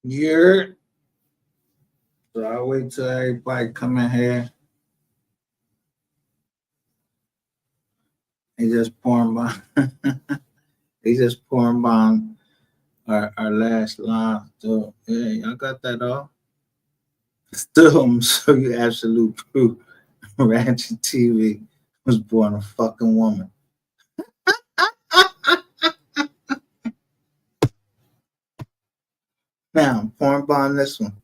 Yeah. So I wait till everybody come in here. They just pouring by. They just pouring by our last line. So yeah, I got that all. Still, I'm show you absolute proof. Ratchet TV was born a fucking woman. Now I'm pouring by on this one.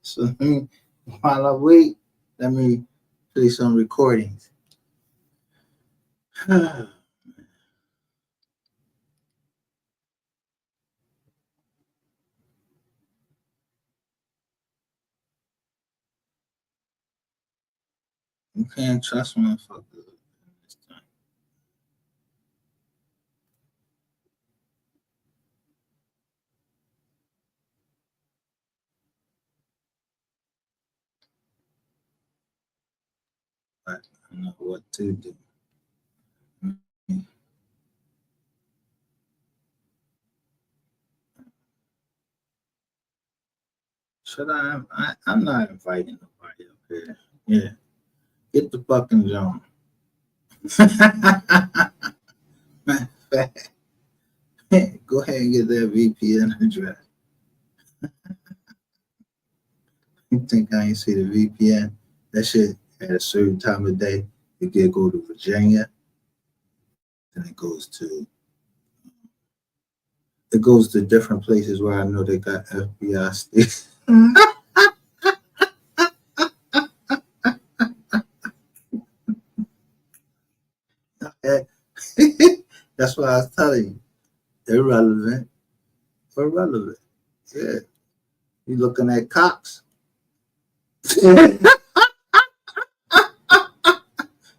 So while I wait, let me play some recordings. You can't trust motherfuckers. But I know what to do. Should I'm not inviting nobody up here. Yeah, get the fucking John. Go ahead and get that VPN address. You think I ain't see the VPN? That shit at a certain time of day, it can go to Virginia, and it goes to different places where I know they got FBI stations. That's why I was telling you, irrelevant, irrelevant. Yeah, you looking at Cox.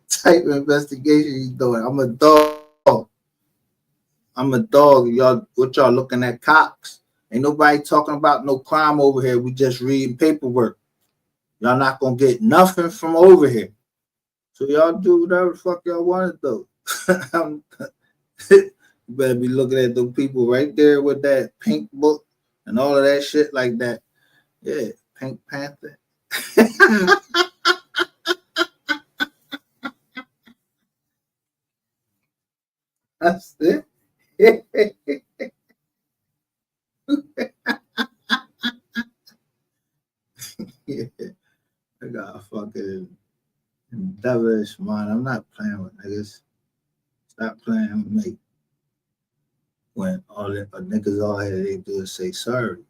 Type of investigation you doing. I'm a dog. I'm a dog. Y'all, what y'all looking at Cox? Ain't nobody talking about no crime over here. We just reading paperwork. Y'all not gonna get nothing from over here. So y'all do whatever the fuck y'all want to do. You better be looking at the people right there with that pink book and all of that shit like that. Yeah, Pink Panther. That's it. Yeah, I got a fucking devilish mind. I'm not playing with niggas. Stop playing with me. When all the niggas all here they do is say sorry.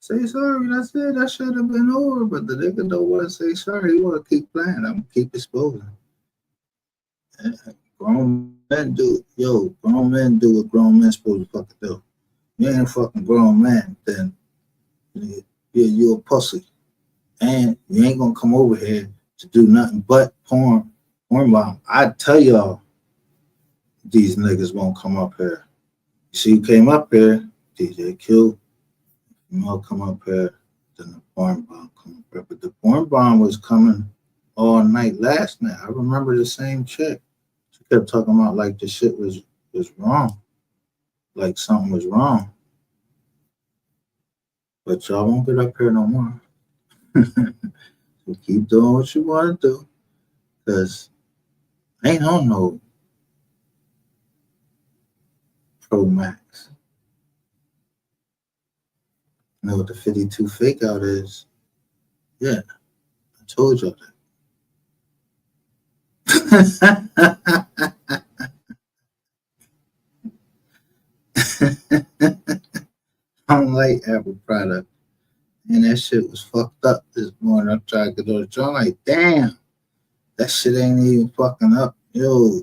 Say sorry, that's it. That should have been over. But the nigga don't want to say sorry. He want to keep playing. I'm gonna keep exposing. Yeah. Grown men do, yo, grown men do what grown men supposed to fucking do. You ain't a fucking grown man, then you a pussy. And you ain't gonna come over here to do nothing but porn bomb. I tell y'all, these niggas won't come up here. You see who came up here? DJ Q. You know, come up here, then the porn bomb come up here. But the porn bomb was coming all night last night. I remember the same chick. She kept talking about like the shit was wrong. Like something was wrong. But y'all won't get up here no more. So keep doing what you want to do. Because ain't on no Pro Max. You know what the 52 fake out is? Yeah, I told y'all that. I don't like Apple product. And that shit was fucked up this morning. I tried to go to the joint like, damn, that shit ain't even fucking up. Yo.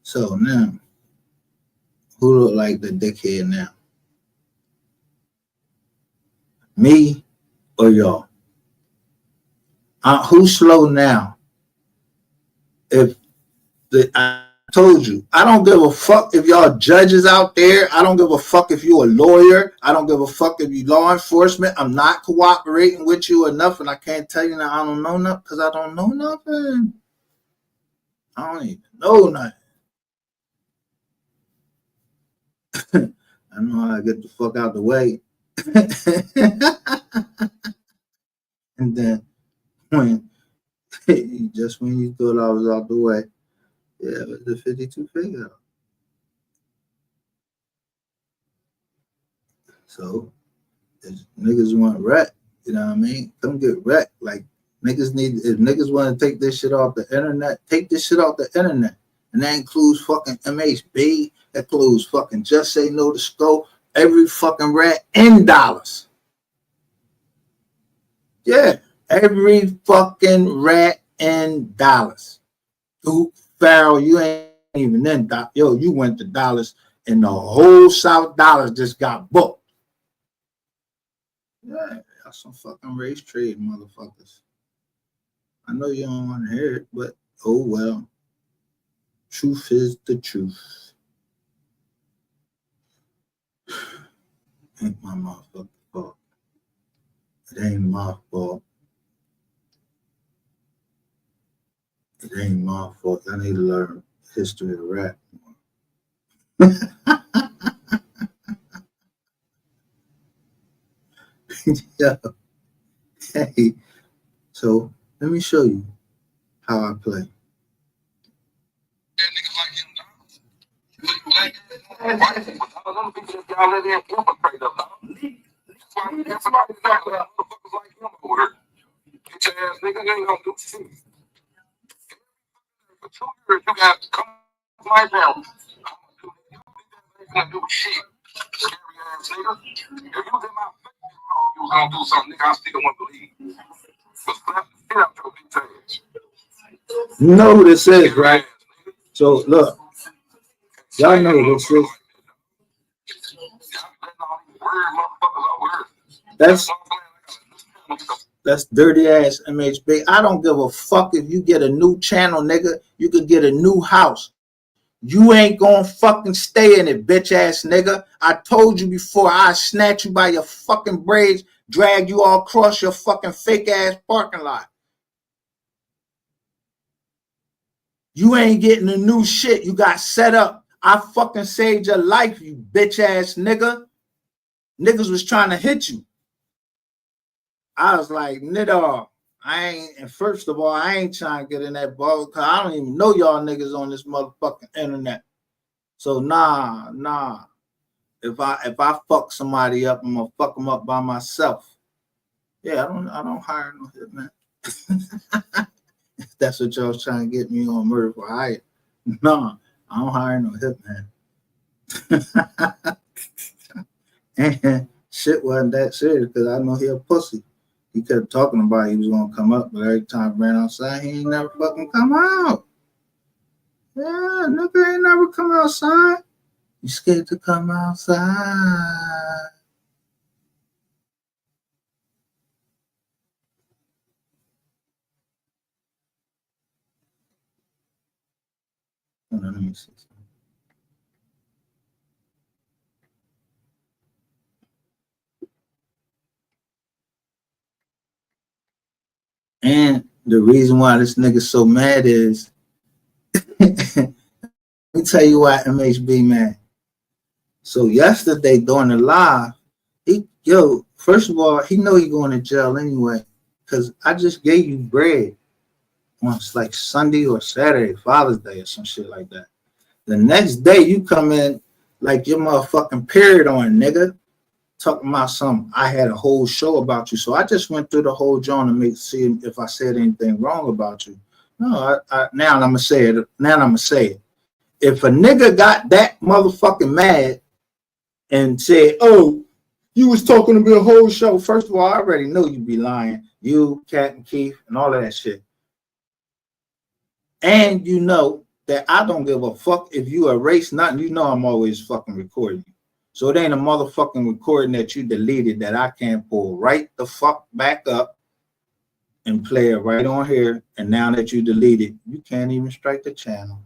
So now, who look like the dickhead now? Me or y'all? Who's slow now? If I told you, I don't give a fuck if y'all judges out there. I don't give a fuck if you a lawyer. I don't give a fuck if you law enforcement. I'm not cooperating with you or nothing. I can't tell you that I don't know nothing because I don't know nothing. I don't even know nothing. I know how to get the fuck out the way. And then when just when you thought I was out the way, yeah, it was the 52 figure. So if niggas want wrecked, you know what I mean? Come get wrecked. Like niggas need if niggas want to take this shit off the internet, take this shit off the internet. And that includes fucking MHB, that includes fucking Just Say No to Scope, every fucking rat in dollars. Yeah, every fucking rat in dollars. Duke Farrell, you ain't even in yo, you went to dollars and the whole South dollars just got booked. Yeah, that's some fucking race trade, motherfuckers. I know you don't want to hear it, but oh well. Truth is the truth. Ain't my motherfucking fault. It ain't my fault. It ain't my fault. I need to learn history of rap more. Yeah. Hey, so let me show you how I play. For 2 years, you got to come to my family. I'm gonna do shit. Scary ass nigga. If you was in my face, you was gonna do something, nigga, I still wouldn't believe. But slap the shit out your bitch ass. You know who this is, right? So look, y'all know who this is. That's dirty ass MHB. I don't give a fuck if you get a new channel, nigga. You could get a new house. You ain't gonna fucking stay in it, bitch ass nigga. I told you before, I snatch you by your fucking braids, drag you all across your fucking fake ass parking lot. You ain't getting the new shit. You got set up. I fucking saved your life, you bitch ass nigga. Niggas was trying to hit you. I was like, nigga, I ain't, and first of all, I ain't trying to get in that ball because I don't even know y'all niggas on this motherfucking internet. So nah. If I fuck somebody up, I'm gonna fuck them up by myself. Yeah, I don't hire no hitman. If that's what y'all trying to get me on murder for hire. Nah, I don't hire no hitman. And shit wasn't that serious because I know he a pussy. He kept talking about he was gonna come up, but every time I ran outside, he ain't never fucking come out. Yeah, nigga ain't never come outside. You scared to come outside. Hold on, let me see. And the reason why this nigga's so mad is, let me tell you why MHB mad. So yesterday during the live, first of all, he know he going to jail anyway, because I just gave you bread once, like Sunday or Saturday, Father's Day or some shit like that. The next day you come in like your motherfucking period on, nigga. Talking about something. I had a whole show about you. So I just went through the whole joint to see if I said anything wrong about you. No, now I'm gonna say it. Now I'm gonna say it. If a nigga got that motherfucking mad and said, "Oh, you was talking to me a whole show," first of all, I already know you be lying. You, Cat and Keith, and all of that shit. And you know that I don't give a fuck if you erase nothing. You know I'm always fucking recording you. So it ain't a motherfucking recording that you deleted that I can't pull right the fuck back up and play it right on here. And now that you deleted, you can't even strike the channel.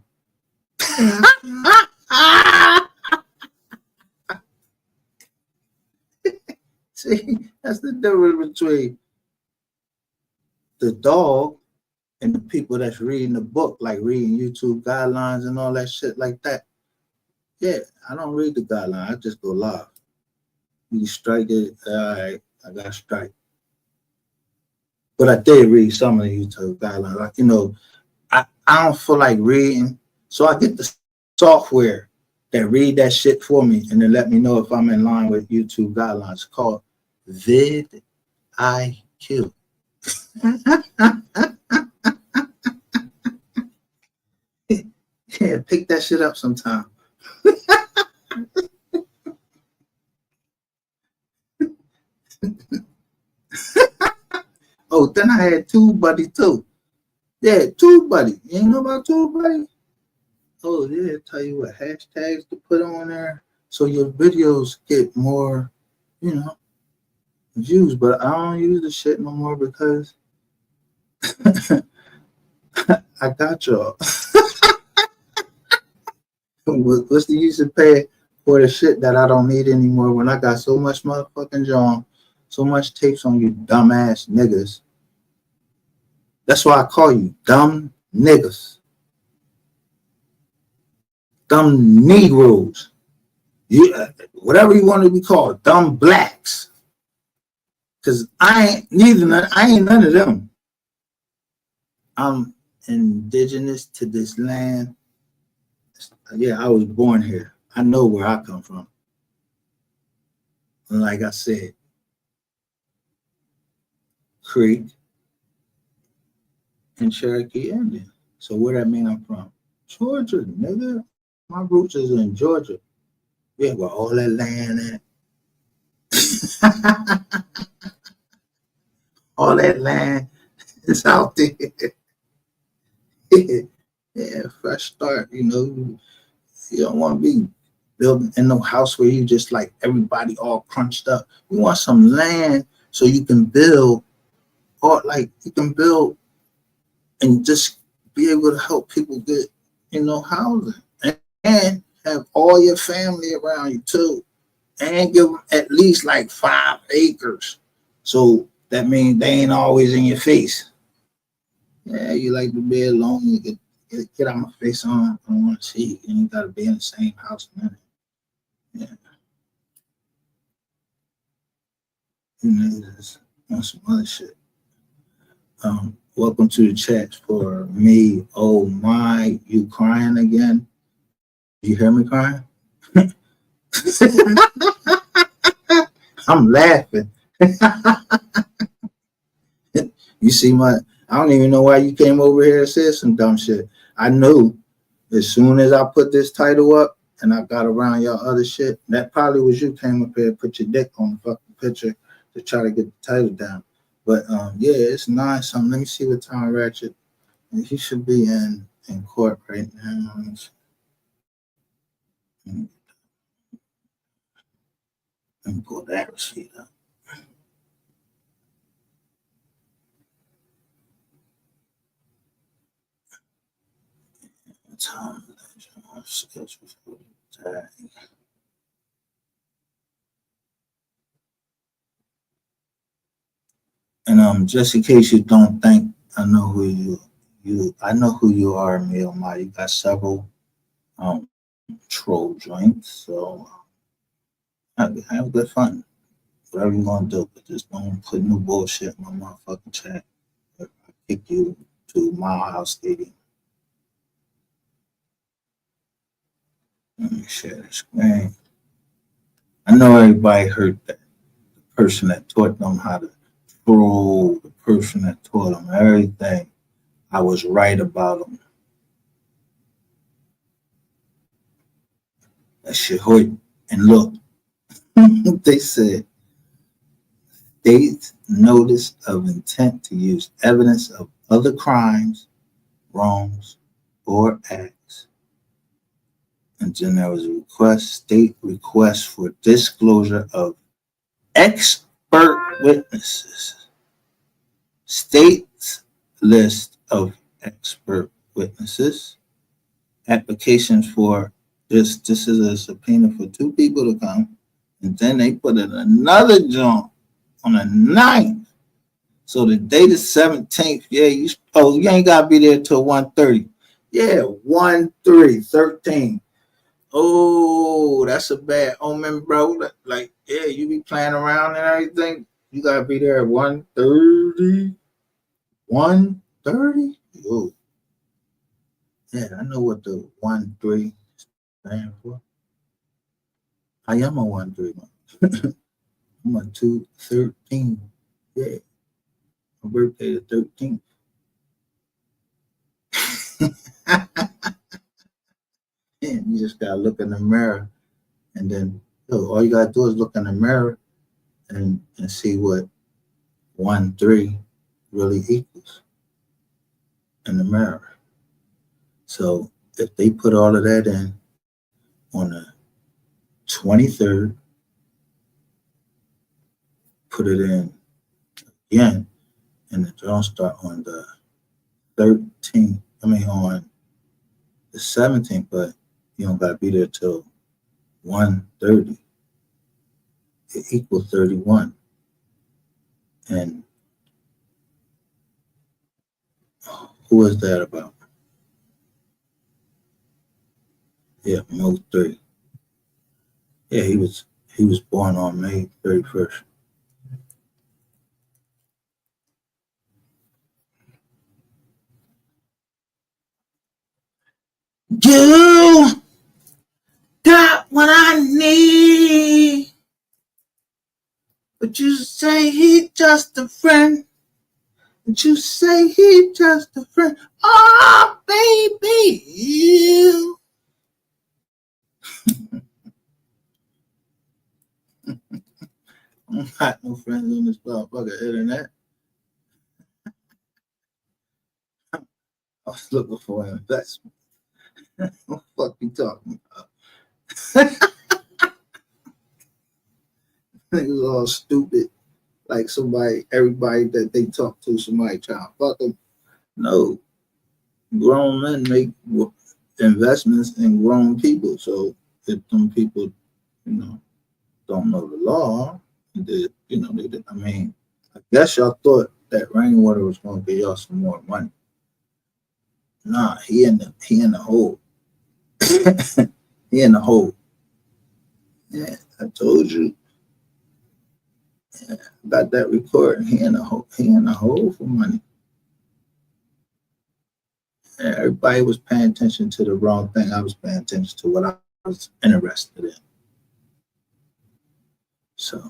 See, that's the difference between the dog and the people that's reading the book, like reading YouTube guidelines and all that shit like that. Yeah, I don't read the guideline. I just go live. You strike it. All right, I got strike. But I did read some of the YouTube guidelines. Like, I don't feel like reading, so I get the software that read that shit for me and then let me know if I'm in line with YouTube guidelines. It's called vidIQ. Yeah, pick that shit up sometime. Oh, then I had TubeBuddy too. Yeah, TubeBuddy. You ain't know about TubeBuddy? Oh yeah, tell you what hashtags to put on there so your videos get more, you know, views. But I don't use the shit no more because I got y'all. What's the use of pay for the shit that I don't need anymore when I got so much motherfucking John, so much tapes on you dumbass niggas. That's why I call you dumb niggas. Dumb Negroes. You, whatever you want to be called, dumb blacks. Cause I ain't none of them. I'm indigenous to this land. Yeah, I was born here. I know where I come from. And like I said, Creek and Cherokee Indian. So where that mean I'm from? Georgia, nigga. My roots is in Georgia. Yeah, where all that land at. All that land is out there. Yeah, fresh start. You don't want to be building in no house where you just like everybody all crunched up. You want some land so you can build, or like you can build and just be able to help people get, housing and have all your family around you too, and give them at least like 5 acres. So that means they ain't always in your face. Yeah, you like to be alone. You get out my face on. I don't want to see you. You ain't got to be in the same house, man. Yeah. This on some other shit. Welcome to the chat for me. Oh my, you crying again? You hear me crying? I'm laughing. You see I don't even know why you came over here and said some dumb shit. I knew as soon as I put this title up and I got around y'all other shit, that probably was you came up here and put your dick on the fucking picture to try to get the title down. But yeah, it's 9 something. Let me see what time Ratchet. He should be in court right now. Let me pull that receipt up. Time schedule for the tag. And just in case you don't think I know who I know who you are, Emil Ma. You got several troll joints, so have good fun. Whatever you want to do, but just don't put no bullshit in my motherfucking chat. I kick you to Mile House Stadium. Let me share the screen. I know everybody heard that. The person that taught them how to troll, the person that taught them everything. I was right about them. That shit hurt. And look, they said, state notice of intent to use evidence of other crimes, wrongs, or acts. And then there was a state request for disclosure of expert witnesses. State's list of expert witnesses. Applications for this is a subpoena for 2 people to come. And then they put in another jump on the 9th. So the date is 17th. Yeah, you ain't gotta be there till 1:30. Yeah, 1/3/13. Oh, that's a bad omen, bro. Like, yeah, you be playing around and everything. You gotta be there at 1:30. 1:30? Oh, yeah, I know what the 1-3 stand for. I am a 1-3 man. I'm a 2-13. Yeah, my birthday the 13th. And you just gotta look in the mirror and then all you gotta do is look in the mirror and see what 1-3 really equals in the mirror. So if they put all of that in on the 23rd, put it in again, and the don't start on the 13th. I mean on the 17th, but you don't gotta be there till 1:30. It equals 31. And who is that about? Yeah, Mo 3. Yeah, he was born on May 31st. You got what I need, but you say he just a friend. But you say he just a friend. Oh, baby, you. I don't got no friends on this motherfucker internet. I was looking for an investment. What the fuck you talking about? Niggas all stupid. Like everybody that they talk to, somebody trying to fuck them. No, grown men make investments in grown people. So if them people, don't know the law, I mean, I guess y'all thought that rainwater was going to get y'all some more money. Nah, he in the hole. He in the hole. Yeah, I told you. Yeah, got that recording. He in the hole. He in the hole for money. Yeah, everybody was paying attention to the wrong thing. I was paying attention to what I was interested in. So,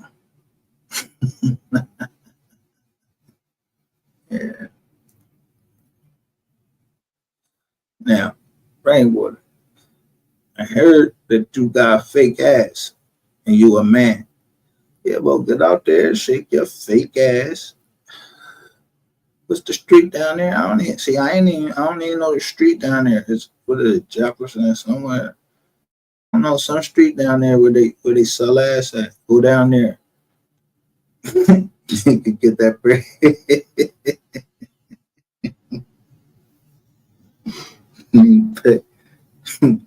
yeah. Now, rainwater. I heard that you got fake ass and you a man. Yeah, well, get out there and shake your fake ass. What's the street down there? I don't even see. I don't even know the street down there. It's what is it, Jefferson somewhere? I don't know some street down there where they sell ass at. Go down there. You could get that bread.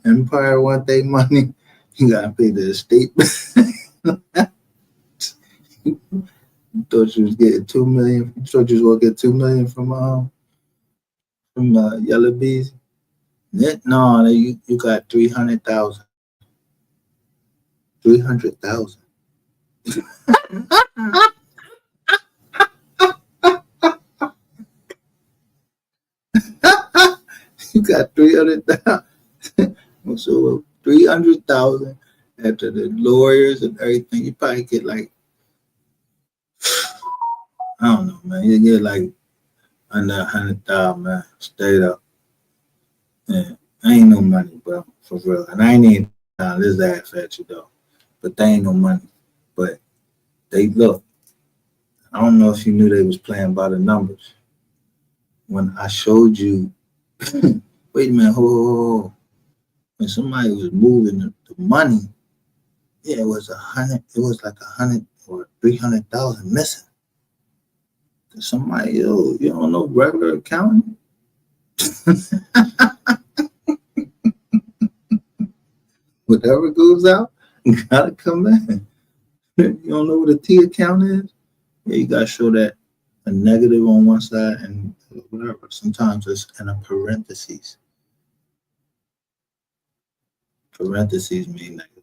Empire want their money. You gotta pay the estate. You thought you was getting 2 million. You thought you was gonna get 2 million from Yellow Bees. No, you got 300,000. 300,000. You got 300,000. So 300,000 after the lawyers and everything. You probably get like, I don't know, man. You get like under 100,000, man. Straight up. Yeah, ain't no money, bro, for real. And I ain't even this ass at you though, but they ain't no money. But they look. I don't know if you knew they was playing by the numbers. When I showed you, wait a minute, hold. When somebody was moving the money, yeah, it was 100. It was like 100 or 300,000 missing. Somebody, you don't know regular accounting. Whatever goes out, gotta come in. You don't know what a T account is? Yeah, you gotta show that a negative on one side and whatever. Sometimes it's in a parentheses. Parentheses mean negative.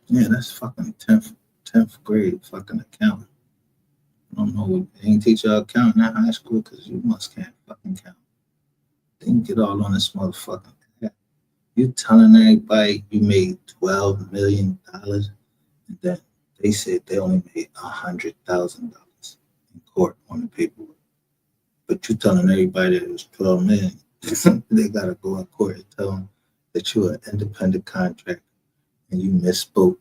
Yeah, that's fucking 10th grade fucking accounting. I don't know what they ain't teach y'all accounting in high school because you must can't fucking count. They can get all on this motherfucking head. You telling everybody you made $12 million, and then they said they only made $100,000 in court on the paperwork. But you telling everybody that it was 12 million. They gotta go in court and tell them that you're an independent contractor and you misspoke.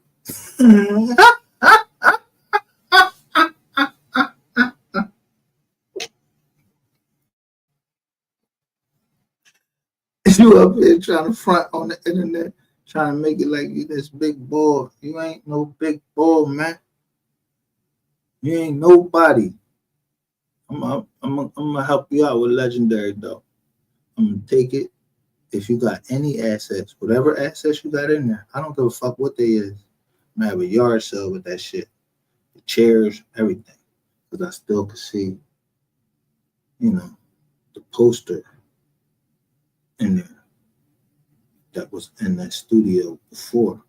You up here trying to front on the internet, trying to make it like you this big ball. You ain't no big ball, man. You ain't nobody. I'm gonna help you out with legendary though. I'm gonna take it. If you got any assets, whatever assets you got in there, I don't give a fuck what they is. I'm gonna have a yard sale with that shit, the chairs, everything, because I still can see, the poster in there that was in that studio before.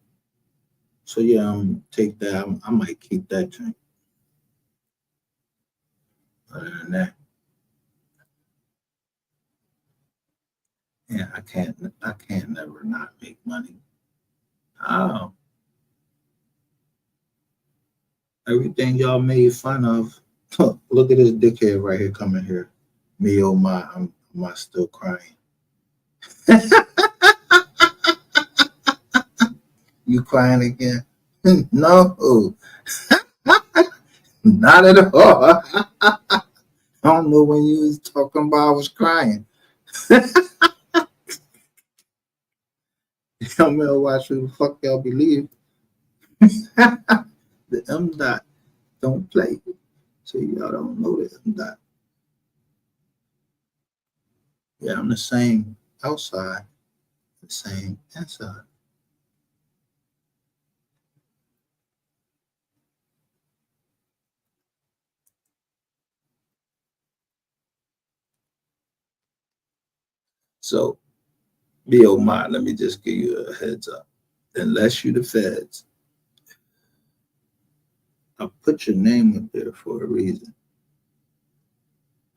So yeah, I'm gonna take that. I might keep that drink. Other than that, yeah, I can't never not make money. Oh, everything y'all made fun of. Look at this dickhead right here coming here. Me oh my, am I still crying? You crying again? No, not at all. I don't know when you was talking about I was crying. Y'all better watch who the fuck y'all believe. The M dot don't play. So y'all don't know the M dot. Yeah, I'm the same outside, the same inside. So be oh my, let me just give you a heads up. Unless you the feds, I put your name up there for a reason.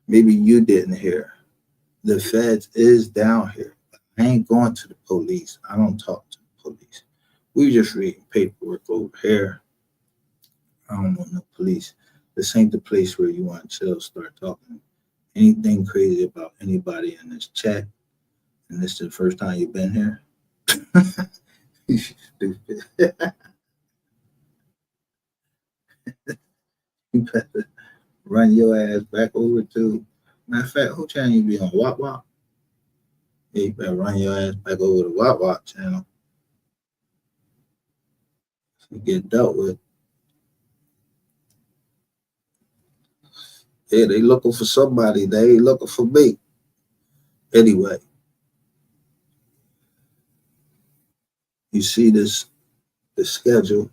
Maybe you didn't hear. The feds is down here. I ain't going to the police. I don't talk to the police. We just reading paperwork over here. I don't want no police. This ain't the place where you want to chill, start talking anything crazy about anybody in this chat. And this is the first time you've been here. You stupid. You better run your ass back over to. Matter of fact, who channel you be on? Wop Wop? Yeah, you better run your ass back over to Wop Wop channel. You get dealt with. Yeah, they looking for somebody. They ain't looking for me. Anyway, you see the schedule,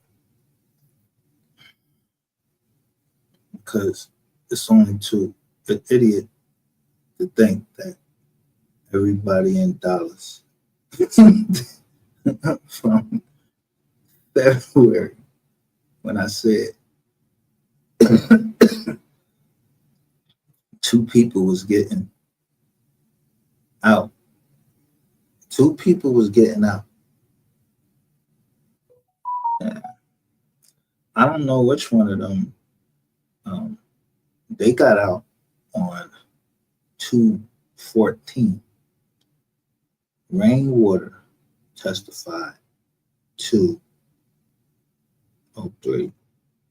because it's only to an idiot to think that everybody in Dallas from February, when I said two people was getting out. Two people was getting out. Yeah. I don't know which one of them. They got out on 2/14. Rainwater testified 2/03.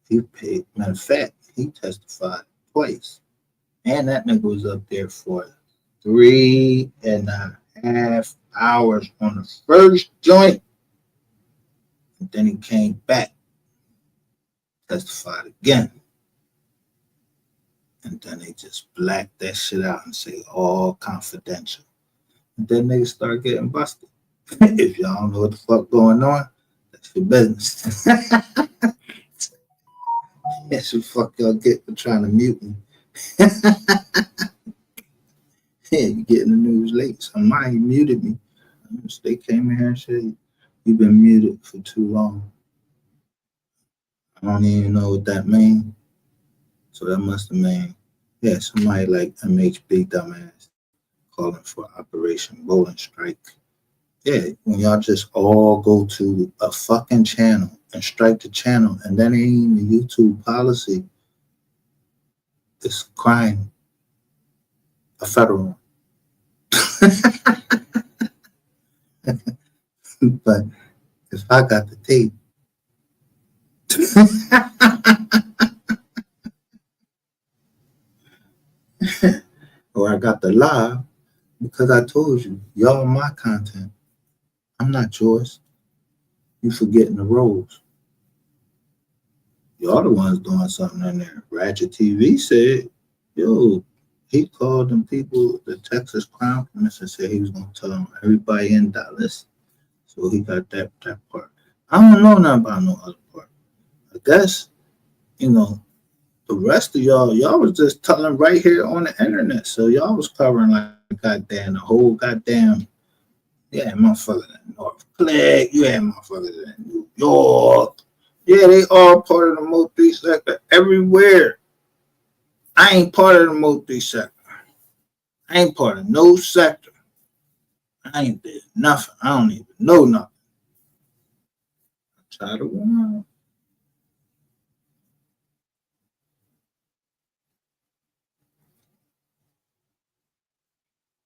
He paid. Matter of fact, he testified twice. And that nigga was up there for 3.5 hours on the first joint. And then he came back, testified again. And then they just blacked that shit out and say all confidential. And then niggas start getting busted. If y'all don't know what the fuck going on, that's your business. That's what fuck y'all get for trying to mute me. You getting the news late. Somebody muted me. They came in here and said, "You've been muted for too long." I don't even know what that means. So that must have meant, yeah, somebody like MHB dumbass calling for Operation Bowling Strike. Yeah, when y'all just all go to a fucking channel and strike the channel, and that ain't even YouTube policy. It's crime, a federal. But if I got the tape, or I got the live, because I told you, y'all my content. I'm not yours. You forgetting the roles. Y'all the ones doing something in there. Ratchet TV said, yo, he called them people, the Texas Crown Commission said he was going to tell them everybody in Dallas. So he got that part. I don't know nothing about no other part. I guess, the rest of y'all was just telling right here on the internet. So y'all was covering like goddamn the whole goddamn, yeah, motherfuckers in North Plague, you had motherfuckers in New York. Yeah, they all part of the multi-sector everywhere. I ain't part of the multi-sector. I ain't part of no sector. I ain't did nothing. I don't even know nothing. I try to warn.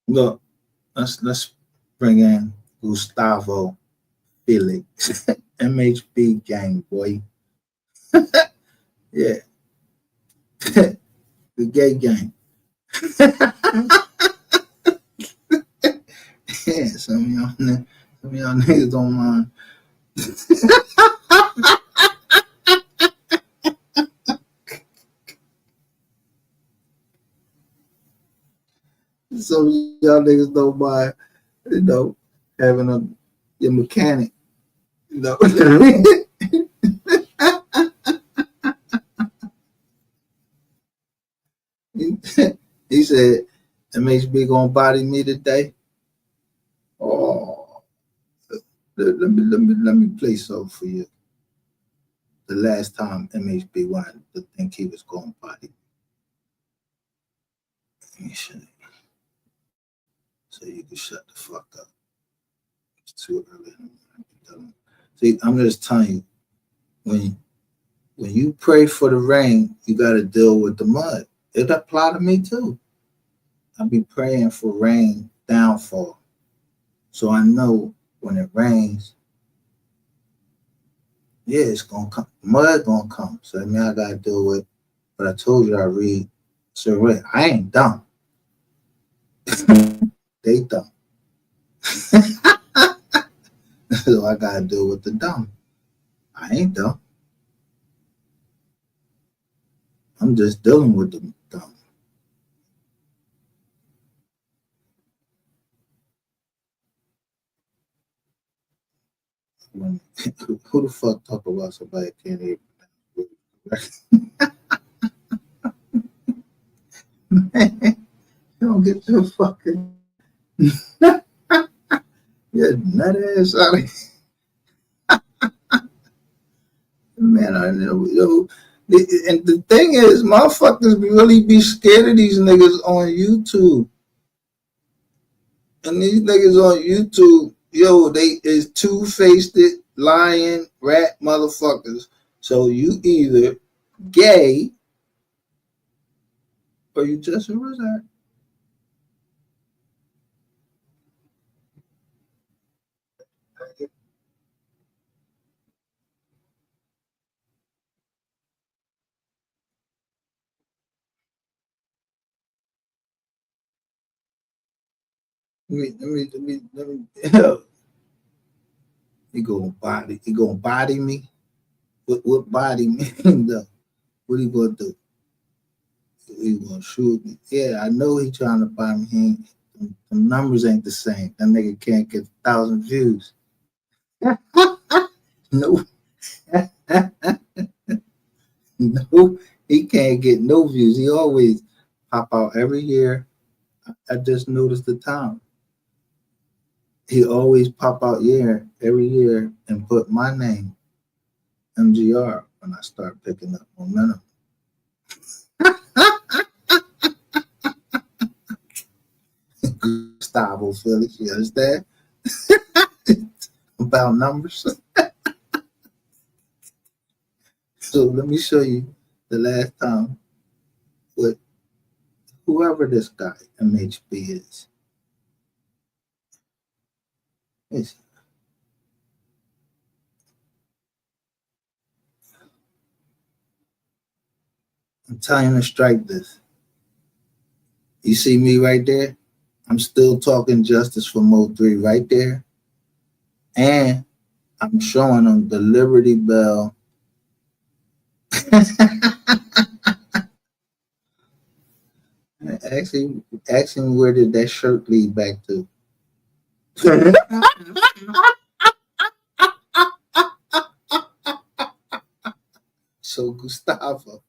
Look, let's bring in Gustavo Felix, MHB gang, boy. Yeah, the gay gang. Yeah, some of y'all niggas don't mind. Some of y'all niggas don't mind, having your mechanic, He said, MHB gonna body me today. Oh, let me play something for you. The last time MHB wanted to think he was gonna body me. So you can shut the fuck up. It's too early in the morning. See, I'm just telling you, when you pray for the rain, you gotta deal with the mud. It apply to me too. I be praying for rain downfall. So I know when it rains, yeah, it's gonna come. Mud gonna come. So that means I gotta deal with. But I told you I read. So wait, I ain't dumb. They dumb. So I gotta deal with the dumb. I ain't dumb. I'm just dealing with the dumb. Who the fuck talk about somebody can't even? Man, you don't get your fucking your nut ass out of man. I know. And the thing is, motherfuckers really be scared of these niggas on YouTube. And these niggas on YouTube, they is two-faced, lying, rat motherfuckers. So you either gay or you just a resort. He gonna body me. What body mean though? What he gonna do? He gonna shoot me? Yeah, I know he trying to buy me. The numbers ain't the same. That nigga can't get 1,000 views. No, no, he can't get no views. He always pop out every year. I just noticed the time. He always pop out every year and put my name, MGR, when I start picking up momentum. Gustavo Felix, you understand? About numbers. So let me show you the last time with whoever this guy MHB is. I'm telling you to strike this. You see me right there? I'm still talking justice for Mo 3 right there. And I'm showing them the Liberty Bell. Asking where did that shirt lead back to? So Gustavo.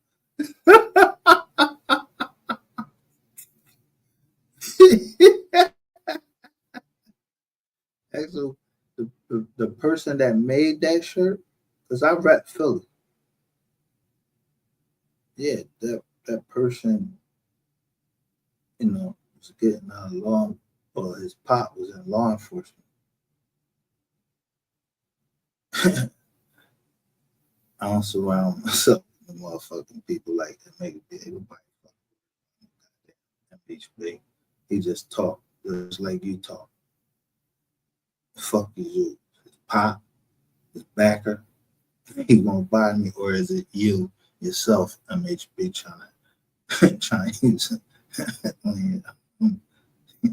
Actually, the person that made that shirt, because I rep Philly. Yeah, that person, was getting law, or his pop was in law enforcement. I don't surround myself with motherfucking people like that. Make everybody MHB. He just talk just like you talk. Fuck you, his pop, his backer. He gonna buy me, or is it you yourself, MHB, trying to use it?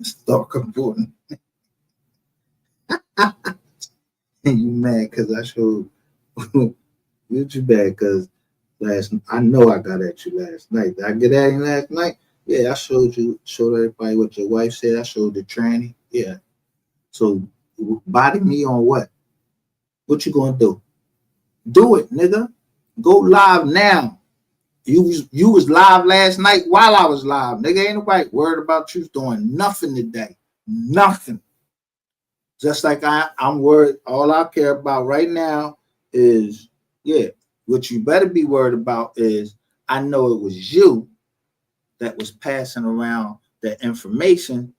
Stalker important. And you mad because I showed you bad because I know I got at you last night. Did I get at you last night? Yeah, I showed everybody what your wife said. I showed the tranny. Yeah. So body me on what? What you gonna do? Do it, nigga. Go live now. You was live last night while I was live. Nigga, ain't nobody worried about you doing nothing today. Nothing. Just like I'm worried. All I care about right now is, what you better be worried about is I know it was you that was passing around that information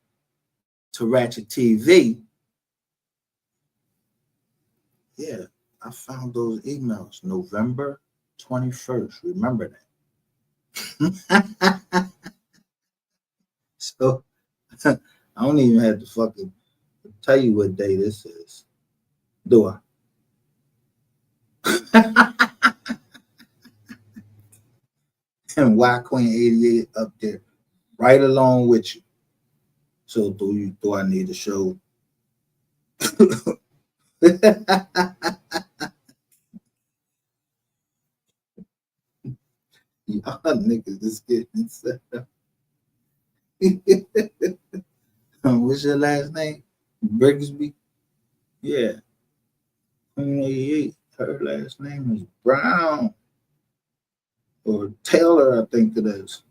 to Ratchet TV. Yeah, I found those emails November 21st. Remember that. So I don't even have to fucking tell you what day this is. Do I? And Y Queen 88 up there, right along with you. So do I need to show? Y'all niggas just getting set up. What's your last name? Brigsby? Yeah. Queen 88. Her last name is Brown. Or Taylor, I think it is.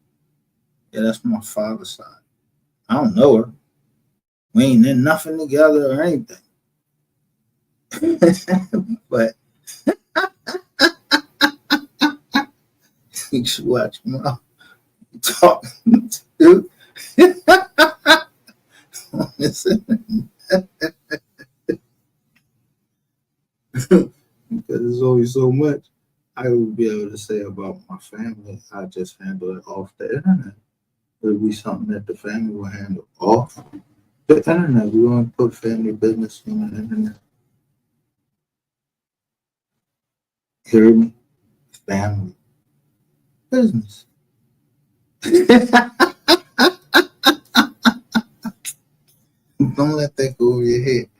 Yeah, that's my father's side. I don't know her. We ain't in nothing together or anything. But you should watch my talking to. Because there's only so much I would be able to say about my family. I just handle it off the internet. It would be something that the family will handle off the internet. We don't put family business on the internet. Hear me? Family business. Don't let that go over your head.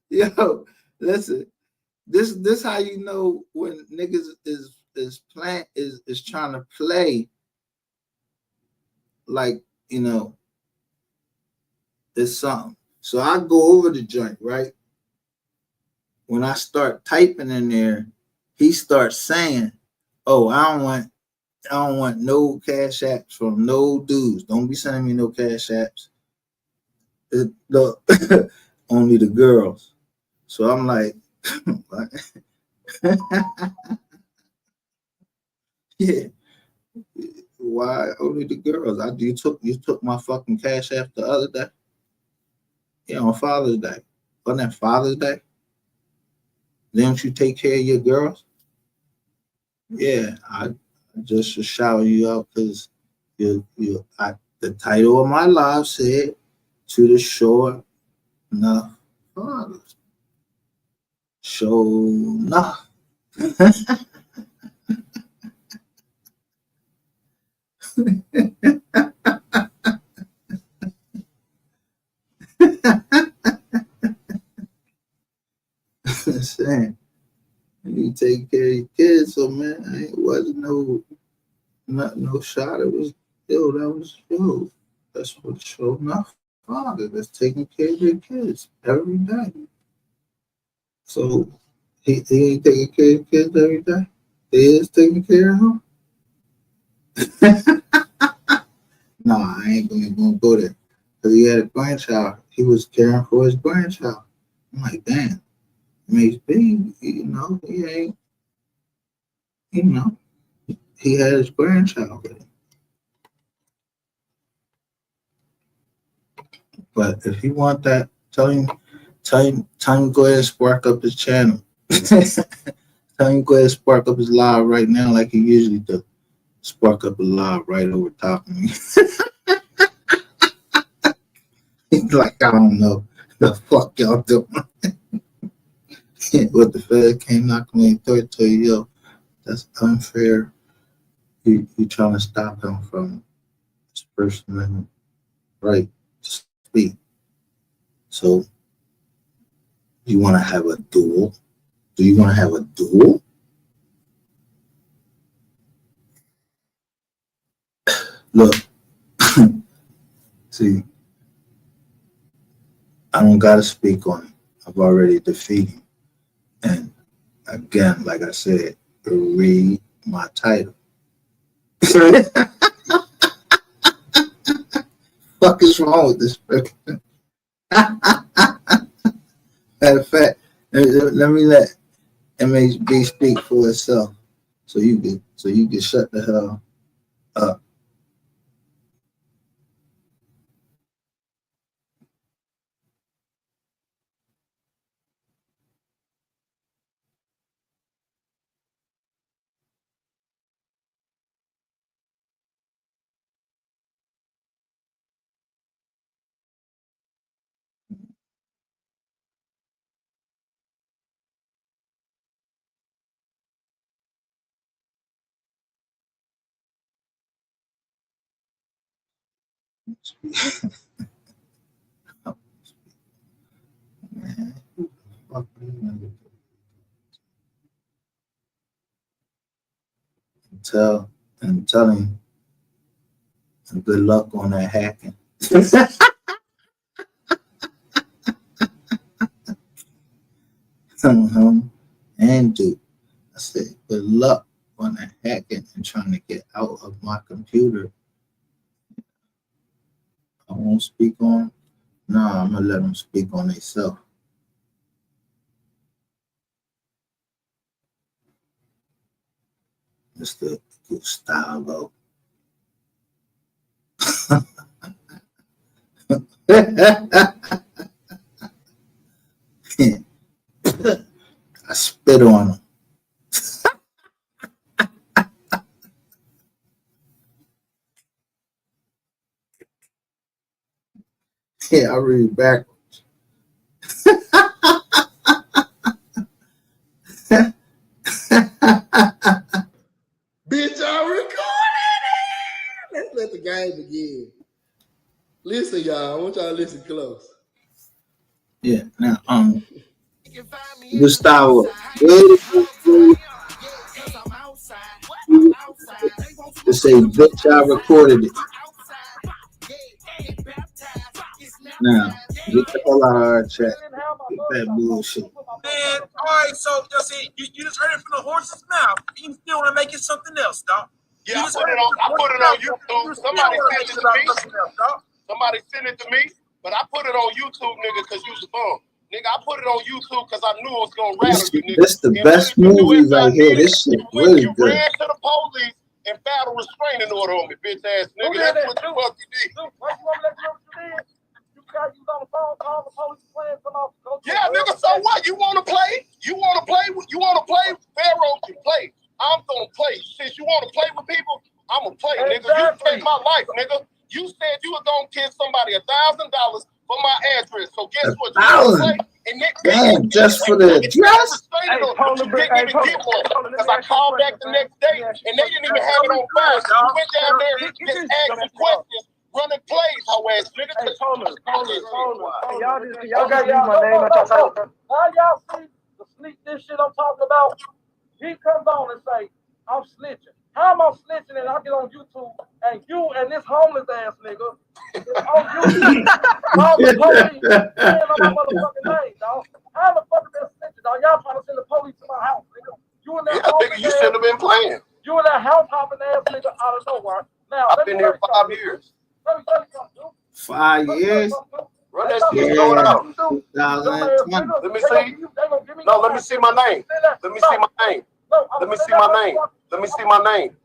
Yo, listen. This how you know when niggas is trying to play like you know, it's something. So I go over the joint, right? When I start typing in there, he starts saying, "Oh, I don't want no cash apps from no dudes. Don't be sending me no cash apps. Look, only the girls." So I'm like, yeah, why only the girls? You took my fucking cash app the other day. Yeah, on Father's Day. Wasn't that Father's Day? Didn't you take care of your girls? Yeah, I just to shout you out because the title of my live said to the shore enough fathers. Show enough. Saying you take care of your kids, so man, it wasn't no shot. It was that was That's what show enough father that's taking care of their kids every day. So he ain't taking care of kids every day. He is taking care of them. No, I ain't gonna go there. Because he had a grandchild. He was caring for his grandchild. I'm like, damn, makes big, he ain't, you know, he had his grandchild with him. But if you want that, tell him to go ahead and spark up his channel. Tell him to go ahead and spark up his live right now like he usually does. Spark up a live right over top of me. He's like, I don't know the fuck y'all doing. What the Fed came knocking on your door, tell you, yo, that's unfair. You trying to stop him from his First Amendment right to speak. So you want to have a duel? Do you want to have a duel? Look, see, I don't got to speak on it. I've already defeated him. And again, like I said, read my title. Fuck is wrong with this person? Matter of fact, let me let MHB speak for itself, so you can shut the hell up. Man, fuck you. Tell him good luck on that hacking. And dude, I said good luck on that hacking and trying to get out of my computer. I won't speak on. No, I'm gonna let them speak on themselves. Mr. Gustavo. I spit on him. Yeah, I read backwards. Bitch, I recorded it. Let's let the game begin. Listen, y'all. I want y'all to listen close. Yeah, now Gustavo, where the fuck go to say bitch I recorded it? Now, get the hell out of our chat. Get that bullshit. Man, all right, so you just heard it from the horse's mouth. You still want to make it something else, dog. Yeah, I put it on YouTube. Somebody sent it to me. Somebody sent it to me, but I put it on YouTube, nigga, because you's a bum. Nigga, I put it on YouTube because I knew it was going to rattle you, nigga. This the best movie right here. This shit really you good. ran to the police and filed a restraining order on me, bitch ass nigga. That's what the fuck you did. What you want to let you know what you did? You got you on the phone, call the police, playing some off. Yeah, nigga, so what? You want to play? You want to play? Pharaoh can play. I'm going to play. Since you want to play with people, I'm going to play, nigga. You take my life, nigga. You said you were going to give somebody $1,000 for my address. So guess what? You want to play? And damn, just for the address? Hey, you didn't even get one. Because I called back the next day, and they didn't even have it on file. So you went down there and just asked some questions. Running plays, how ass nigga. Hey, Tony. Y'all got my name at your phone. How y'all see the sneak this shit I'm talking about? He comes on and say, I'm snitching. How am I snitching and I get on YouTube and you and this homeless ass nigga is on YouTube? Call the police saying on my motherfucking name, dog. How the fuck is that snitching, dog? Y'all trying to send the police to my house, nigga. You and that nigga, you should have been playing. You and that house hopping ass nigga out of nowhere. Now, I've been here 5 years. Let me tell you something, dude. 5 years? Run that shit going out. 2020. Let me see. No, let me see my name. Let me see my name. Let me see my name. Let me see my name.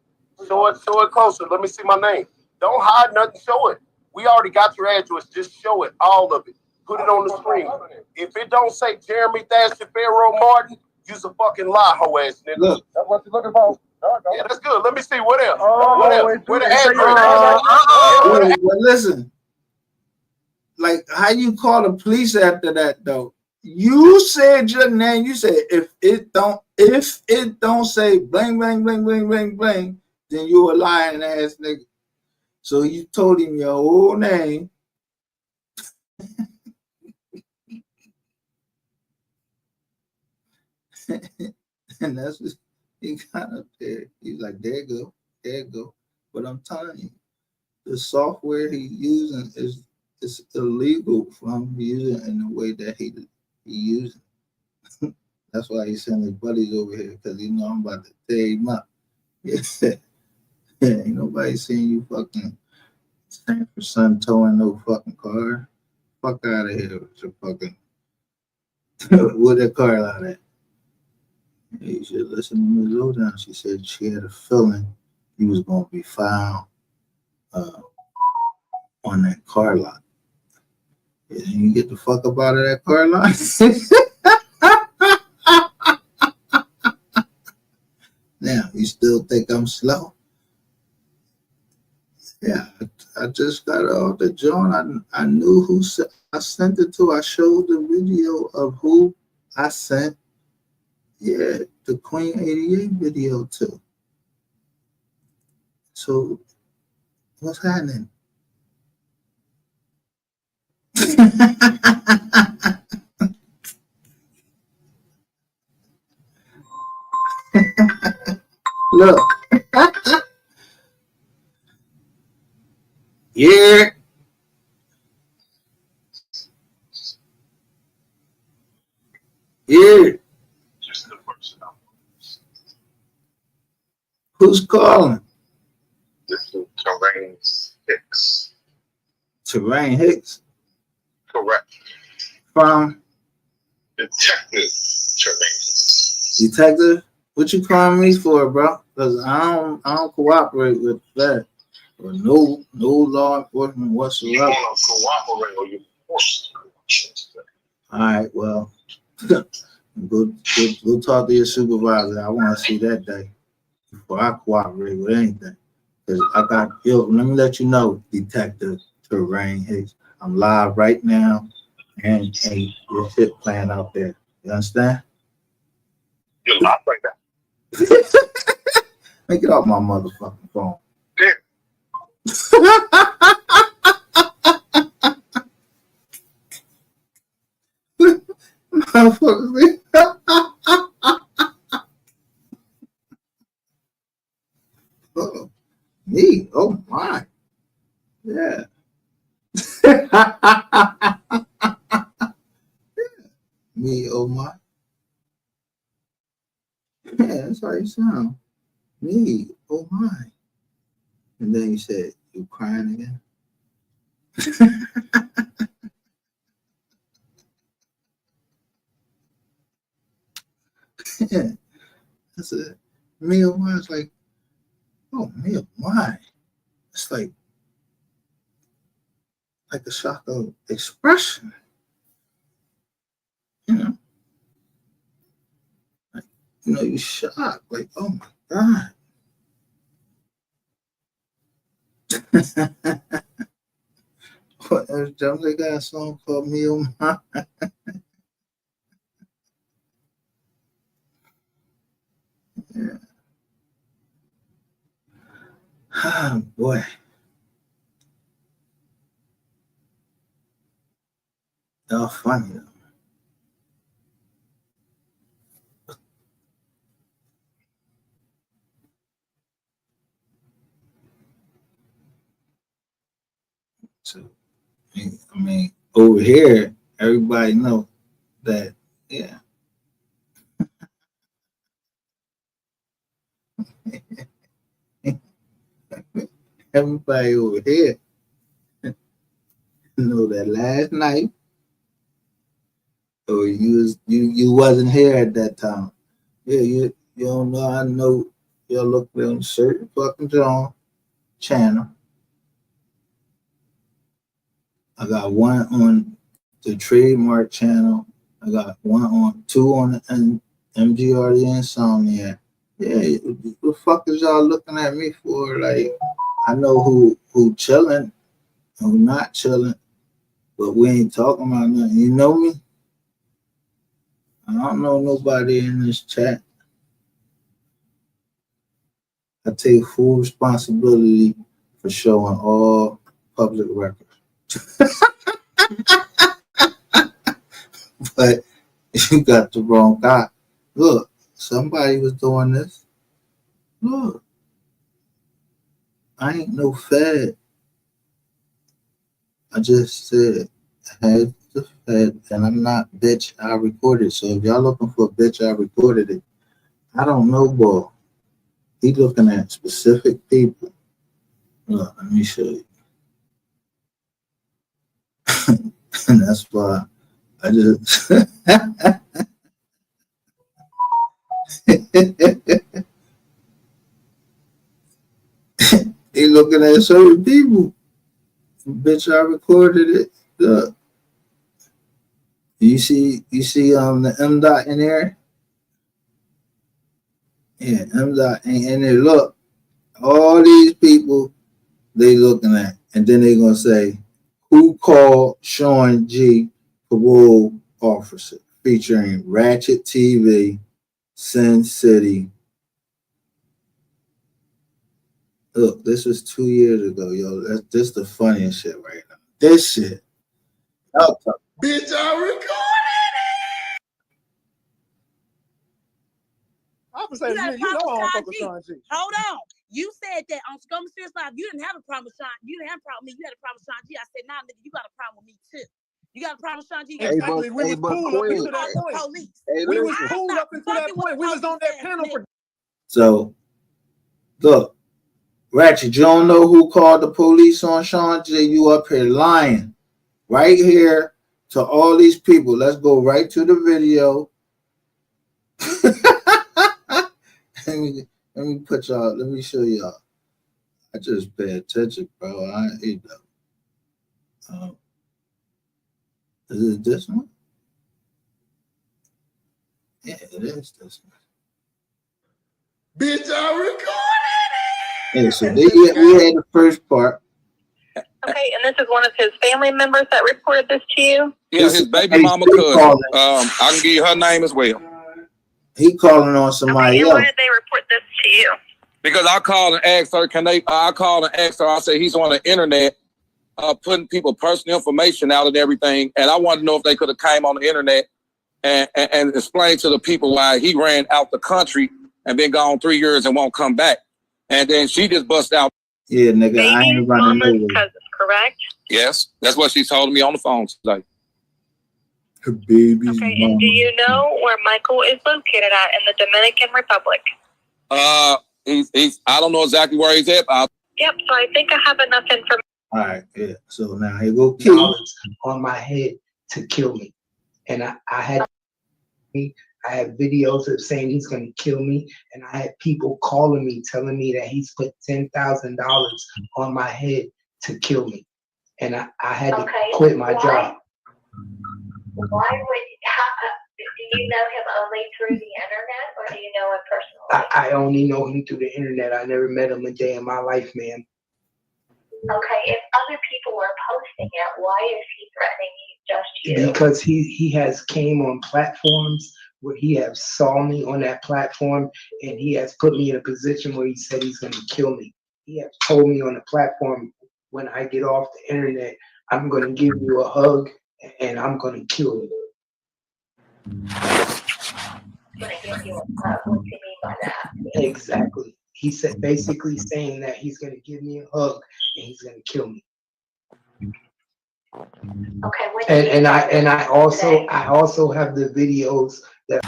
Show it closer. Let me see my name. Don't hide nothing. Show it. We already got your address. Just show it. All of it. Put it on the screen. If it don't say Jeremy Thatcher Pharaoh Martin, you's a fucking lie, hoe ass nigga. Look. That's what you're looking for. Yeah, that's good. Let me see. What else? What else? Where the address? But listen, like how you call the police after that though? You said your name. You said if it don't say bling bling bling bling bling bling, then you a lying ass nigga. So you told him your whole name. And that's what he got up there. He's like, there you go. But I'm telling you, the software he using is illegal for him to use it in the way that he using it. That's why he sent his buddies over here, because he know I'm about to tear him up. Ain't nobody seeing you fucking stand for sun towing no fucking car. Fuck out of here with your fucking with that car like that. You should listen to Ms. Lowdown. She said she had a feeling he was going to be found on that car lot. And you get the fuck up out of that car lot. Now, you still think I'm slow? Yeah, I just got off the joint. I knew who I sent it to. I showed the video of who I sent. Yeah, the Queen 88 video too. So, what's happening? Look. Yeah. Yeah. Who's calling? This is Terrain Hicks. Terrain Hicks? Correct. From? Detective Terrain. Detective? What you calling me for, bro? Because I don't cooperate with that. Or no law enforcement whatsoever. You want to cooperate or you forced to? All right, well, go talk to your supervisor. I want to see that day before I cooperate with anything. Because let me let you know, Detective Terrain Hicks, I'm live right now, and your shit playing out there. You understand? You're live right now. Make it off my motherfucking phone. Damn. Motherfuckers. Oh, me? Oh my. Yeah. Me, oh my. Yeah, that's how you sound. Me, oh my. And then you said, you crying again? Yeah, that's it. Me, oh my. It's like, oh, me, oh my. It's like a shock of expression. You know, like, you shocked. Like, oh my God. What else? They got a song called Me Oh My. Yeah. Oh boy. Y'all funny though. So I mean, over here, everybody know that, yeah. Everybody over here know that last night, or you wasn't here at that time. Yeah, you don't know. I know y'all look on certain fucking channel. I got one on the trademark channel. I got two on the MGR the Insomniac. Yeah, the fuck is y'all looking at me for? Like, I know who chilling, who not chilling, but we ain't talking about nothing. You know me? I don't know nobody in this chat. I take full responsibility for showing all public records. But you got the wrong guy. Look, somebody was doing this. Look, I ain't no fed. I just said had the fed, and I'm not bitch. I recorded. So if y'all looking for a bitch, I recorded it. I don't know, boy. He looking at specific people. Look, let me show you. And that's why I just he looking at certain people. Bitch, I recorded it. Look. You see the M dot in there? Yeah, M dot ain't in there. Look, all these people they looking at, and then they gonna say, who called Sean G parole officer, featuring Ratchet TV, Sin City. Look, this was 2 years ago, yo. This the funniest shit right now. This shit. Bitch, I recorded it. I would say, you know I don't fuck with Sean G. Hold on. You said that on Scum Serious Live, you didn't have a problem with Sean. You didn't have a problem with me. You had a problem with Sean G. I said, nah, nigga, you got a problem with me too. You got a problem with Sean G. Exactly. We was cool up until that point. We was cool up until that point. We was on that panel for. So, look, Ratchet, you don't know who called the police on Sean G. You up here lying. Right here to all these people. Let's go right to the video. Let me put y'all, let me show y'all. I just pay attention, bro. Is it this one? Yeah, it is this one. Bitch, I recorded it. Yeah, so we had the first part. Okay, and this is one of his family members that reported this to you? Yeah, his baby mama cousin. I can give you her name as well. He calling on somebody else. Why did they report this to you? Because I called and asked her, I said he's on the internet putting people personal information out and everything. And I wanted to know if they could have came on the internet and explained to the people why he ran out the country and been gone 3 years and won't come back. And then she just bust out. Yeah, nigga, I ain't running nowhere. correct? Yes, that's what she told me on the phone today. Her baby's Okay, and do you know where Michael is located at in the Dominican Republic? He's I don't know exactly where he's at. Yep, so I think I have enough information. All right, yeah. So now here go Keith. Dollars on my head to kill me. And I had videos of saying he's gonna kill me, and I had people calling me telling me that he's put $10,000 on my head to kill me. And I had to quit my job. Why do you know him only through the internet, or do you know him personally? I only know him through the internet. I never met him a day in my life, man. Okay, if other people are posting it, why is he threatening just you? Because he has came on platforms where he has saw me on that platform, and he has put me in a position where he said he's going to kill me. He has told me on the platform, when I get off the internet, I'm going to give you a hug and I'm going to kill you. Going to give you a hug? What do you mean by that? Exactly. He said, basically saying that he's going to give me a hug and he's going to kill me. Okay. And I also have the videos that.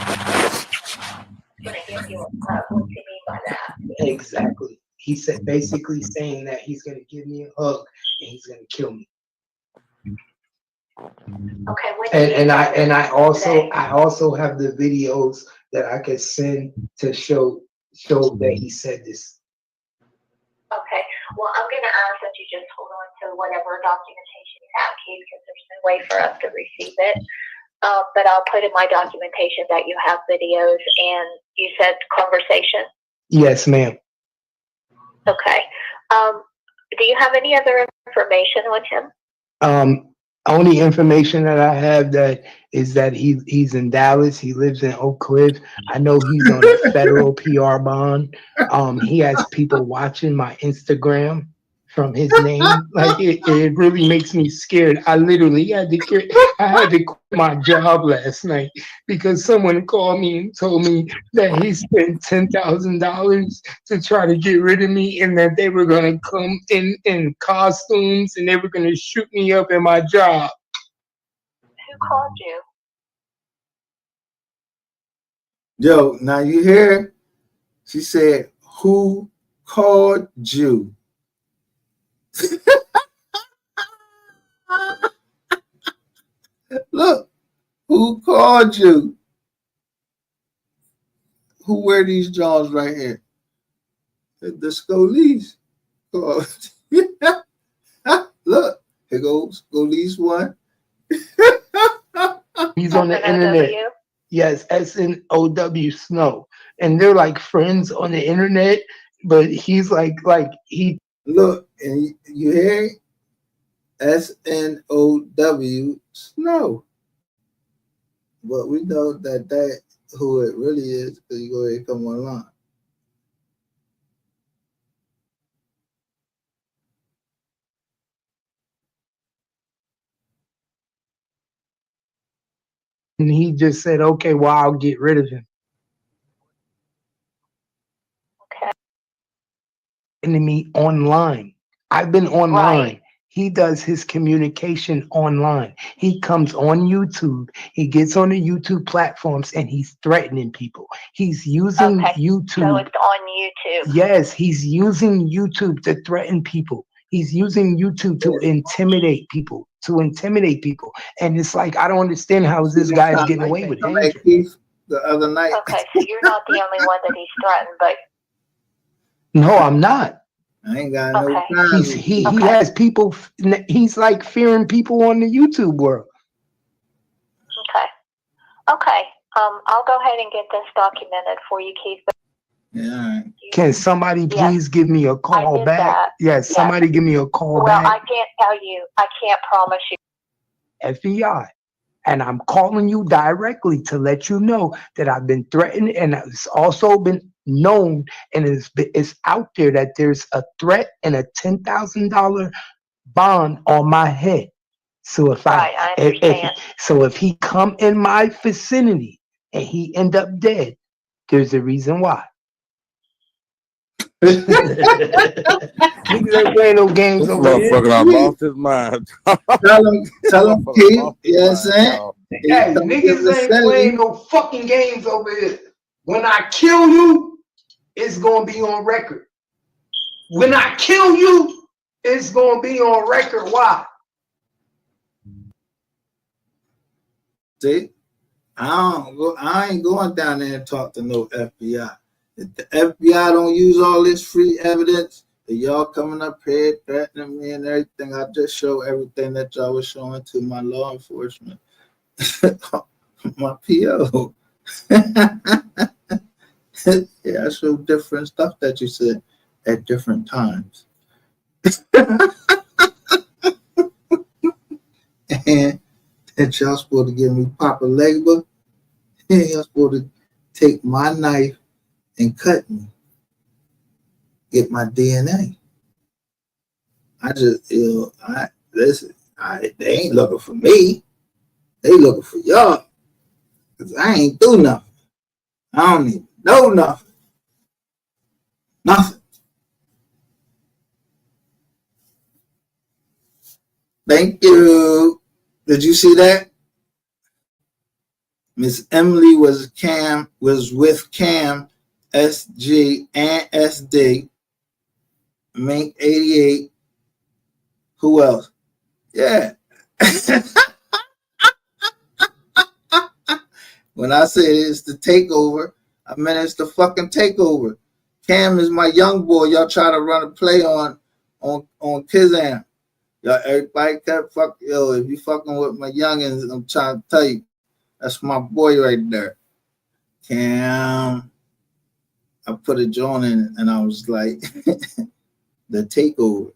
Going to give you a hug? What do you mean by that? Exactly. He said, basically saying that he's going to give me a hug and he's going to kill me. Okay. And I also have the videos that I could send to show that he said this. Okay. Well, I'm going to ask that you just hold on to whatever documentation you have, Keith, because there's no way for us to receive it. But I'll put in my documentation that you have videos, and you said conversation? Yes, ma'am. Okay. Do you have any other information on him? Only information that I have is that he's in Dallas. He lives in Oak Cliff. I know he's on a federal PR bond. He has people watching my Instagram from his name. Like it really makes me scared. I literally had to quit my job last night because someone called me and told me that he spent $10,000 to try to get rid of me, and that they were gonna come in costumes and they were gonna shoot me up in my job. Who called you? Yo, now you hear? She said, "Who called you?" Look, who called you? Who wear these jaws right here? The Scolies called. Look, here goes Scolies one. He's on the internet. Yes, SNOW Snow. And they're like friends on the internet, but he's like he. Look, and you hear SNOW Snow. But we know that who it really is, because you go ahead and come online. And he just said, okay, well, I'll get rid of him. Okay. Enemy online. I've been online. Right. He does his communication online. He comes on YouTube. He gets on the YouTube platforms and he's threatening people. He's using YouTube. So it's on YouTube. Yes, he's using YouTube to threaten people. He's using YouTube to intimidate people. And it's like, I don't understand how this guy is getting away with it. The other night. Okay, so you're not the only one that he's threatened, but. No, I'm not. I ain't got no time. He has people. He's like fearing people on the YouTube world. Okay. I'll go ahead and get this documented for you, Keith. Yeah. Can somebody please give me a call back? Yes, somebody give me a call back. Well, I can't tell you. I can't promise you. FBI. And I'm calling you directly to let you know that I've been threatened, and it's also been known, and it's out there that there's a threat and a $10,000 bond on my head. So if he come in my vicinity and he end up dead, there's a reason why. Niggas ain't playing no games This over here. motherfucker done lost his mind. Tell him, Keith. You know what I'm saying? Y'all. Hey, niggas ain't playing no fucking games over here. When I kill you, it's gonna be on record. When I kill you, it's gonna be on record. Why? See, I ain't going down there and talk to no FBI. If the FBI don't use all this free evidence, that y'all coming up here threatening me and everything, I just show everything that y'all was showing to my law enforcement, my PO. Yeah, I show different stuff that you said at different times. And that y'all supposed to give me Papa Legba, and y'all supposed to take my knife and cut me, get my DNA. I just, they ain't looking for me. They looking for y'all, because I ain't do nothing. I don't even know nothing. Nothing. Thank you. Did you see that? Miss Emily was with Cam, SG, and SD. Mink 88. Who else? Yeah. When I say it's the takeover, I mean it's the fucking takeover. Cam is my young boy. Y'all try to run a play on Kizam. Y'all, everybody kept if you fucking with my youngins, I'm trying to tell you, that's my boy right there. Cam. I put a joint in it and I was like, the takeover.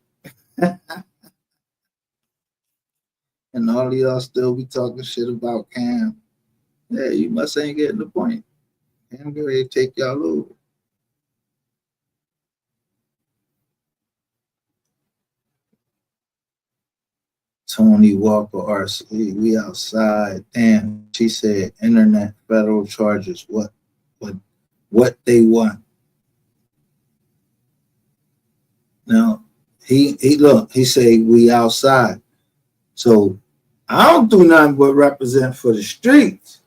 And all of y'all still be talking shit about Cam. Yeah, you must ain't getting the point. Cam get ready to take y'all over. Tony Walker RC, we outside. Damn, she said internet federal charges. What they want. Now he say we outside. So I don't do nothing but represent for the streets.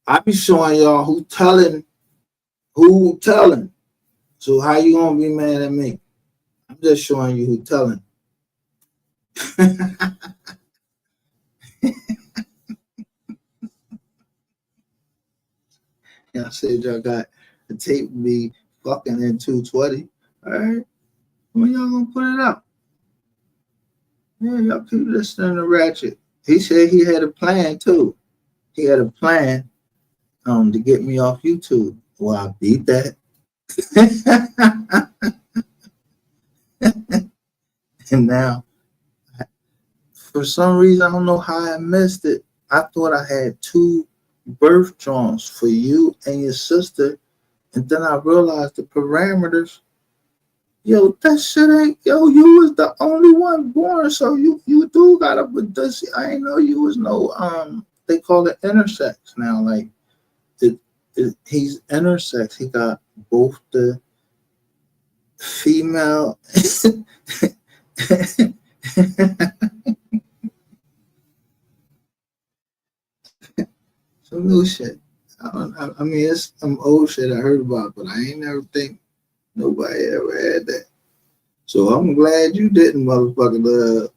I be showing y'all who telling. So how you gonna be mad at me? I'm just showing you who telling. Y'all said y'all got the tape of me fucking in 220. All right, when y'all gonna put it up? Yeah, y'all keep listening to Ratchet. He said he had a plan too. He had a plan to get me off YouTube. Well, I beat that. And now, for some reason, I don't know how I missed it. I thought I had 2 birth charms for you and your sister, and then I realized the parameters. Yo, that shit ain't. Yo, you was the only one born, so you do gotta. But this, I ain't know you was no. They call it intersex now. Like, he's intersex. He got both the female. Some new shit. I mean, it's some old shit I heard about, but I ain't never think nobody ever had that. So I'm glad you didn't, motherfucker.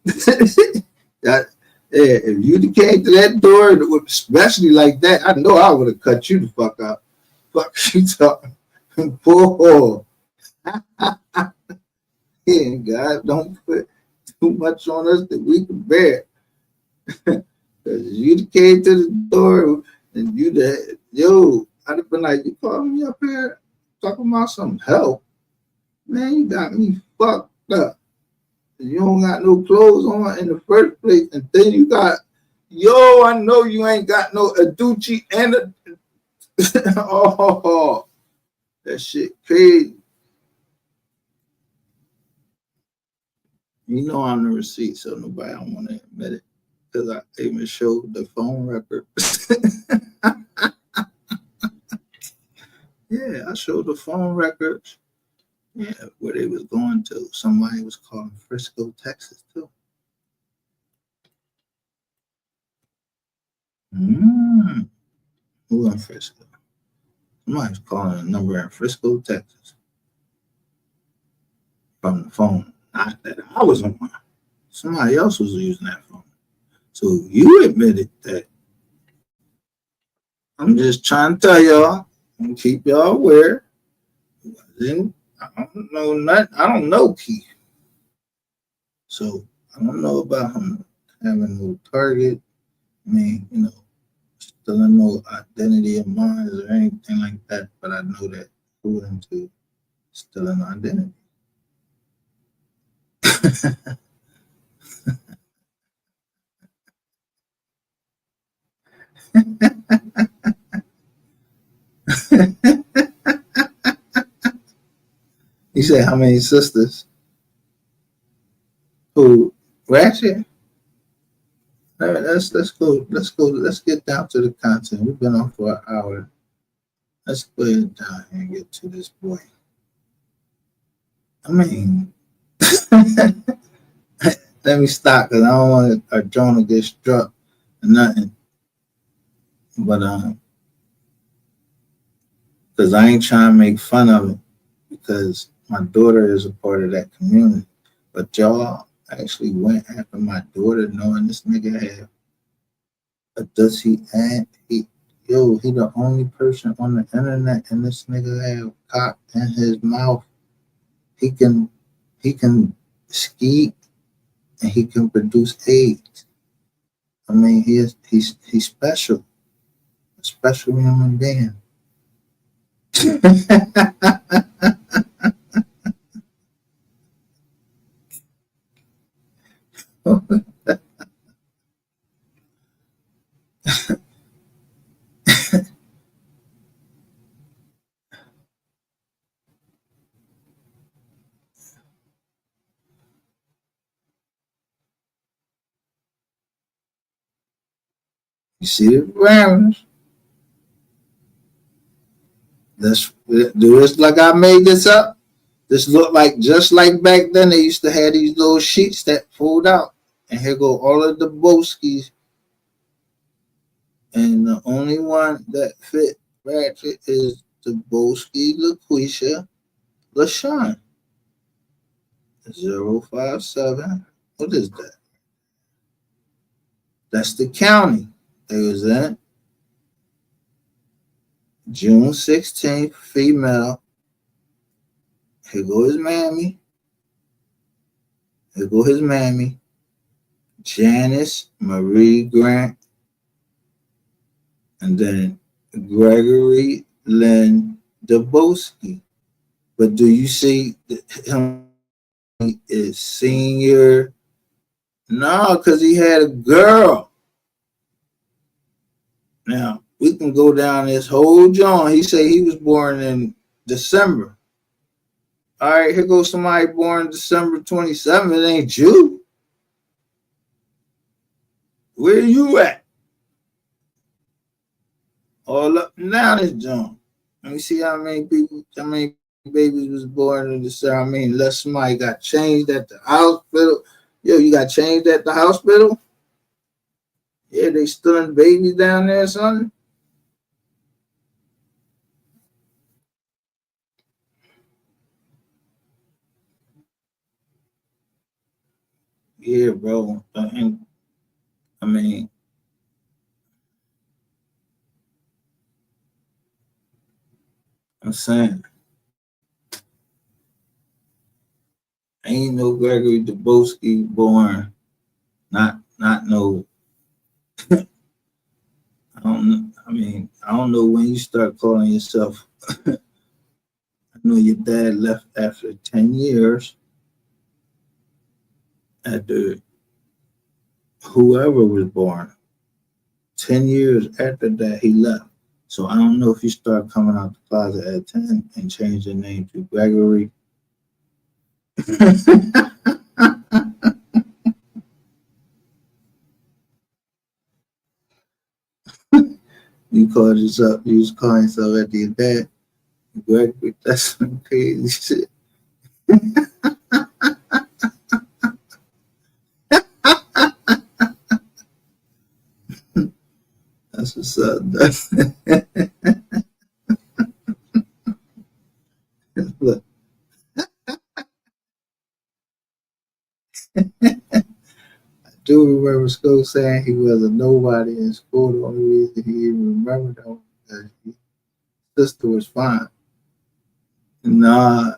That, yeah, if you came to that door, especially like that, I know I would have cut you the fuck out. Fuck you talking, boy. Yeah, God, don't put too much on us that we can bear. Because you came to the door and I'd have been like, you calling me up here talking about some help? Man, you got me fucked up. You don't got no clothes on in the first place, and then you got, I know you ain't got no Aducci and a oh, that shit crazy. You know I'm the receipt, so nobody don't want to admit it. Because I even showed the phone record. Yeah, I showed the phone records. Yeah, where they was going to. Somebody was calling Frisco, Texas, too. Who in Frisco? Somebody was calling a number in Frisco, Texas, from the phone. Not that I was on. Somebody else was using that phone. So you admitted that. I'm just trying to tell y'all and keep y'all aware. Then I don't know nothing. I don't know Keith. So I don't know about him having no target. I mean, still no identity of mine or anything like that, but I know that for him to still an identity. You say how many sisters? Who? Ratchet? All right, let's go. Let's get down to the content. We've been on for an hour. Let's go ahead down here and get to this boy. I mean, let me stop because I don't want our drone to get struck or nothing. But because I ain't trying to make fun of it because my daughter is a part of that community. But y'all actually went after my daughter knowing this nigga had a dusty aunt. He the only person on the internet and this nigga have cock in his mouth. He can ski and he can produce AIDS. I mean, he's special. A special human being. You see the parameters. Let's do this like I made this up. This look like just like back then they used to have these little sheets that fold out. And here go all of the Boskies. And the only one that fit Ratchet is the Boski LaQuisha LaShawn. 057. What is that? That's the county they was in. June 16th, female. Here go his mammy. Here go his mammy. Janice Marie Grant. And then Gregory Lynn Daboski. But do you see him is senior? No, because he had a girl. Now, we can go down this whole John. He said he was born in December. All right, here goes somebody born December 27th. It ain't you. Where you at? All up and down this John. Let me see how many babies was born in December. I mean, unless somebody got changed at the hospital. Yo, you got changed at the hospital? Yeah, they stealing babies down there or something? Yeah, bro. I mean, I'm saying, ain't no Gregory Daboski born. Not no. I don't know when you start calling yourself. I know your dad left after 10 years. After whoever was born, 10 years after that, he left. So I don't know if you start coming out the closet at 10 and change your name to Gregory. You was calling yourself after your dad. Gregory, that's some crazy shit. That's what's up. Look, I do remember school saying he was a nobody in school. The only reason he even remembered him because his sister was fine. Nah,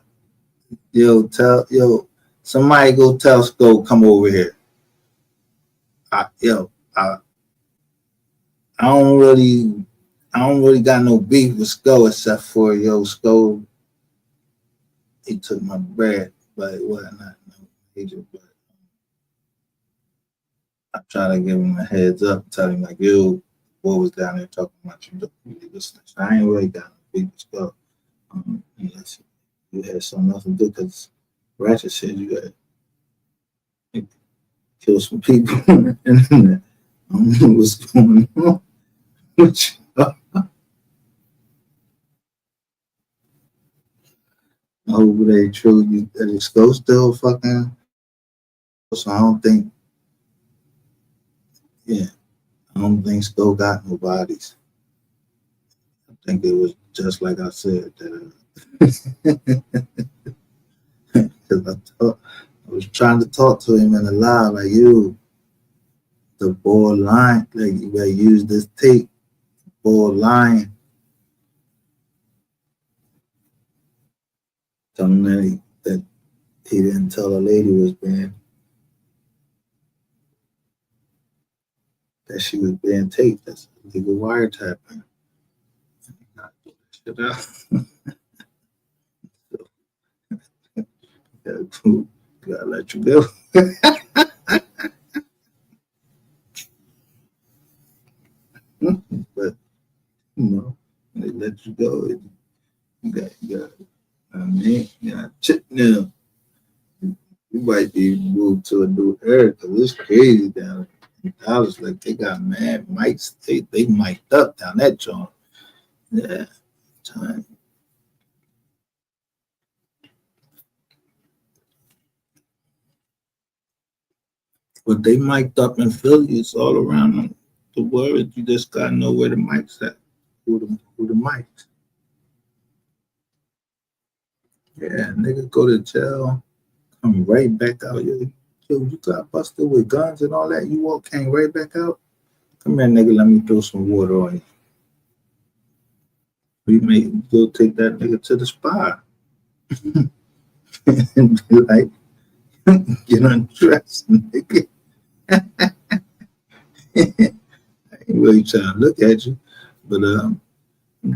somebody go tell Sko come over here. I, yo, I, I don't really got no beef with Sko except for Sko. He took my bread, but it wasn't not no major. But I try to give him a heads up, tell him like, yo, boy was down there talking about you. I ain't really got no beef with Sko. Unless you had something else to do, because Ratchet said you got to kill some people. And I don't know what's going on with you. I hope it ain't true. That is Sko still fucking. So I don't think, I don't think Sko got no bodies. I think it was just like I said that. Because I was trying to talk to him in the live, like, you, the boy lying, like, you gotta use this tape, boy lying. Tell him that he didn't tell a lady was being, that she was being taped. That's illegal wiretapping. Shit out. Gotta let you go. But they let you go. You got, I mean, chip now. You might be moved to a new area because it's crazy down in Dallas. Like, they got mad mics. They mic'd up down that joint. Yeah, time. But they mic'd up in Philly. It's all around the world. You just gotta know where the mic's at. Who the mics. Yeah, nigga go to jail, come right back out. Yo, you got busted with guns and all that. You came right back out. Come here, nigga. Let me throw some water on you. We may go take that nigga to the spa and be like, get undressed, nigga. I ain't really trying to look at you, but I'm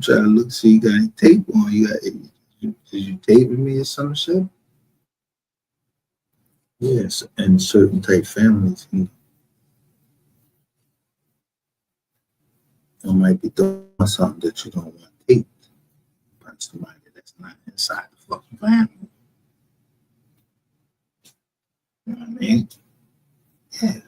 trying to look, see you got any tape on. Is you taping me or some shit? Yes, and certain type families, you might be doing something that you don't want taped by somebody that's not inside the fucking family. You know what I mean? Yeah.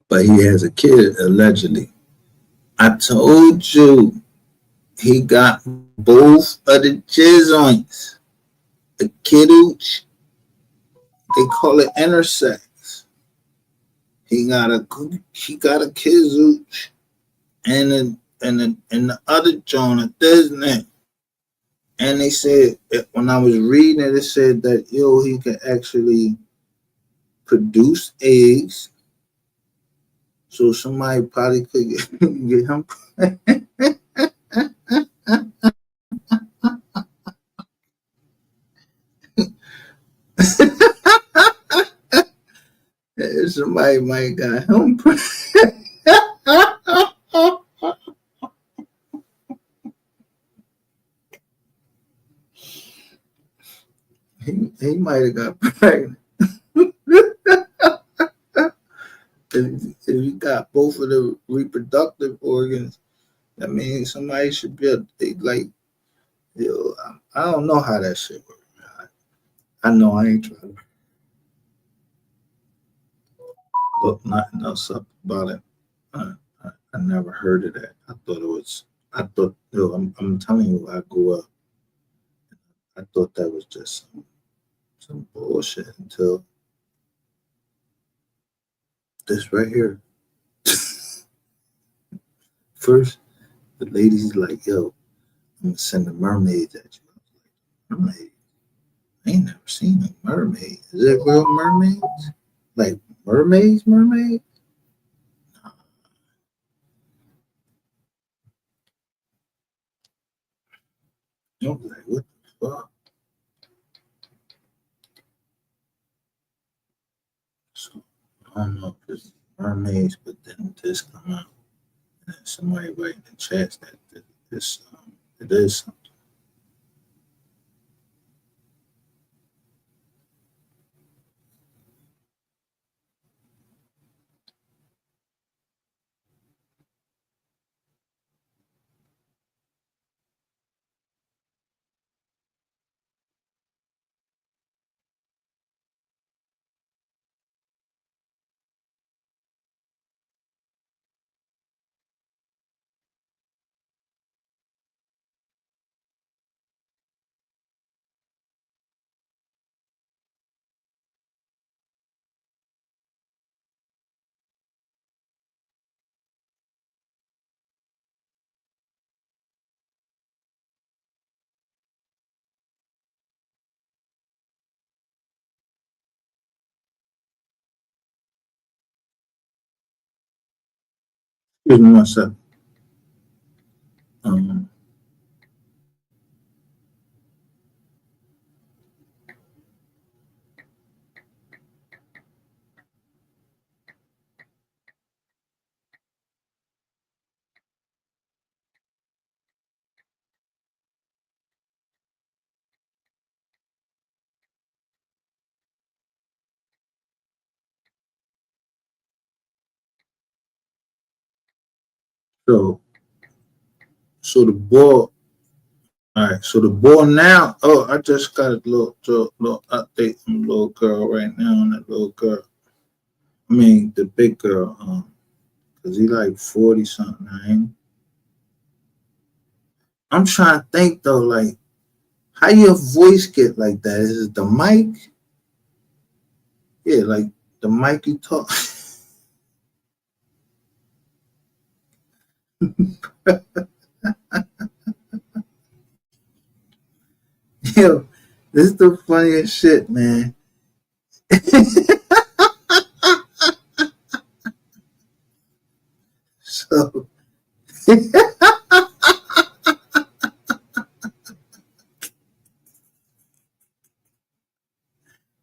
But he has a kid, allegedly. I told you he got both of the jizz joints. The kidooch, they call it intersex. He got a kizooch and the other joint at Disney. And they said, when I was reading it, it said that he can actually produce eggs. So somebody probably could get him. Somebody might got him. He might have got pregnant. If you got both of the reproductive organs, I mean, somebody should be like, I don't know how that shit works. I know I ain't trying to. look nothing else up about it. I never heard of that. I thought, yo, I'm telling you, I grew up. I thought that was just some bullshit until this right here. First, the lady's like, yo, I'm gonna send the mermaids at you. Mermaid? I ain't never seen a mermaid. Is it real mermaids? Like mermaids? I was like, what the fuck? So I don't know if it's mermaids, but then this come out. And somebody write in the chat that this it is something. Excuse me one second. So the ball. All right, so the ball now. Oh, I just got a little update on the little girl right now. On that little girl. I mean the big girl. Cause he like 40 something. I'm trying to think though, like how your voice get like that? Is it the mic? Yeah, like the mic you talk. Yo, this is the funniest shit, man. So,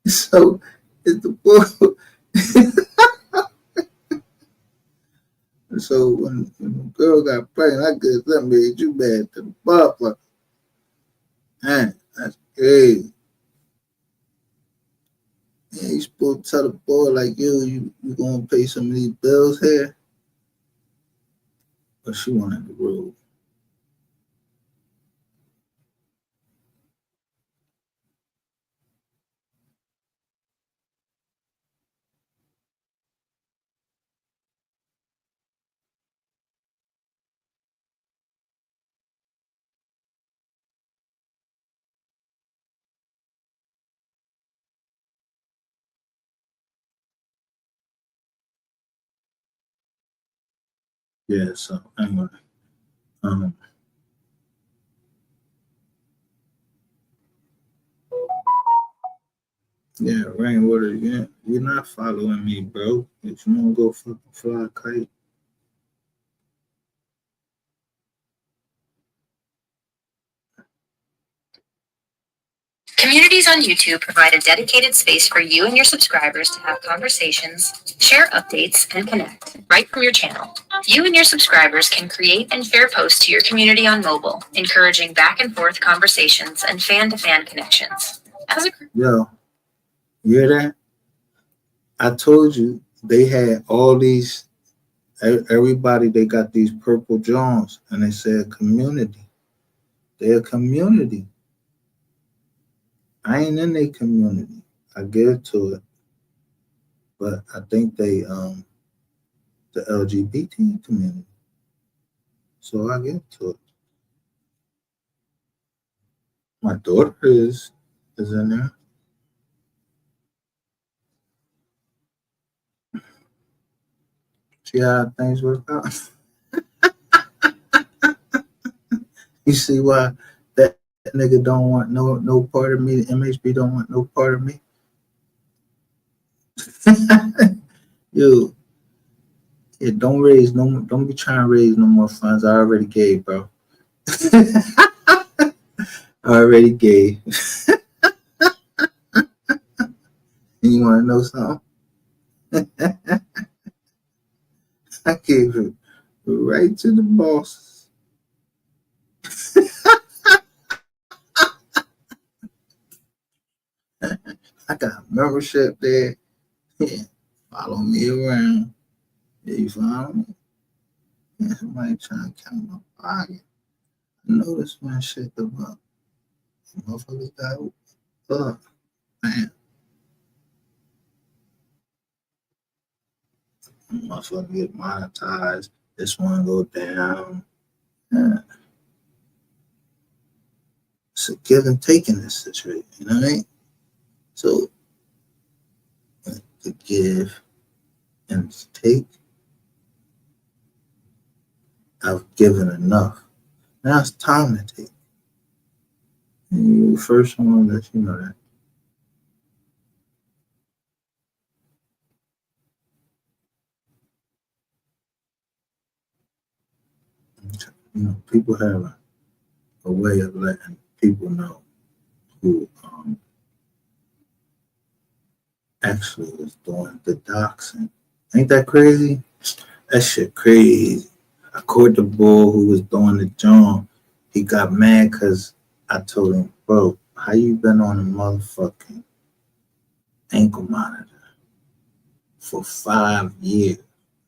so it's the bull. So when the girl got pregnant, I guess that made you mad to the motherfucker. Man, that's crazy. Yeah, you supposed to tell the boy like, yo, you gonna pay some of these bills here? But she wanted the road. Yeah, so anyway. Yeah, Rainwater, you're not following me, bro. If you don't go fucking fly a kite. Communities on YouTube provide a dedicated space for you and your subscribers to have conversations, share updates, and connect right from your channel. You and your subscribers can create and share posts to your community on mobile, encouraging back and forth conversations and fan-to-fan connections. Yo, you hear that? I told you they had all these, everybody, they got these purple Johns, and they said community. They're a community. I ain't in their community. I give to it. but I think they the LGBT community. So I get to it. My daughter is in there. See how things work out. You see why that nigga don't want no part of me. The MHB don't want no part of me. Yo, yeah, don't be trying to raise no more funds. I already gave, bro. I already gave. You want to know something? I gave it right to the bosses. I got membership there. Yeah, follow me around. Yeah, you follow me? Yeah, somebody trying to count my pocket. I know this one shit the up. Motherfuckers got up. Man, motherfucker get monetized. This one go down. Yeah. It's a give and take in this situation, you know what I mean? So to give and to take, I've given enough. Now it's time to take. And you first one to let you know that. You know, people have a way of letting people know who actually was doing the doxing. Ain't that crazy? That shit crazy. I caught the bull who was doing the joint. He got mad because I told him, bro, how you been on a motherfucking ankle monitor for 5 years?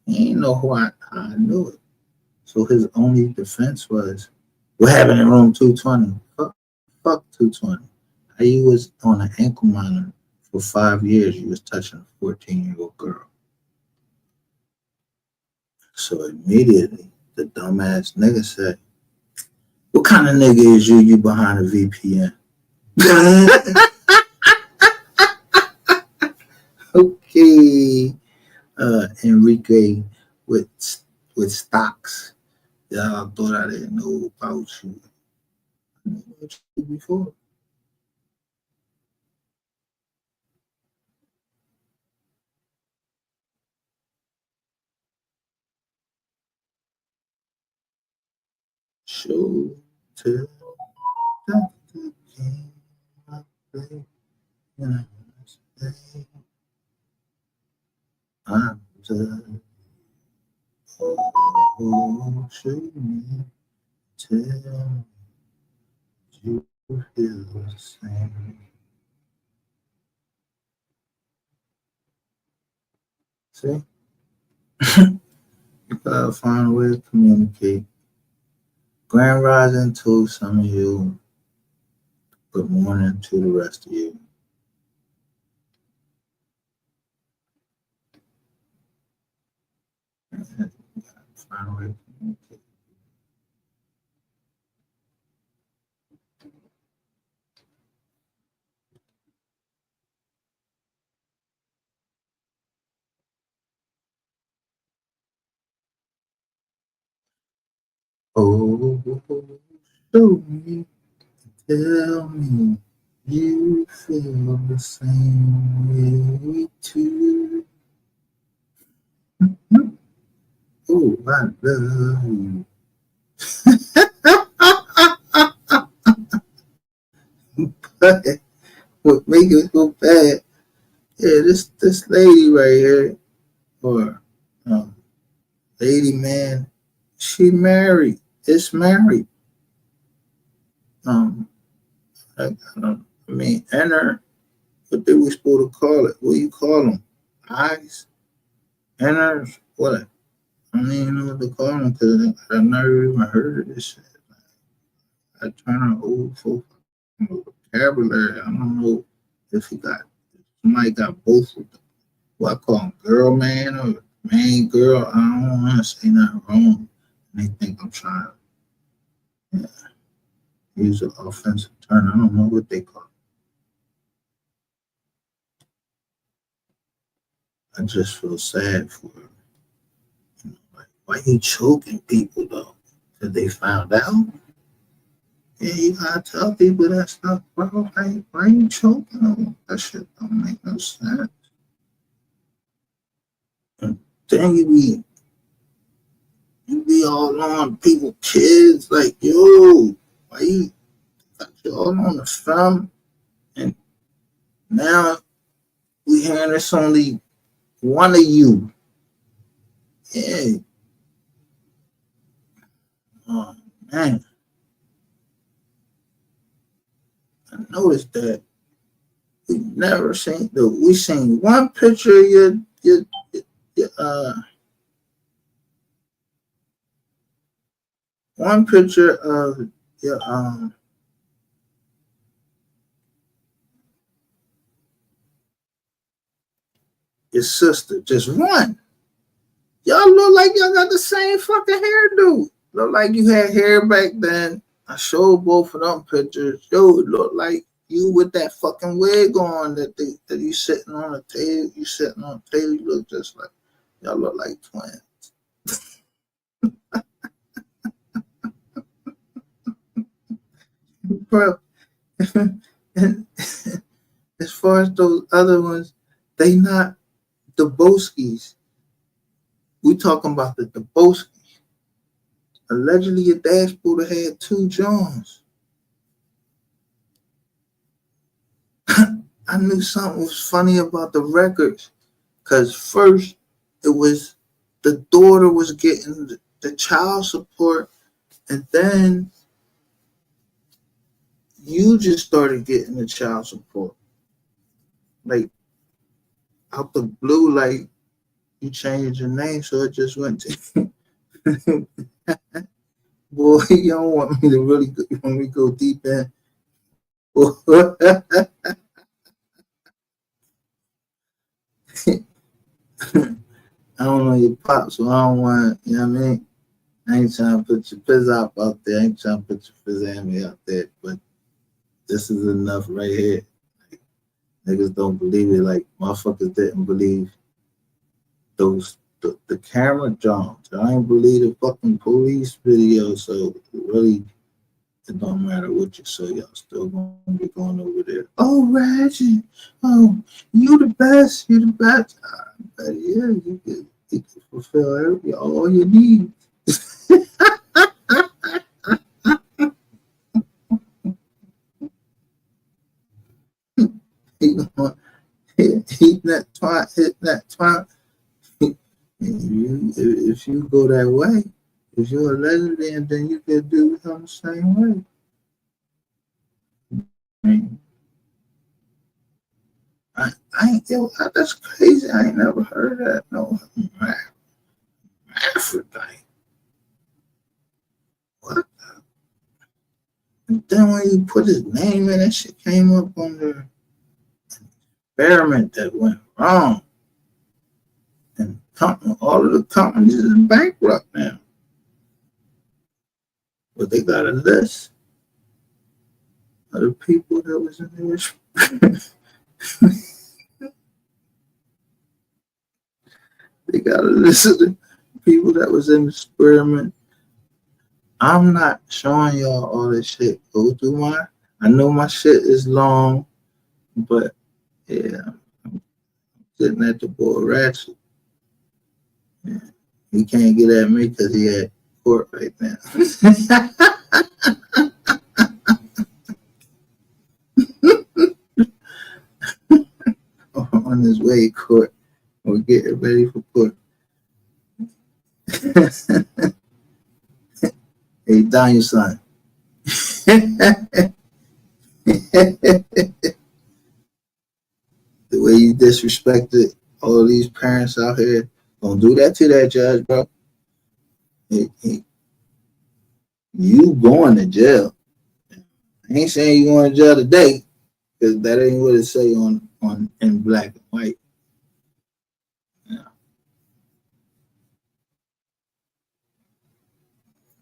He ain't know how I knew it. So his only defense was, what happened in room 220? Fuck 220. How you was on an ankle monitor for 5 years, you was touching a 14-year-old girl. So immediately, the dumbass nigga said, what kind of nigga is you? You behind a VPN? Okay, Enrique with stocks. Yeah, I thought I didn't know about you. I knew about you before. Show to the game I play. I'm just show me, tell me you feel the same. See? You gotta find a way to communicate. Grand rising to some of you, good morning to the rest of you. Find a way to communicate. Oh, show me, tell me you feel the same way too. Oh, I love you. But what make it so bad? Yeah, this lady right here, or lady man, she married. It's married. I mean, and her. What did we supposed to call it? What do you call them? Eyes, inners, what? I don't even know what to call them because I never even heard of this shit. I trying to old folk vocabulary. I don't know if somebody got both of them. what I call them, girl man or man girl. I don't want to say nothing wrong. They think I'm trying to use an offensive term. I don't know what they call it. I just feel sad for her. You know, like, why you choking people though? Because they found out? Yeah, you gotta tell people that stuff, bro. Like, why you choking them? That shit don't make no sense. And then you be all on people, kids, like, yo, why you got you all on the film? And now we hearing it's only one of you. Yeah. Oh man. I noticed that we never seen we seen one picture of your one picture of your sister. Just one. Y'all look like y'all got the same fucking hairdo. Look like you had hair back then. I showed both of them pictures. Yo, it looked like you with that fucking wig on that you sitting on a table. You sitting on a table. You look just like y'all look like twins. Bro, and as far as those other ones, they not the Boskis. We talking about the Boskis. Allegedly, your dashboard had 2 Johns. I knew something was funny about the records, because first it was the daughter was getting the child support, and then you just started getting the child support. Like, out the blue, like, you changed your name, so it just went to boy, you don't want me to really go, you want me to go deep in. I don't know your pop, so I don't want, you know what I mean? I ain't trying to put your fizz out there. I ain't trying to put your fizzami out there, but this is enough right here. Like, niggas don't believe it. Like, motherfuckers didn't believe the camera jumps. I ain't believe the fucking police video, so really, it don't matter what you say, y'all still gonna be going over there. Oh, Reggie, oh, you the best, you the best. Yeah, you can fulfill all your needs. Hitting that twat. If you go that way, if you're a lesbian, then you can do it on the same way. That's crazy. I ain't never heard of that. No, Aphrodite. What? And then when you put his name in, that shit came up under experiment that went wrong. And all of the companies is bankrupt now. But they got a list of the people that was in there. They got a list of the people that was in the experiment. I'm not showing y'all all this shit. Go through I know my shit is long, but yeah, I'm sitting at the board ratchet. Yeah. He can't get at me because he at court right now. On his way to court. We're getting ready for court. Hey, Daniel son. The way you disrespected all these parents out here, don't do that to that judge, bro. You going to jail. I ain't saying you going to jail today, because that ain't what it say on in black and white.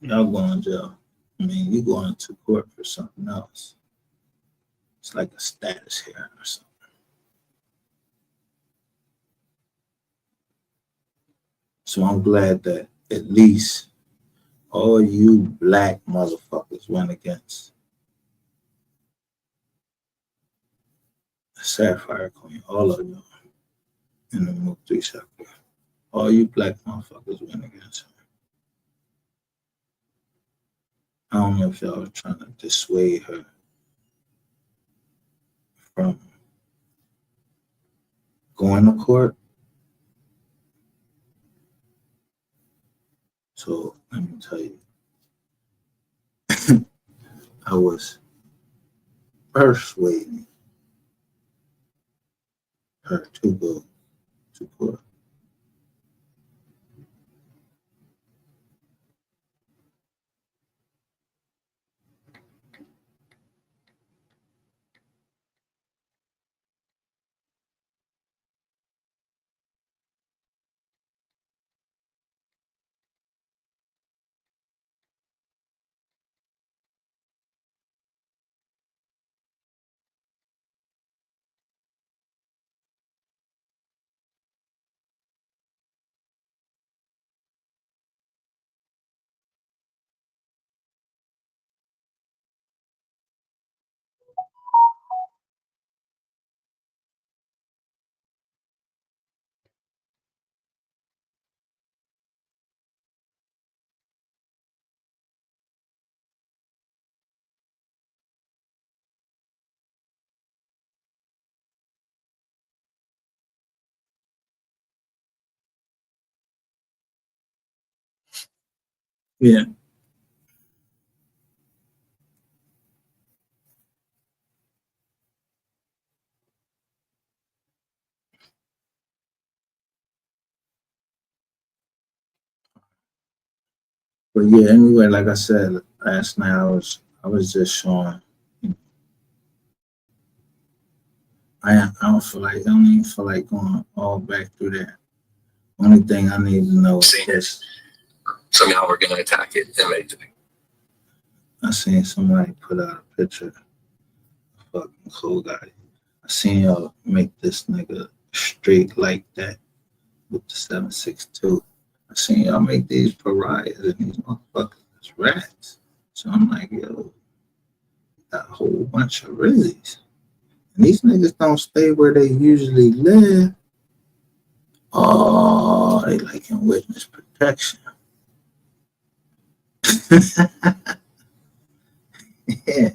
y'all going to jail. I mean, you going to court for something else. It's like a status hearing or something. So I'm glad that at least all you black motherfuckers went against the Sapphire Queen, all of you in the Move 3 sector. All you black motherfuckers went against her. I don't know if y'all are trying to dissuade her from going to court. So let me tell you, I was persuading her to go to court. Yeah. But yeah, anyway, like I said last night, I was just showing. I don't even feel like going all back through that. Only thing I need to know is this. So now we're going to attack it immediately. I seen somebody put out a picture of a fucking cool guy. I seen y'all make this nigga straight like that with the 7.62. I seen y'all make these pariahs and these motherfuckers as rats. So I'm like, yo, got a whole bunch of rizzies. And these niggas don't stay where they usually live. Oh, they like in witness protection. Yeah,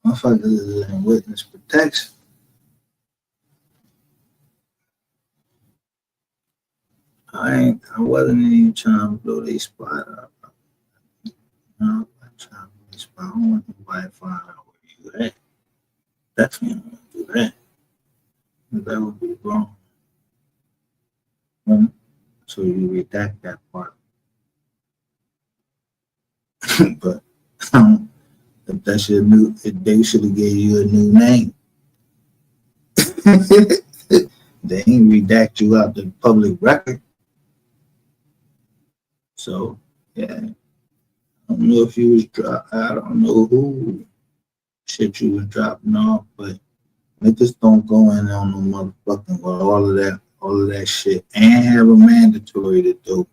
motherfuckers is in witness protection. I wasn't even trying to blow their spot up. No, I'm not trying to blow their spot. I don't want nobody to find out where you at. Definitely don't want to do that. That would be wrong. So you redact that part. But if that's your new, they should have gave you a new name. They ain't redact you out the public record. So yeah, I don't know if you was I don't know who shit you was dropping off, but niggas don't go in on no motherfucking with all of that shit and have a mandatory to do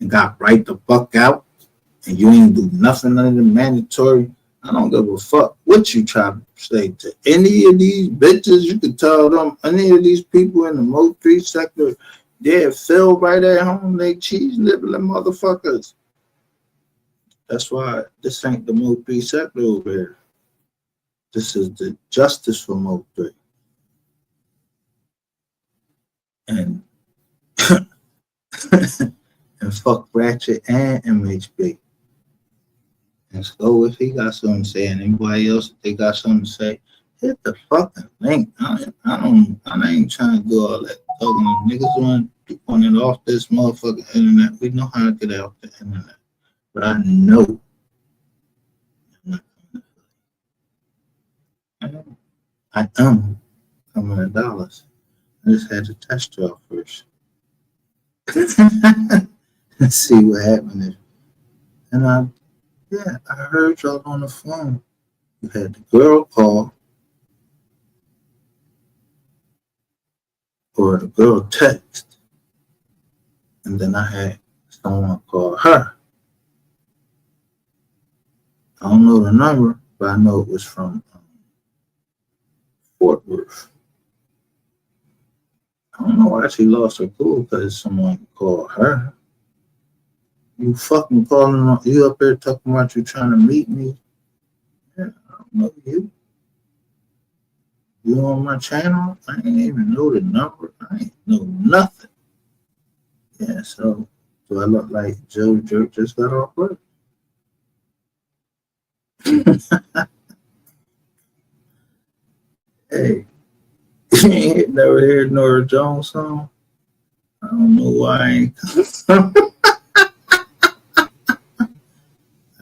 and got right the fuck out and you ain't do nothing under the mandatory. I don't give a fuck what you try to say to any of these bitches. You can tell them any of these people in the Mo 3 sector, they're feel right at home. They cheese nibbling motherfuckers. That's why this ain't the Mo 3 sector over here. This is the justice for Mo 3. And and fuck Ratchet and MHB. And so if he got something to say and anybody else, if they got something to say, hit the fucking link. I ain't trying to do all that talking. Niggas want it off this motherfucking internet. We know how to get it off the internet. But I know I am coming to Dallas. I just had to test y'all first. Let's see what happens. And Yeah, I heard y'all on the phone. You had the girl call or the girl text, and then I had someone call her. I don't know the number, but I know it was from Fort Worth. I don't know why she lost her cool because someone called her. You fucking calling you up there talking about you trying to meet me? Yeah, I don't know you. You on my channel? I ain't even know the number. I ain't know nothing. Yeah, so do I look like Joe Jerk just got off work? Hey, you ain't never heard Nora Jones song? I don't know why I ain't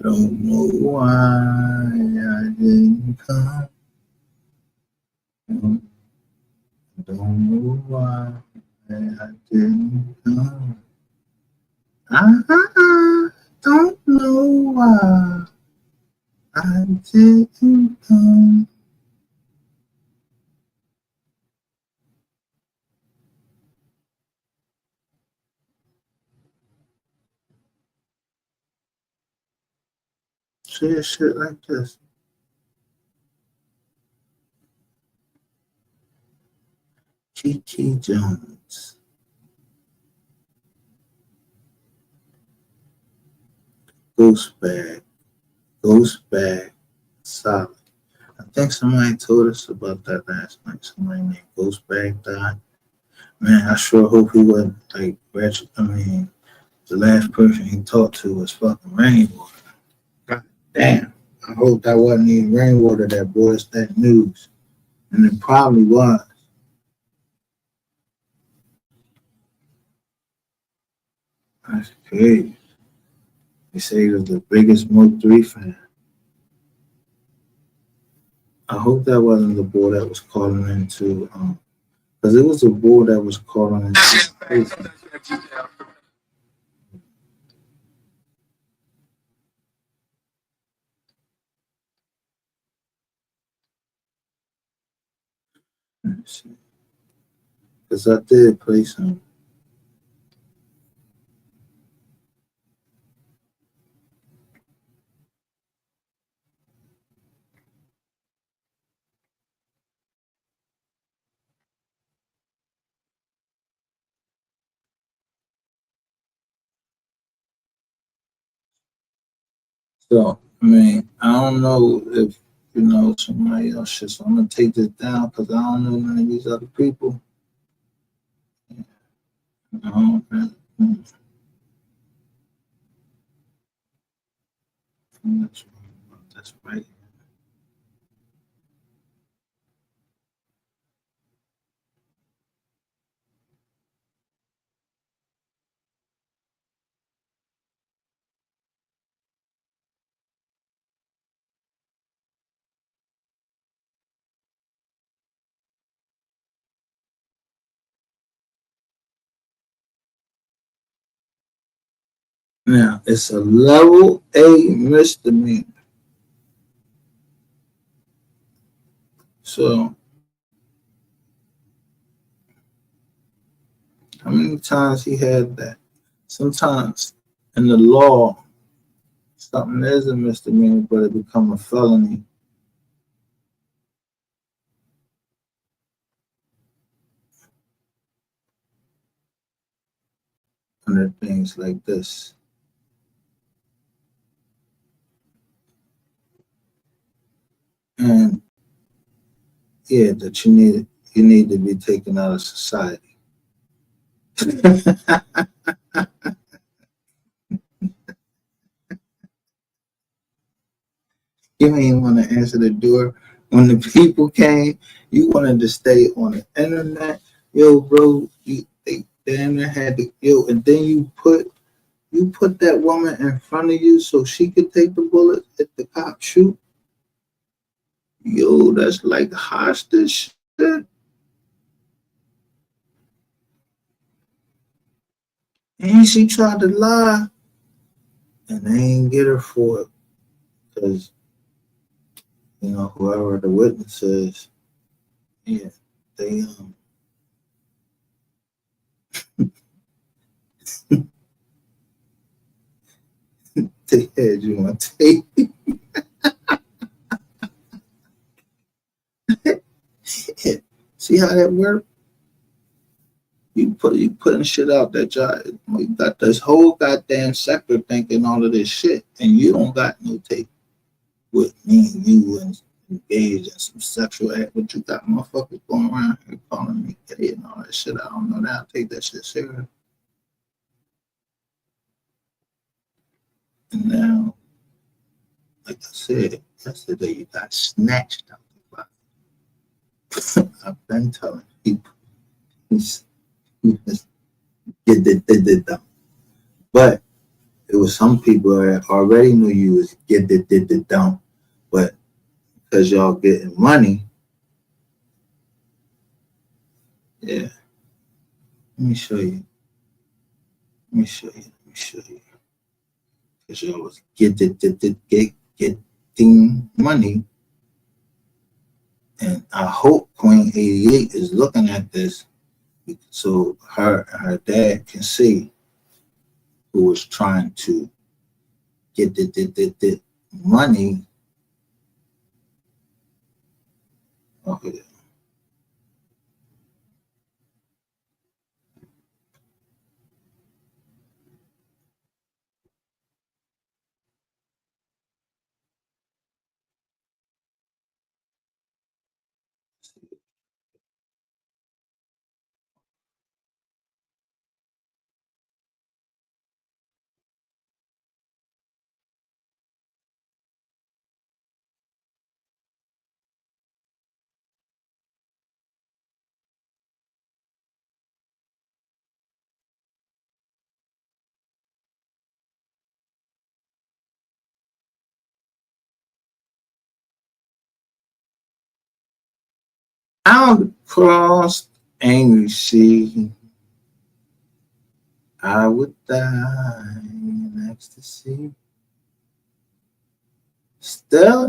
I don't know why I didn't come. I don't know why I didn't come. I don't know why I didn't come. Say shit like this. T.T. Jones. Ghost bag, solid. I think somebody told us about that last night. Somebody named Ghost Bag died. Man, I sure hope he wasn't like Ratchet. I mean, the last person he talked to was fucking Rainwater. God damn. I hope that wasn't even Rainwater that brought us that news. And it probably was. That's crazy. They say he was the biggest Mo 3 fan. I hope that wasn't the boy that was calling into, because it was a boy that was calling into. Because I did play some. So, I mean, I don't know if, somebody else should. So I'm going to take this down because I don't know none of these other people. That's right. Now, it's a level A misdemeanor. So, how many times he had that? Sometimes in the law, something is a misdemeanor, but it become a felony under things like this. And yeah, that you need to be taken out of society. You ain't want to answer the door when the people came. You wanted to stay on the internet, yo, bro. They damn near had to, yo, and then you put that woman in front of you so she could take the bullet if the cop shoot. Yo, that's like hostage shit. And she tried to lie, and they ain't get her for it. because whoever the witness is, yeah, they they had you on tape. See how that works? You putting shit out that you got this whole goddamn sector thinking all of this shit, and you don't got no tape with me and you and engaged in some sexual act, but you got motherfuckers going around here calling me gay and all that shit. I don't know that. I take that shit serious. And now, like I said yesterday, you got snatched out the body. I've been telling people, get the but it was some people that already knew you was get the dump, but because y'all getting money, yeah. Let me show you. Because y'all was getting money, and I hope Queen 88 is looking at this so her dad can see who was trying to get the money. Okay. Out across angry sea, I would die in ecstasy. Still,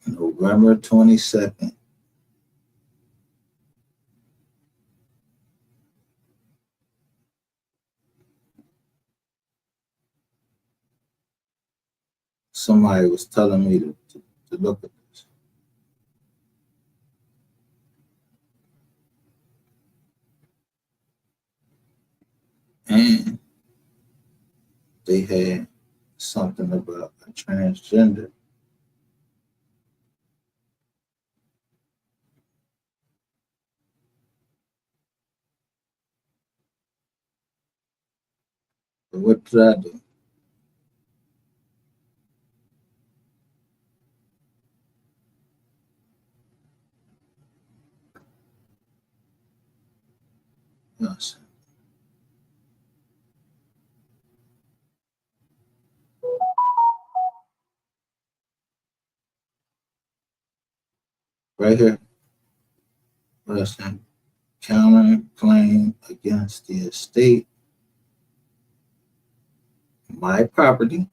November 22nd. Somebody was telling me to look at this. And they had something about a transgender. But what did I do? Yes. Right here. What I said? Counterclaim against the estate, my property.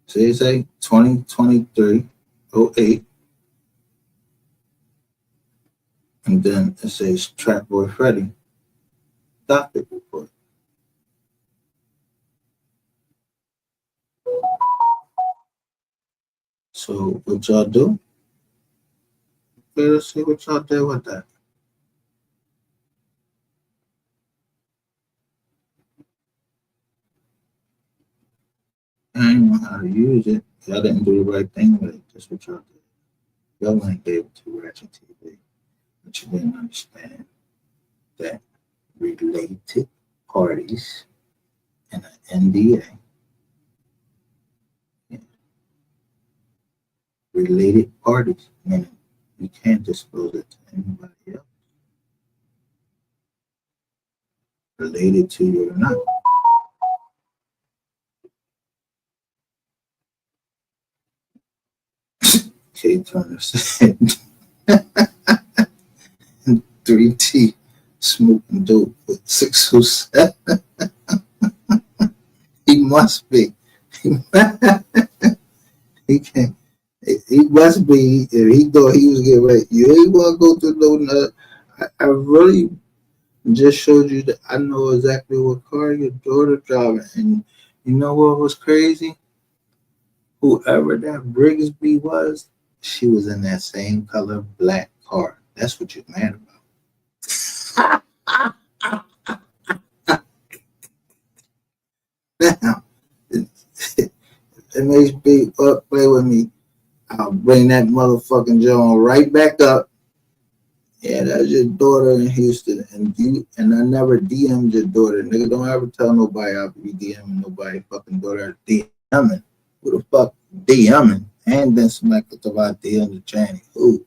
See, say 2023-08. And then it says Trap Boy Freddy, doctor report. So what y'all do? Okay, let's see what y'all did with that. I didn't know how to use it. Y'all didn't do the right thing with it. That's what y'all did. Y'all ain't gave it to Ratchet TV. But you didn't understand that related parties and an NDA. Yeah. Related parties, meaning you can't disclose it to anybody else. Related to you or not. Kay Turner said 3T smoking dope with 607. He must be. He can't. He must be. If he thought he was getting ready, you ain't want to go through no nut. I really just showed you that I know exactly what car your daughter driving, and you know what was crazy? Whoever that Brigsby was, she was in that same color black car. That's what you're mad about. Now, it makes me play with me. I'll bring that motherfucking John right back up. Yeah, that's your daughter in Houston, and I never DM'd your daughter. Nigga, don't ever tell nobody I'll be DMing nobody fucking daughter DMing. Who the fuck DMing? And then somebody could talk about DM the tranny. Who?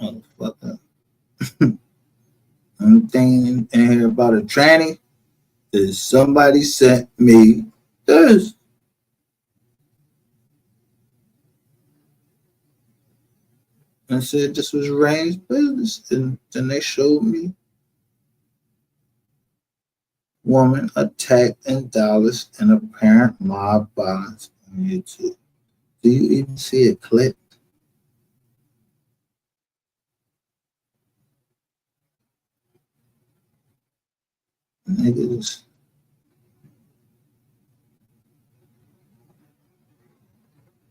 Motherfucker. Only thing in here about a tranny is somebody sent me this. And said this was Rain's business. And then they showed me woman attacked in Dallas and apparent mob violence on YouTube. Do you even see a clip? Niggas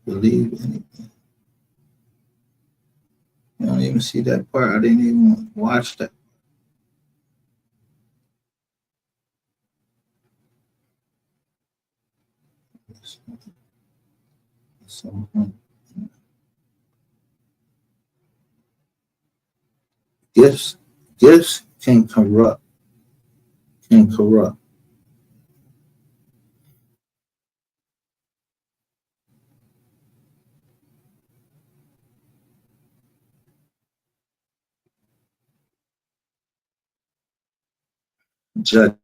believe anything. You don't even see that part. I didn't even watch that. Gifts can corrupt. Judge.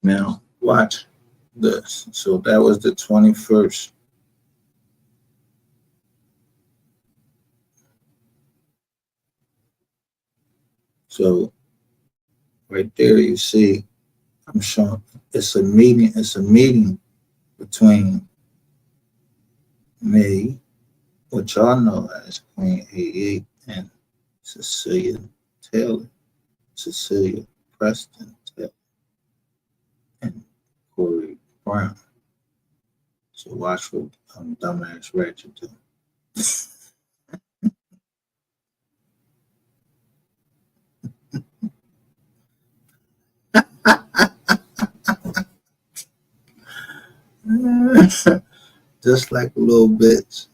Now, watch this. So that was the 21st. So right there, you see, I'm showing it's a meeting between me, which y'all know as Queen 88, and Cecilia Preston Taylor, and Corey Brown. So watch what dumbass Ratchet do. Just like a little bitch.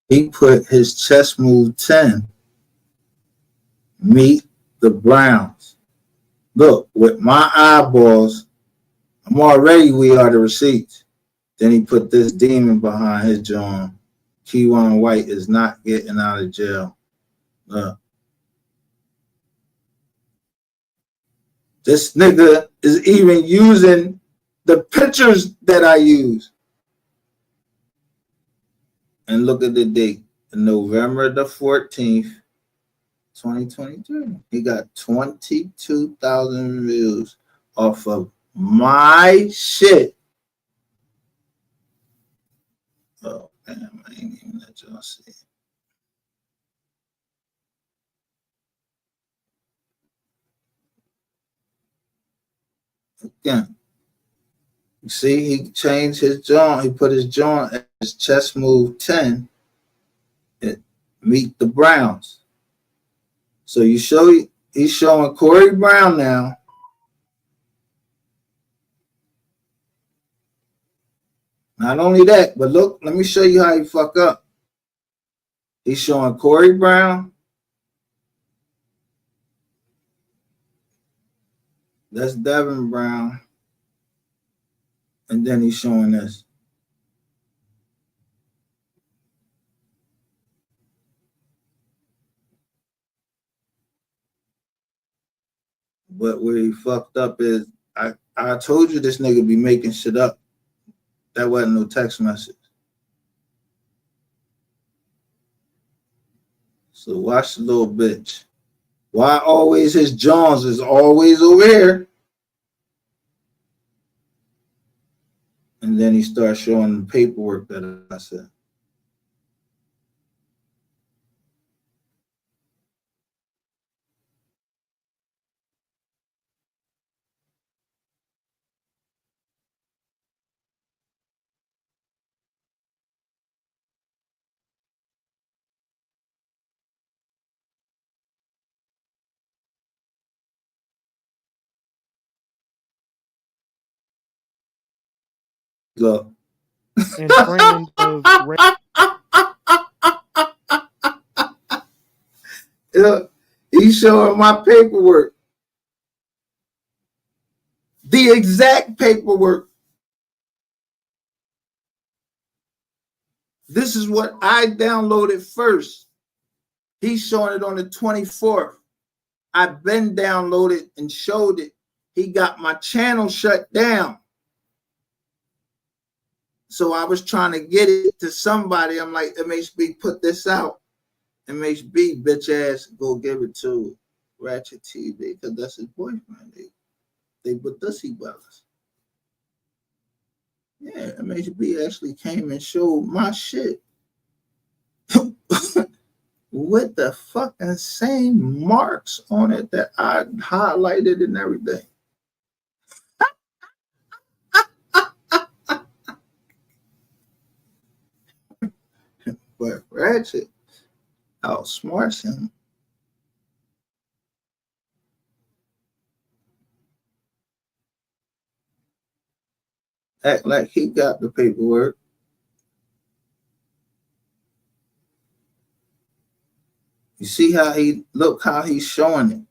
He put his chess move 10, meet the Browns. Look, with my eyeballs, we are the receipts. Then he put this demon behind his jaw. Keywan White is not getting out of jail. Look. This nigga is even using the pictures that I use. And look at the date, November the 14th, 2023. He got 22,000 views off of my shit. Oh, damn, I ain't even let y'all see it. Again, you see, he changed his jaw. He put his jaw as chess move 10. Meet the Browns. So he's showing Corey Brown now Not only that, but look, let me show you how he fuck up. He's showing Corey Brown. That's Devin Brown. And then he's showing this. But where he fucked up is, I told you this nigga be making shit up. That wasn't no text message. So watch the little bitch. Why always his Johns is always over here? And then he starts showing the paperwork that I said. Look. And friend of Look, he's showing my paperwork. The exact paperwork. This is what I downloaded first. He's showing it on the 24th. I've been downloaded and showed it. He got my channel shut down. So I was trying to get it to somebody. I'm like, MHB, put this out. MHB, bitch ass, go give it to Ratchet TV because that's his boyfriend. They Badussy brothers. Yeah, MHB actually came and showed my shit with the fucking same marks on it that I highlighted and everything. But Ratchet outsmarts him. Act like he got the paperwork. You see how look how he's showing it.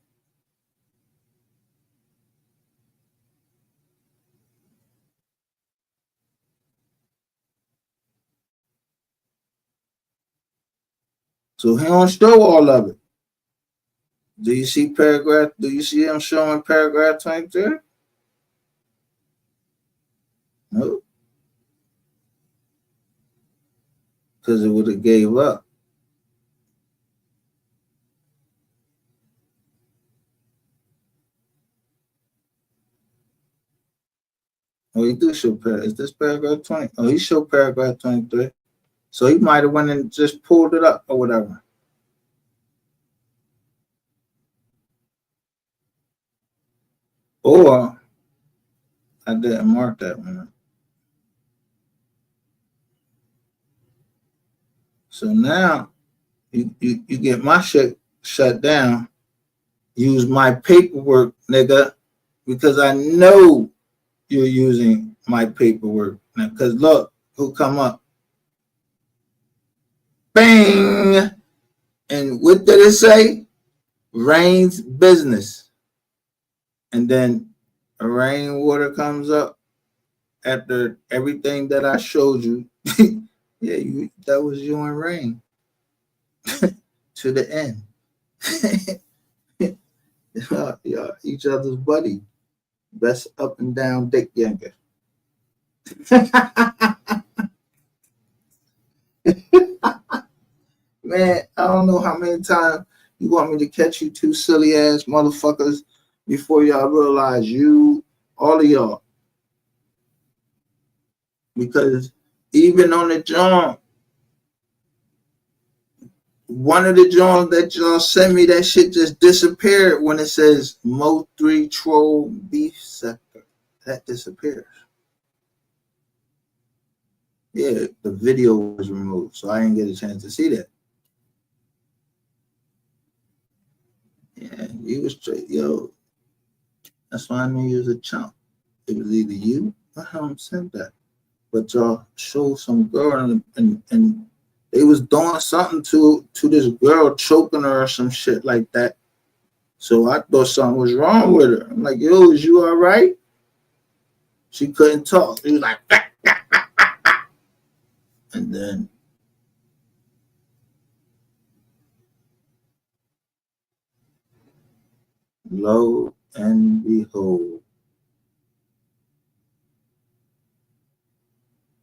So he don't show all of it. Do you see paragraph? Do you see him showing paragraph 23? No. Because it would have gave up. Oh, he do show paragraph. Is this paragraph 20? Oh, he showed paragraph 23. So he might have went and just pulled it up or whatever. Or I didn't mark that one. So now you get my shit shut down. Use my paperwork, nigga, because I know you're using my paperwork. Now, because look, who come up? Bang! And what did it say? Rain's business. And then a rainwater comes up after everything that I showed you. Yeah, that was you and Rain. To the end. Y'all each other's buddy. Best up and down dick yanker. Man, I don't know how many times you want me to catch you two silly ass motherfuckers before y'all realize all of y'all. Because even on the joint, one of the joints that y'all sent me, that shit just disappeared when it says Mo 3 Troll Beef Sector. That disappears. Yeah, the video was removed, so I didn't get a chance to see that. Yeah, you was straight, yo. That's why I knew you was a chump. It was either you or him sent that. but y'all showed some girl and they was doing something to this girl, choking her or some shit like that. So I thought something was wrong with her. I'm like, yo, is you all right? She couldn't talk. She was like, and then lo and behold,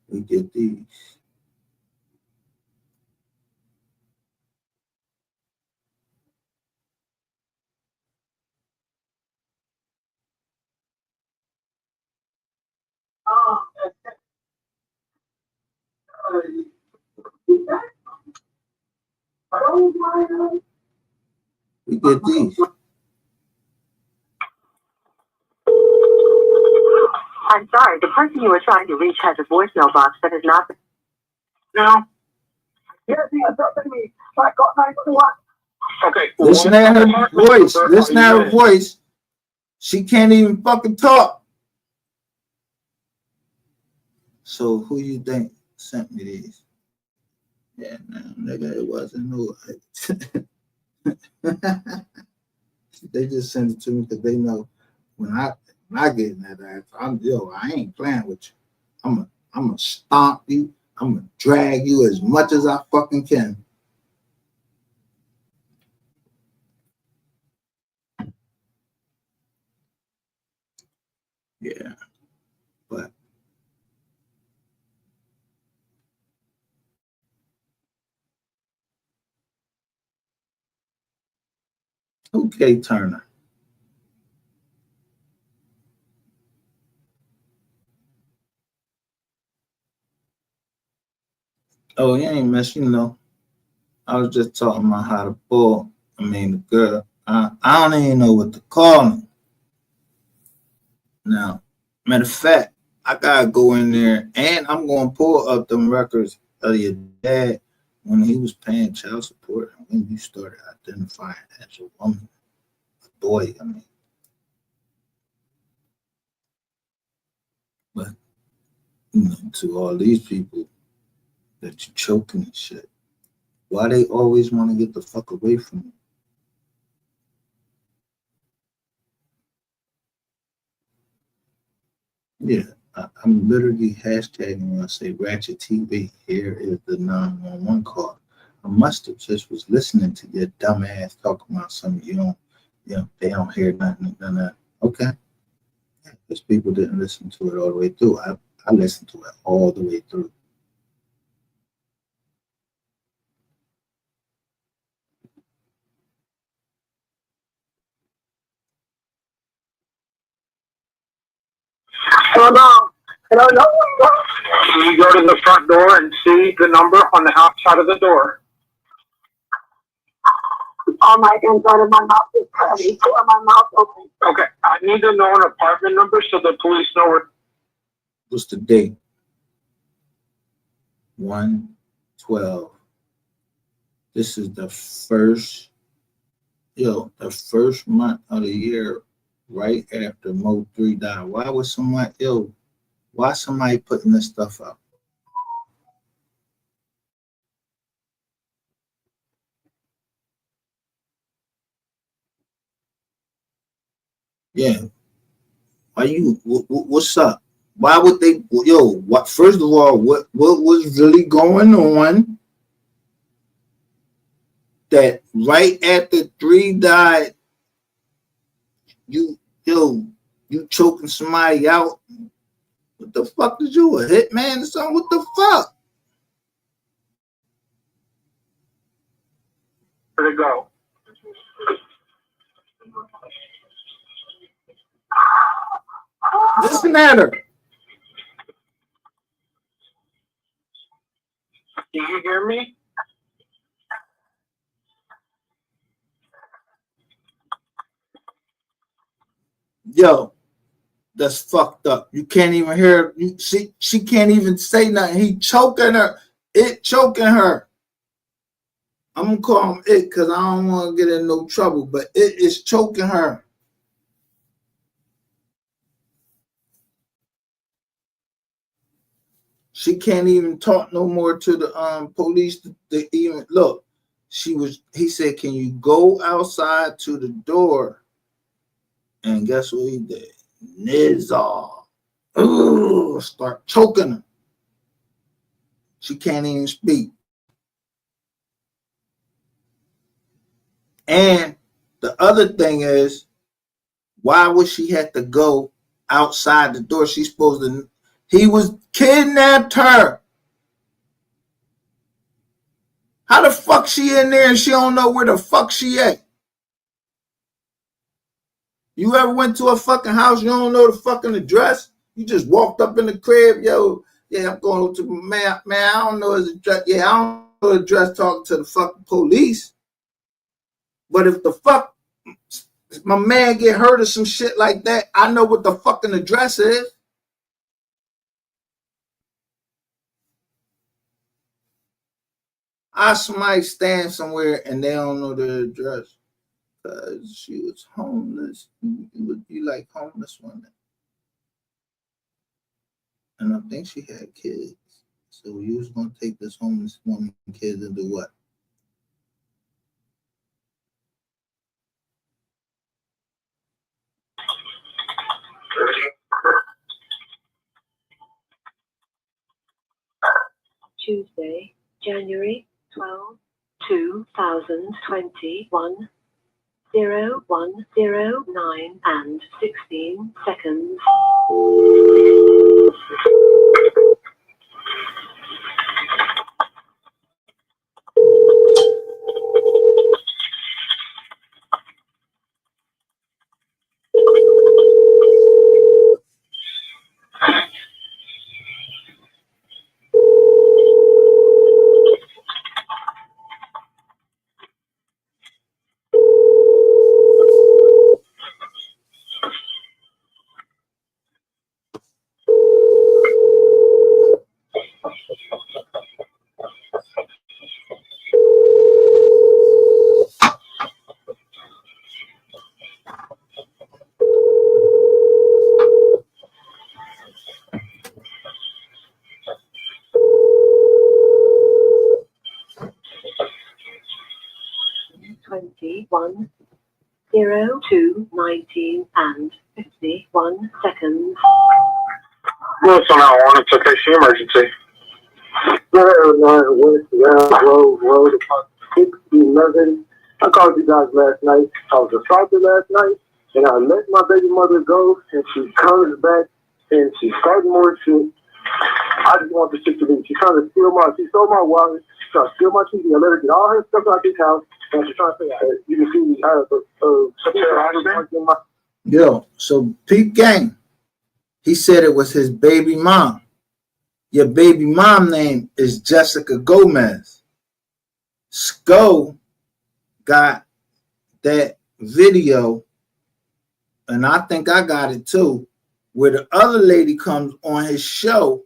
we get these. We get these. I'm sorry, the person you are trying to reach has a voicemail box that is not. No. Yes, he interrupted me. I got 911. Okay. Listen at her voice. Listen at her voice. She can't even fucking talk. So who you think sent me these? Yeah, no, nigga, it wasn't no. They just send it to me because they know when I get in that ass, I ain't playing with you. I'm gonna stomp you. I'm gonna drag you as much as I fucking can. Yeah, but okay, Turner. Oh, you ain't mess, I was just talking about how to pull. The girl. I don't even know what to call him. Now, matter of fact, I gotta go in there and I'm gonna pull up them records of your dad when he was paying child support and when you started identifying as a woman, a boy. But to all these people that you choking and shit, why they always want to get the fuck away from you? Yeah, I'm literally hashtagging when I say Ratchet TV. Here is the 911 call. I must have just was listening to your dumb ass talking about something they don't hear nothing. Okay. Because people didn't listen to it all the way through. I listened to it all the way through. Hello. You go to the front door and see the number on the outside of the door. Oh my God, my mouth is heavy. My mouth open. Okay, I need to know an apartment number so the police know where. What's the date? 1/12. This is the first month of the year right after Mo 3 died. Why somebody putting this stuff up? Yeah. What's up? Why would they, first of all, what was really going on that right after 3 died, you choking somebody out? What the fuck is you, a hitman or something? What the fuck? Where to go? Listen at her. Do you hear me? Yo, that's fucked up. You can't even hear her. She can't even say nothing. He choking her. It choking her. I'm gonna call him it because I don't want to get in no trouble, but it is choking her. She can't even talk no more to the police to even look. He said, can you go outside to the door? And guess what he did? Nizar. Ooh, start choking her. She can't even speak. And the other thing is, why would she have to go outside the door? She's supposed to. He was kidnapped her. How the fuck she in there and she don't know where the fuck she at? You ever went to a fucking house, you don't know the fucking address? You just walked up in the crib, yo, yeah, I'm going to, man, I don't know his address. Yeah, I don't know the address, talking to the fucking police. But if the fuck, if my man get hurt or some shit like that, I know what the fucking address is. I somebody stand somewhere and they don't know the address because she was homeless. You would be like homeless woman. And I think she had kids. So you was gonna take this homeless woman and kids and do what? Tuesday, January 12, 2021, 0109 and 16 seconds. One 0219 and 51 seconds. What's on that one? It's a KC emergency. 09 West Road, 611. I called you guys last night. I was assaulted last night, and I let my baby mother go, and she comes back, and she started more shit. I just want the shit to leave. She stole my wallet, she tried to steal my TV. I let her get all her stuff out this house, and she's trying to say, you can see me, Yo, so Pete Gang, he said it was his baby mom. Your baby mom name is Jessica Gomez. Sko got that video, and I think I got it too, where the other lady comes on his show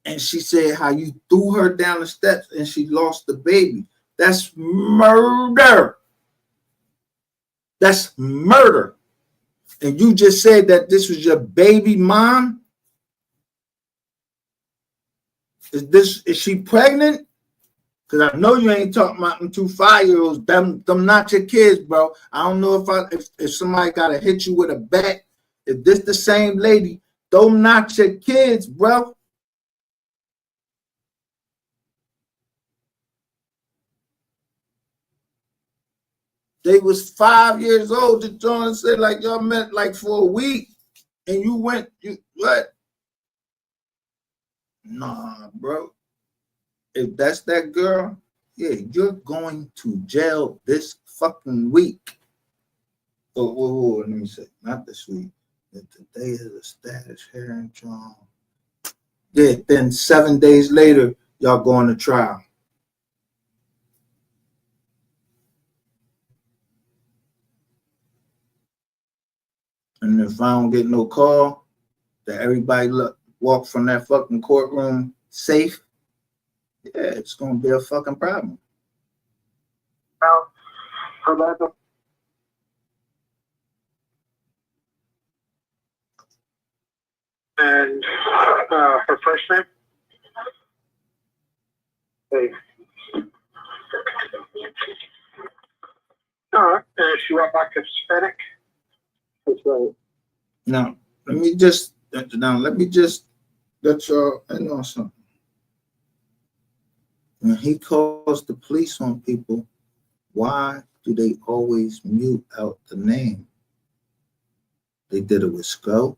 and she said how you threw her down the steps and she lost the baby. That's murder. That's murder. And you just said that this was your baby mom? Is she pregnant? Because I know you ain't talking about them 2 5-year-olds. Them not your kids, bro. I don't know if somebody got to hit you with a bat. If this the same lady, them not your kids, bro. They was 5 years old. The John said like y'all met like for a week, and you what? Nah, bro. If that's that girl, yeah, you're going to jail this fucking week. Oh, let me say, not this week. Today is a status hearing, John. Yeah, then 7 days later, y'all going to trial. And if I don't get no call that everybody walk from that fucking courtroom safe, yeah, it's gonna be a fucking problem. And her first name? Hey. All right. She went back to Hispanic. That's right. Now, let me just let y'all know something. When he calls the police on people, why do they always mute out the name? They did it with Skull,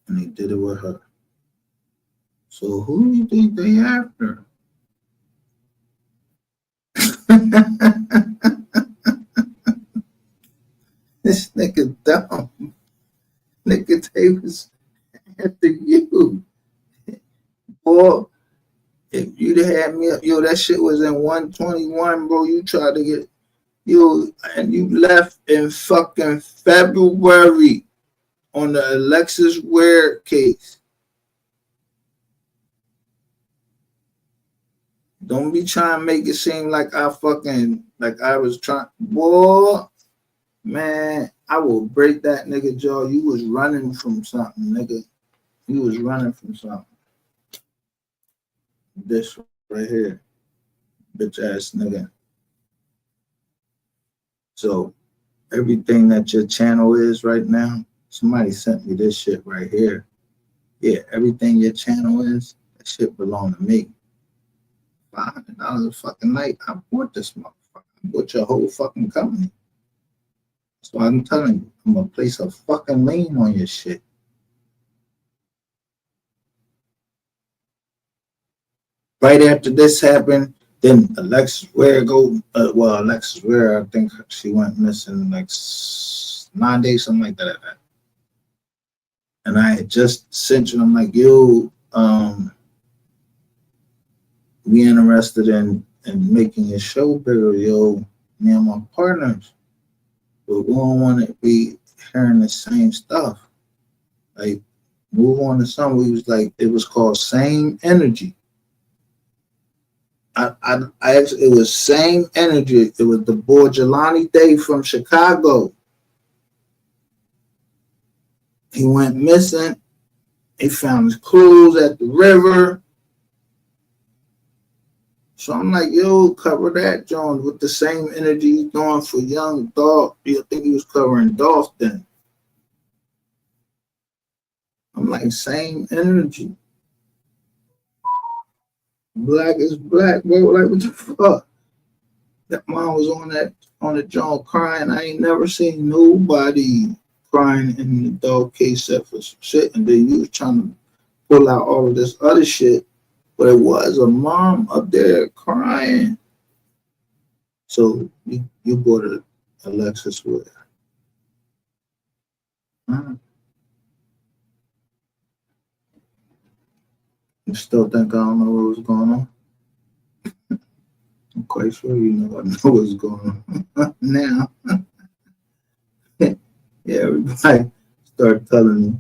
and they did it with her. So who do you think they after? This nigga dumb. Nigga, they was after you. Boy, if you'd had me up, yo, that shit was in 121, bro. You tried to get, yo, and you left in fucking February on the Alexis Ware case. Don't be trying to make it seem like I was trying. Boy, man, I will break that nigga jaw. You was running from something, nigga. You was running from something. This right here, bitch ass nigga. So everything that your channel is right now, somebody sent me this shit right here. Yeah, everything your channel is, that shit belong to me. $500 a fucking night. I bought this motherfucker. I bought your whole fucking company. So I'm telling you, I'm gonna place a fucking lien on your shit. Right after this happened, then Alexis Ware Alexis Ware, I think she went missing like 9 days, something like that. And I had just sent you, I'm like, yo, we interested in making your show bigger, yo, me and my partners. But we don't want to be hearing the same stuff. Like, move on to something. We was like, it was called Same Energy. I actually, it was Same Energy. It was the boy Jelani Day from Chicago. He went missing. He found his clothes at the river. So I'm like, yo, cover that, Jones, with the same energy he's doing for young Dolph. You think he was covering Dolph then? I'm like, same energy. Black is black, bro. Like, what the fuck? That mom was on the John crying. I ain't never seen nobody crying in the dog case except for some shit. And then you was trying to pull out all of this other shit. But it was a mom up there crying. So you bought it, Alexis Wood. You still think I don't know what was going on? I'm quite sure you know I know what's going on now. Yeah, everybody start telling me.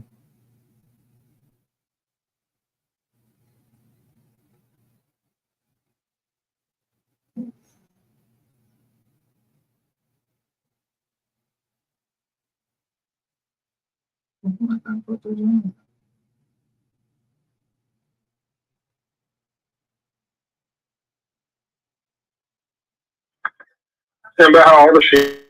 And about all the shit.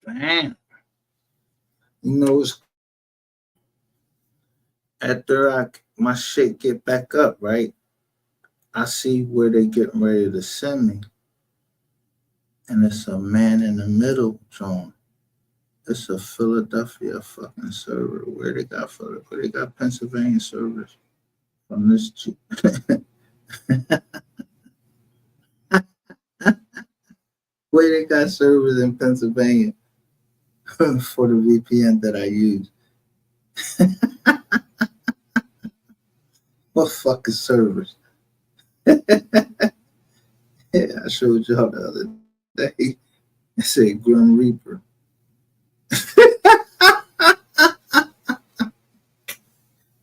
Damn. You know, it's after my shit get back up, right? I see where they getting ready to send me, and it's a man in the middle joint. It's a Philadelphia fucking server. Where they got Pennsylvania servers from this G. Where they got servers in Pennsylvania for the VPN that I use. What fucking servers? Yeah, I showed y'all the other day. It said Grim Reaper.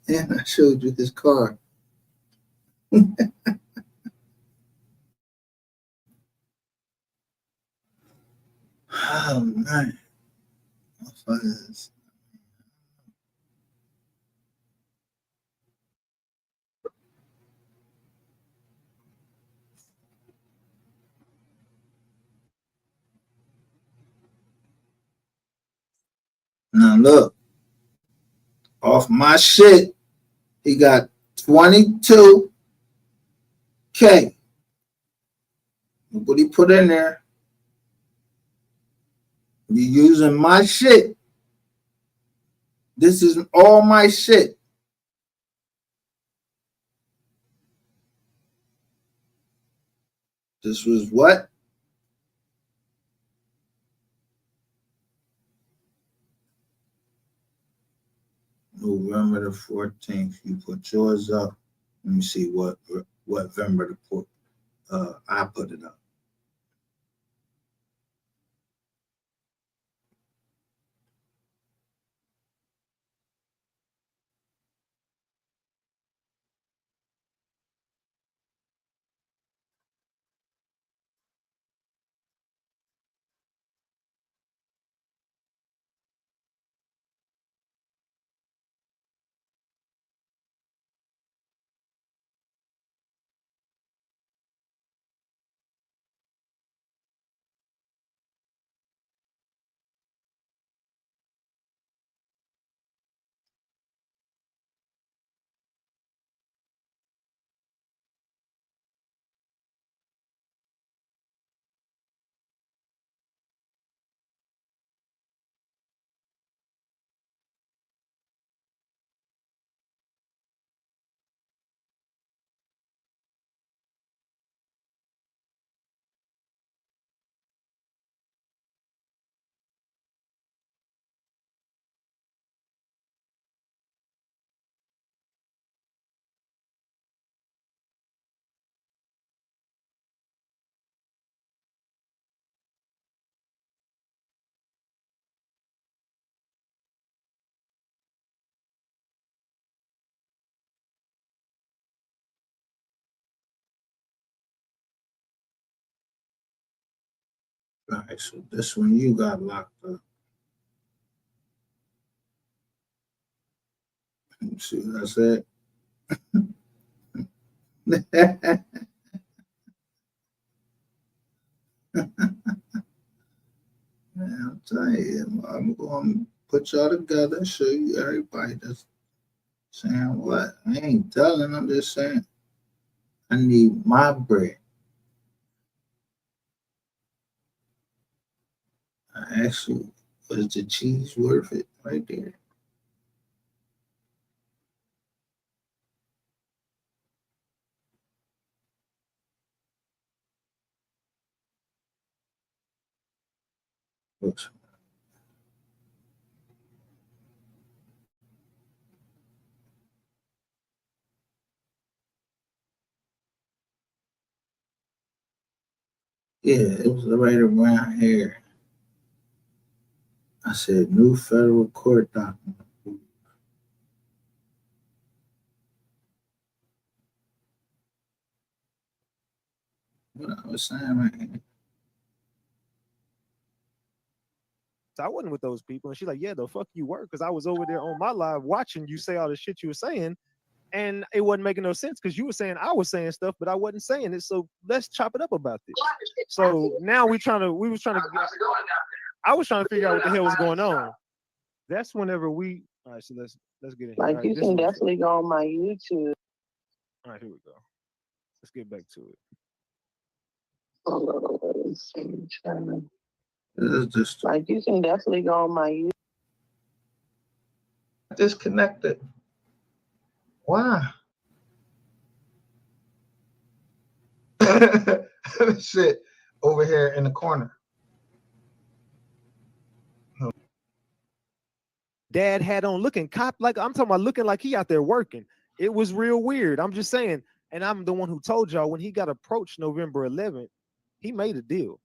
And I showed you his car. Oh man. Motherfuckers. Now look, off my shit, he got 22K. Look what he put in there. You using my shit. This is all my shit. This was what? November the 14th. You put yours up. Let me see what November the 4th. I put it up. All right, so this one you got locked up. Let me see what I said. Man, I'm telling you, I'm going to put y'all together and show you everybody that's saying what. I ain't telling, I'm just saying I need my bread. I actually, was the cheese worth it right there? Oops. Yeah, it was right around here. I said new federal court document. What I was saying right here. So I wasn't with those people. And she's like, yeah, the fuck you were. Because I was over there on my live watching you say all the shit you were saying. And it wasn't making no sense because you were saying I was saying stuff, but I wasn't saying it. So let's chop it up about this. So now we was trying to I was trying to figure out what the hell was going on. That's whenever we. All right, so let's get in. Like Right, you can definitely go on my YouTube. All right, here we go. Let's get back to it. Like you can definitely go on my YouTube. Disconnected. Why? Shit over here in the corner. Dad had on looking cop like I'm talking about looking like he out there working. It was real weird. I'm just saying, and I'm the one who told y'all when he got approached November 11th, he made a deal.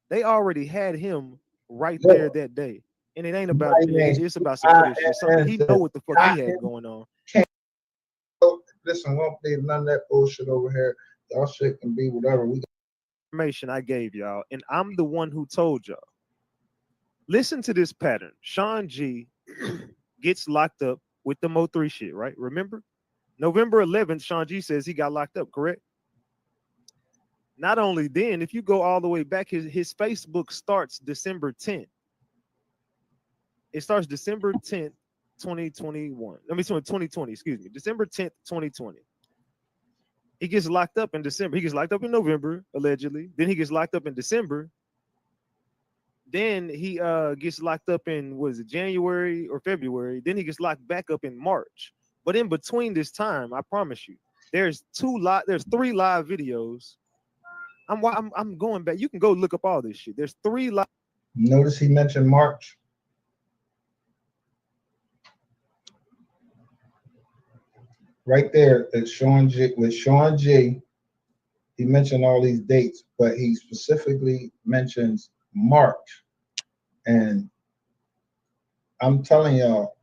They already had him right there that day, and it ain't about it's about some other shit. Something he know what the fuck he had going on. Listen, we don't need none of that bullshit over here. Y'all shit can be whatever. We information I gave y'all, and I'm the one who told y'all. Listen to this pattern. Sean G gets locked up with the Mo3 shit, right? Remember? November 11th, Sean G says he got locked up, correct? Not only then, if you go all the way back, his Facebook starts December 10th. It starts December 10th, 2021. I mean, 2020, excuse me. December 10th, 2020. He gets locked up in December. He gets locked up in November, allegedly. Then he gets locked up in December. Then he gets locked up in, what is it, January or February. Then he gets locked back up in March. But in between this time, I promise you, there's 3 live videos. I'm going back. You can go look up all this shit. There's 3 live. Notice he mentioned March. Right there, it's Sean G. With Sean G, he mentioned all these dates, but he specifically mentions March. And I'm telling y'all,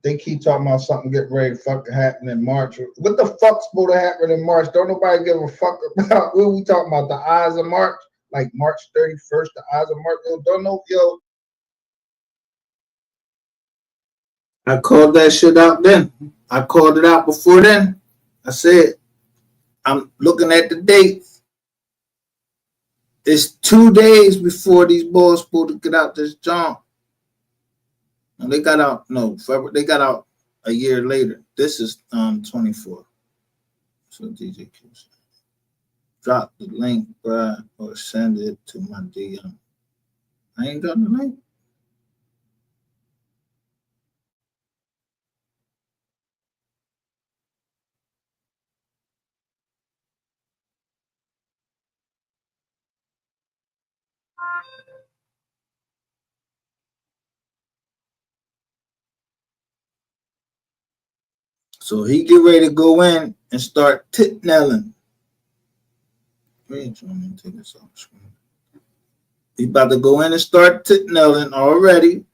they keep talking about something getting ready to fucking happen in March. What the fuck's supposed to happen in March? Don't nobody give a fuck about what we talking about, the eyes of March? Like March 31st, the eyes of March. Don't know, yo. I called that shit out then. I called it out before then. I said, I'm looking at the date. It's 2 days before these boys supposed to get out this jump. And they got out, no, February, they got out a year later. This is 24. So DJ Q drop the link, bro, or send it to my DM. I ain't got the link. So he get ready to go in and start tit-nailing. Wait, let me take this off screen. He about to go in and start tit-nailing already.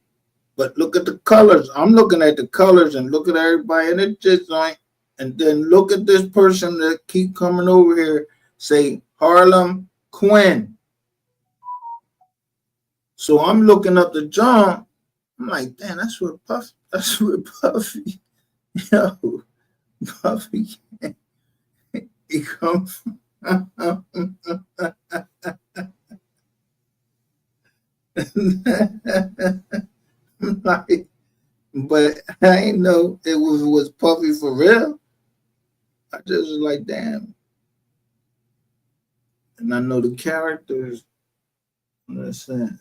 But look at the colors. I'm looking at the colors and look at everybody in the tit joint. And then look at this person that keep coming over here, say Harlem Quinn. So I'm looking up the John. I'm like, damn, that's where Puffy, yo, Puffy, he comes from. Like, but I ain't know it was Puffy for real. I just was like, damn. And I know the characters. Listen,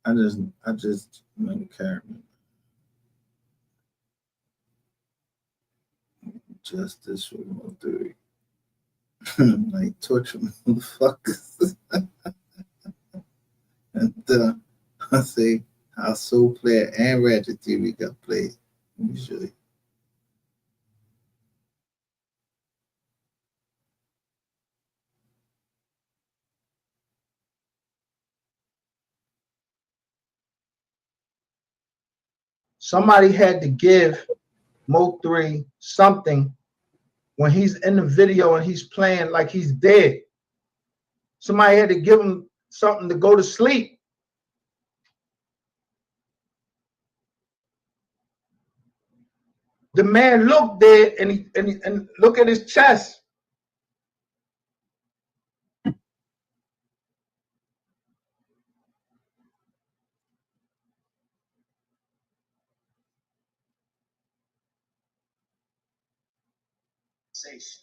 I just know the character. Justice for Mo3. Like torture motherfuckers. And I say how Soul Player and Ratchet TV got played. Let me show you. Somebody had to give Mo3 something when he's in the video and he's playing like he's dead. Somebody had to give him something to go to sleep. The man looked dead and look at his chest. sensation.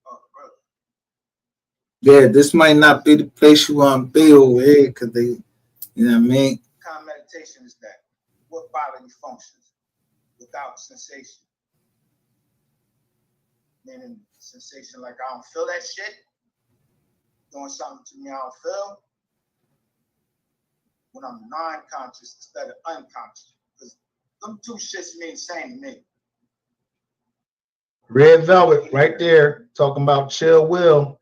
Oh, brother. Yeah, this might not be the place you want to be over here, because they, you know what I mean? What kind of meditation is that? What bodily functions without sensation? Meaning sensation like I don't feel that shit, doing something to me I don't feel. When I'm non-conscious instead of unconscious. Because them two shits mean the same to me. Red Velvet right there talking about Chill Will.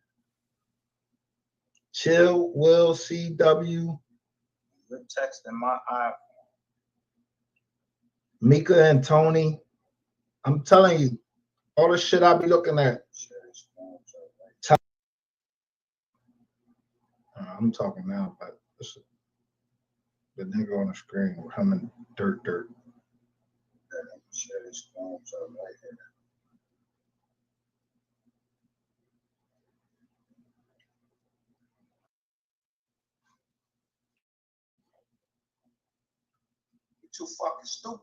Chill Will CW. Good text in my iPhone. Mika and Tony. I'm telling you, all the shit I be looking at. I'm talking now about the nigga on the screen coming dirt. Share this phone right here. You're too fucking stupid.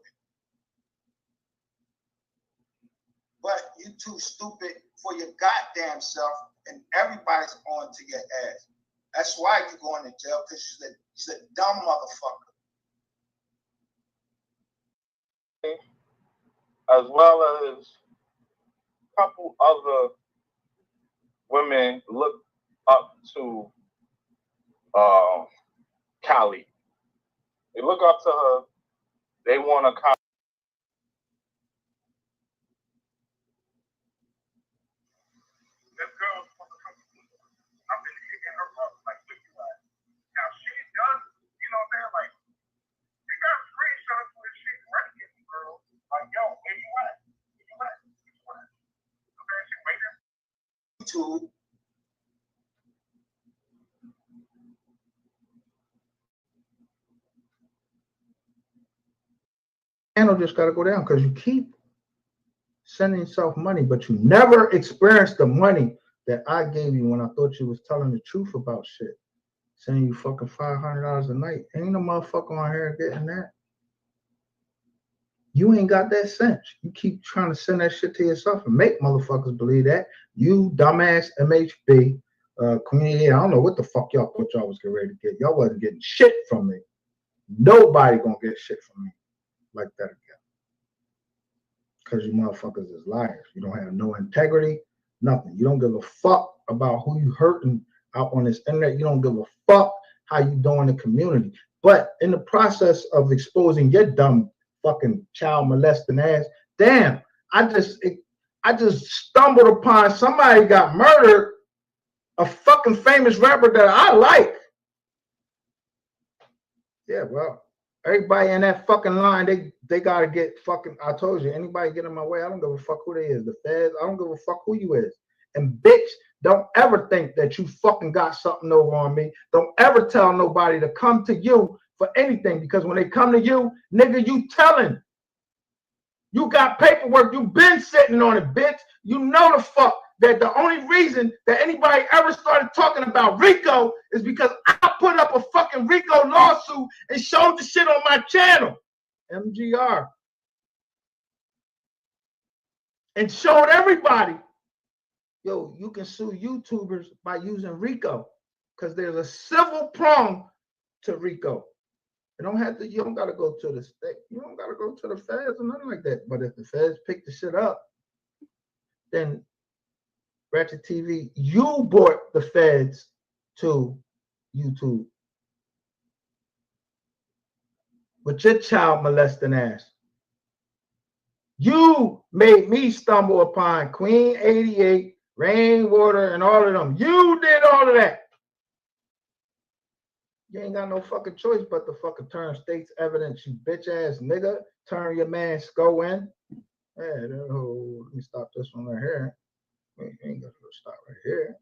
But you too stupid for your goddamn self, and everybody's on to your ass. That's why you're going to jail, because you're a dumb motherfucker. As well as a couple other women look up to Callie. They look up to her. They want to copy. This girl, I've been hitting her up like with you at. Now she does, you know what I'm saying? Like, she got screenshots where she's writing the girl. Like, yo, where you at? Where you at? Where you at? Okay, she waiting. YouTube. Channel just got to go down because you keep sending yourself money, but you never experienced the money that I gave you when I thought you was telling the truth about shit. Sending you fucking $500 a night. Ain't no motherfucker on here getting that. You ain't got that sense. You keep trying to send that shit to yourself and make motherfuckers believe that. You dumbass MHB community. I don't know what the fuck y'all thought y'all was getting ready to get. Y'all wasn't getting shit from me. Nobody gonna get shit from me like that again. Because you motherfuckers is liars. You don't have no integrity, nothing. You don't give a fuck about who you hurting out on this internet. You don't give a fuck how you doing in the community. But in the process of exposing your dumb fucking child molesting ass, damn, I just stumbled upon somebody got murdered, a fucking famous rapper that I like. Yeah, well, everybody in that fucking line, they gotta get fucking, I told you, anybody get in my way, I don't give a fuck who they is. The feds, I don't give a fuck who you is. And bitch, don't ever think that you fucking got something over on me. Don't ever tell nobody to come to you for anything, because when they come to you, nigga, you telling. You got paperwork, you been sitting on it, bitch. You know the fuck that the only reason that anybody ever started talking about RICO is because I put up a fucking RICO lawsuit and showed the shit on my channel, MGR. And showed everybody, yo, you can sue YouTubers by using RICO because there's a civil prong to RICO. You don't gotta go to the state, you don't gotta go to the feds or nothing like that. But if the feds pick the shit up, then Ratchet TV, you brought the feds to YouTube with your child molesting ass. You made me stumble upon Queen 88, Rainwater, and all of them. You did all of that. You ain't got no fucking choice but to fucking turn state's evidence, you bitch ass nigga. Turn your man Sko in. Hey, let me stop this one right here. You ain't gonna stop right here.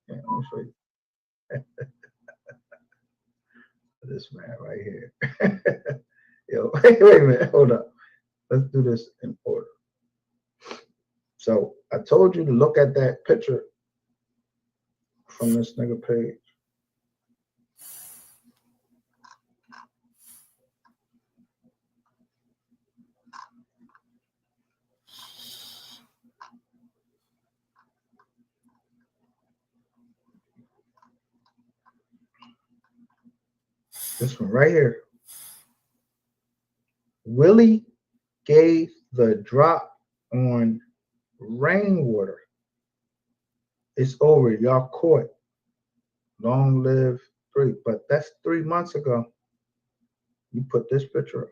Yeah, let me show you. This man right here. Yo, wait a minute, hold up. Let's do this in order. So I told you to look at that picture from this nigga page. This one right here. Willie gave the drop on rainwater. It's over. Y'all caught. Long live 3. But that's 3 months ago. You put this picture up.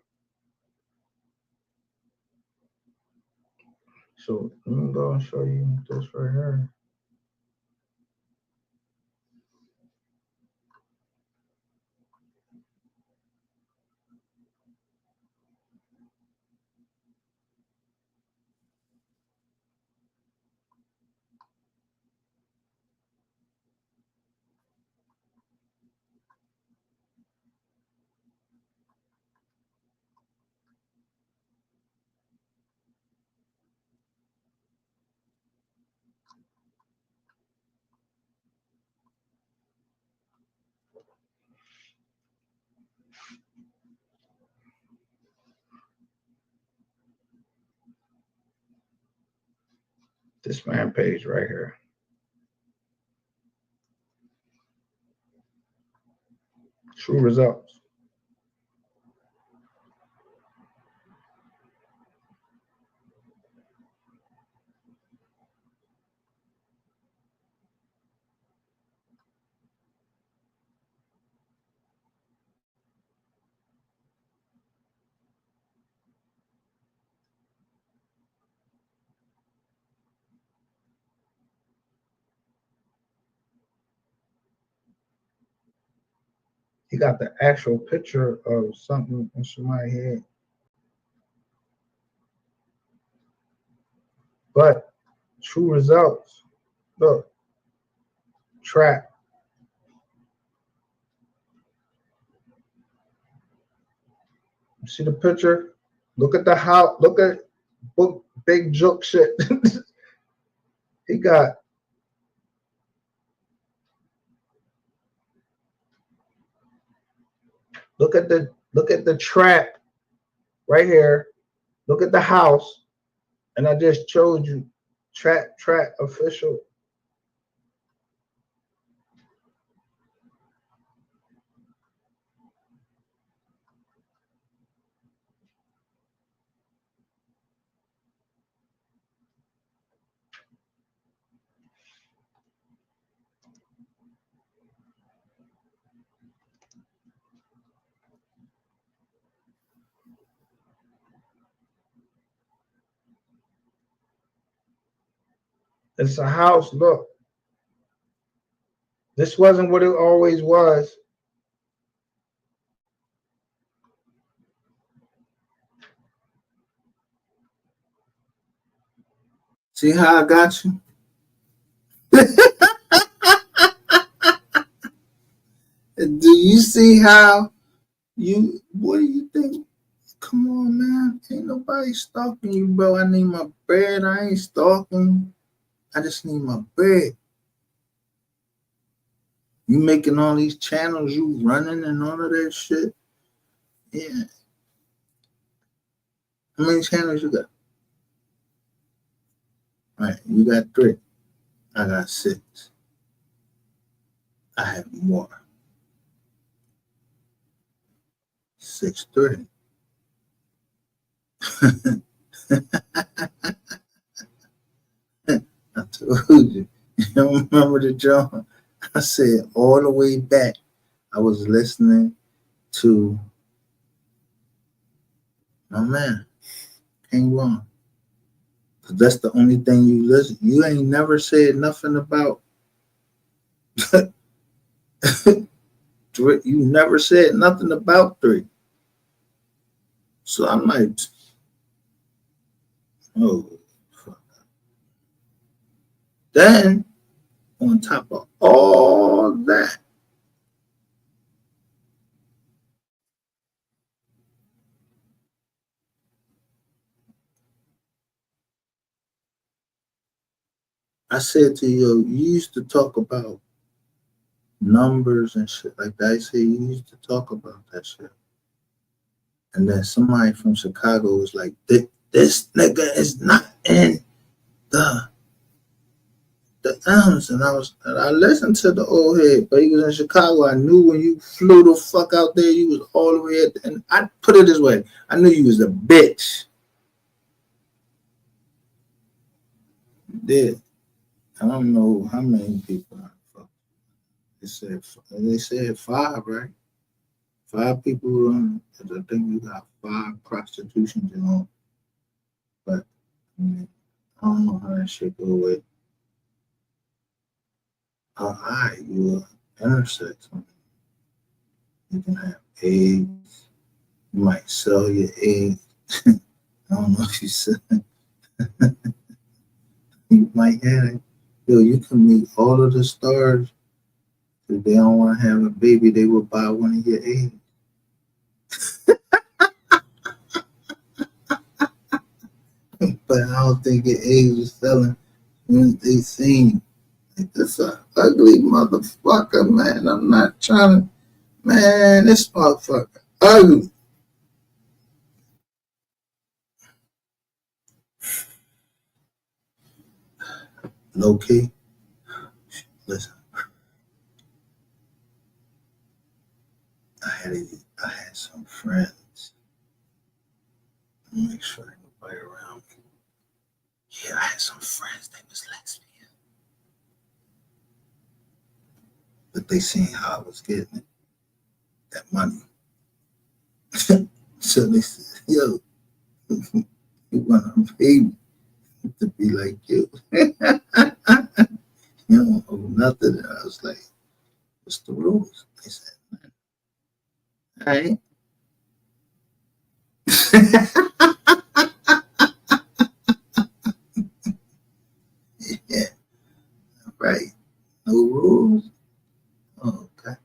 So let me go and show you this right here. This man page right here. True results. He got the actual picture of something in somebody's head. But true results. Look. Trap. You see the picture? Look at the house. Look at big joke shit. He got look at the trap right here. Look at the house. And I just showed you trap official. It's a house. Look. This wasn't what it always was. See how I got you? Do you see how you, what do you think? Come on, man. Ain't nobody stalking you, bro. I need my bread. I ain't stalking. I just need my bread. You making all these channels, you running and all of that shit. Yeah. How many channels you got? All right, you got 3. I got 6. I have more. 6, 3. I told you. You don't remember the joke? I said all the way back, I was listening to my man, King Ron. Cause that's the only thing you listen. You ain't never said nothing about you never said nothing about 3. So I'm like, oh, fuck. Then on top of all that, I said to you, you used to talk about numbers and shit like that. I said you used to talk about that shit. And then somebody from Chicago was like, this nigga is not in the M's, and I listened to the old head, but he was in Chicago. I knew when you flew the fuck out there, you was all the way at the, and I put it this way, I knew you was a bitch. You did. I don't know how many people I fucked. They said 5, right? 5 people on. I think you got 5 prostitutions on. But I mean, I don't know how that shit go away. Alright, you are intersex. You can have AIDS. You might sell your AIDS. I don't know if you said you might have it. Yo, you can meet all of the stars. If they don't want to have a baby, they will buy one of your AIDS. But I don't think your AIDS was selling when they seen you. Like, this a ugly motherfucker, man. I'm not trying to, man, this motherfucker ugly. Low key, listen, I had some friends. Make sure ain't nobody around me. Yeah, I had some friends, they was lesbian. But they seen how I was getting it, that money. So they said, yo, you want to pay me to be like you. You don't owe nothing. And I was like, what's the rules? They said, all right. Yeah, right. No rules. Oh, okay.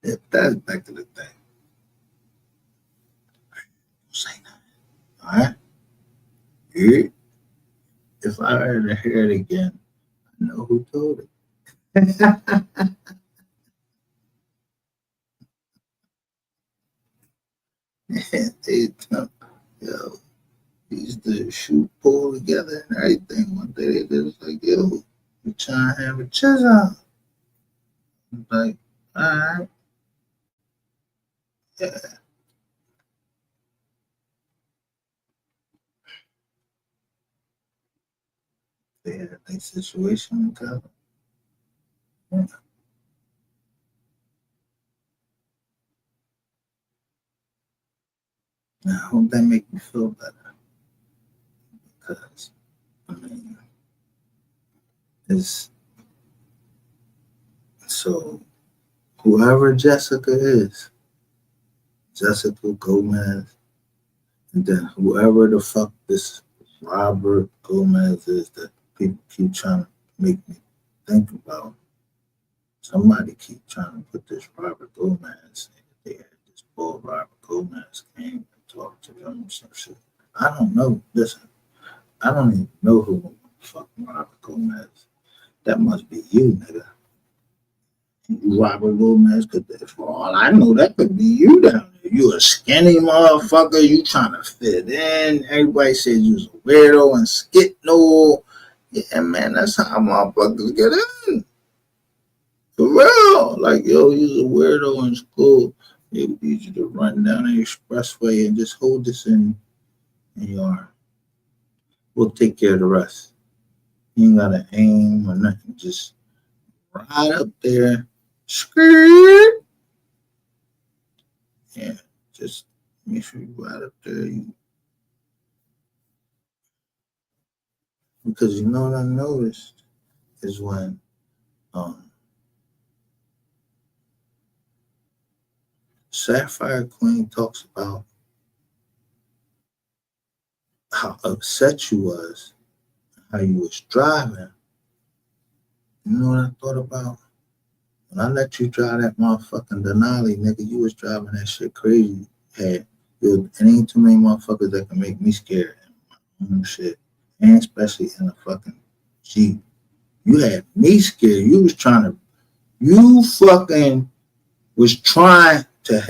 Yeah, that's back to the thing. Don't say nothing. All right. Yeah. If I ever hear it again, I know who told it. They tell, yo, we used to shoot pool together and everything. One day they was like, yo, we trying to have a chisel. I'm like, all right, yeah. They had a nice situation together. Yeah. I hope that make me feel better. Because, I mean, it's so whoever Jessica is, Jessica Gomez, and then whoever the fuck this Robert Gomez is that people keep trying to make me think about. Somebody keep trying to put this Robert Gomez. They had this boy Robert Gomez came and talked to them or some shit. I don't know. Listen, I don't even know who the fuck Robert Gomez. That must be you, nigga. Robert Gomez could, for all I know, that could be you down there. You a skinny motherfucker. You trying to fit in. Everybody says you was a weirdo and skit no. Yeah, man, that's how motherfuckers get in. For real. Like, yo, you're a weirdo in school. They need you to run down the expressway and just hold this in your arm. We'll take care of the rest. You ain't got to aim or nothing. Just ride up there. Skirt. Yeah, just make sure you ride up there. Because you know what I noticed is when Sapphire Queen talks about how upset you was, how you was driving. You know what I thought about? When I let you drive that motherfucking Denali, nigga, you was driving that shit crazy. It ain't too many motherfuckers that can make me scared. Shit. And especially in a fucking Jeep. You had me scared. You fucking was trying to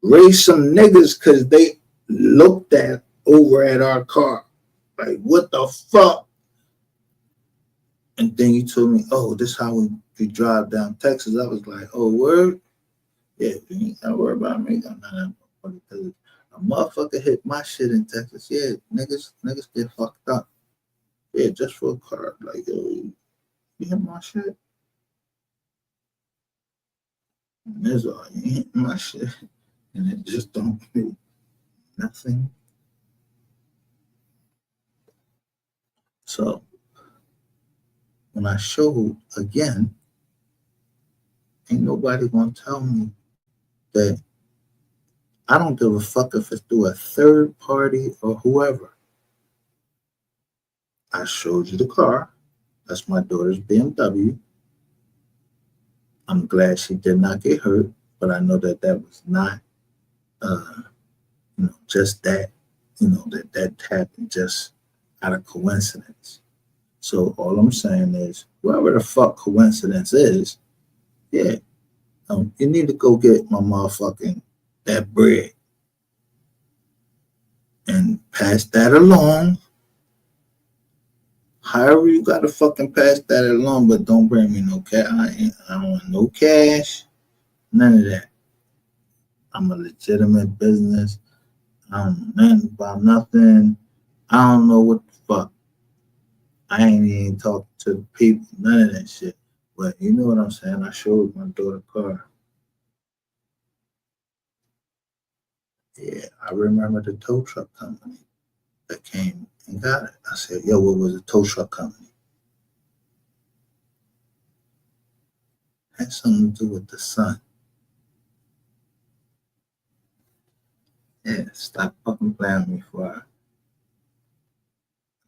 raise some niggas because they looked over at our car. Like, what the fuck? And then you told me, oh, this is how we drive down Texas. I was like, oh, word? Yeah, you ain't gotta worry about me. I'm not because a motherfucker hit my shit in Texas. Yeah, niggas get fucked up. Yeah, just for a car. Like, yo, you hit my shit? And that's all. You hit my shit. And it just don't do nothing. So when I showed again, ain't nobody gonna tell me that I don't give a fuck if it's through a third party or whoever. I showed you the car. That's my daughter's BMW. I'm glad she did not get hurt, but I know that that was not, just that, that happened just out of coincidence. So all I'm saying is, whatever the fuck coincidence is, yeah, you need to go get my motherfucking that bread and pass that along. However you gotta fucking pass that along, but don't bring me no cash. I don't want no cash, none of that. I'm a legitimate business. I don't know nothing about nothing. I don't know what the fuck. I ain't even talking to the people, none of that shit. But you know what I'm saying? I showed my daughter car. Yeah, I remember the tow truck company that came and got it. I said, yo, what was the tow truck company? Had something to do with the sun. Yeah, stop fucking playing with me before I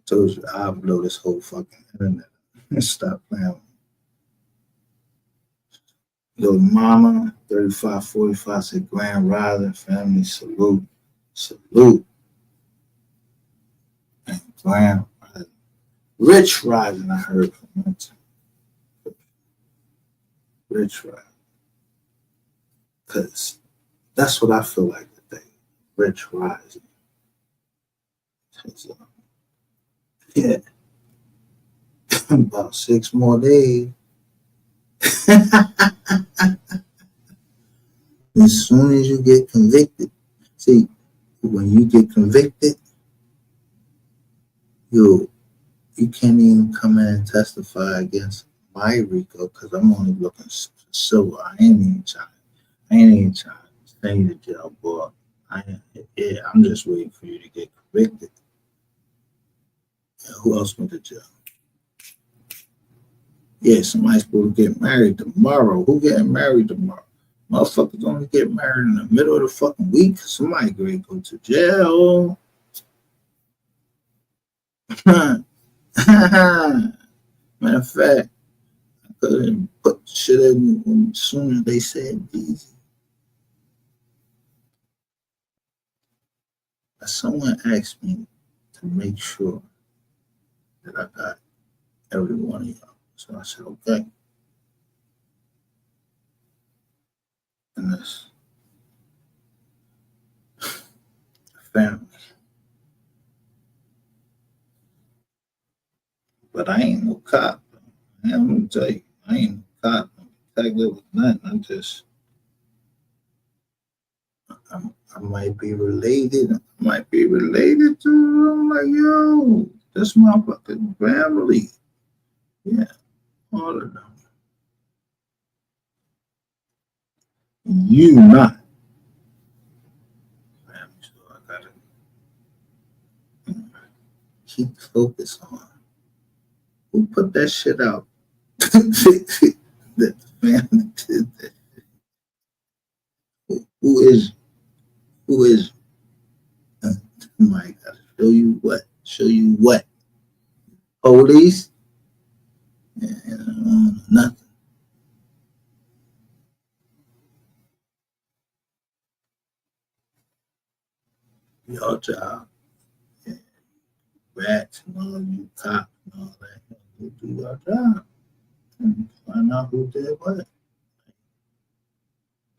told you I'll blow this whole fucking internet. Stop playing with me. Little mama, 3545 said Grand Rising family, salute. Salute. And Grand Rising. Rich Rising, I heard from him. Rich Rising. Because that's what I feel like today. Rich Rising. Yeah. About 6 more days. As soon as you get convicted, see, when you get convicted, you can't even come in and testify against my RICO because I'm only looking for civil. I ain't even trying to send you to jail, boy. I'm just waiting for you to get convicted. Yeah, who else went to jail? Yeah, somebody's supposed to get married tomorrow. Who getting married tomorrow? Motherfuckers only get married in the middle of the fucking week. Somebody going to go to jail. Matter of fact, I couldn't put shit in as soon as they said easy. Someone asked me to make sure that I got every one of y'all. So I said, okay. And this family. But I ain't no cop. I'm gonna tell you, I ain't no cop. I'm detective with nothing. I might be related. I might be related to them. Like, yo, that's my fucking family. Yeah, all of them. You not. Family, so I gotta keep focus on who put that shit out. That the family did that. Who is my God, show you what? Show you what? Police? Yeah, nothing. Your job. Yeah. Rats and all you cops and all that. You do your job. And find out who did what.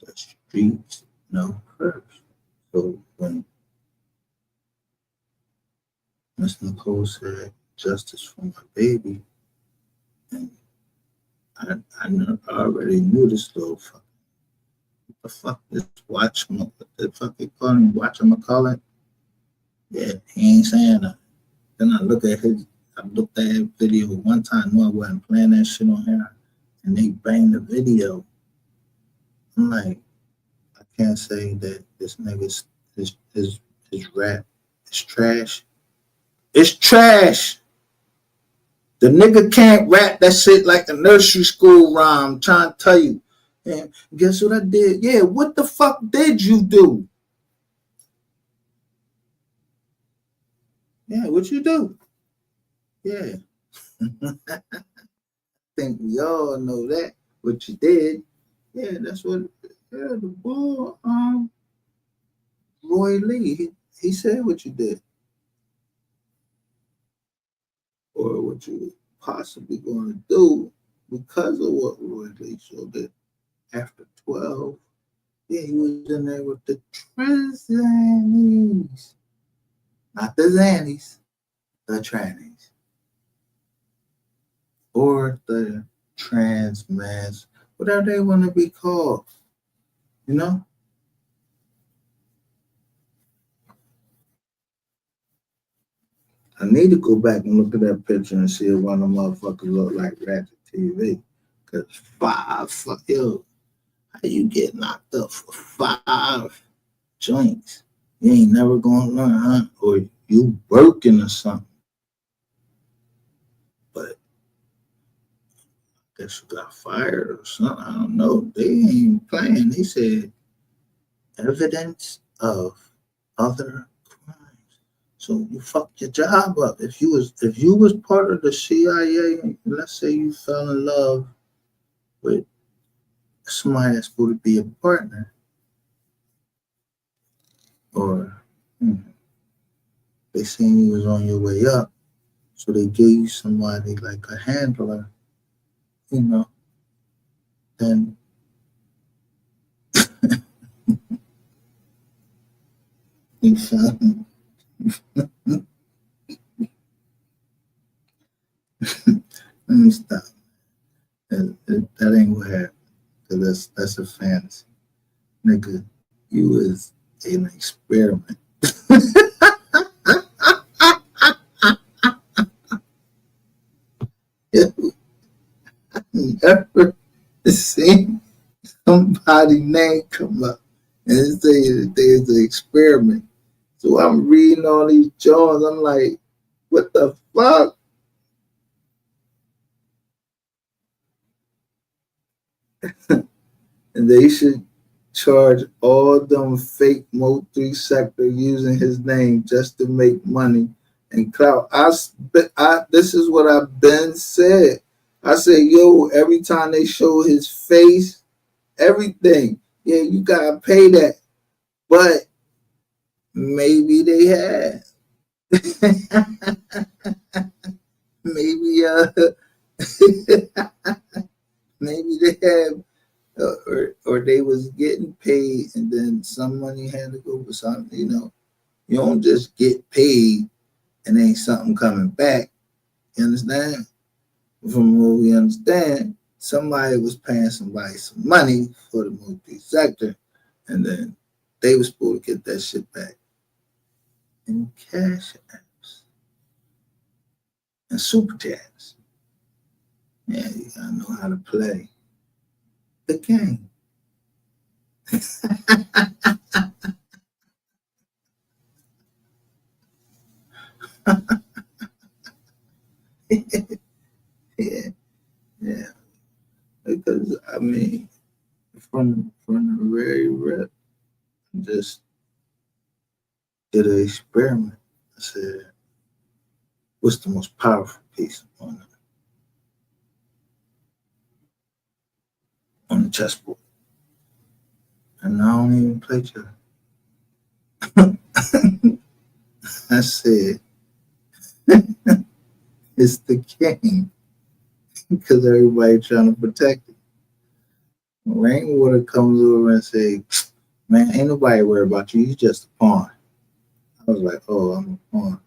The streets know first. So when Miss Nicole said justice for my baby, And I already knew this little fuck. What the fuck this watch? What the fuck they call him? Whatchamacallit? Yeah, he ain't saying nothing. Then I looked at his video one time, knew I wasn't playing that shit on here, and they banged the video. I'm like, I can't say that this nigga's his rap is trash. It's trash. The nigga can't rap that shit like a nursery school rhyme. I'm trying to tell you. And guess what I did? Yeah, what the fuck did you do? Yeah, what you do? Yeah. I think we all know that. What you did. Yeah, that's what the bull Roy Lee, he said what you did. Or what you possibly going to do because of what Roy Lee showed it after 12. Yeah, he was in there with the trannies. Not the zannies, the trannies. Or the trans mans, whatever they want to be called. You know? I need to go back and look at that picture and see if one of them motherfuckers look like Ratchet TV. Because 5, yo, how you get knocked up for 5 joints? You ain't never gonna learn, huh? Or you working or something. But I guess you got fired or something. I don't know. They ain't playing. They said evidence of other crimes. So you fucked your job up. If you was part of the CIA, and let's say you fell in love with somebody that's supposed to be a partner, or they seen you was on your way up, so they gave you somebody like a handler, you know, then you fell. Let me stop. That ain't what happened. Cause that's a fantasy, nigga. You was an experiment. Never seen somebody name come up and say that there's an experiment. So I'm reading all these Jones. I'm like, what the fuck? And they should charge all them fake Mo 3 sector using his name just to make money and clout. This is what I've been said. I said, yo, every time they show his face, everything, yeah, you gotta pay that. But maybe they had. Maybe maybe they had, or they was getting paid, and then some money had to go for something. You know, you don't just get paid and ain't something coming back. You understand? From what we understand, somebody was paying somebody some money for the multi sector, and then they was supposed to get that shit back in cash apps and super chats. Yeah, you gotta know how to play the game. Yeah. Because I mean, from the very rip, just did an experiment. I said, what's the most powerful piece on the chessboard? And I don't even play chess. I said, it's the king, because everybody trying to protect it. Rainwater comes over and say, man, ain't nobody worried about you. You just a pawn. I was like, oh, I'm a pawn.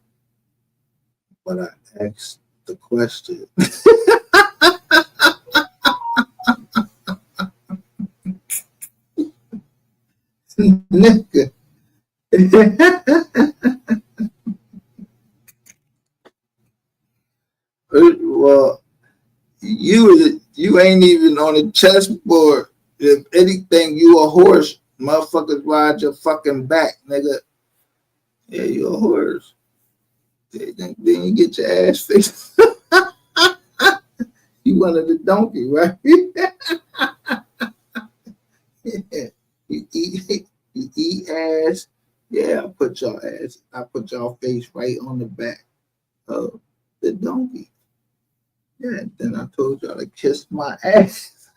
But I asked the question. Nigga. Well, you ain't even on the chessboard. If anything, you a horse. Motherfuckers ride your fucking back, nigga. Yeah, you a horse. Then you get your ass fixed. You wanted the donkey, right? You eat ass. Yeah, I put y'all face right on the back of the donkey. Yeah, then I told y'all to kiss my ass.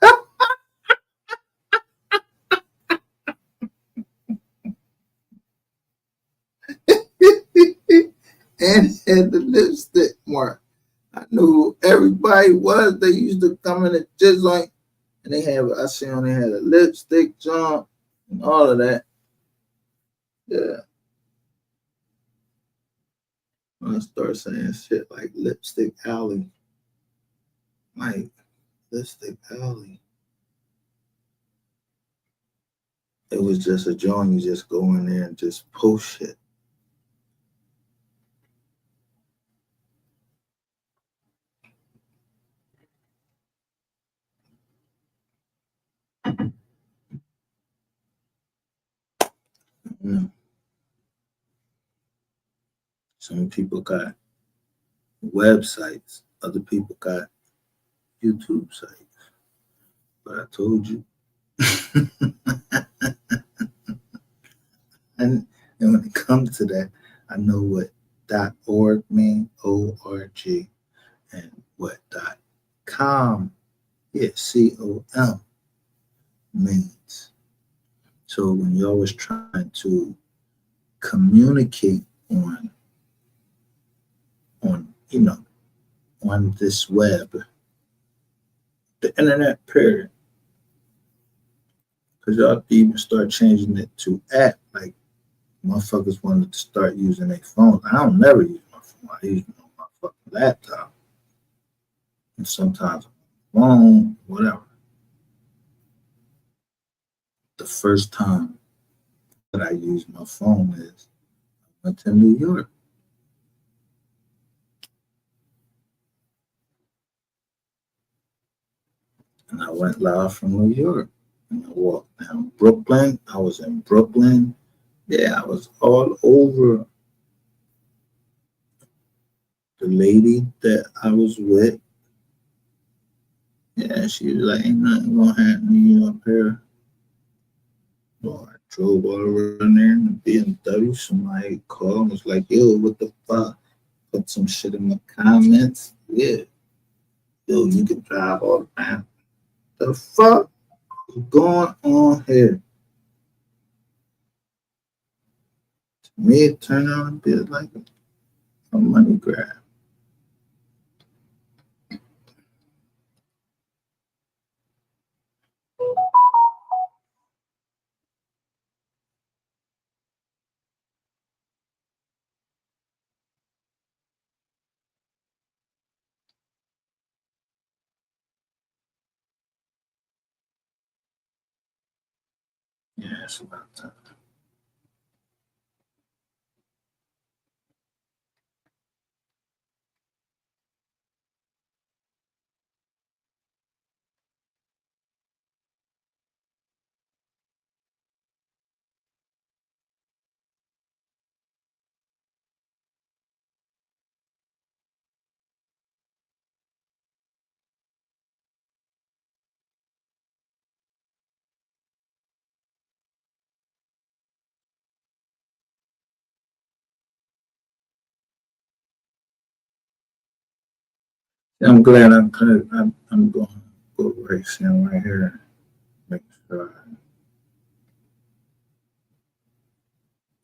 and the lipstick mark. I knew who everybody was. They used to come in the joint and I seen they had a lipstick joint and all of that. Yeah. When I start saying shit like Lipstick Alley, like Lipstick Alley, it was just a joint. You just go in there and just post shit. Some people got websites, other people got YouTube sites. But I told you. and when it comes to that, I know what .org mean, O-R-G, and what .com, yeah, C-O-M means. So when you're always trying to communicate on on this web, the internet period, because y'all even start changing it to app, like motherfuckers wanted to start using their phones. I don't never use my phone. I use my fucking laptop. And sometimes phone, whatever. The first time that I used my phone is I went to New York. And I went live from New York. And I walked down Brooklyn. I was in Brooklyn. Yeah, I was all over. The lady that I was with, yeah, she was like, ain't nothing gonna happen to you up here. So I drove all around there in the BMW. Somebody called and was like, yo, what the fuck? Put some shit in the comments. Yeah. Yo, you can drive all the time. The fuck is going on here? To me, it turned out to be like a money grab. Yeah, it's about time. I'm glad I'm going to go racing right here. Make sure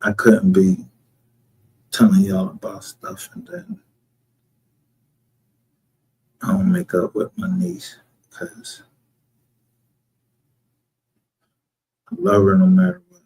I couldn't be telling y'all about stuff and then I don't make up with my niece because I love her no matter what.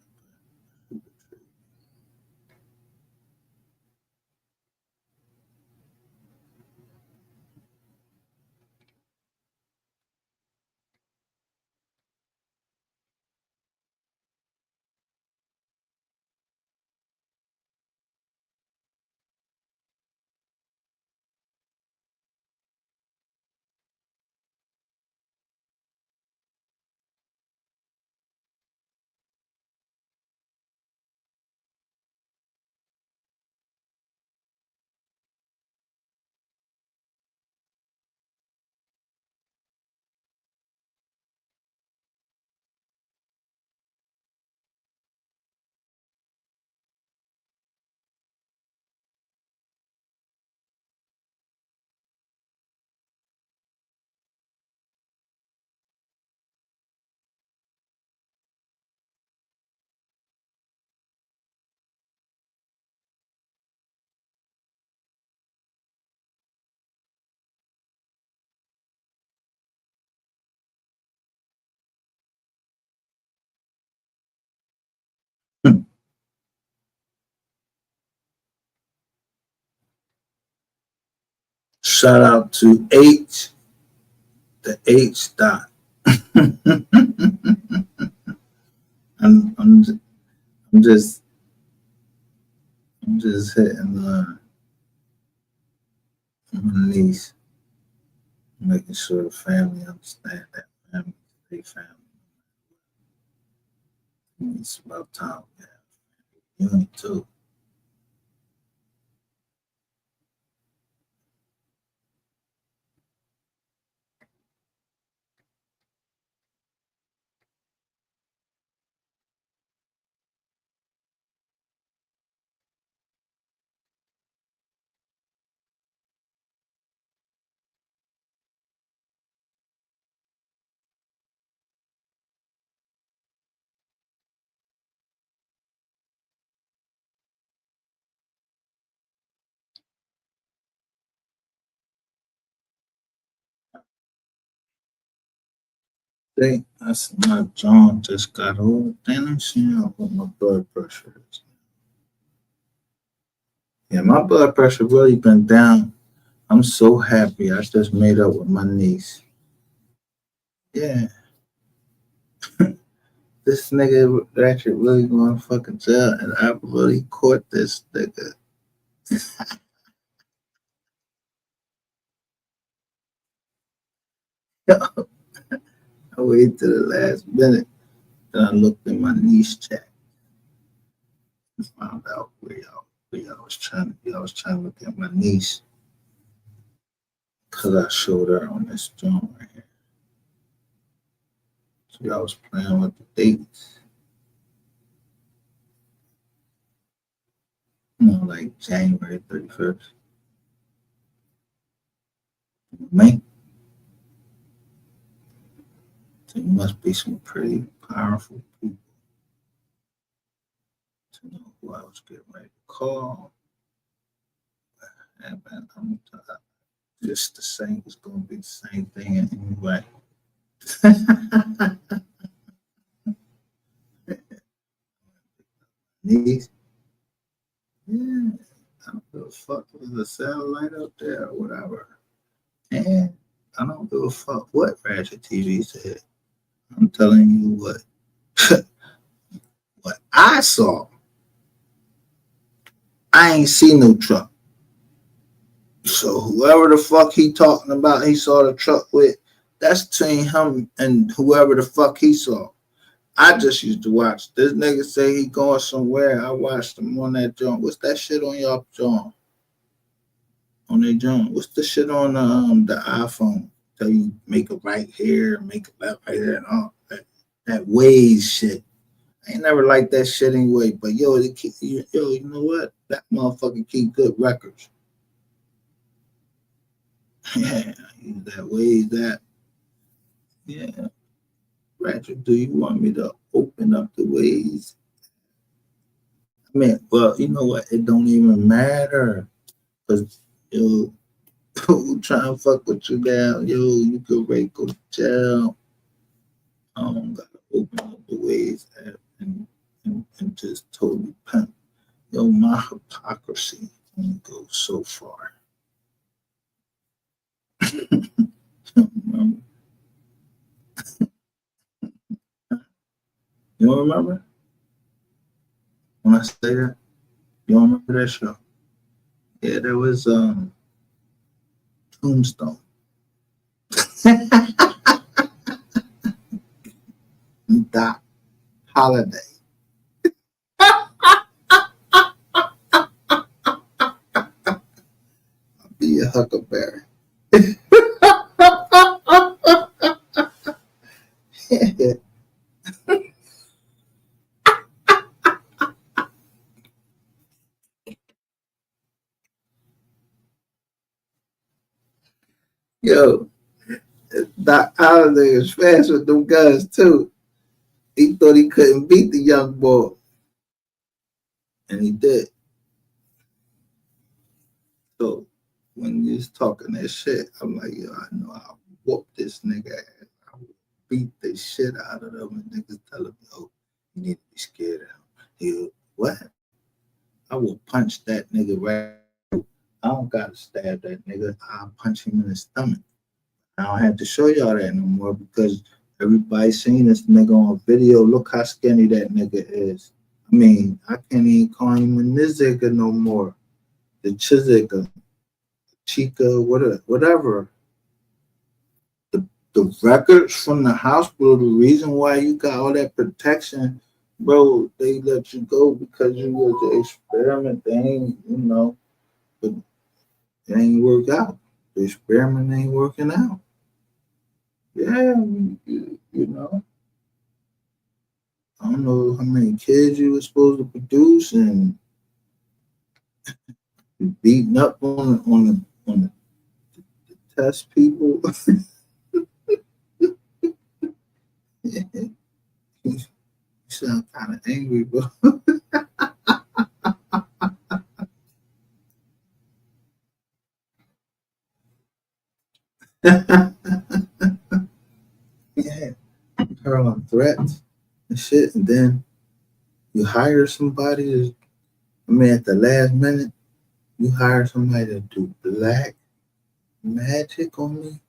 Shout out to H, the H dot. I'm just hitting my niece, making sure the family understand that family, they family. It's about time, yeah. You too. Think that's my John just got old. Then I'm seeing what my blood pressure is. Yeah, my blood pressure really been down. I'm so happy. I just made up with my niece. Yeah, this nigga actually really going to fucking jail, and I really caught this nigga. I waited to the last minute. Then I looked in my niece chat and found out where y'all was trying to look at my niece because I showed her on this joint right here. So y'all was playing with the dates. Like January 31st. Man, so you must be some pretty powerful people to know who I was getting ready to call. And man, I'm just the same. It's gonna be the same thing anyway. Niece, yeah, I don't give a fuck if there's a satellite up there or whatever. And I don't give a fuck what Ratchet TV said. I'm telling you what I saw. I ain't seen no truck. So whoever the fuck he talking about, he saw the truck with, that's between him and whoever the fuck he saw. I just used to watch. This nigga say he going somewhere. I watched him on that joint. What's that shit on your joint? On that joint. What's the shit on the iPhone? Tell you make a right here, make a left right there, and all that Waze shit. I ain't never liked that shit anyway. But yo, you know what? That motherfucker keep good records. Yeah, use that Waze. That yeah. Ratchet, do you want me to open up the Waze? I mean, well, you know what? It don't even matter. Because, yo, who trying to fuck with you now? Yo, you go right go to jail. I don't got to open up the Waze app and just totally pimp. Yo, my hypocrisy only goes so far. Remember? You don't remember? When I say that? You don't remember that show? Yeah, there was Tombstone. Doc Holiday. I'll be a huckleberry. Yo, Doc Holiday is fast with them guns too. He thought he couldn't beat the young boy. And he did. So when he's talking that shit, I'm like, yo, I know I'll whoop this nigga ass. I will beat the shit out of them. And niggas tell him, yo, you need to be scared of him. He what? I will punch that nigga right. I don't gotta stab that nigga. I'll punch him in the stomach. I don't have to show y'all that no more because everybody seen this nigga on video. Look how skinny that nigga is. I mean, I can't even call him a nigga no more. The Chizika, Chica, whatever. The records from the hospital, the reason why you got all that protection, bro, they let you go because you was the experiment. They ain't, but it ain't work out. The experiment ain't working out. Yeah, I don't know how many kids you were supposed to produce and beating up on the test people. You sound kind of angry, bro. Yeah, her on threats and shit, and then you hire somebody. At the last minute, you hire somebody to do black magic on me.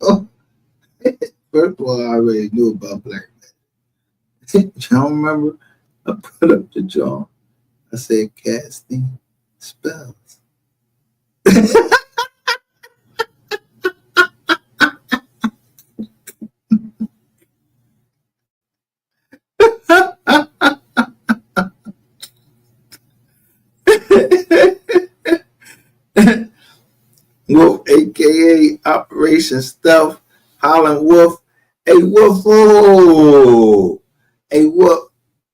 Oh, first of all, I already knew about black magic. Y'all remember? I put up the jaw. I said casting spells. Wolf, aka Operation Stealth, Holland Wolf. Hey Wolf, oh, hey Wolf,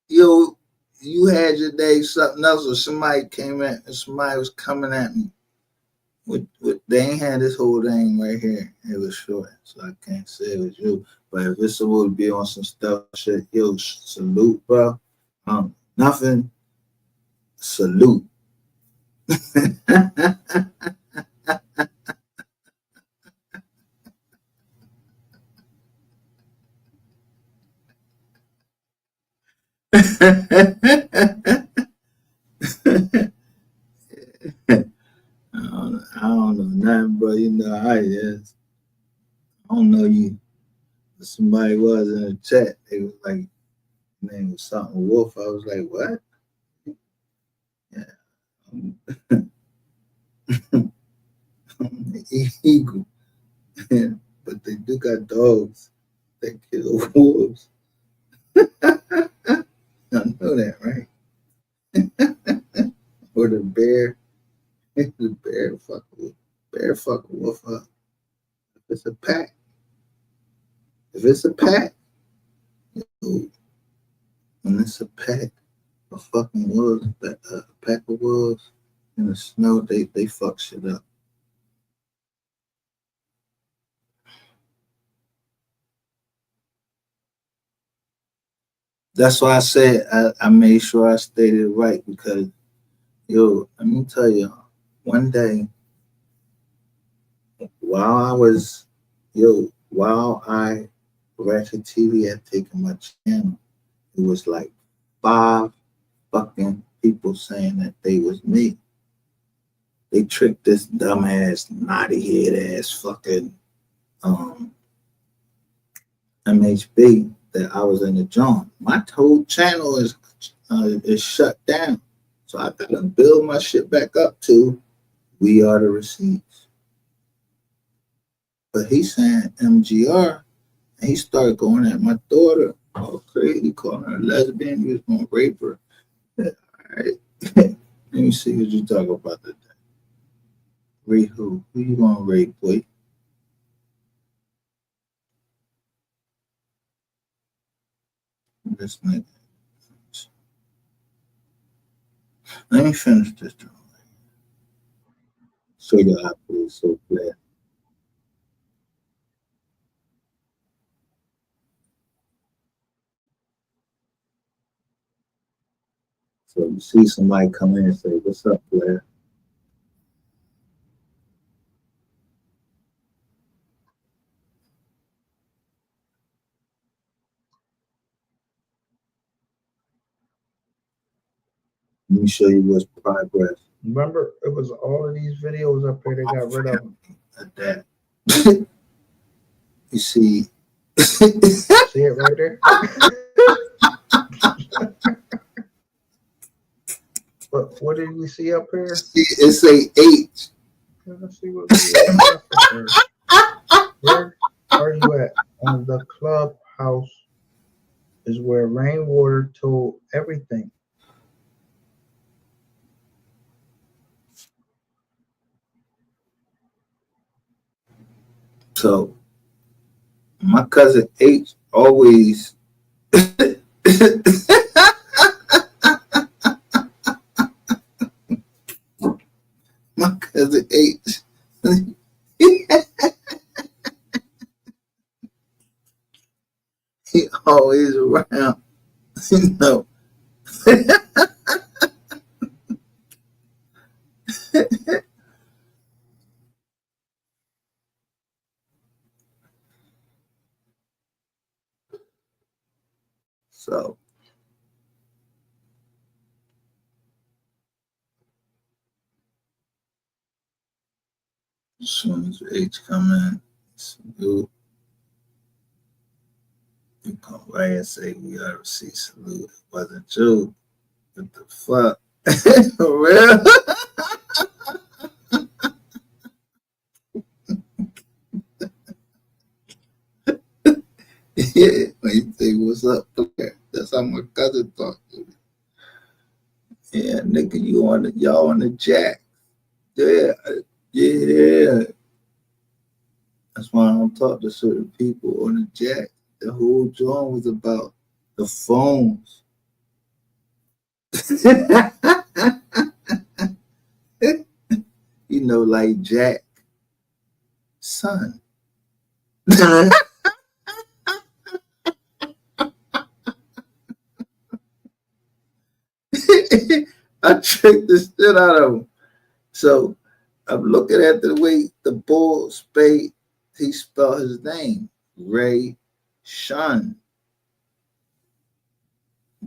yo, you had your day something else, or somebody came at, somebody was coming at me. They ain't had this whole thing right here. It was short, so I can't say it was you. But if it's supposed to be on some stuff, shit, yo, salute, bro. Nothing. Salute. I don't know nothing, bro. You know how it is. I don't know you. Somebody was in the chat. They was like, name was something Wolf. I was like, what? Yeah. Eagle. But they do got dogs that kill wolves. I know that, right? Or the bear. The bear fuck a wolf up. If it's a pack. When it's a pack of fucking wolves, a pack of wolves in the snow, they fuck shit up. That's why I said I made sure I stated it right because, yo, let me tell you, one day while I Ratchet TV had taken my channel, it was like 5 fucking people saying that they was me. They tricked this dumbass, naughty head ass fucking MHB that I was in the joint. My whole channel is shut down, so I gotta build my shit back up to We Are the Receipts. But he's saying MGR, and he started going at my daughter all crazy, calling her a lesbian. He was gonna rape her. All right, let me see what you talk about today. Rape who? Who you gonna rape, boy? This nigga. Let me finish this. So your apple is so clear. So you see somebody come in and say, "What's up, Blair?" Let me show you what's progress. Remember, it was all of these videos up here. They got rid of them. At that. You see. See it right there? But what did we see up here? It say H. Let's see what we have first. Where are you at? On the clubhouse is where Rainwater told everything. So my cousin H always my cousin H he always around, you know. So as soon as H come in, salute. You come right and say we gotta receive salute. It wasn't you. What the fuck? For real? Yeah, when you say what's up, that's how my cousin talk to me. Yeah, nigga, y'all on the jack. Yeah, yeah. That's why I don't talk to certain people on the jack. The whole joint was about the phones. You know, like Jack, son. I tricked the shit out of him. So I'm looking at the way the bull spade, he spelled his name. Ray Shun.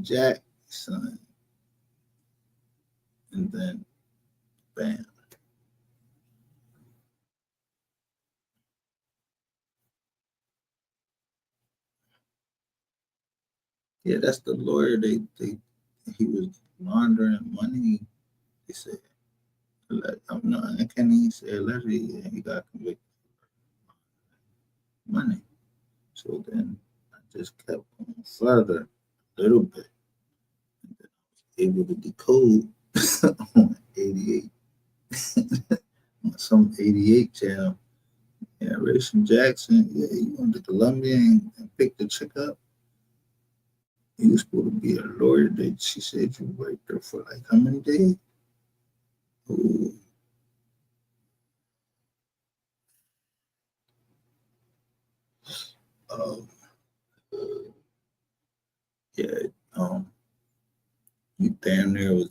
Jack, son. And then bam. Yeah, that's the lawyer. He was laundering money. They said, I'm not, I can't even say allegedly he got convicted of money. So then I just kept going further a little bit. And then I was able to decode on 88, on some 88 channel. Yeah, Rachel Jackson, yeah, he went to Columbia and picked the chick up. He was supposed to be a lawyer. That she said you worked there for like how many days? Ooh. Um, yeah, you damn near was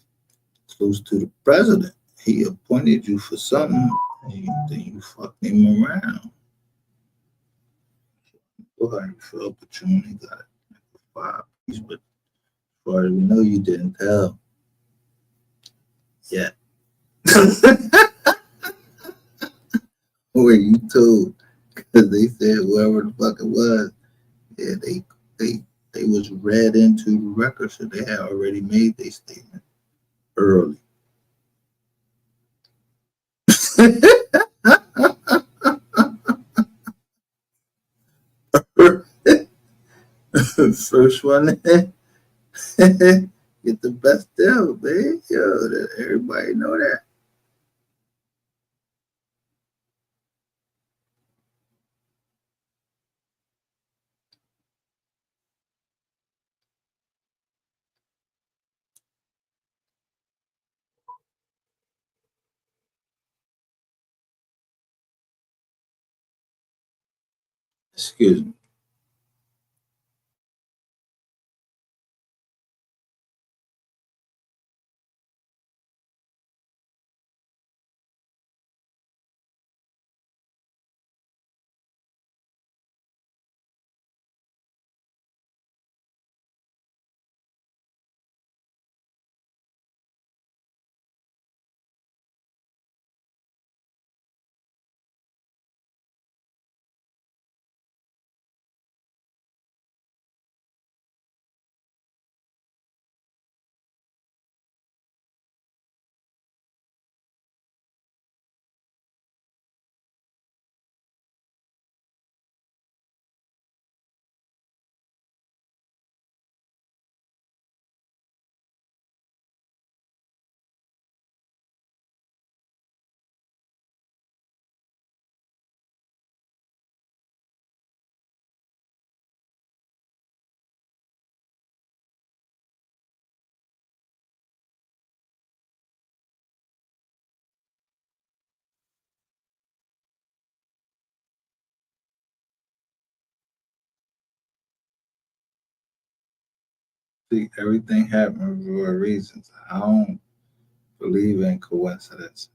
close to the president. He appointed you for something, and then you fucked him around. Go ahead and feel, but you only got 5 piece. But as far as we know, you didn't tell yet. Or you told, because they said whoever the fuck it was, yeah, they was read into the record, so they had already made their statement early. First one, get the best deal, man. Yo, everybody know that. Excuse me. See, everything happens for a reason. I don't believe in coincidences.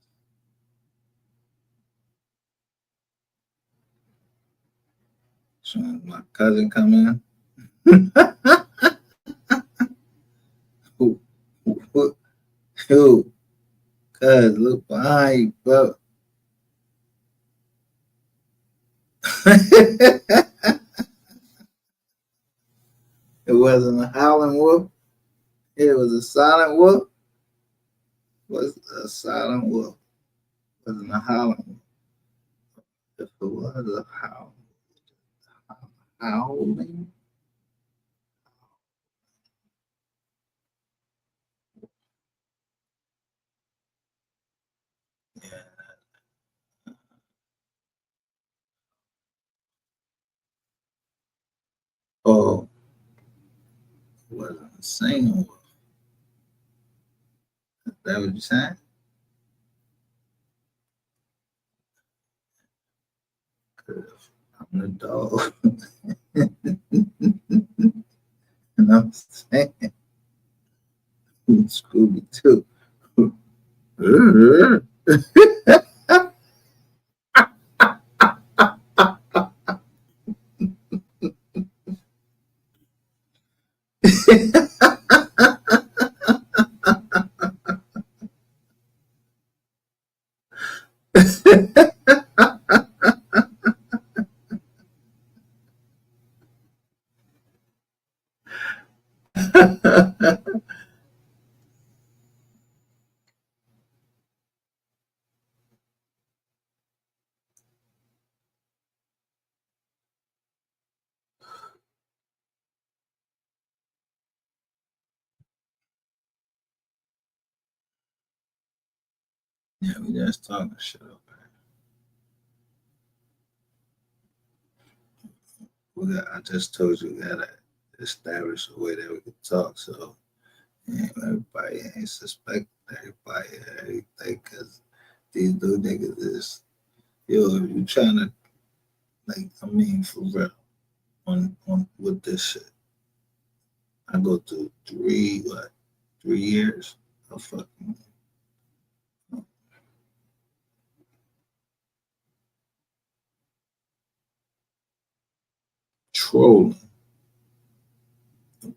So my cousin come in. who, who, cuz look behind you, bro. It wasn't a howling wolf. It was a silent wolf. It was a silent wolf. It wasn't a howling wolf. If it was a howling, yeah. Oh, it wasn't a singing wolf. Is that what you're saying? Cause I'm the dog. And I'm saying Scooby too. Yeah, we just talking shit up. I just told you we gotta establish a way that we can talk. So everybody ain't suspect everybody everything because these new niggas is yo. If you trying to like, I mean, for real, on with this shit, I go through 3 years of fucking trolling.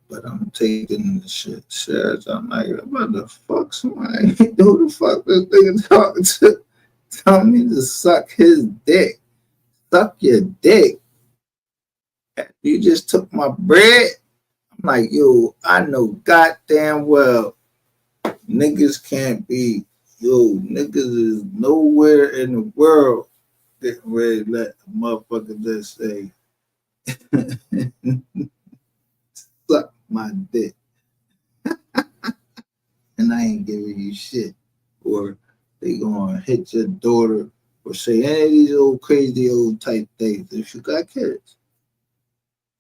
But I'm taking the shit serious. I'm like, I'm about to fuck somebody. Who the fuck this nigga talking to? Telling me to suck his dick. Suck your dick. You just took my bread. I'm like, yo, I know goddamn well niggas can't be, niggas is nowhere in the world getting ready to let a motherfucker just say, suck my dick. And I ain't giving you shit. Or they gonna hit your daughter or say any of these old crazy old type things if you got kids.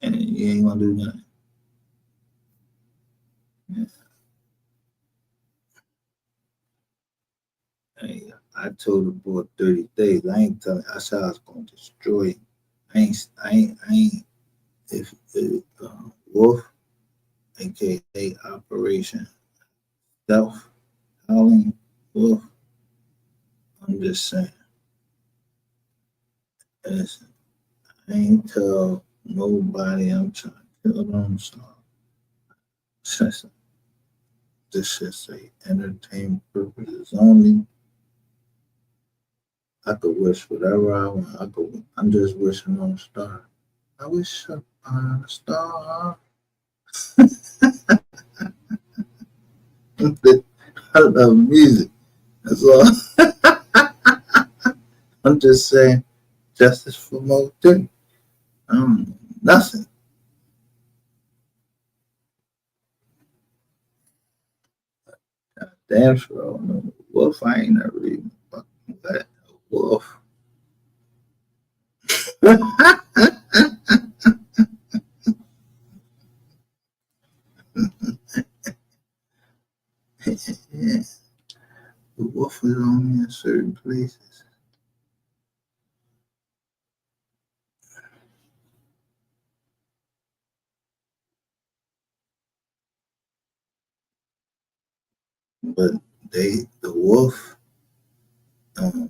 And you ain't gonna do nothing. Yeah. Hey, I told the boy 30 days. I ain't telling. I said I was gonna destroy him. I ain't. If Wolf, aka Operation Stealth, Howling Wolf. I'm just saying. Listen, I ain't tell nobody I'm trying to kill them. So listen, this is a entertainment purposes only. I could wish whatever I want. I'm just wishing on a star. I wish upon a star. I love music. That's all. I'm just saying justice for Mo Diddy. Nothing. Damn sure I don't know. Wolf, I ain't never even fucking that. Wolf. Yeah. The wolf is only in certain places. but the wolf, the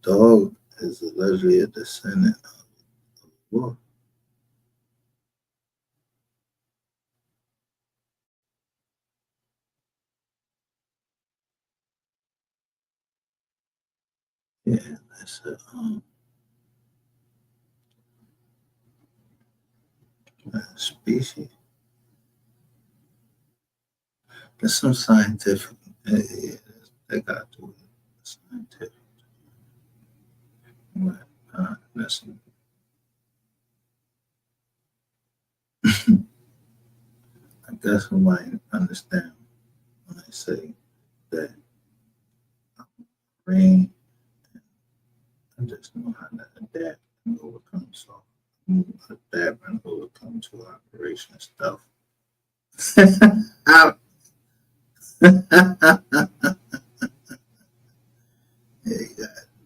dog is allegedly a descendant of the wolf. Yeah, that's a species. There's some scientific. They got to do it. Scientific. But, that's, I guess we might understand when I say that rain. I just know how to adapt and overcome. So adapt and overcome to operation stuff. yeah,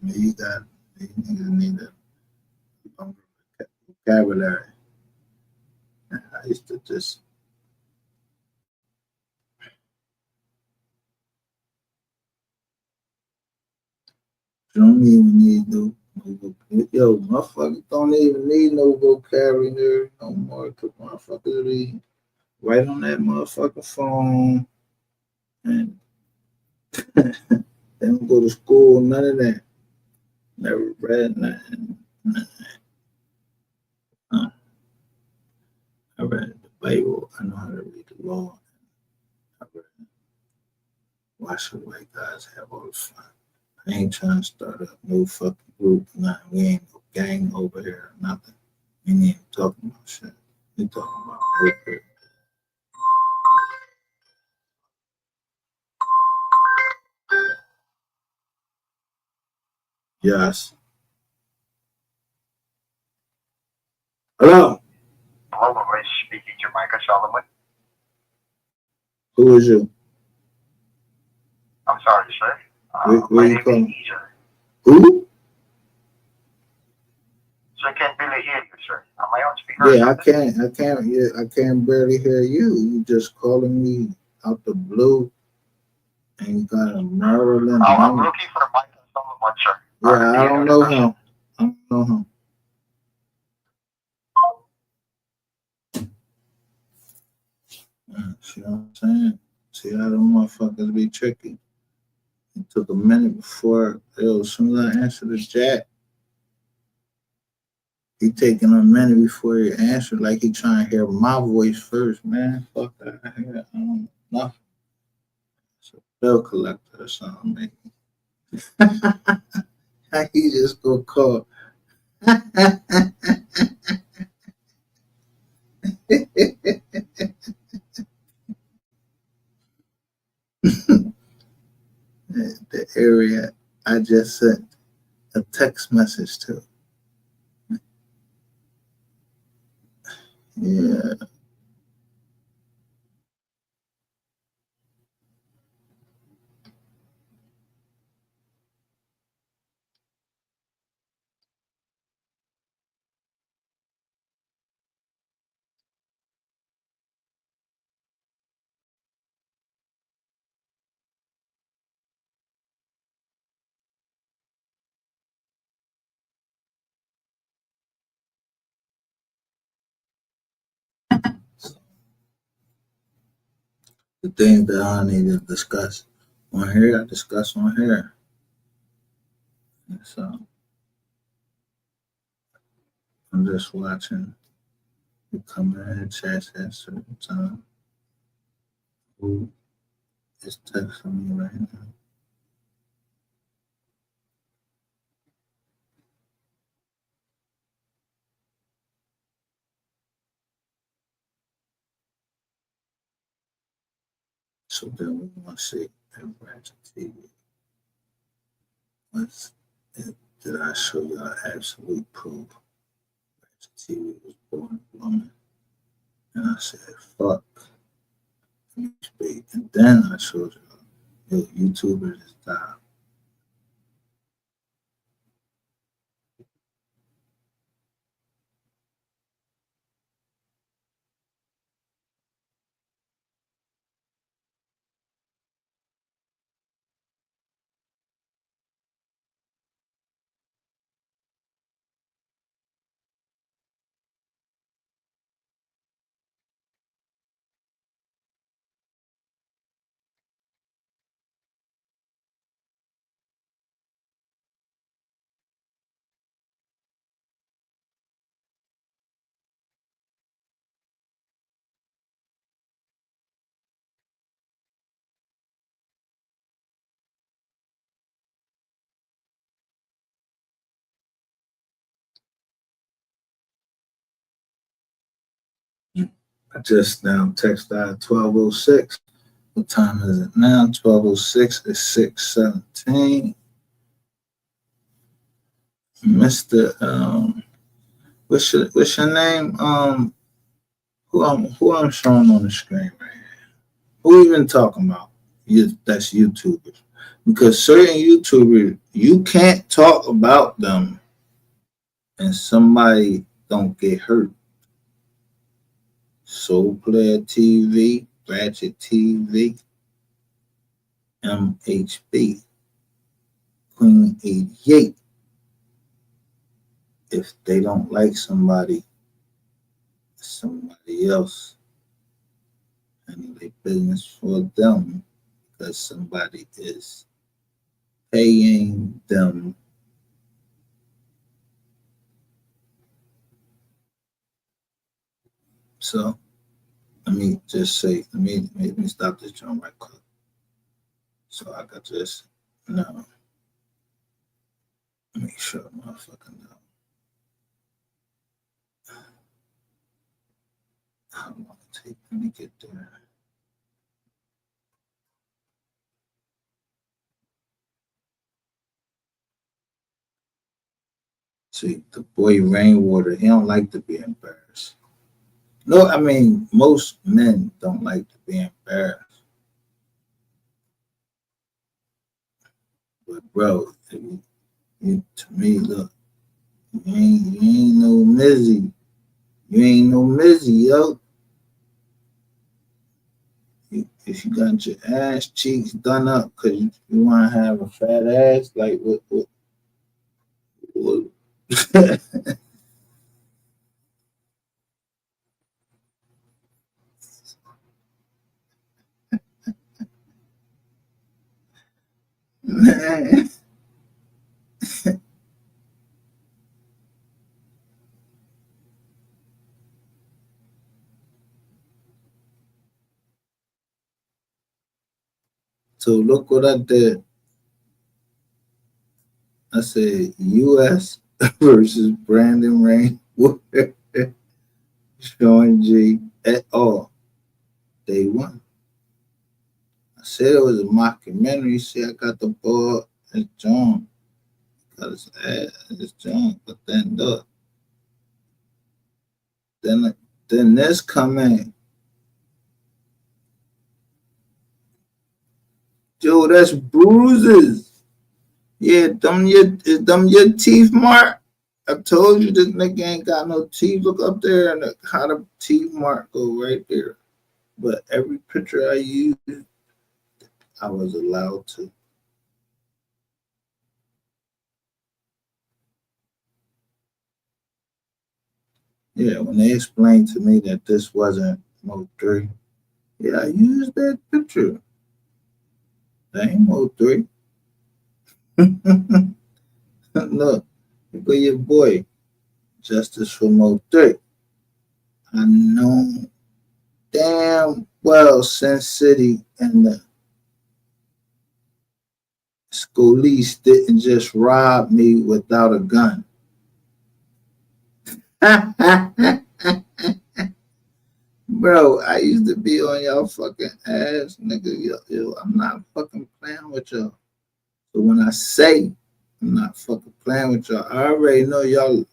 you got, you niggas need a longer vocabulary. I used to just, you don't even need yo, motherfuckers don't even need no vocabulary no more. Cause motherfuckers be right on that motherfucking phone and they don't go to school, none of that. Never read nothing. I read the Bible. I know how to read the law. I read, watch the white guys have all the fun. I ain't trying to start up no fucking group. Nothing. We ain't no gang over here. Nothing. We ain't even talking about shit. We talking about work. Yes. Hello. Hello, am I speaking to Micah Solomon? Who is you? I'm sorry, sir. Where my you name calling? is Ezer. Who? So I can't really hear you, sir. Am I on speaker? Yeah, I can't barely hear you. You just calling me out the blue and you got a Maryland I'm number. looking for Micah Solomon, sir. Yeah, I don't know him. I don't know him. See what I'm saying? See how them motherfuckers be tricky. It took a minute before, as soon as I answered the chat, he taking a minute before he answered, like he trying to hear my voice first, man. Fuck that. I hear nothing. It's a bill collector or something, man. How he just go call? The area I just sent a text message to. Yeah. The things that I need to discuss on here, I discuss on here. And so I'm just watching you come in and chat at a certain time. Who is texting me right now? So then we want to see at Ratchet TV. Did I show y'all absolute proof? Ratchet TV was born a woman. And I said, fuck. And then I showed y'all, yo, YouTubers is died. I just now texted out 12:06. What time is it now? 12:06 is 6:17. Mr. What's your name? Who I'm showing on the screen right here? Who even talking about? That's YouTubers. Because certain YouTubers, you can't talk about them and somebody don't get hurt. Soul Player TV, Ratchet TV, MHB, Queen 88. If they don't like somebody else handle their business for them because somebody is paying them. So let me just say, let me stop this joint right quick. So I got this. No. Make sure motherfucker know. How long it take me to get there? See, the boy Rainwater, he don't like to be embarrassed. No, I mean, most men don't like to be embarrassed. But bro, to me, look, you ain't no Mizzy. You ain't no Mizzy, yo. If you got your ass cheeks done up because you want to have a fat ass, like what man. So look what I did. I said U.S. versus Brandon Rain, Sean G et al. Day one. I said it was a mockumentary. See, I got the ball. It's John. Got his ass. It's John. But then look. Then this come in. Yo, that's bruises. Yeah, them your teeth mark. I told you this nigga ain't got no teeth. Look up there and how the teeth mark go right there. But every picture I used, I was allowed to. Yeah, when they explained to me that this wasn't Mo 3, yeah, I used that picture. That ain't Mo 3. Look, look at your boy, Justice for Mo 3. I know damn well Sin City and the Scolice didn't just rob me without a gun. Bro, I used to be on y'all fucking ass, nigga. Yo, I'm not fucking playing with y'all. So when I say I'm not fucking playing with y'all, I already know y'all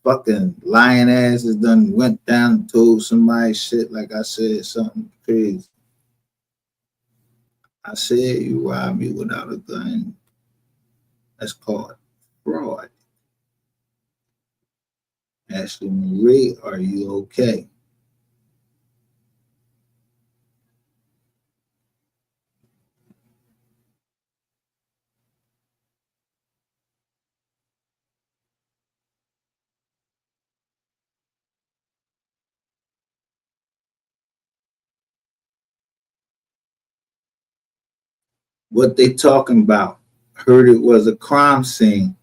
fucking lying asses done went down and told somebody shit like I said something crazy. I said you robbed me without a gun. That's called fraud. Ashley Marie, are you okay? What they talking about? Heard it was a crime scene.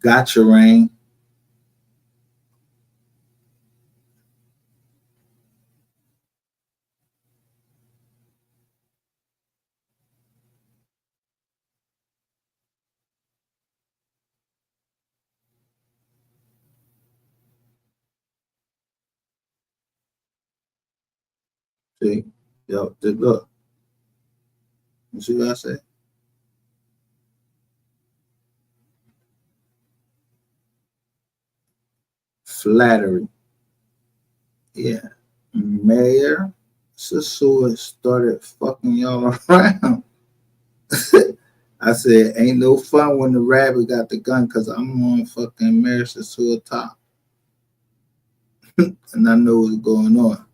Gotcha, Rain. See, yo, look. You see what I said? Flattery. Yeah. Mayor Sasua started fucking y'all around. I said, ain't no fun when the rabbit got the gun because I'm on fucking Mayor Sasua top. And I know what's going on.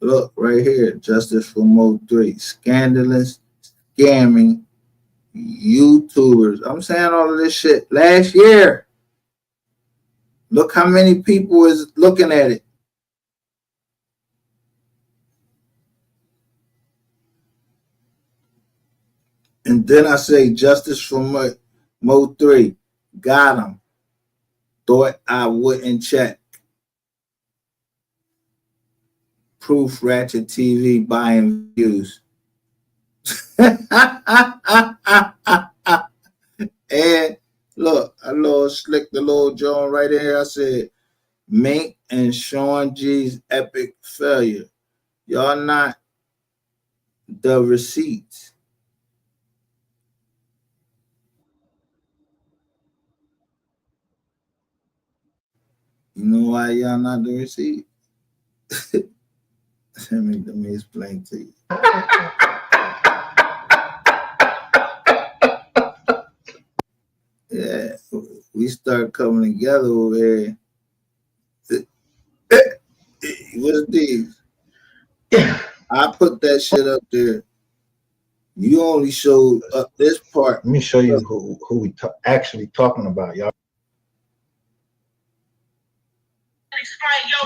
Look, right here, Justice for Mo 3. Scandalous, scamming YouTubers. I'm saying all of this shit last year. Look how many people is looking at it. And then I say Justice for Mo 3. Got him. Thought I wouldn't check. Proof Ratchet TV buying views. And look, I little slick the little John right here. I said, Mink and Sean G's epic failure. Y'all not the receipts. You know why y'all not the receipt? let me explain to you. Yeah, we start coming together over here. What's these? I put that shit up there. You only showed up this part. Let me show you who we actually talking about, y'all.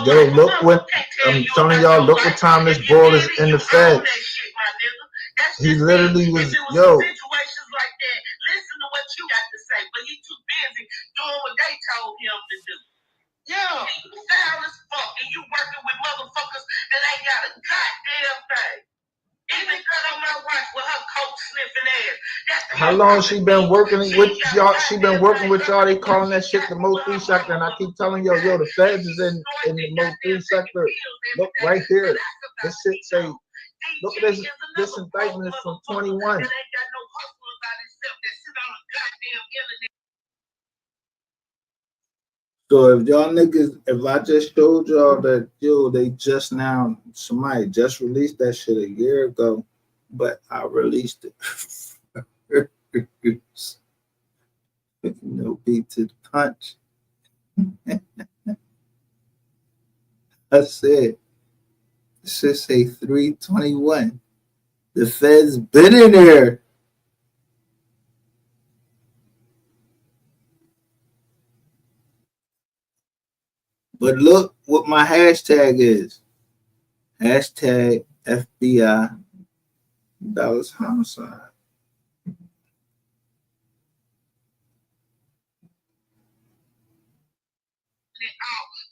Yo, look what I'm telling y'all. Look what time this ball is in the Fed. He literally was, yo. Yeah, foul as fuck, and you working with motherfuckers that ain't got a goddamn thing. Even cut on my wife with her coke sniffing ass. How long she been working with y'all? She been working with y'all. They calling that shit the Mo 3 sector, and I keep telling yo, the Feds is in the Mo 3 sector. Look right here. This shit say, look at this indictment is from 21. So if y'all niggas, if I just showed y'all that, yo, they just now, somebody just released that shit a year ago, but I released it. No beat to the punch. I said, shit say 321. The Feds been in there. But look what my hashtag is. Hashtag FBI Dallas homicide.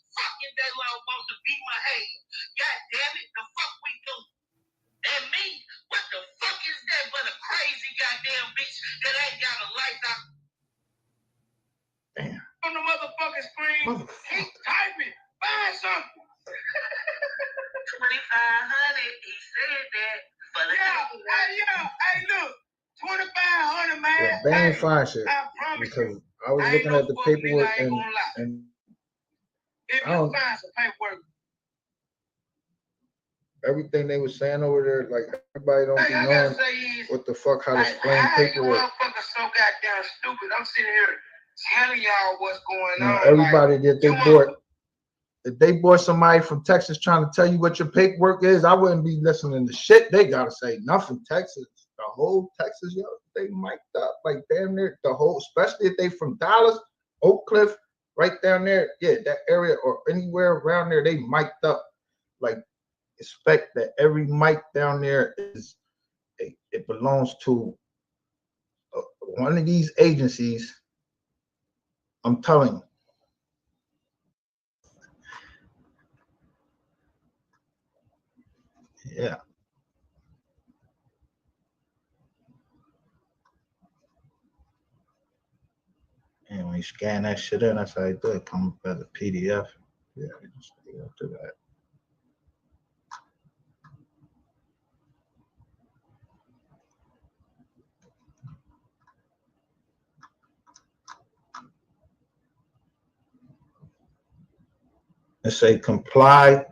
Fucking day long want to beat my head. God damn it, the fuck we do. And me, what the fuck is that but a crazy goddamn bitch that ain't got a life out? Damn. On the motherfucking screen, keep typing. Find something. 2,500, he said that. For the hey, look. 2,500, man. Yeah, they ain't find shit. Because I was looking at the paperwork and if you find some paperwork, everything they was saying over there, like everybody don't be knowing what the fuck how to explain paperwork. Motherfuckers so goddamn stupid. I'm sitting here telling y'all what's going on. Everybody that they bought, if they bought somebody from Texas trying to tell you what your paperwork is, I wouldn't be listening to shit they gotta say. Nothing Texas, the whole Texas, yo, they mic'd up like damn near the whole, especially if they from Dallas, Oak Cliff, right down there, yeah, that area or anywhere around there, they mic'd up. Like, expect that every mic down there is it belongs to one of these agencies. I'm telling you. Yeah. And when you scan that shit in, that's how you do it. Come up as a PDF. Yeah, just do that. and say comply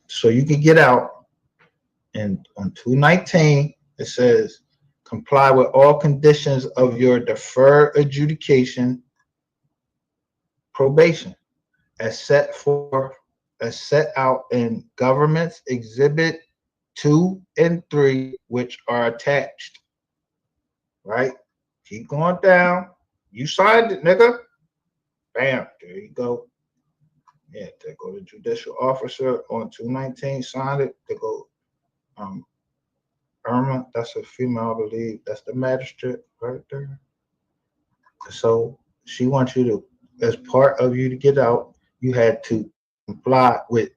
so you can get out. And on 219, it says comply with all conditions of your deferred adjudication probation as set out in government's exhibit 2 and 3, which are attached. Right? Keep going down. You signed it, nigga. Bam. There you go. Yeah, they go to judicial officer on 219, signed it. They go, Irma, that's a female, I believe. That's the magistrate right there. So she wants you to, as part of you to get out, you had to comply with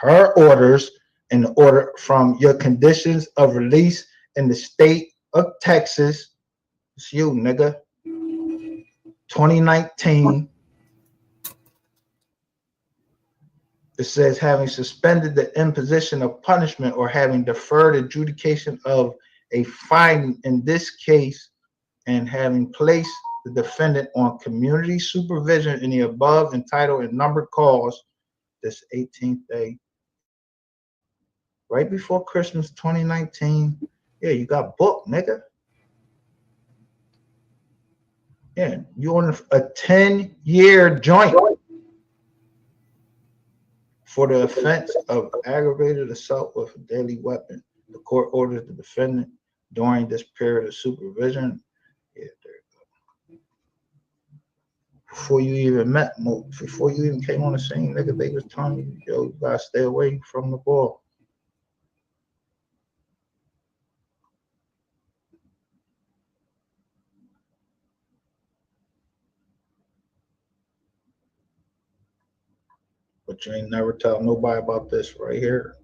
her orders and the order from your conditions of release in the state of Texas. It's you, nigga. 2019. It says having suspended the imposition of punishment or having deferred adjudication of a finding in this case and having placed the defendant on community supervision in the above entitled and numbered cause this 18th day, right before Christmas 2019. Yeah, you got booked, nigga. Yeah, you on a 10-year joint for the offense of aggravated assault with a deadly weapon. The court orders the defendant during this period of supervision. Yeah, there you go. Before you even met, before you even came on the scene, nigga, they was telling you, yo, you gotta stay away from the ball. But you ain't never tell nobody about this right here.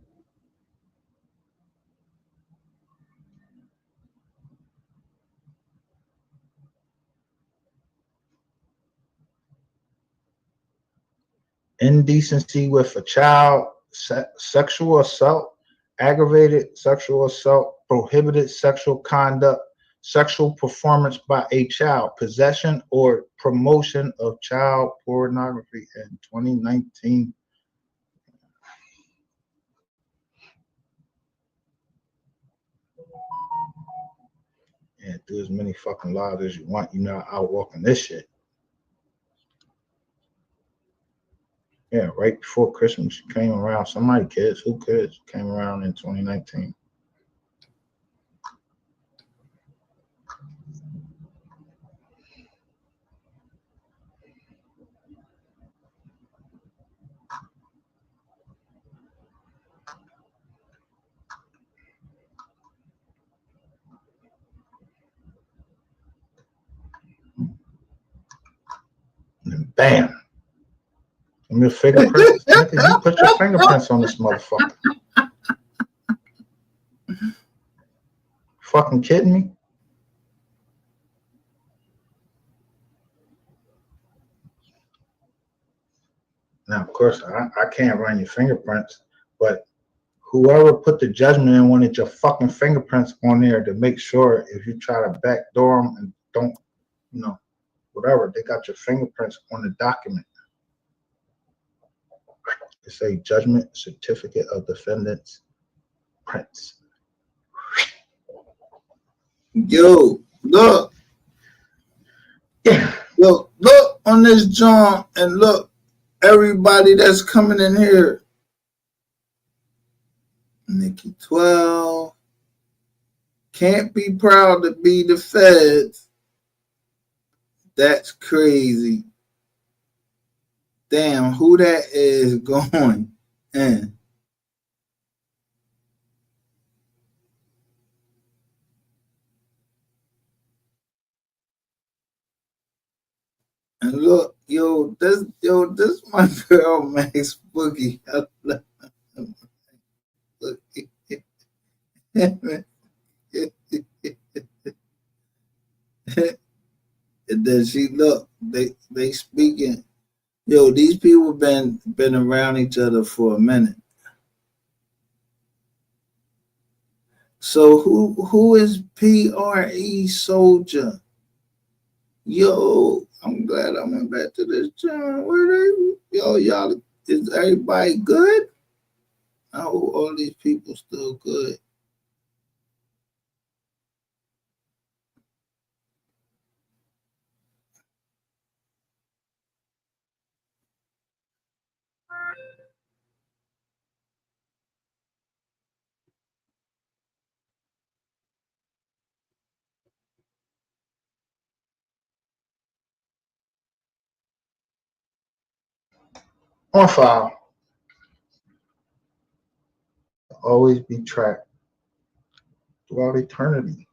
Indecency with a child, sexual assault, aggravated sexual assault, prohibited sexual conduct, sexual performance by a child, possession or promotion of child pornography in 2019. Yeah, do as many fucking lives as you want. You're not out walking this shit. Yeah, right before Christmas came around. Somebody kids, who kids came around in 2019. And bam. Give me a fingerprint. Nigga, you put your fingerprints on this motherfucker. Fucking kidding me? Now, of course, I can't run your fingerprints, but whoever put the judgment in wanted your fucking fingerprints on there to make sure if you try to backdoor them and don't, you know, whatever, they got your fingerprints on the document. It's a judgment certificate of defendant's prints. Yo, look. Yeah. Look on this John and look, everybody that's coming in here. Nikki 12. Can't be proud to be the feds. That's crazy. Damn, who that is going in? And look, this my girl Max Boogie. Look. And then she look, they speaking. Yo, these people been around each other for a minute. So who is PRE Soldier? Yo, I'm glad I went back to this channel. Where they? Yo, y'all Is everybody good? I hope all these people still good. On file. Always be tracked throughout eternity.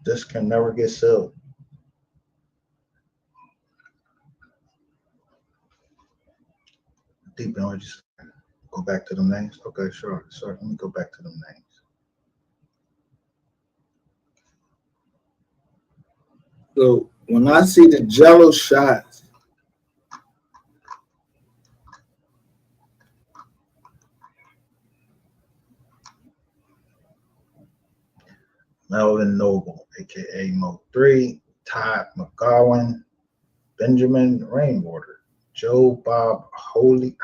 This can never get sealed. Deep energies. Go back to them names. Okay, sure. Let me go back to them names. So when I see the Jello shots, Melvin Noble, aka Mo 3, Todd McGowan, Benjamin Rainwater, Joe Bob Holly,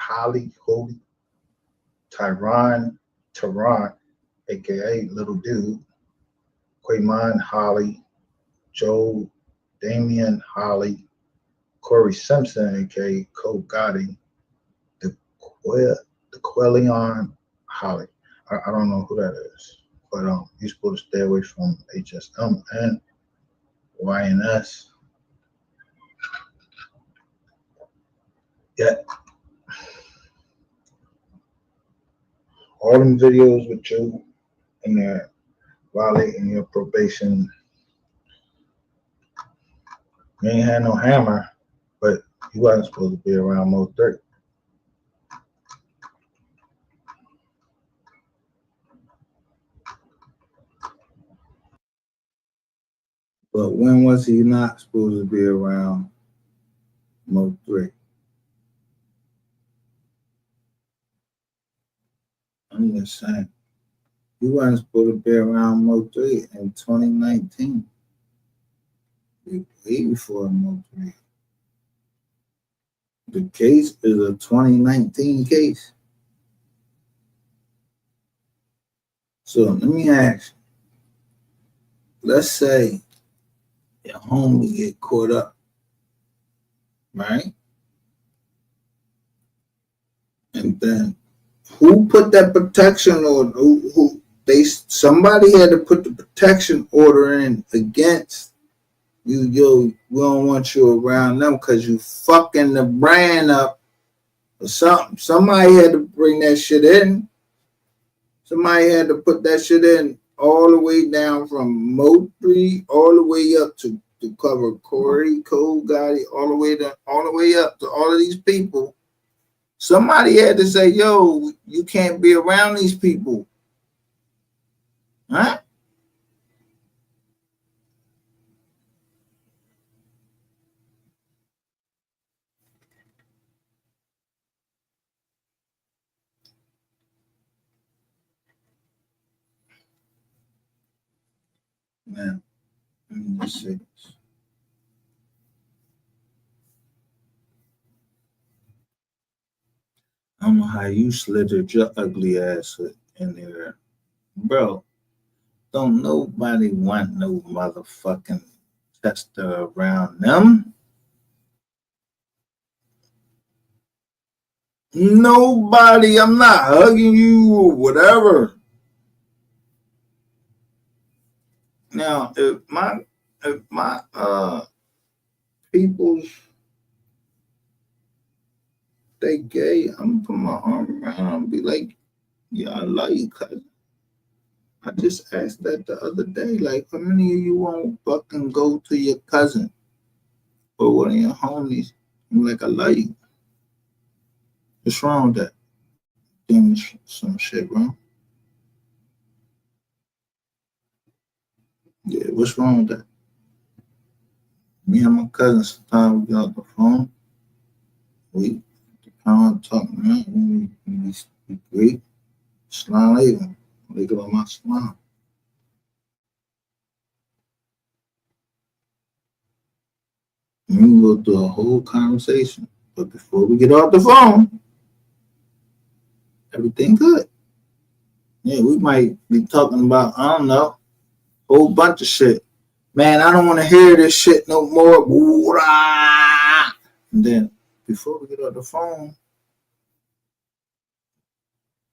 Tehran, aka Little Dude, Quayman Holly, Joe Damian Holly, Corey Simpson, aka Cole Gotti, the Quellion Holly. I don't know who that is, but you're supposed to stay away from HSM and YNS. Yeah. All them videos with you in there violating your probation. You ain't had no hammer, but you wasn't supposed to be around Mo 3. But when was he not supposed to be around Mo 3? I'm just saying. You wasn't supposed to be around Mo 3 in 2019. Way before Mo 3. The case is a 2019 case. So let me ask you. Let's say your homie get caught up, right? And then who put that protection order? Somebody had to put the protection order in against you. Yo, we don't want you around them because you fucking the brand up or something. Somebody had to bring that shit in. Somebody had to put that shit in all the way down from Mo 3 all the way up to cover Corey, Cole Gotti, all the way up to all of these people. Somebody had to say, yo, you can't be around these people. Huh? Man, let me just say this. I don't know how you slithered your ugly ass in there. Bro, don't nobody want no motherfucking tester around them. Nobody, I'm not hugging you or whatever. Now, if my people's they gay, I'm gonna put my arm around and be like, yeah, I love you, cousin. I just asked that the other day, like, how many of you won't fucking go to your cousin or one of your homies? I'm like, I love you. What's wrong with that? Doing some shit wrong? Yeah, what's wrong with that? Me and my cousin, sometimes we get off the phone. We talk, man. We greet. Salam alaikum. Alaikum assalam. We can go through a whole conversation. But before we get off the phone, everything good. Yeah, we might be talking about, I don't know, a whole bunch of shit. Man, I don't want to hear this shit no more. And then before we get off the phone,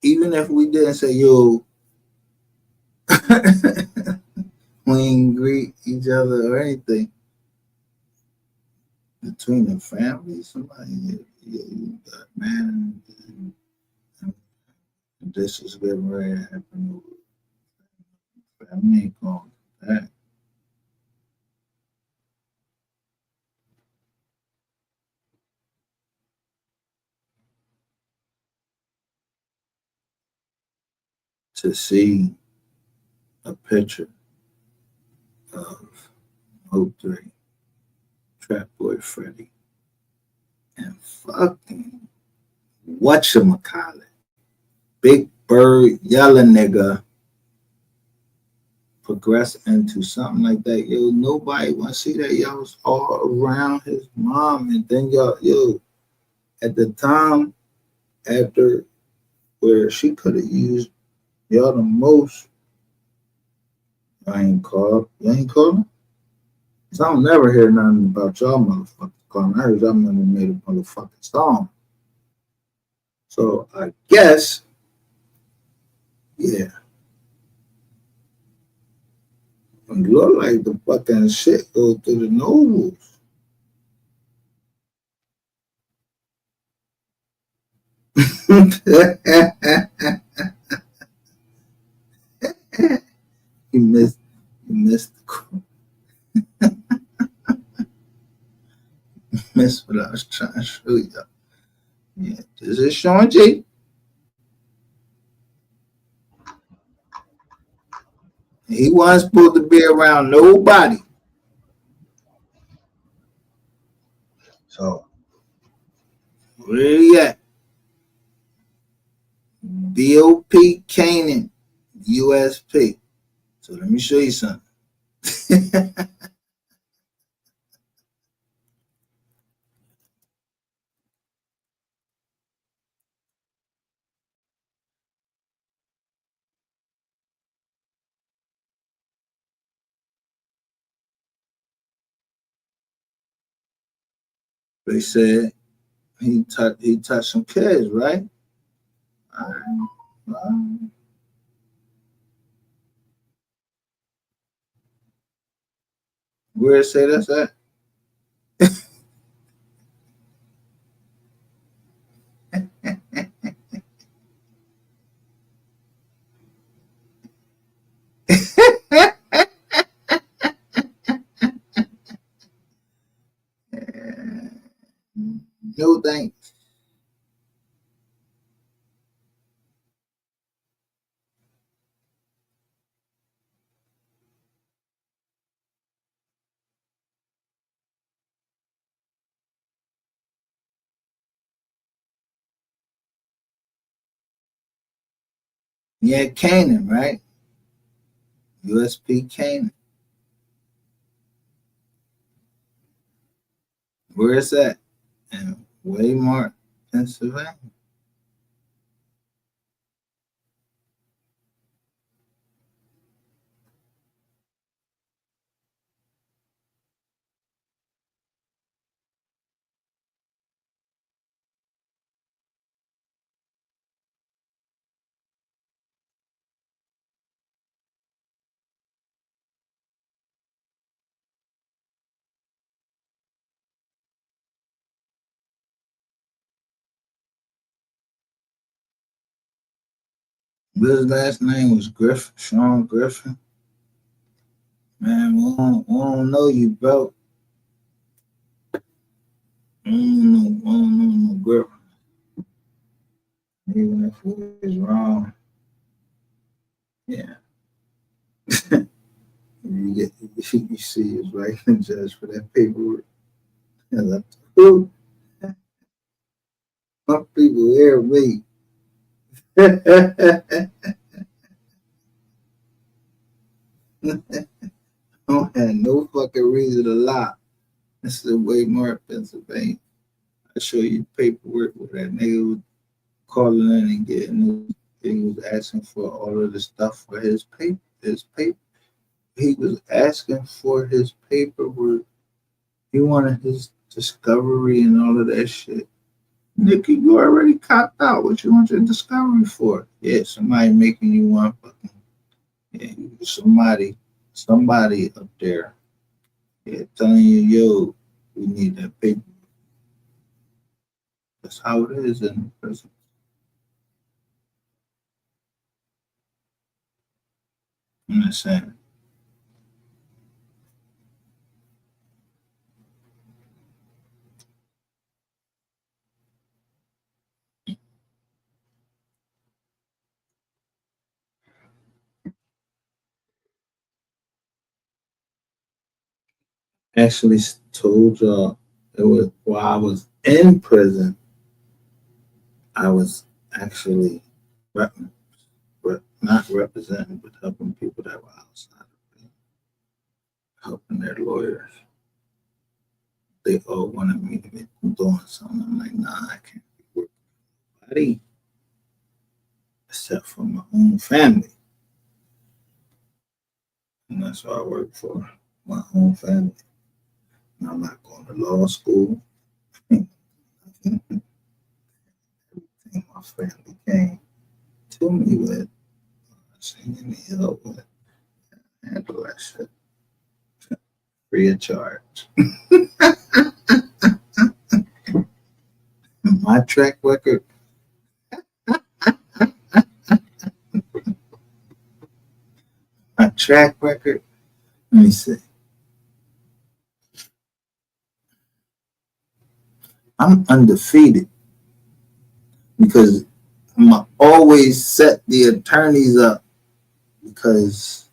even if we didn't say, yo, we ain't greet each other or anything, between the family, somebody, you got, man, this is getting ready to happen. Family ain't going that. To see a picture of '03, Trap Boy Freddy, and fucking whatchamacallit, Big Bird yelling nigga progress into something like that. Yo, nobody want to see that. Y'all was all around his mom, and then y'all, yo, at the time, after where she could have used y'all the most, I ain't called. You ain't calling? Cause I don't never hear nothing about y'all motherfuckers calling. I heard y'all made a motherfucking song. So I guess, yeah. It look like the fucking shit go through the nobles. you missed missed what I was trying to show you. Yeah, this is Sean G. He wasn't supposed to be around nobody. So where he at? BOP Canaan, USP. So let me show you something. They said he touched some kids, right? All right. Where it say that's at? No thanks. Yeah, Canaan, right? USP Canaan. Where is that? In Waymart, Pennsylvania. His last name was Griffin, Sean Griffin. Man, we don't know you, bro. I don't know no Griffin. Even if it was wrong, yeah. you see, it's right and judge for that paperwork. And who? Some people hear me. Don't have no fucking reason to lie. This is way more Pennsylvania. I show you paperwork where that nigga was calling in and getting. He was asking for all of the stuff for his paper. His paper. He was asking for his paperwork. He wanted his discovery and all of that shit. Nikki, you already copped out. What you want your discovery for? Yeah, somebody making you one fucking. Yeah, somebody up there. Yeah, telling you, yo, we need that paper. That's how it is in prison. I'm just saying. Actually told y'all it was while I was in prison, I was actually rep, not representing, but helping people that were outside of prison, helping their lawyers. They all wanted me to be doing something. I'm like, nah, I can't be working for nobody except for my own family. And that's what I work for, my own family. And I'm not going to law school. Everything my family came to me with, singing me help with, handle that shit free of charge. My track record, my track record, let me see. I'm undefeated because I'm always set the attorneys up because,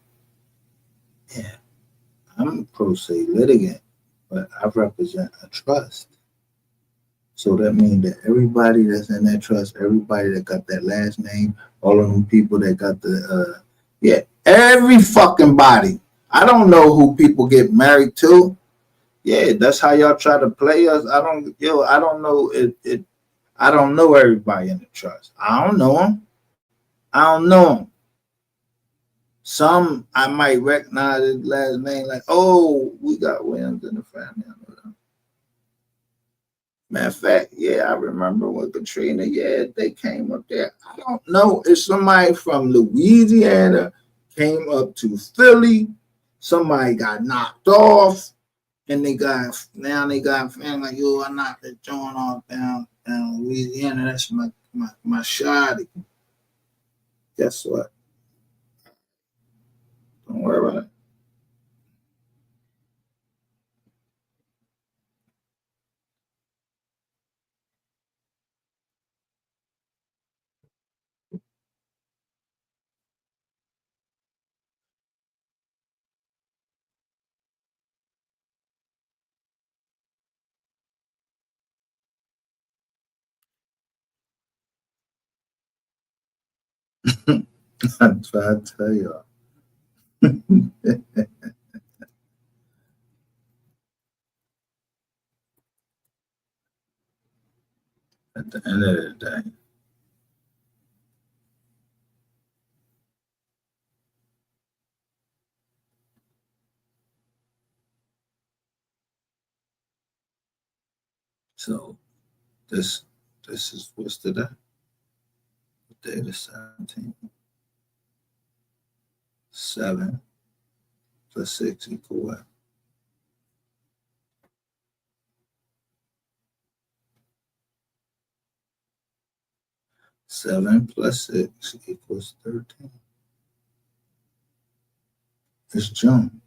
yeah, I'm a pro se litigant, but I represent a trust. So that means that everybody that's in that trust, everybody that got that last name, all of them people that got the, yeah, every fucking body. I don't know who people get married to. Yeah, that's how y'all try to play us. I don't know I don't know everybody in the trust. I don't know them. I don't know them. Some I might recognize his last name, like, oh, we got Williams in the family. Matter of fact, yeah, I remember when Katrina, yeah, they came up there. I don't know if somebody from Louisiana came up to Philly, somebody got knocked off, and they got family like, yo, I knocked that joint off down Louisiana. That's my shawty. Guess what? Don't worry about it. I'm trying to tell y'all. At the end of the day, so this is what's today? Day the 17th. 7 plus 6 equal what? 7 plus 6 equals 13. It's June.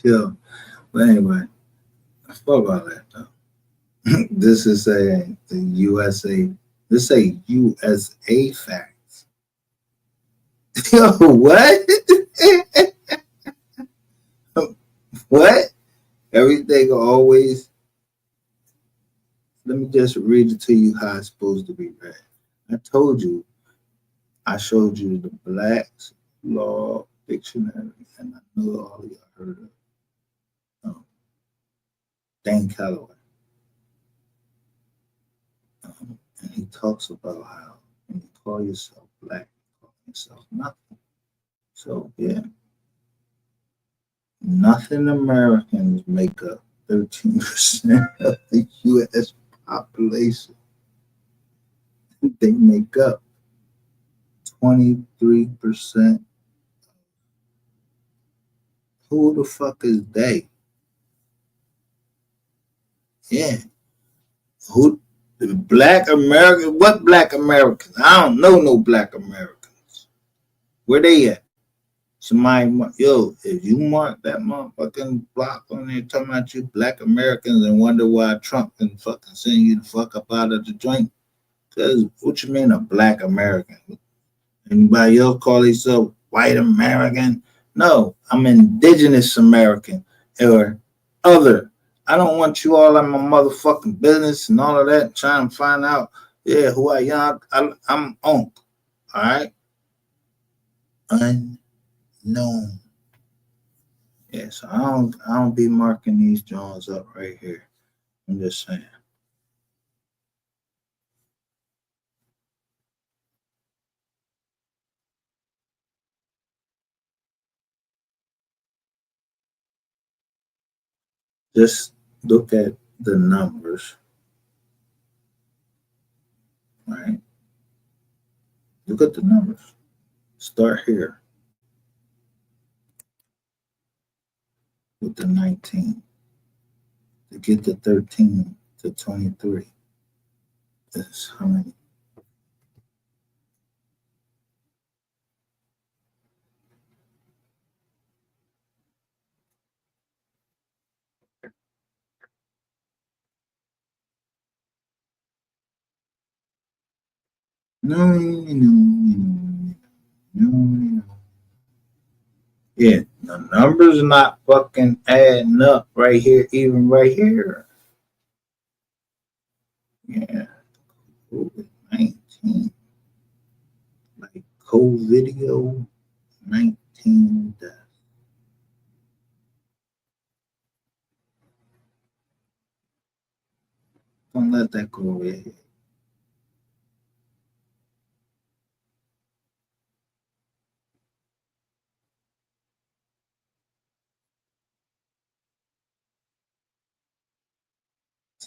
Yo, but anyway, fuck all that though. This is a the USA. This a USA facts. Yo, what? What? Everything always. Let me just read it to you how it's supposed to be read. I told you. I showed you the Black's Law Dictionary, and I know all of y'all heard of Dan Calloway. And he talks about how when you call yourself black, you call yourself nothing. So yeah, nothing Americans make up 13% of the U.S. population. They make up 23%. Who the fuck is they? Yeah. Who black American? What black Americans? I don't know no black Americans. Where they at? Somebody, yo, if you mark that motherfucking block on there talking about you black Americans and wonder why Trump can fucking send you the fuck up out of the joint. Cause what you mean a black American? Anybody else call themselves white American? No, I'm indigenous American or other. I don't want you all in my motherfucking business and all of that trying to find out, yeah, who I am. I'm Onk. All right? Unknown. Yeah, so I don't be marking these Jones up right here. I'm just saying. Just look at the numbers, right? Look at the numbers. Start here with the 19 to get the 13 to 23. That's how many? No. Yeah, the numbers not fucking adding up right here, even right here. Yeah, COVID-19, like COVID 19 death. Don't let that go over your head.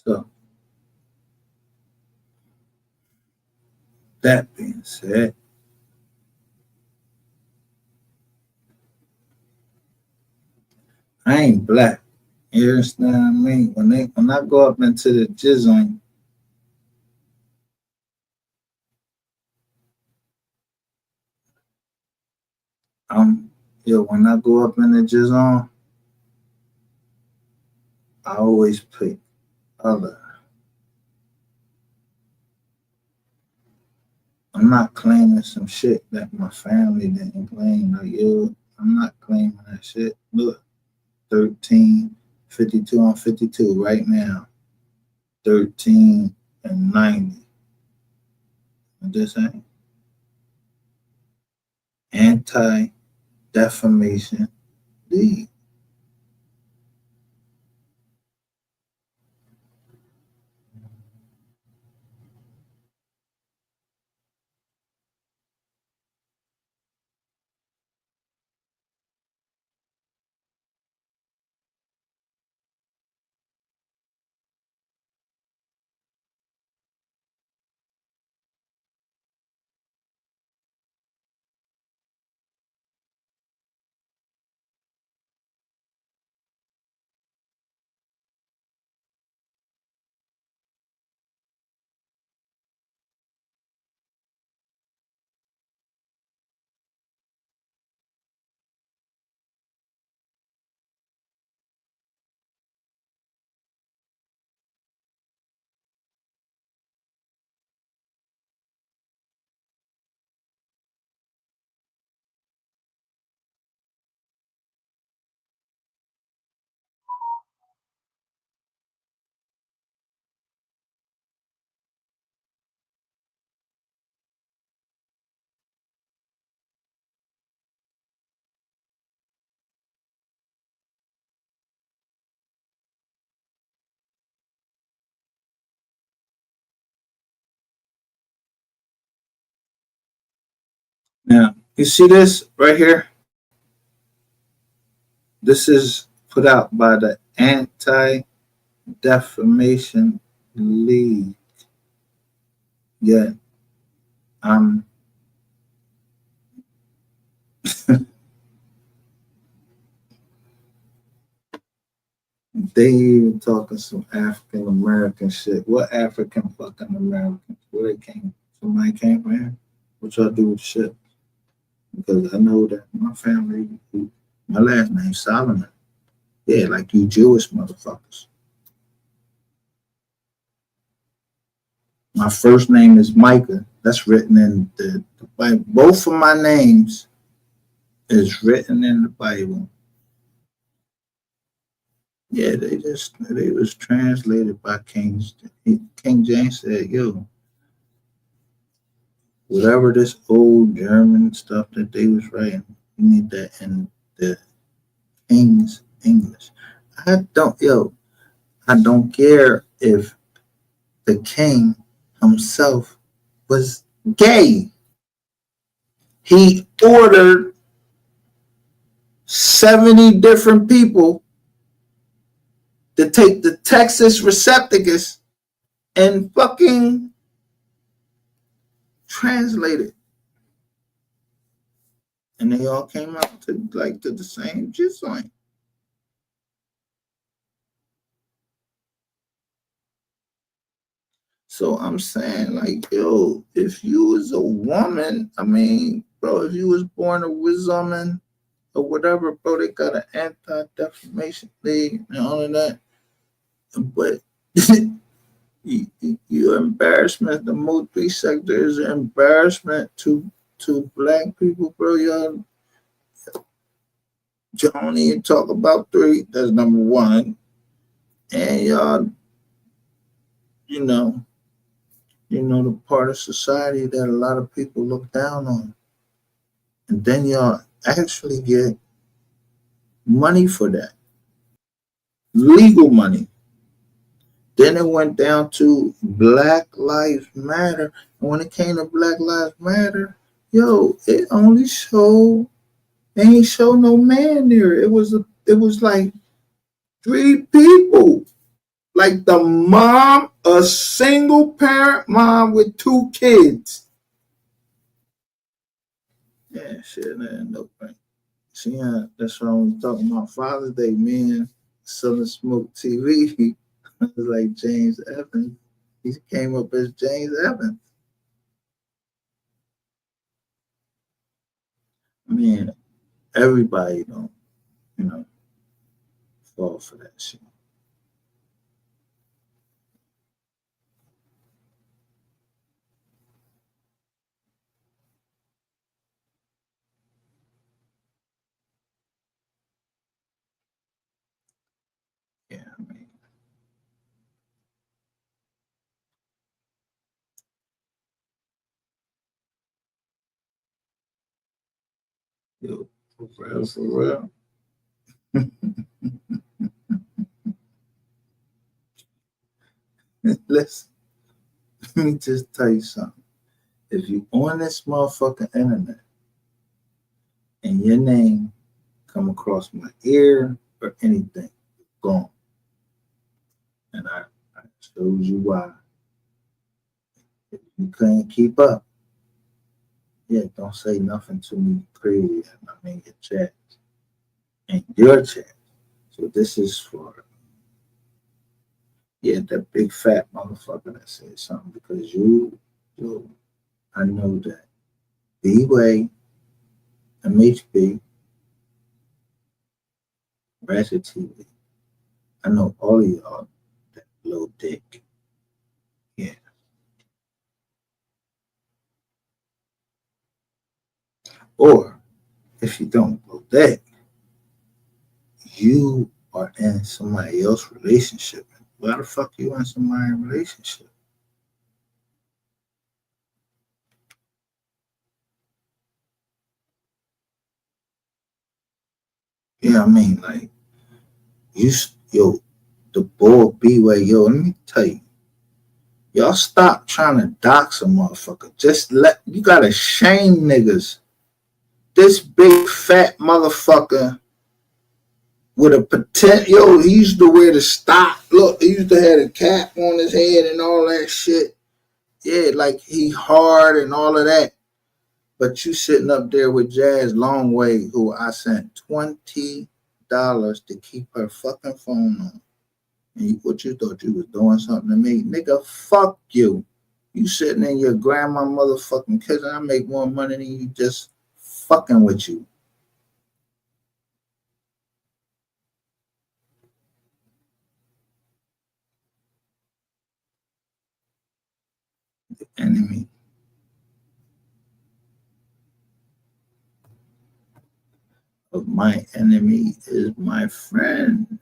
So, that being said, I ain't black. You understand what I mean? When I go up into the jizzing, when I go up in the jizzing, I always pick other. I'm not claiming some shit that my family didn't claim. Like, yo, I'm not claiming that shit. Look, 13, 52 on 52 right now. 13 and 90. I'm just saying. Anti-defamation league. Now, you see this right here? This is put out by the Anti-Defamation League. Yet, they even talking some African American shit. What African fucking Americans? Where they came? Somebody came from here? What y'all do with shit? Because I know that my family, my last name's Solomon. Yeah, like you Jewish motherfuckers. My first name is Micah. That's written in the Bible. Both of my names is written in the Bible. Yeah, they was translated by King James said, yo, whatever this old German stuff that they was writing, you need that in the King's English. I don't care if the king himself was gay. He ordered 70 different people to take the Texas receptacus and fucking translate it. And they all came out to the same joint. So I'm saying, like, yo, if you was a woman, I mean, bro, if you was born a woman or whatever, bro, they got an anti-defamation league and all of that. But your embarrassment, the multi sector is an embarrassment to black people, bro. Y'all don't even talk about 3. That's number 1. And y'all, you know, the part of society that a lot of people look down on. And then y'all actually get money for that. Legal money. Then it went down to Black Lives Matter. And when it came to Black Lives Matter, yo, it only ain't show no man there. It was like 3 people. Like the mom, a single parent mom with 2 kids. Yeah, shit, man, no point. See, that's why I'm talking about Father's Day, man. Southern Smoke TV. It was like James Evans. He came up as James Evans. I mean, everybody don't, fall for that shit. Yeah, I mean. Yo, for real. Listen, let me just tell you something. If you on this motherfucking internet and your name come across my ear or anything, gone. And I showed you why. If you couldn't keep up, yeah, don't say nothing to me crazy. I mean your chat. And your chat. So this is for that big fat motherfucker that said something, because you, I know that B-Way, MHB, Ratchet TV, I know all of y'all that blow dick. Yeah. Or if you don't blow dick, you are in somebody else's relationship. Why the fuck you in somebody's relationship? Yeah, I mean, like, the boy B-Way, let me tell you, y'all stop trying to dox a motherfucker. You gotta shame niggas this big fat motherfucker with a potential. He used to wear the stock. Look, he used to have a cap on his head and all that shit. Yeah, like he hard and all of that. But you sitting up there with Jazz Longway, who I sent $20 to keep her fucking phone on. And what you thought you was doing something to me? Nigga, fuck you. You sitting in your grandma motherfucking kitchen. I make more money than you just fucking with you. The enemy of my enemy is my friend.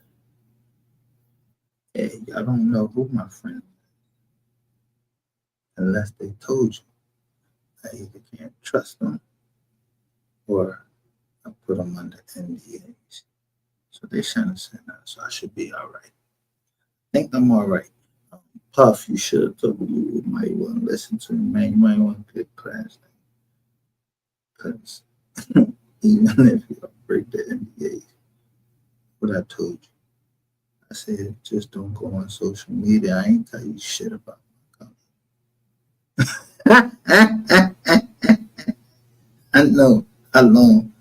Hey, y'all don't know who my friend is unless they told you. I either can't trust them or I put them under NDAs. So they shouldn't say that. So I should be all right. I think I'm all right. Puff, you should have told me you might want to listen to me, man. You might want to get class. Because even if you break the NDAs, what I told you, I said, just don't go on social media. I ain't tell you shit about my company. I know how long.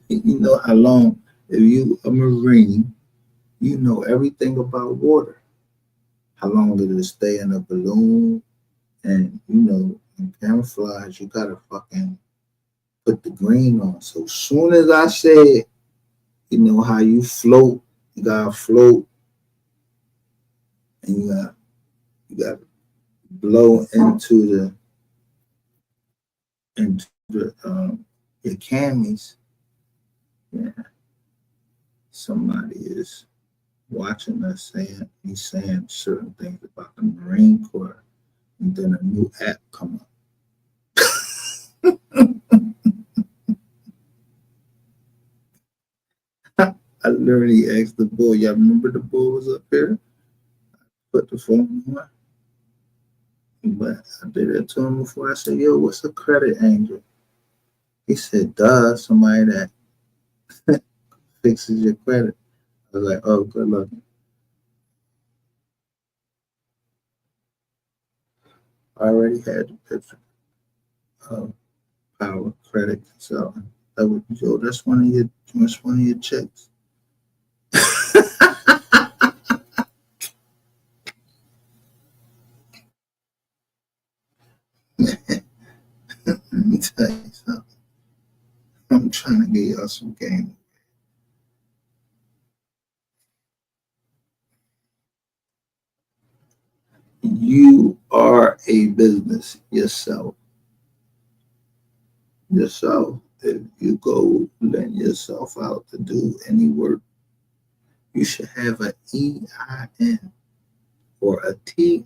You know how long. If you a Marine, you know everything about water. How long did it stay in a balloon? And you know, in camouflage, you gotta fucking put the green on. So soon as I said, you know how you float, you gotta float, and you gotta blow into your camis. Yeah, somebody is watching us saying he's saying certain things about the Marine Corps, and then a new app come up. I literally asked the boy, y'all remember the boy was up here? Put the phone on. But I did it to him before. I said, yo, what's a credit angel? He said, duh, somebody that fixes your credit. I was like, oh, good luck. I already had the picture of Power Credit Consultant. That was, yo, that's one of your checks. Let me tell you something. I'm trying to get y'all some game. You are a business yourself. If you go lend yourself out to do any work, you should have an EIN or a TIN.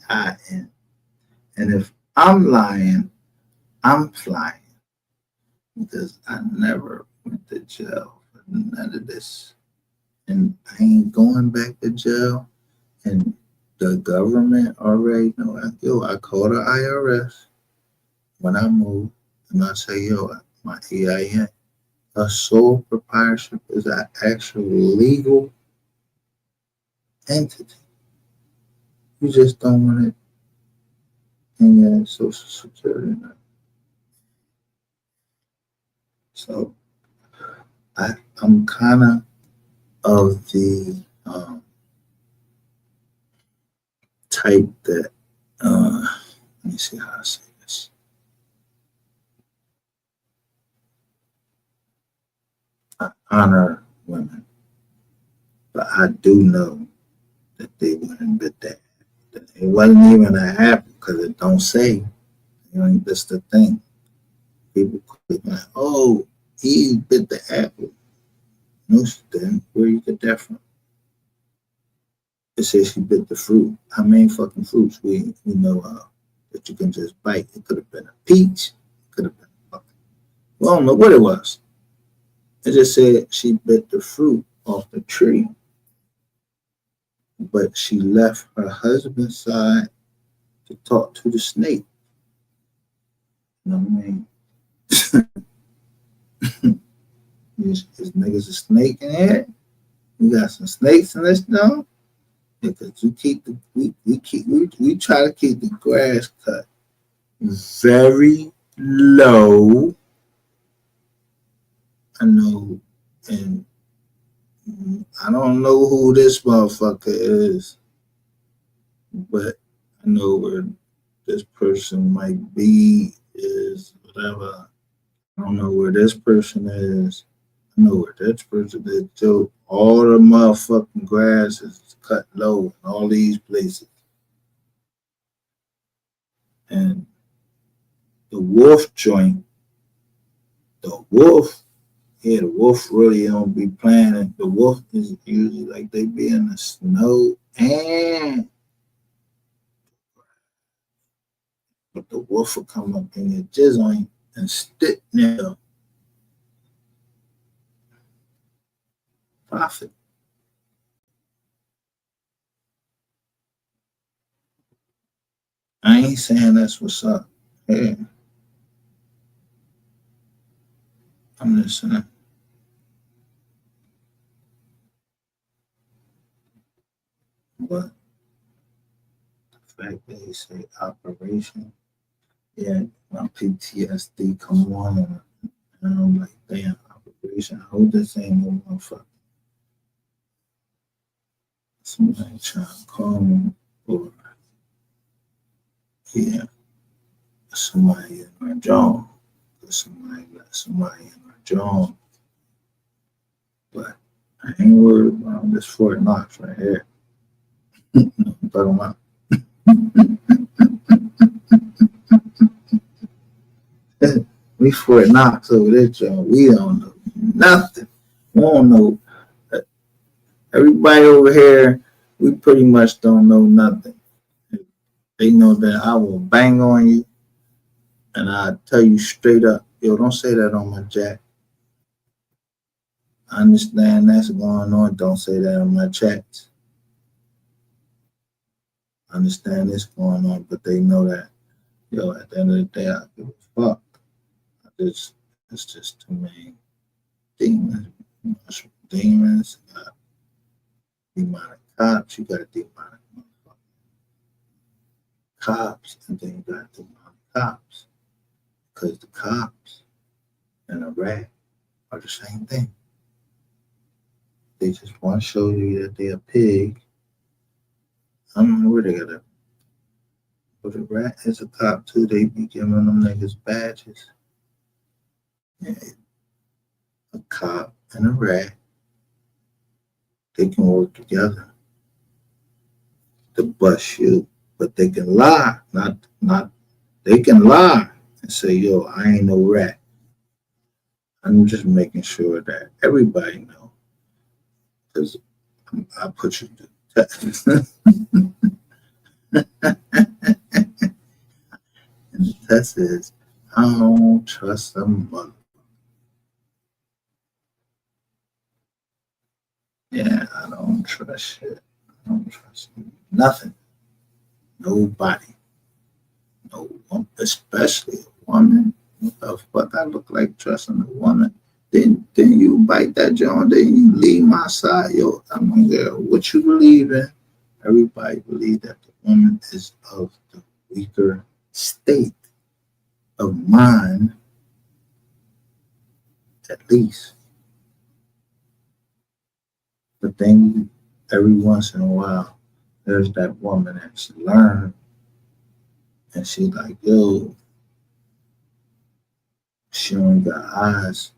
And if I'm lying, I'm flying because I never went to jail for none of this. And I ain't going back to jail. And the government already know. Yo, I call the IRS when I move and I say, yo, my EIN. A sole proprietorship is an actual legal entity. You just don't want it in your social security number. So I'm kind of the type that, let me see how I say this. I honor women, but I do know that they wouldn't bit that. It wasn't even a habit because it don't say. You know, that's the thing. People click like, oh, he bit the apple. No, she didn't. Where you get that from? It says she bit the fruit. How many fucking fruits we know that you can just bite? It could have been a peach. It could have been fucking. We don't know what it was. It just said she bit the fruit off the tree, but she left her husband's side to talk to the snake. You know what I mean? This nigga's a snake in here. We got some snakes in this though. Because we keep the we try to keep the grass cut very low. I know, and I don't know who this motherfucker is, but I know where this person might be is whatever. I don't know where this person is. I know where this person is. So all the motherfucking grass is cut low in all these places. And the wolf joint, the wolf, yeah, the wolf really don't be playing it. The wolf is usually like they be in the snow and but the wolf will come up in your jizz on you and stick there. Profit. I ain't saying that's what's up. Yeah. I'm just saying. But the fact that he say operation, yeah, my PTSD come on and I'm like, damn, operation. I hope this ain't no motherfucker. Somebody trying to call me or yeah, somebody in my jaw. Somebody got somebody in my jaw. But I ain't worried about this Fort Knox right here. I'm talking about we Fort Knox over there, John. We don't know nothing. We don't know. Everybody over here, we pretty much don't know nothing. They know that I will bang on you and I tell you straight up, yo, don't say that on my jack. I understand that's going on. Don't say that on my chats. I understand this going on, but they know that, yo, at the end of the day, I give a fuck. It's just too many demons. Demons, demonic cops, you got demonic cops, and then you got demonic cops. Because the cops and a rat are the same thing. They just want to show you that they're a pig. I don't know where they got it. But a rat is a cop too. They be giving them niggas badges. Yeah. A cop and a rat, they can work together to bust you, but they can lie. Not they can lie and say, yo, I ain't no rat. I'm just making sure that everybody know. Because I put you to test. And the test is, I don't trust a mother. Yeah, I don't trust shit. I don't trust nothing. Nobody. No one, especially a woman. What the fuck I look like trusting a woman? Then you bite that joint, then you leave my side. Yo, I don't care what you believe in. Everybody believe that the woman is of the weaker state of mind, at least. But then every once in a while, there's that woman that she learned, and she like, yo, she only got eyes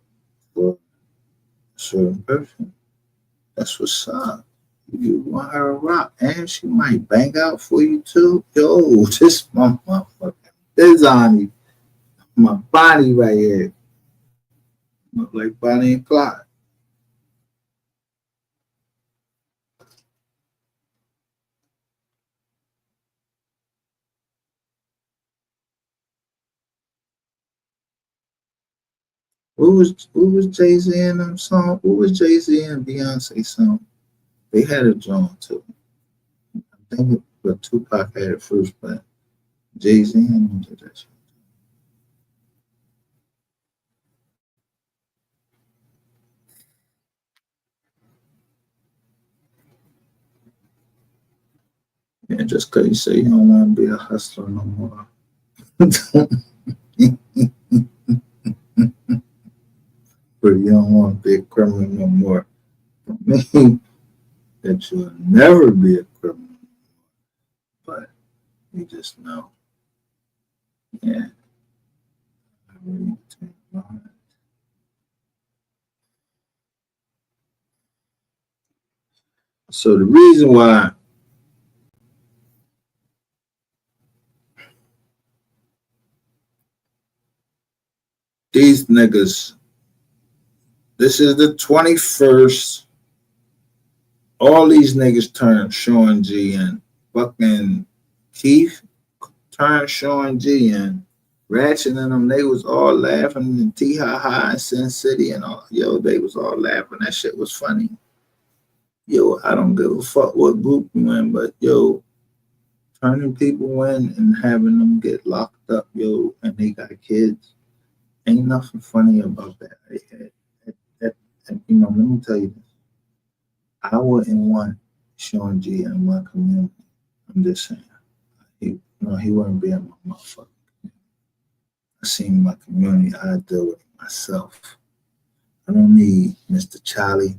for a certain person. That's what's up. You want her to rock, and she might bang out for you too. Yo, this my motherfucking design, my body right here. Look like Bonnie and Clyde. What was Jay-Z and them song? What was Jay-Z and Beyonce song? They had a joint too. I think but Tupac had it first, but Jay-Z and them did that shit. Yeah, just because you say you don't want to be a hustler no more. But you don't want to be a criminal no more. Don't mean that you'll never be a criminal, but you just know. Yeah. I really take mine. So the reason why these niggas, this is the 21st, all these niggas turned Sean G and fucking Keith turned Sean G and Ratchet and them, they was all laughing in T Ha Ha and Sin City and all. Yo, they was all laughing. That shit was funny. Yo, I don't give a fuck what group you in, but yo, turning people in and having them get locked up, yo, and they got kids. Ain't nothing funny about that. You know, let me tell you this. I wouldn't want Sean G in my community. I'm just saying. He wouldn't be in my motherfucker. I seen my community. I deal with it myself. I don't need Mr. Charlie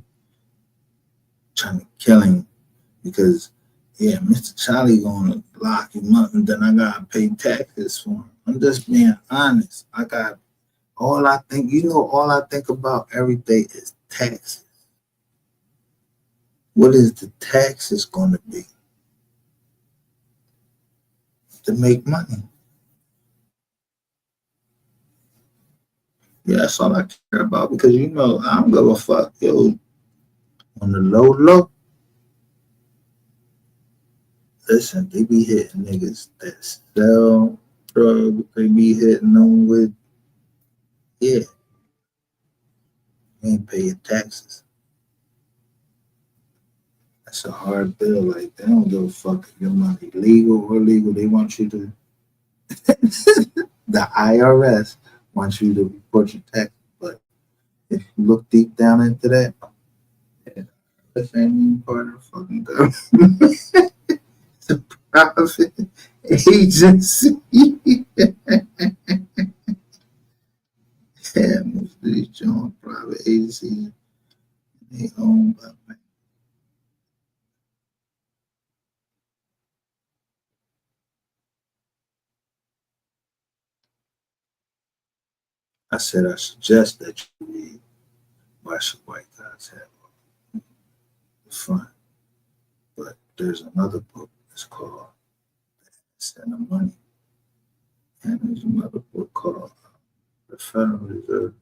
trying to kill him because, yeah, Mr. Charlie gonna lock him up and then I gotta pay taxes for him. I'm just being honest. All I think about every day is taxes. What is the taxes gonna be to make money? Yeah, that's all I care about because I don't give a fuck. Yo, on the low, listen, they be hitting niggas that sell drugs. They be hitting them with, yeah, you ain't pay your taxes. That's a hard bill. Like, they don't give a fuck if your money legal or illegal. They want you to, the IRS wants you to report your taxes. But if you look deep down into that, this ain't even part of the fucking government. It's a private agency. Yeah, most of these joint private agencies, they owned by banks. I said I suggest that you read Why Should White Guys Have Fun? But there's another book that's called Send the Money. And there's another book called The Federal Reserve.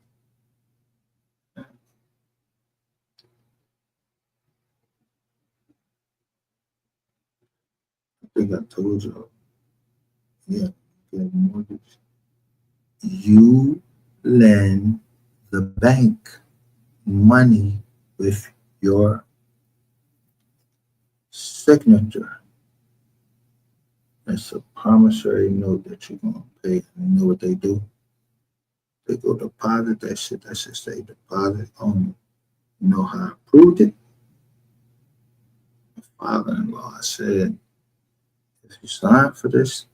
I think I told you, yeah, get a mortgage. You lend the bank money with your signature. It's a promissory note that you're going to pay. And you know what they do? They go deposit that shit. That shit say deposit only. You know how I proved it? My father-in-law said, if you sign for this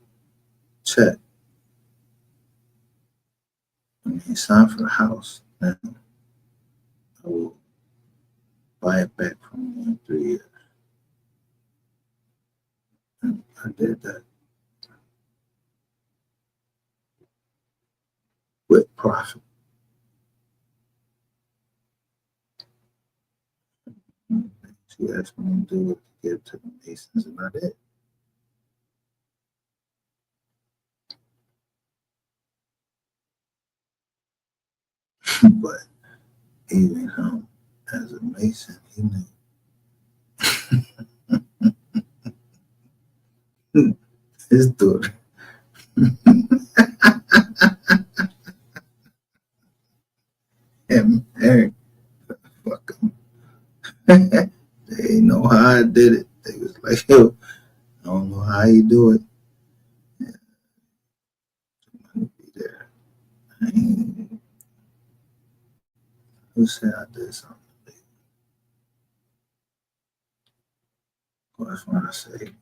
check, and you sign for the house, then I will buy it back from you in 3 years. And I did that with profit. She asked me to do it to give to the Masons, and I did. But even him, as a Mason, he knew his daughter. And Eric, fuck him. They ain't know how I did it. They was like, yo, I don't know how you do it. Yeah, be there. Who said I did something? Well, that's when I say,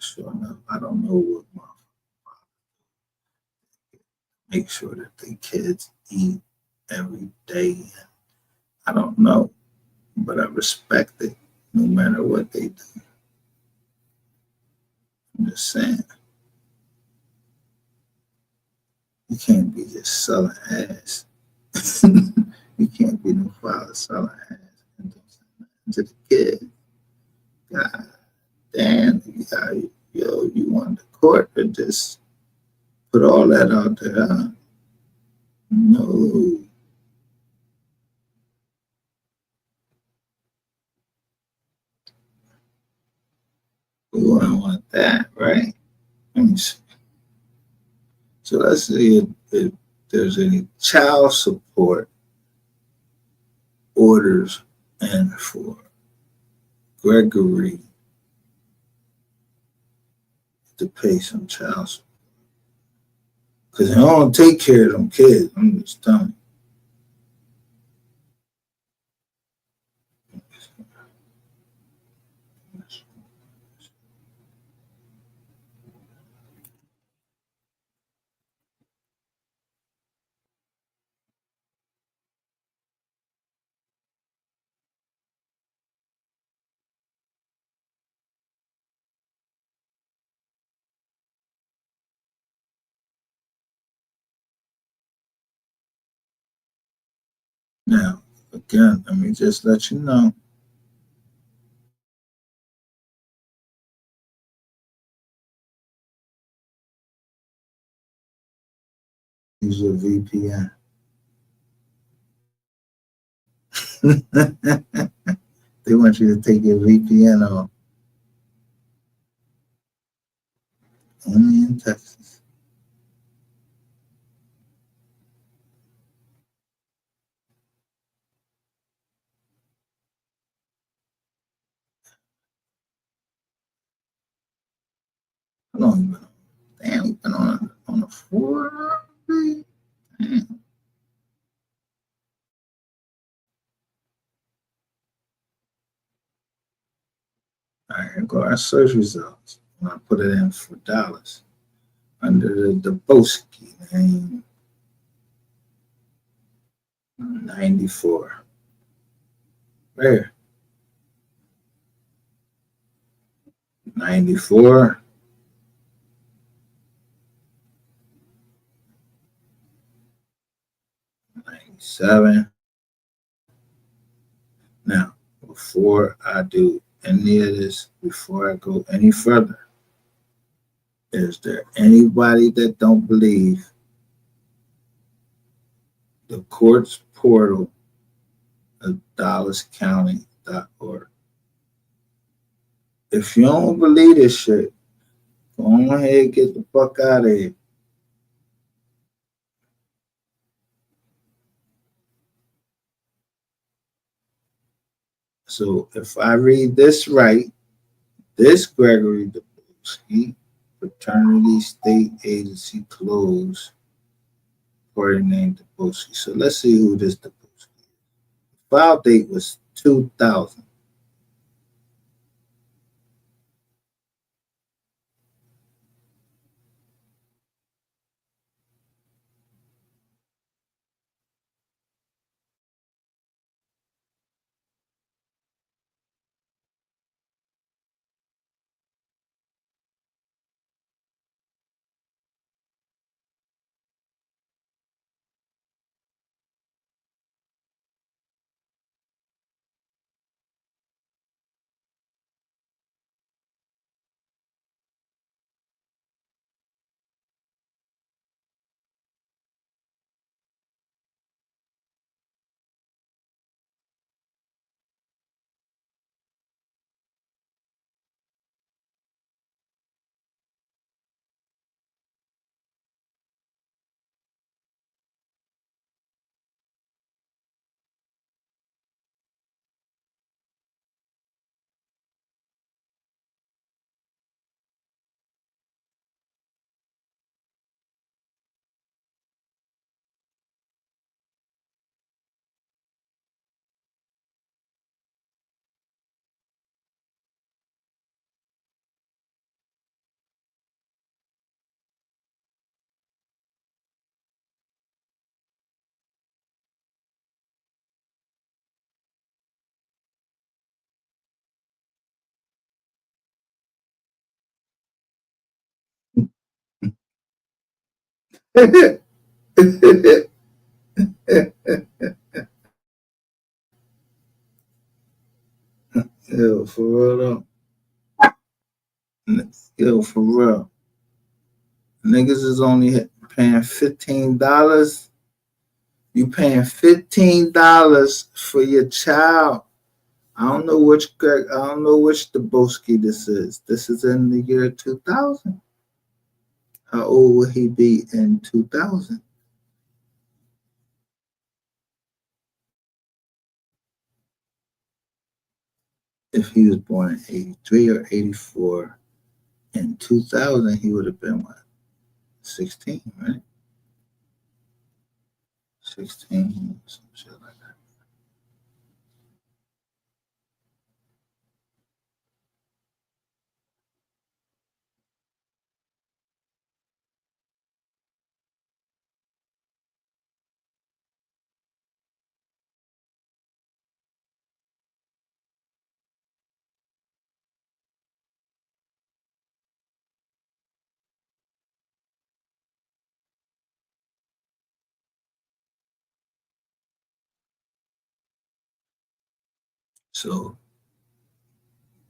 Sure enough, I don't know what my make sure that the kids eat every day. I don't know, but I respect it no matter what they do. I'm just saying, you can't be just selling ass. You can't be no father selling ass and don't say nothing to the kid. God damn, you want the court to just put all that out there? Huh? No. We wouldn't want that, right? Let me see. So let's see if there's any child support orders and for Gregory to pay some child support. Because I don't take care of them kids. I'm just telling you. Now, again, let me just let you know. Use your VPN. They want you to take your VPN off. Only in Texas. How long you been on? Damn, you been on the floor? Damn. All right, here go our search results. And I put it in for Dallas under the Boski name 94. Where? 94. 97. Now, before I do any of this, before I go any further, is there anybody that don't believe the courts portal of DallasCounty.org? If you don't believe this shit, go on ahead and get the fuck out of here. So if I read this right, this Gregory DeBoski, Fraternity State Agency closed, party named DeBoski. So let's see who this DeBoski is. File date was 2000. Yo, for real though. Yo, for real. Niggas is only paying $15. You paying $15 for your child. I don't know which Daboski this is. This is in the year 2000. How old would he be in 2000? If he was born in 83 or 84, in 2000, he would have been what? 16, right? 16, some shit like that. So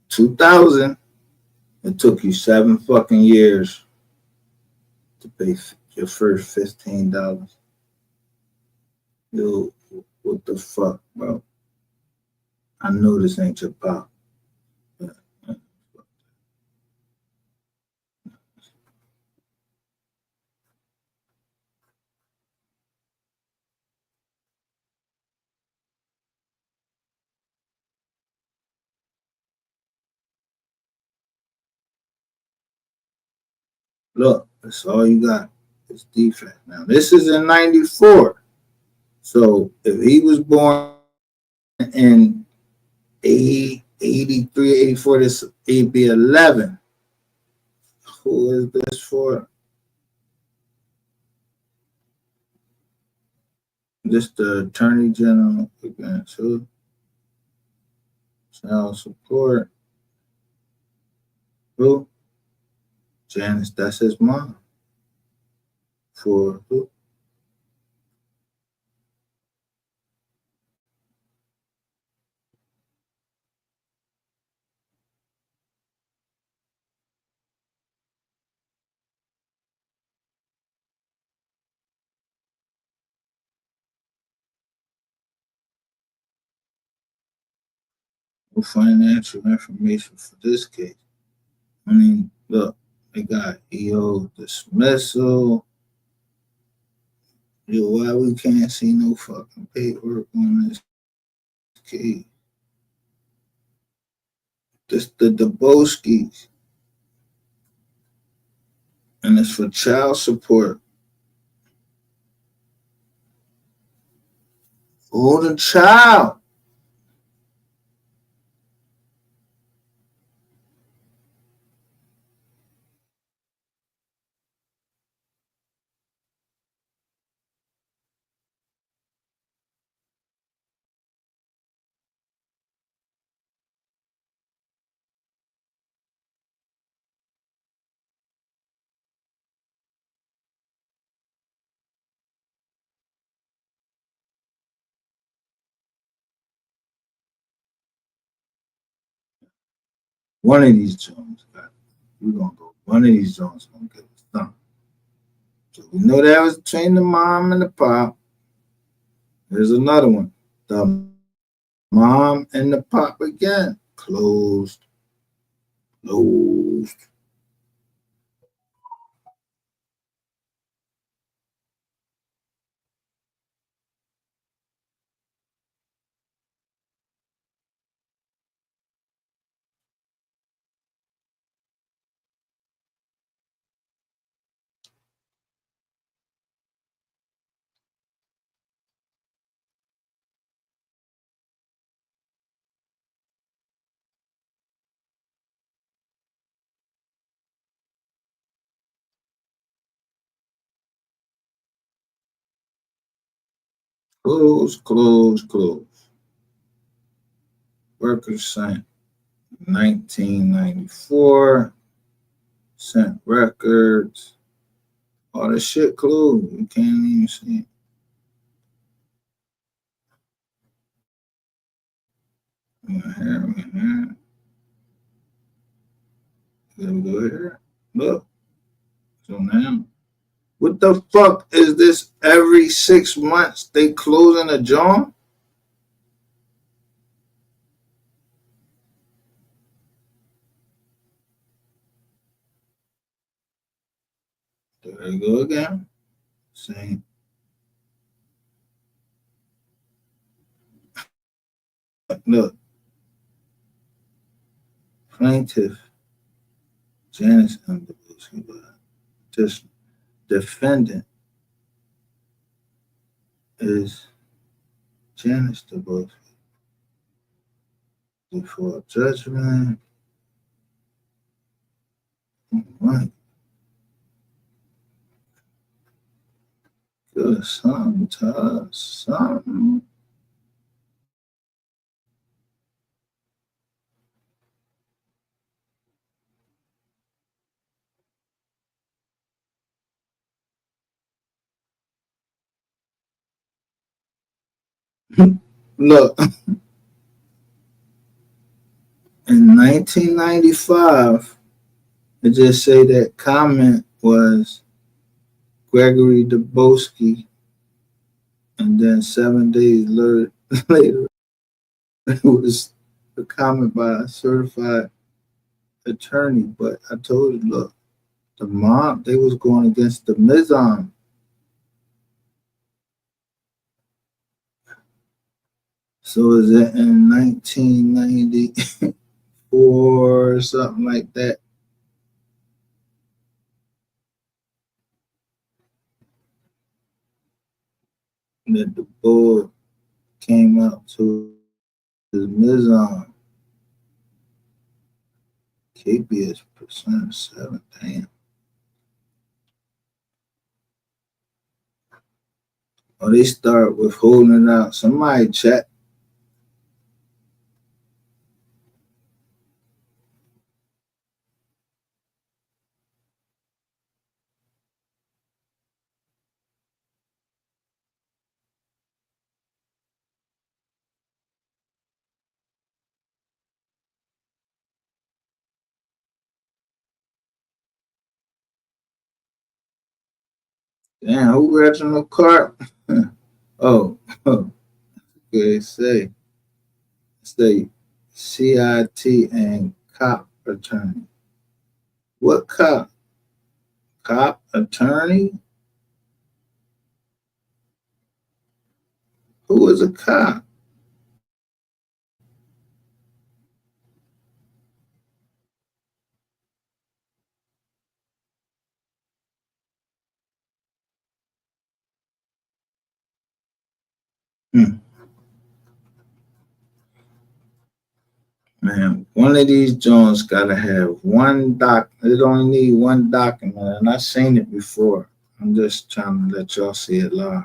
2000, it took you 7 fucking years to pay your first $15. Yo, what the fuck, bro? I know this ain't your pop. Look, that's all you got. It's defect. Now, this is in 94. So if he was born in 83, 84, it'd be 11. Who is this for? This the Attorney General against who? Child support. Who? Janice, that's his mom. For who? No financial information for this case. I mean, look, they got EO dismissal. Yo, why we can't see no fucking paperwork on this case? This the Daboskis. And it's for child support. For the child. One of these Jones got it. We're gonna go. One of these Jones gonna get us done. So we know that was between the mom and the pop. There's another one. The mom and the pop again. Closed. Closed. Close, close, close. Workers sent 1994. Sent records. All the shit closed. You can't even see it. Here. There we go here. Look. So now, what the fuck is this? Every 6 months they closing a joint? There you go again. Same. Look. Plaintiff Janice Underwood. Just defendant is Janice DeBose. Before judgment. Right. Good. Something. Look, in 1995, it just say that comment was Gregory Dubowski, and then 7 days later, it was a comment by a certified attorney. But I told you, look, the mob, they was going against the Mizam. So is it in 1994 or something like that? That the board came out to the Mizam. KBS percent 7, damn. Oh, they start with holding it out. Somebody chat. Damn, who Reginald Clark? Oh, they say CIT and cop attorney. What cop? Cop attorney? Who is a cop? Man, one of these joints gotta have one doc. It only need one document, and I've seen it before. I'm just trying to let y'all see it live.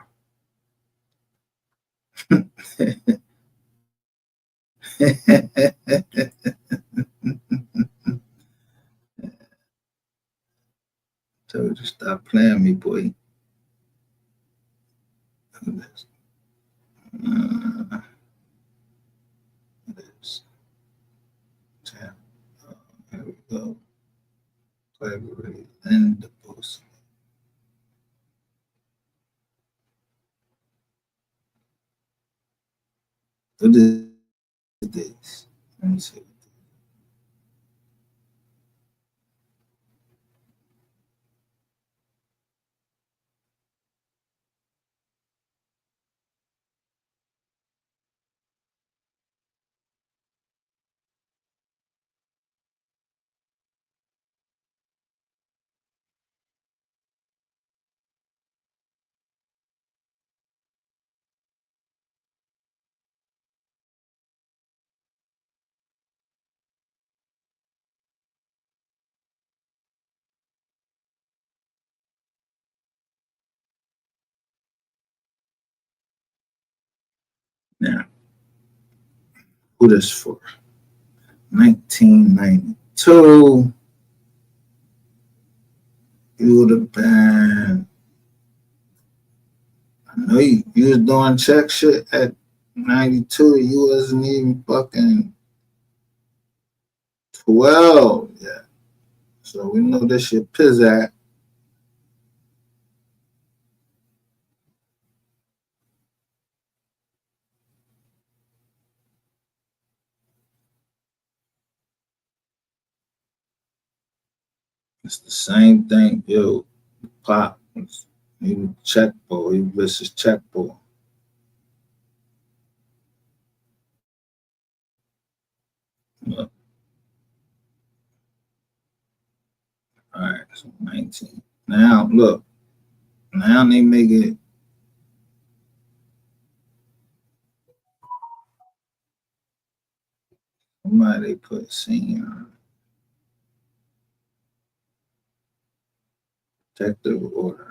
Told you to stop playing me, boy. Here we go. Gregory and the post. What is this? Let me see. Now, who this for? 1992. You would have been. I know you was doing check shit at 92. You wasn't even fucking 12 yet. So we know this shit pizzazz. It's the same thing, yo. Pop. He was check ball. He versus check ball. Look. All right, so 19. Now, look. Now they make it. Somebody put senior protective order.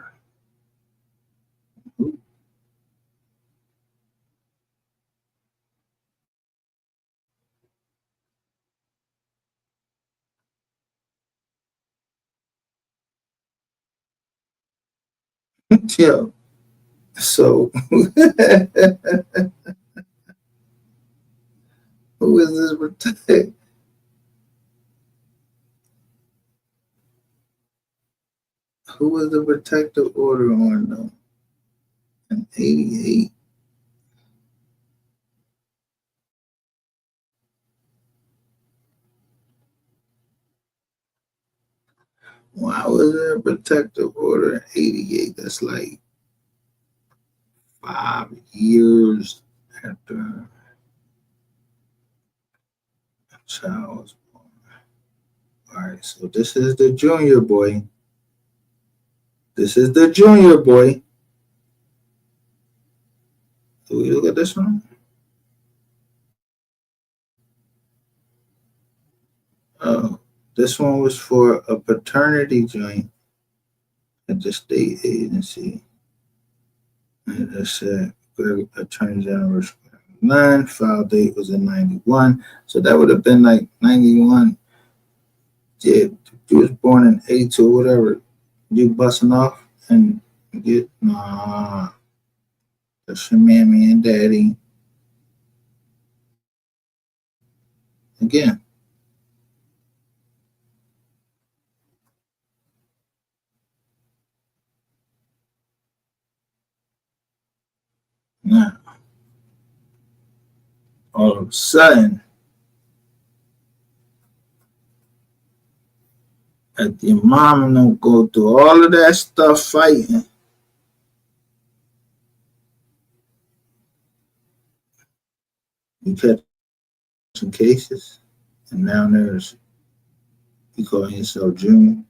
Yo, so who is this protect? Who was the protective order on though? In 88. Why was there a protective order in 88? That's like 5 years after a child was born. All right, so this is the junior boy. This is the junior boy. Do we look at this one? Oh, this one was for a paternity joint at the state agency. And it said Attorney General 9, file date was in 91. So that would have been like 91. Yeah, you was born in 82 or whatever. You busting off and get, nah, that's your mammy and daddy. Again. Now, all of a sudden, if your mom don't go through all of that stuff fighting, you catch some cases, and now there's, you call yourself Junior.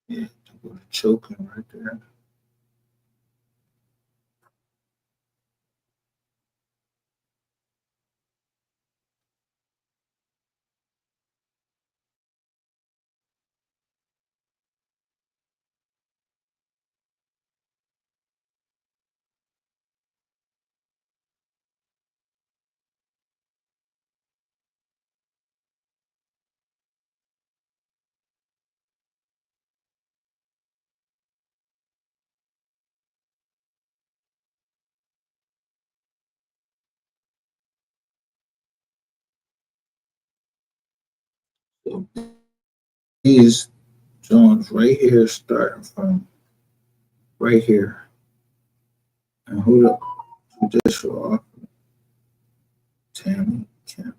Yeah, to go to choking right there. So these Jones right here, starting from right here. And who the judicial officer? Tammy Kemp.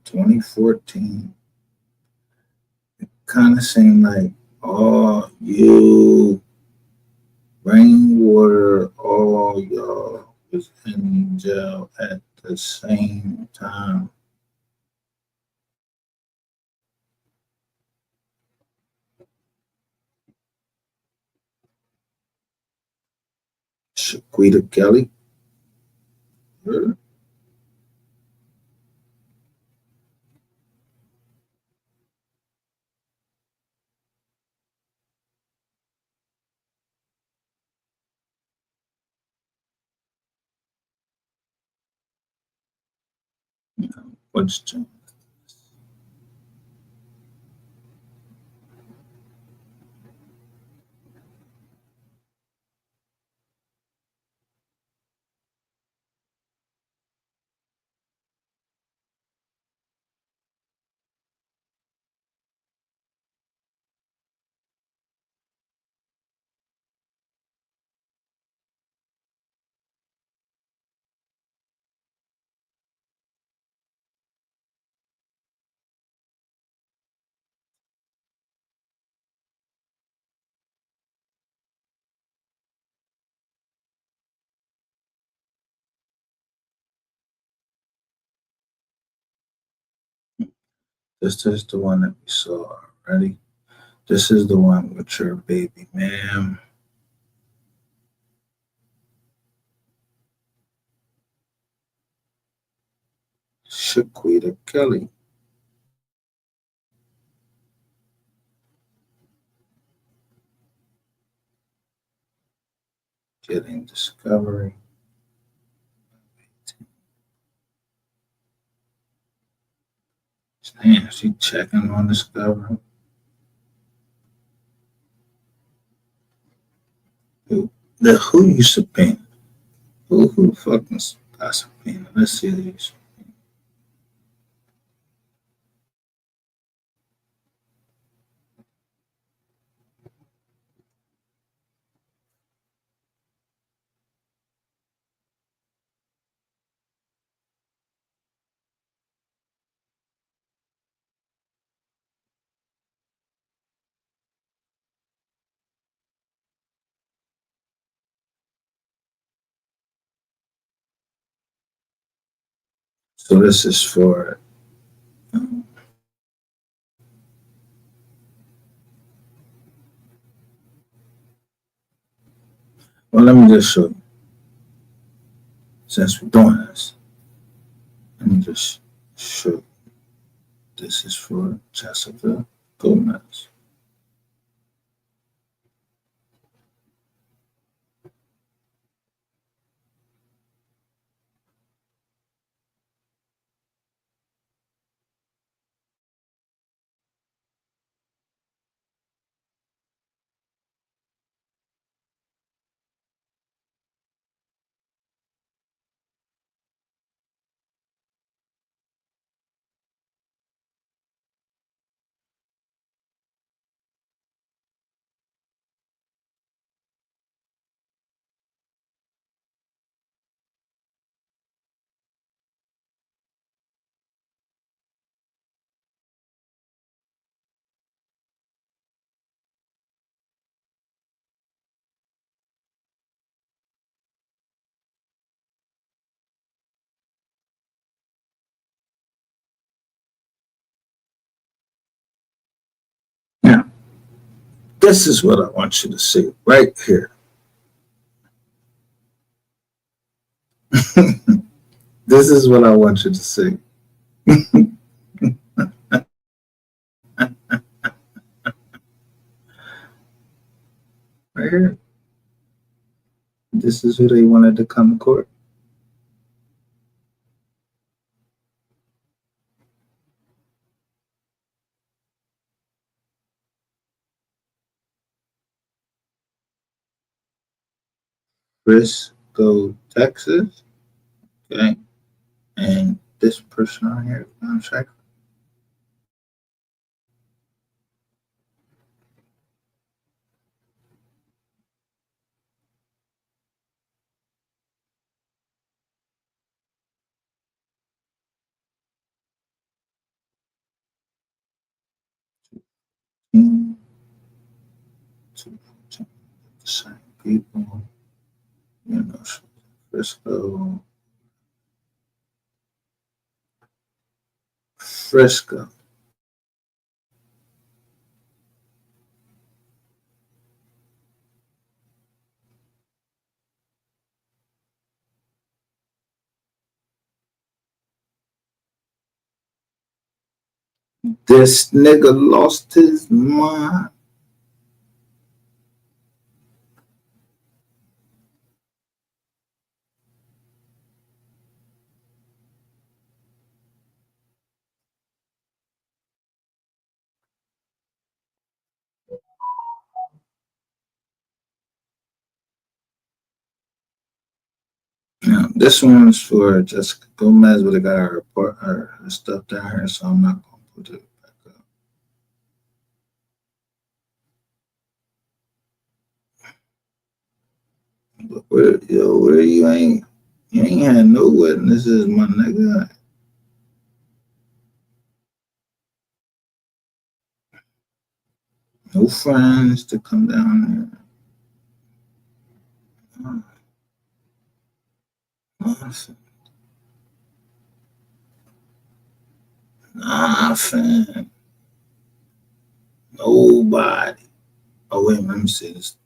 2014. Kind of seemed like, oh, you, Rainwater, all y'all was in jail at the same time. Shaquita Kelly. Really? What's June? This is the one that we saw already. This is the one with your baby, ma'am. Shaquita Kelly. Getting Discovery. Damn, she checking on Discovery. Who you subpoena? Who fucking got subpoena? Let's see these. So this is for well, let me just show you. Since we're doing this, let me just show you. This is for Jessica Gomez. Now, this is what I want you to see right here. This is what I want you to see. Right here. This is who they wanted to come to court. Frisco, Texas. Okay. And this person on here, contract. The same people. You know, Frisco. Frisco. This nigga lost his mind. This one's for Jessica Gomez, but I got her report her stuff down here, so I'm not gonna put it back up. But where you ain't had no witnesses, my nigga. No friends to come down there. Nothing. Nothing. Nobody. Oh wait, let me see this.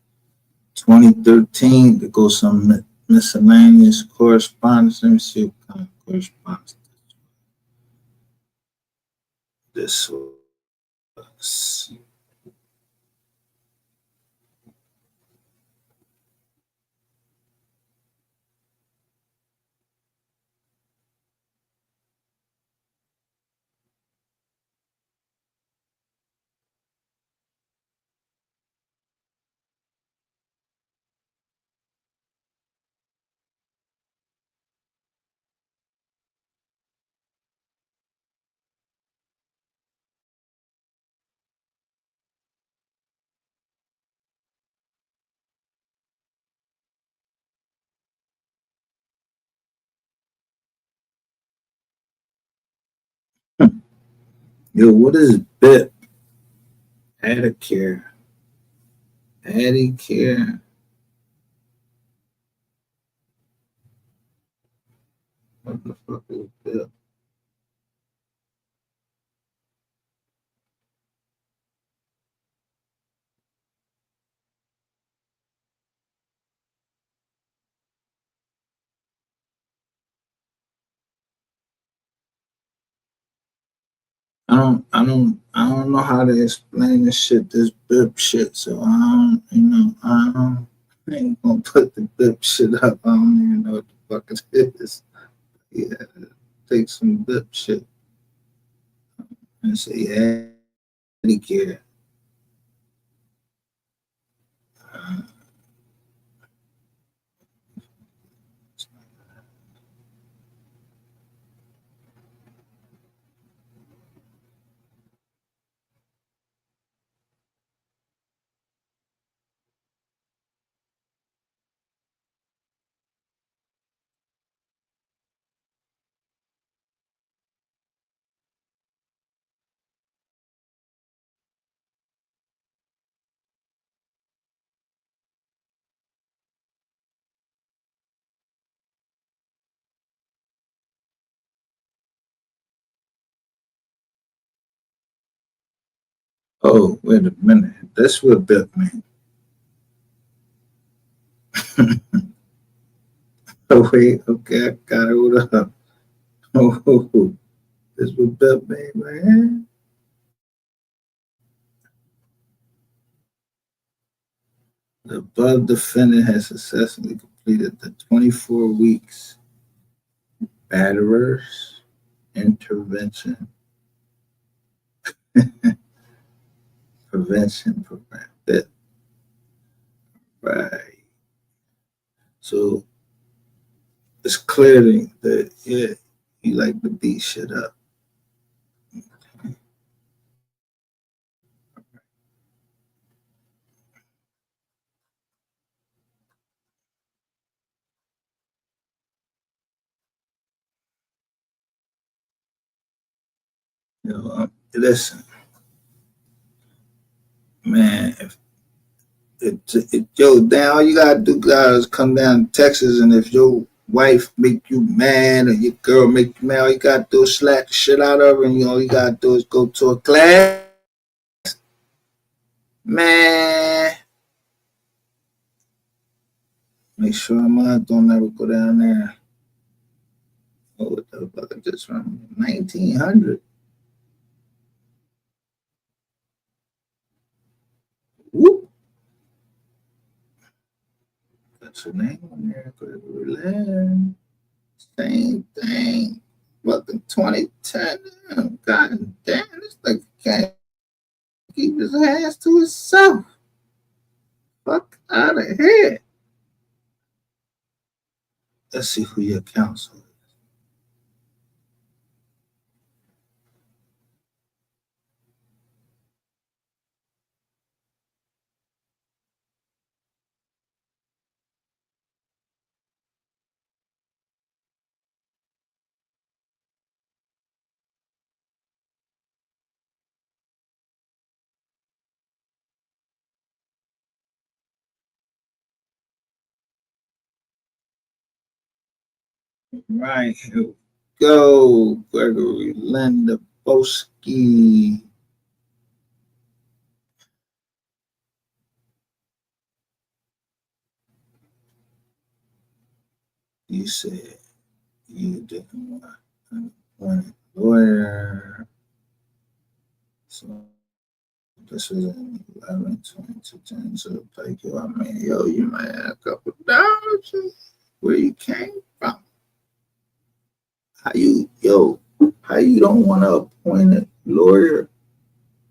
2013 to go some miscellaneous correspondence. Let me see what kind of correspondence this was. Yo, what is BIP? Adicare. Adicare. What the fuck is BIP? I don't know how to explain this shit, this BIP shit. So I ain't gonna put the BIP shit up. I don't even know what the fuck it is. Yeah, take some BIP shit and say, yeah, Medicare. Oh, wait a minute. That's what BIP means. Oh, wait, okay, I got it. Hold up. Oh, that's what BIP means, man. The above defendant has successfully completed the 24 weeks batterers intervention prevention program. That right. So it's clearly that yeah, you like to beat shit up. Listen, man. Yo, down, all you gotta do, guys, come down to Texas, and if your wife make you mad or your girl make you mad, all you gotta do is slap the shit out of her, and all you gotta do is go to a class, man. Make sure mine don't ever go down there. Oh, what the fuck is this from? 1900. Whoop. That's her name on there. Same thing. Fucking 2010. God damn, this nigga can't keep his hands to himself. Fuck out of here. Let's see who your counsel is. Right, here we go. Gregory Lendabowski. You said you didn't want an appointed lawyer. So this is an 11, 20 to 10. So like, yo, I mean, yo, you might have a couple dollars. Where you came from? How you, yo, how you don't want an appointed lawyer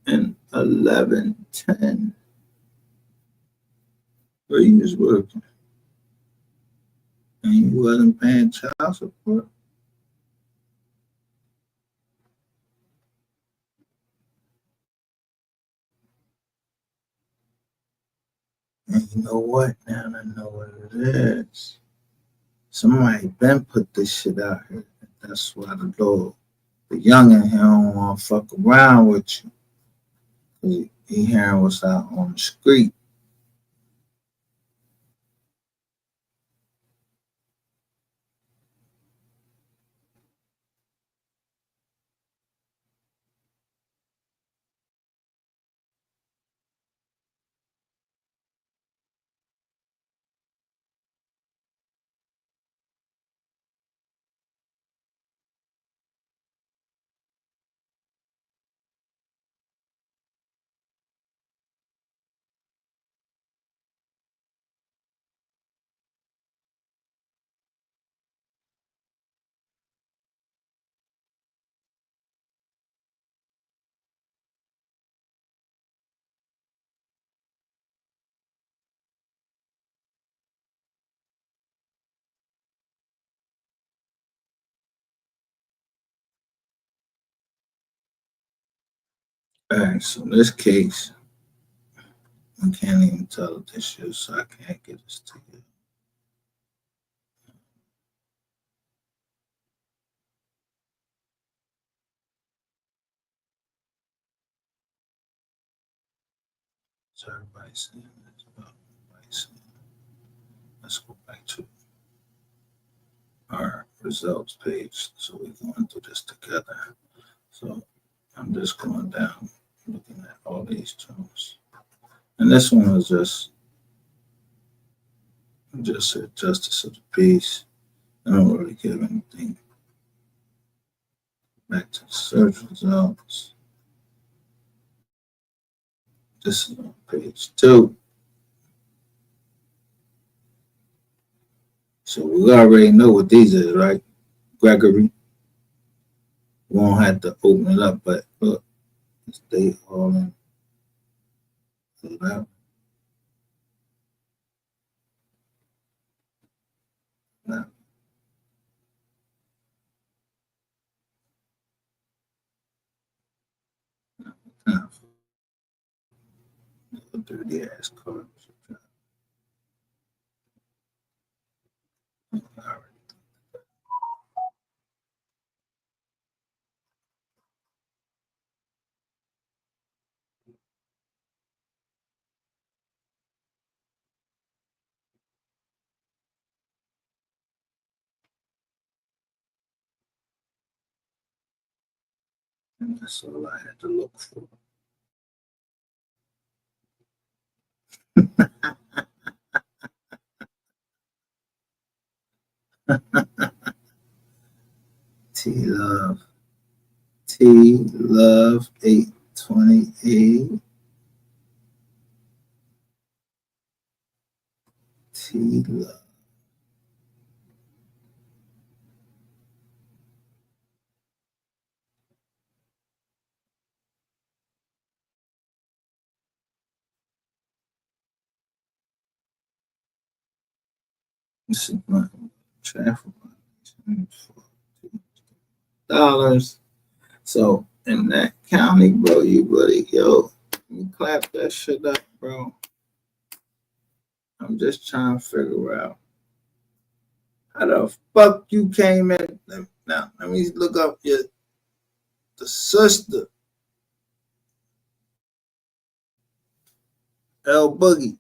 in 11, 10? Where you was working and you wasn't paying child support? And you know what? Now I know what it is. Somebody been put this shit out here. That's why the youngin' here don't want to fuck around with you. 'Cause he hearing what's out on the street. Alright, so in this case, I can't even tell this shit, so I can't get this to you. So everybody's saying this about everybody's saying. Let's go back to our results page so we can do this together. So I'm just going down, looking at all these terms. And this one was just said justice of the peace. I don't really give anything. Back to the search results. This is on page 2. So we already know what these is, right? Gregory. We won't have to open it up, but look, they all in. So that, that, dirty ass cards. All right. And that's all I had to look for. T Love. T Love 828. T Love. This is my Traffic $40. So in that county, bro, you really, yo, you clap that shit up, bro. I'm just trying to figure out how the fuck you came in. Now, let me look up the sister, L Boogie.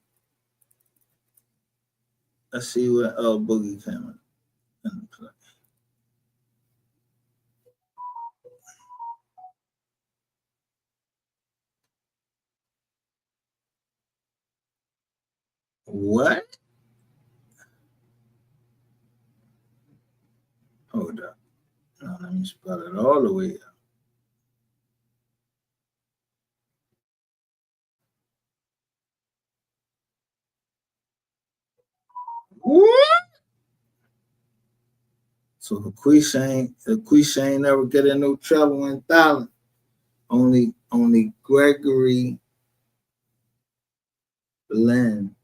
Let's see where L Boogie came in play. What? Hold up. No, let me spell it all the way out. What? So the Quisha ain't never get in no trouble in Thailand. Only Gregory Lynn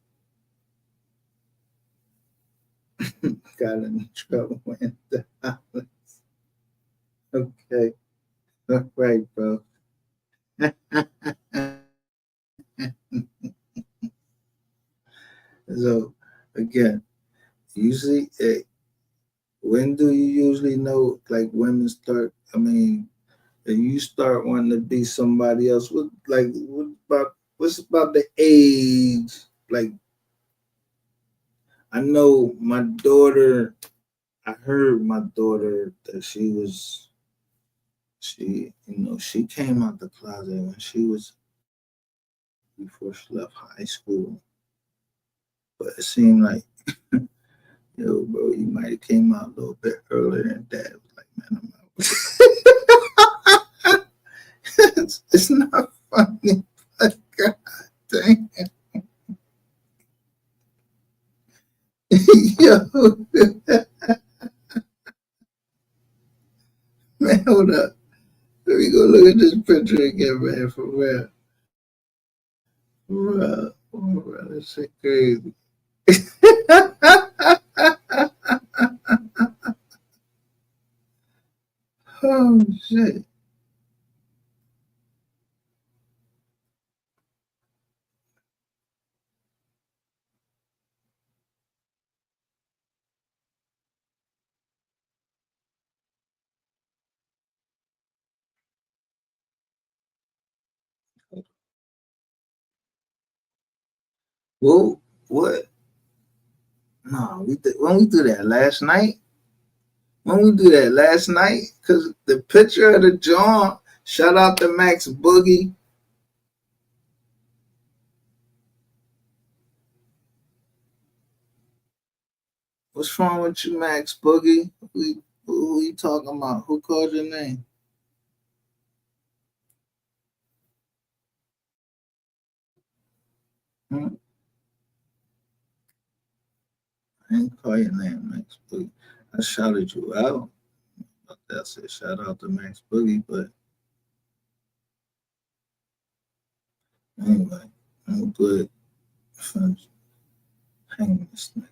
got in trouble in Thailand. Okay. All right, bro. So again, usually when do you usually know like women start, I mean, if you start wanting to be somebody else, what's about the age? Like I know my daughter, I heard my daughter that she came out the closet when she was before she left high school. But it seemed like, yo, bro, you might have came out a little bit earlier than that. Like, man, I'm out. It's not funny, but god damn. Yo, man, hold up. Let me go look at this picture again, man, for real. For real, this shit crazy. Oh, shit. Well, what? No, when we do that last night. When we do that last night, because the picture of the John, shout out to Max Boogie. What's wrong with you, Max Boogie? Who you talking about? Who called your name? Hmm? I didn't call your name, Max Boogie. I shouted you out. I said shout out to Max Boogie, but anyway, I'm good. Hang this nigga.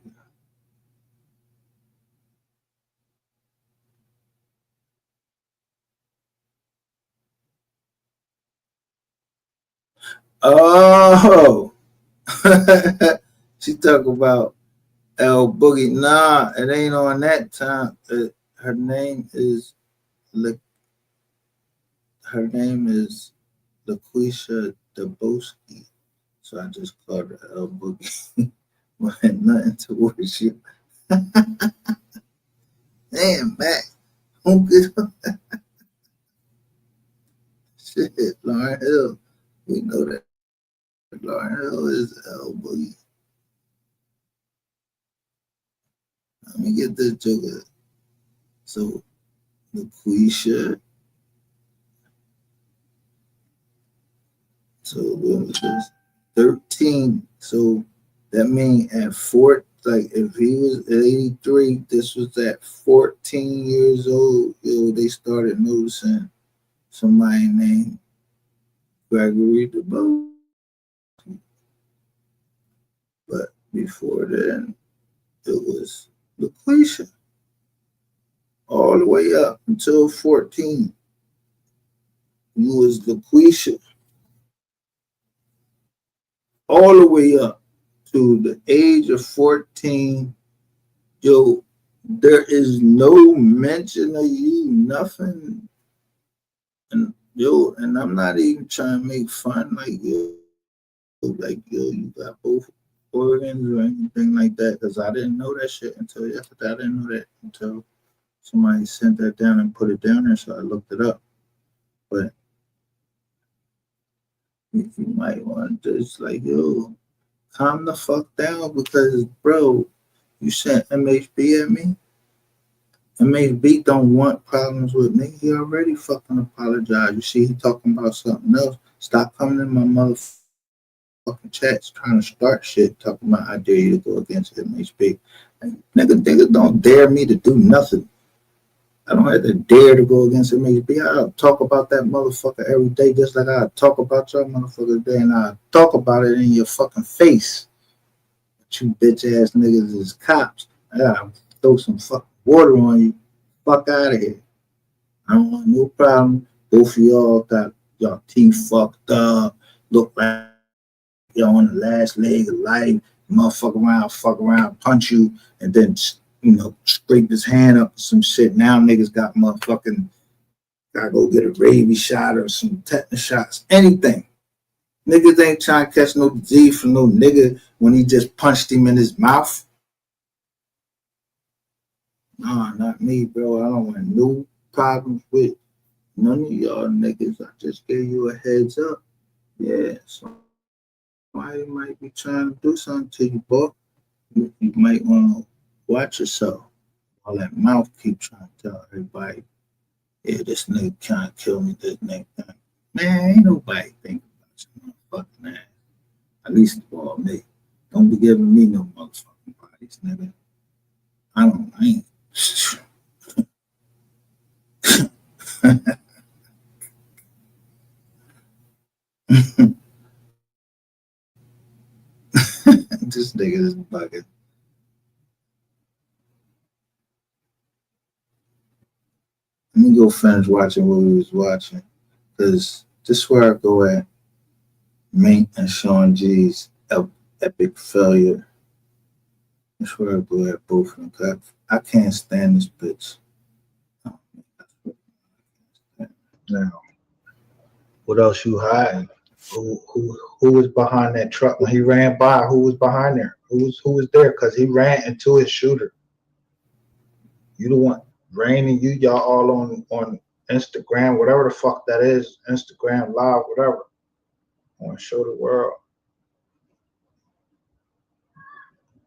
Oh, she talk about L Boogie. Nah, it ain't on that time. Her name is her name is LaQuisha Deboski. So I just called her L Boogie. Had nothing towards you. Damn, Mac. Don't get shit. Lauren Hill. We know that Lauren Hill is L Boogie. Let me get this joker. So LaQuisha. So what was this? 13. So that means at like if he was 83, this was at 14 years old. Yo, they started noticing somebody named Gregory DeBose. But before then, it was LaQuisha. all the way up until 14. You was LaQuisha. All the way up to the age of 14. Yo, there is no mention of you, nothing. And yo, and I'm not even trying to make fun like yo, you got both organs or anything like that, because I didn't know that shit until yesterday. I didn't know that until somebody sent that down and put it down there, so I looked it up. But you might want to just like, yo, calm the fuck down, because bro, you sent MHB at me. MHB don't want problems with me. He already fucking apologized. You see, he talking about something else. Stop coming in my motherfucking chats trying to start shit, talking about I dare you to go against MHB. Like, nigga don't dare me to do nothing. I don't have to dare to go against MHB. I'll talk about that motherfucker every day, just like I talk about your motherfucker today, and I talk about it in your fucking face. But you bitch ass niggas is cops. I gotta throw some fucking water on you. Fuck out of here. I don't want no problem. Both of y'all got y'all teeth fucked up. Look like y'all on the last leg of life. Motherfucker fuck around, punch you, and then scrape his hand up or some shit. Now niggas got motherfucking gotta go get a rabies shot or some tetanus shots. Anything. Niggas ain't trying to catch no disease from no nigga when he just punched him in his mouth. Nah, not me, bro. I don't want no problems with none of y'all niggas. I just gave you a heads up. Yeah, somebody might be trying to do something to you, boy. You might want to watch yourself. All that mouth keep trying to tell everybody, yeah, this nigga trying to kill me, this nigga. Man, ain't nobody thinking about your motherfucking ass. At least for me. Don't be giving me no motherfucking bodies, nigga. I ain't. This nigga is bugging. Let me go finish watching what we was watching, because this is where I go at Mink and Sean G's epic failure. That's where I go at both of them. I can't stand this bitch. Now, what else you hiding? Who was behind that truck when he ran by? Who was behind there? Who was there? Because he ran into his shooter. You the one. Rain and y'all all on Instagram, whatever the fuck that is, Instagram Live, whatever. I want to show the world.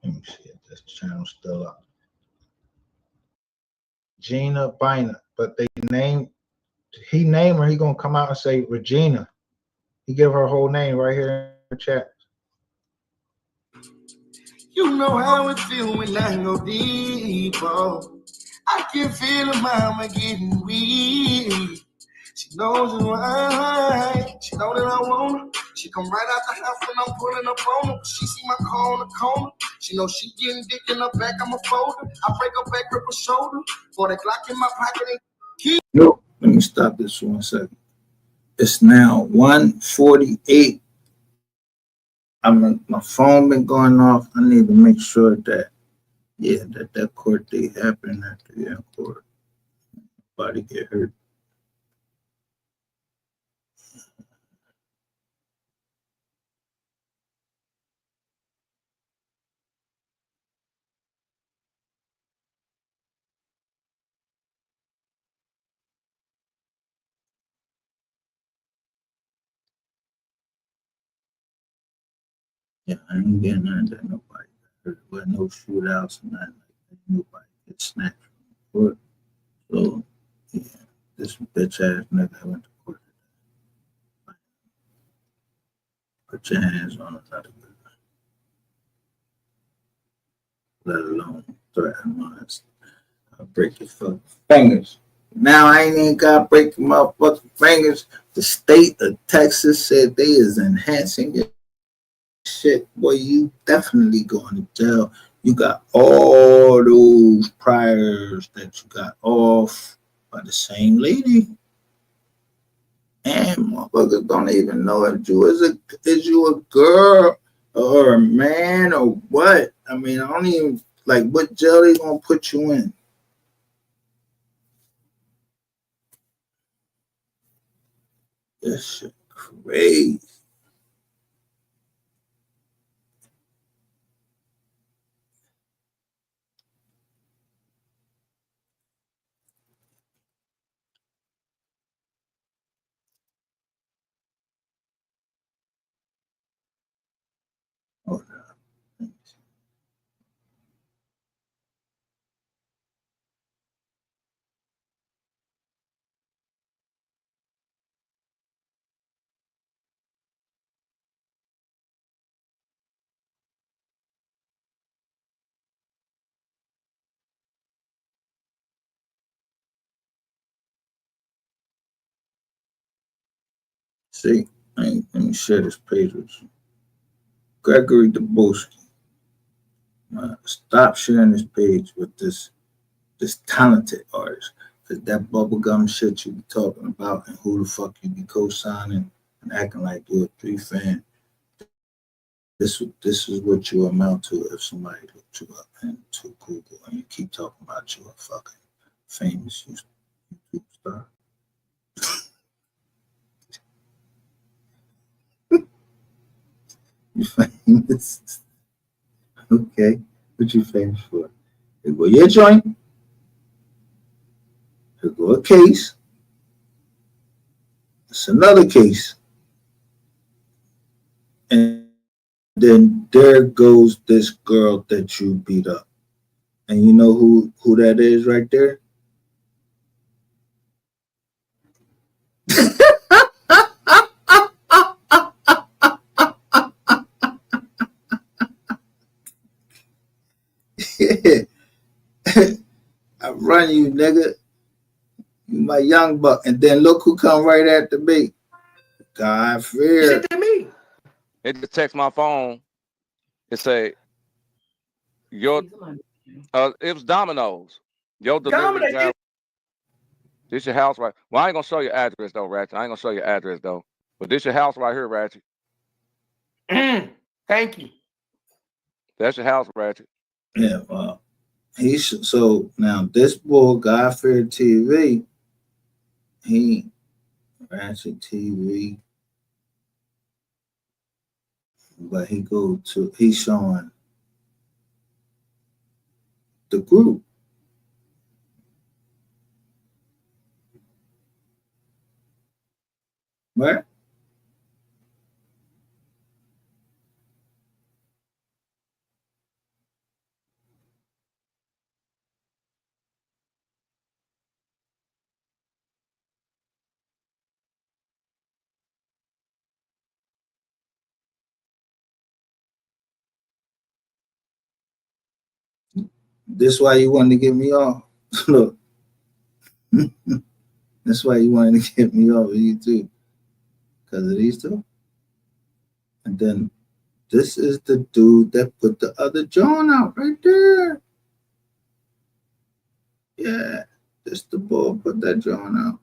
Let me see if this channel's still up. Gina Biner, but he named her, he gonna come out and say Regina. He give her whole name right here in the chat. You know how it feel when I go deeper. I can feel her mama getting weak. She knows why. She know that I want her. She come right out the house when I'm pulling up on her. She see my car on the corner. She know she getting dick in her back. I'm a folder. I break her back, grip her shoulder. For the Glock in my pocket and keep. No, let me stop this for 1 second. It's now 1:48. My phone been going off. I need to make sure that that court date happened at the court. Nobody get hurt. Yeah, I ain't getting none that nobody got hurt. There no shootouts and nothing like that. Nobody get snatched from court. So yeah, this bitch ass nigga went to court. Put your hands on another nigga, let alone threaten mine. I'll break your fucking fingers. Now I ain't even gotta break your motherfucking fingers. The state of Texas said they is enhancing your shit. Boy, you definitely going to jail. You got all those priors that you got off by the same lady. And motherfuckers don't even know if you is you a girl or a man or what. I mean, I don't even like what jail they gonna put you in. This shit crazy. Hold on. See, let me share this page with you. Gregory Dubowski. Stop sharing this page with this talented artist. Cause that bubblegum shit you be talking about and who the fuck you be co-signing and acting like you're a 3 fan. This is what you amount to if somebody looked you up into Google and you keep talking about you a fucking famous YouTube star. You famous? Okay, what you famous for? Here go your joint. Here go a case. It's another case. And then there goes this girl that you beat up. And you know who that is right there? I run you, nigga. You my young buck. And then look who come right after me. God fear. Shit to me. It just text my phone. It say your it was Domino's. Your delivery driver. This your house right. Well, I ain't gonna show your address though, Ratchet. I ain't gonna show your address though. But this your house right here, Ratchet. Thank you. That's your house, Ratchet. Yeah, well, so now this boy, God-feared TV, he Ratchet TV, but he's showing the group. Right? This why you wanted to get me off. Look. That's why you wanted to get me off of YouTube. Because of these two. And then this is the dude that put the other John out right there. Yeah, this the boy put that John out.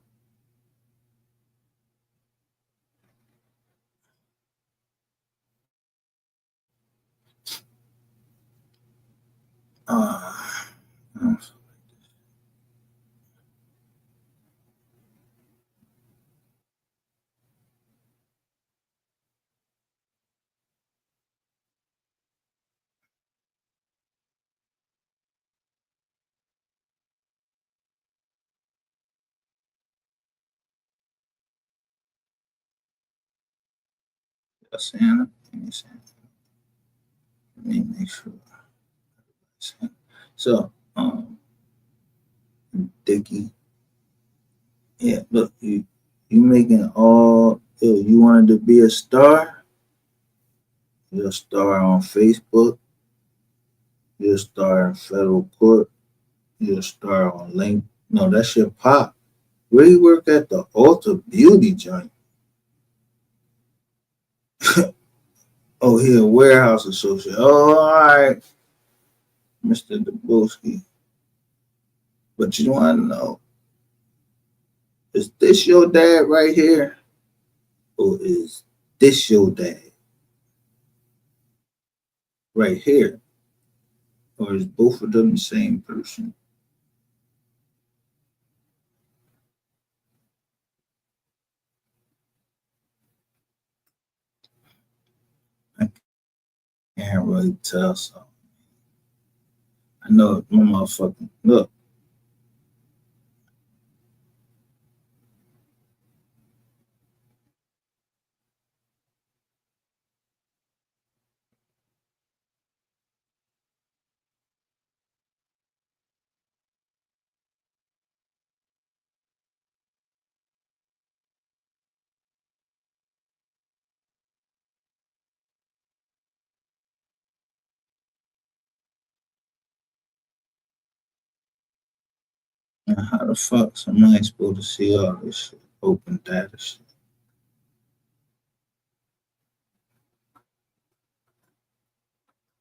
Santa. Let me make sure. So, Dickie. Yeah, look, you making all you wanted to be a star? You're a star on Facebook. You're a star in federal court. You're a star on LinkedIn. No, that's your pop. Where you work at the Ulta Beauty joint? Oh, here, warehouse associate. Oh, all right. Mr. Dabrowski. But you want to know, is this your dad right here? Or is this your dad right here? Or is both of them the same person? I can't really tell. So I know my motherfucking look. Now, how the fuck somebody supposed to see all this shit? Open data shit.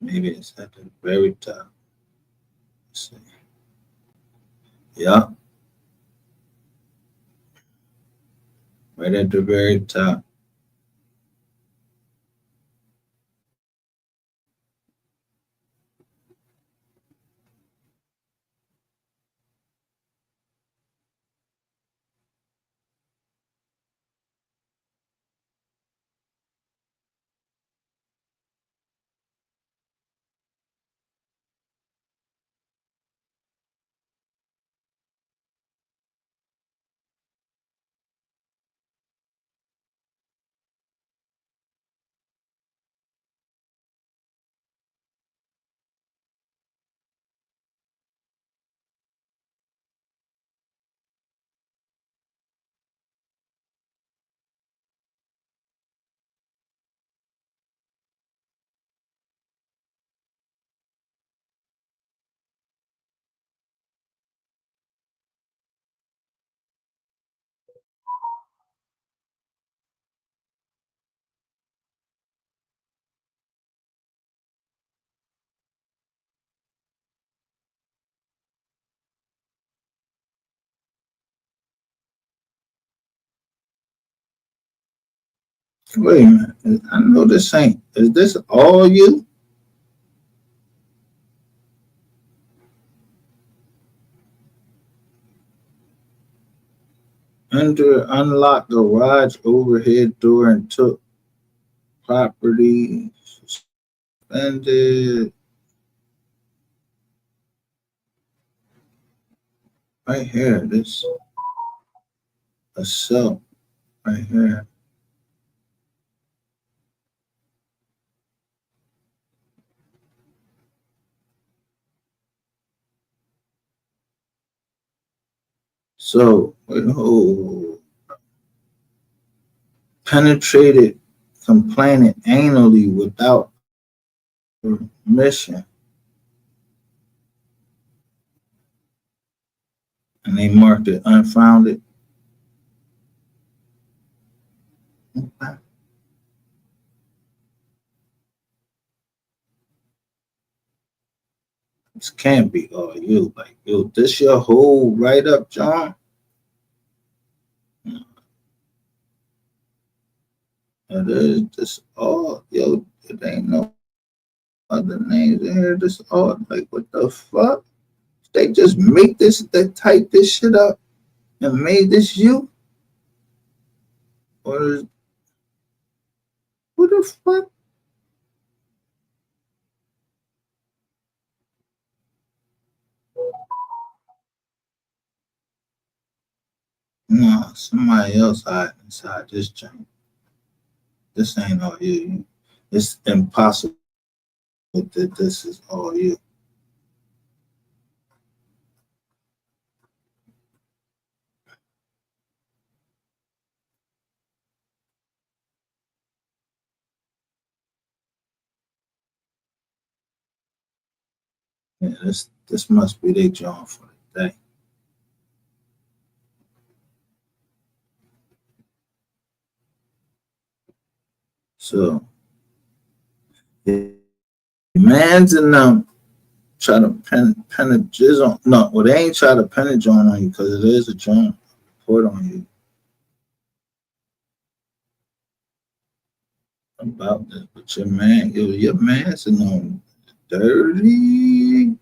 Maybe it's at the very top. Let's see. Yeah, right at the very top. Wait a minute. I know this ain't. Is this all you? Enter, unlocked garage overhead door and took property suspended. Right here, this a cell right here. So, penetrated complaining anally without permission, and they marked it unfounded. This can't be all you. Like, yo, this your whole write up, John? It is this all, yo, it ain't no other names in here. This all, like, what the fuck? They just make this, they type this shit up and made this you? Or is, who the fuck? No, somebody else hiding inside this joint. This ain't all you. It's impossible that this is all you. Yeah, this must be their job for the day. So, man's and them try to pen a jizz on. No, well, they ain't try to pen a joint on you because it is a joint put on you about this. But your man's on dirty.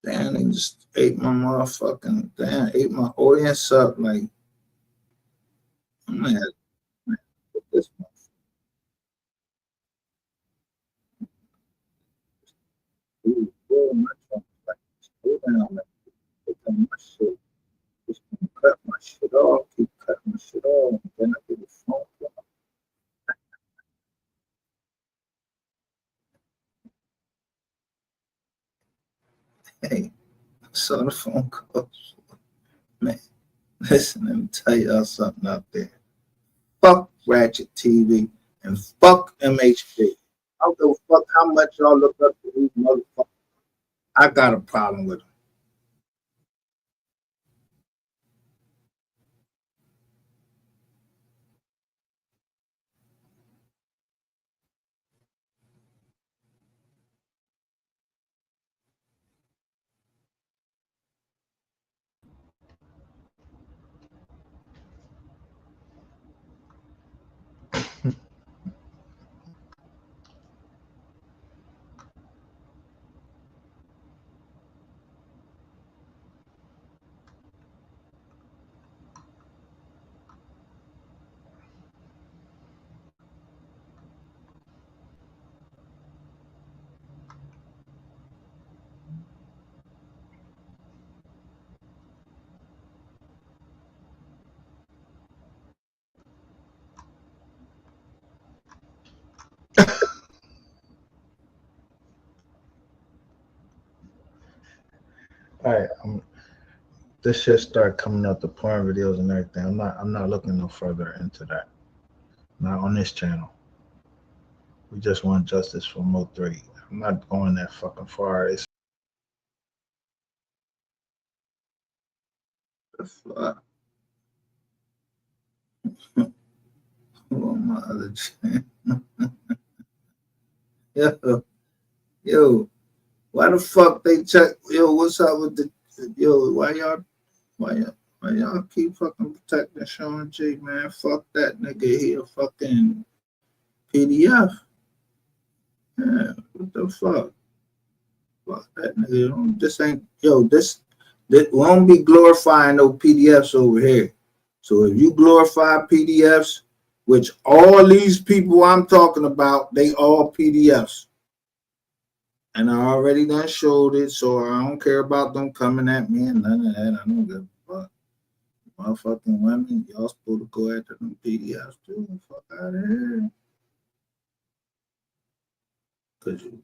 Damn, they just ate my motherfucking, damn, ate my audience up. Like, I'm gonna have to put this food, my trunk, like, slow down, like, pick up my shit. Just gonna cut my shit off, keep cutting my shit off, and then I get a phone call. Hey, I saw the phone call. Man, listen, let me tell y'all something out there. Fuck Ratchet TV and fuck MHD. I don't give a fuck how much y'all look up to these motherfuckers. I got a problem with them. All right, this shit start coming up the porn videos and everything. I'm not looking no further into that. Not on this channel. We just want justice for Mo3. I'm not going that fucking far. It's the fuck. Who on my other channel? Yo, why the fuck they check? Yo, what's up with the? Yo, why y'all keep fucking protecting Sean G, man? Fuck that nigga. He a fucking PDF. Yeah, what the fuck? Fuck that nigga. This ain't, yo, this won't be glorifying no PDFs over here. So if you glorify PDFs, which all these people I'm talking about, they all PDFs. And I already done showed it, so I don't care about them coming at me and none of that. I don't give a fuck. Motherfucking women, y'all supposed to go after them PDFs too. Fuck out of here. Cause you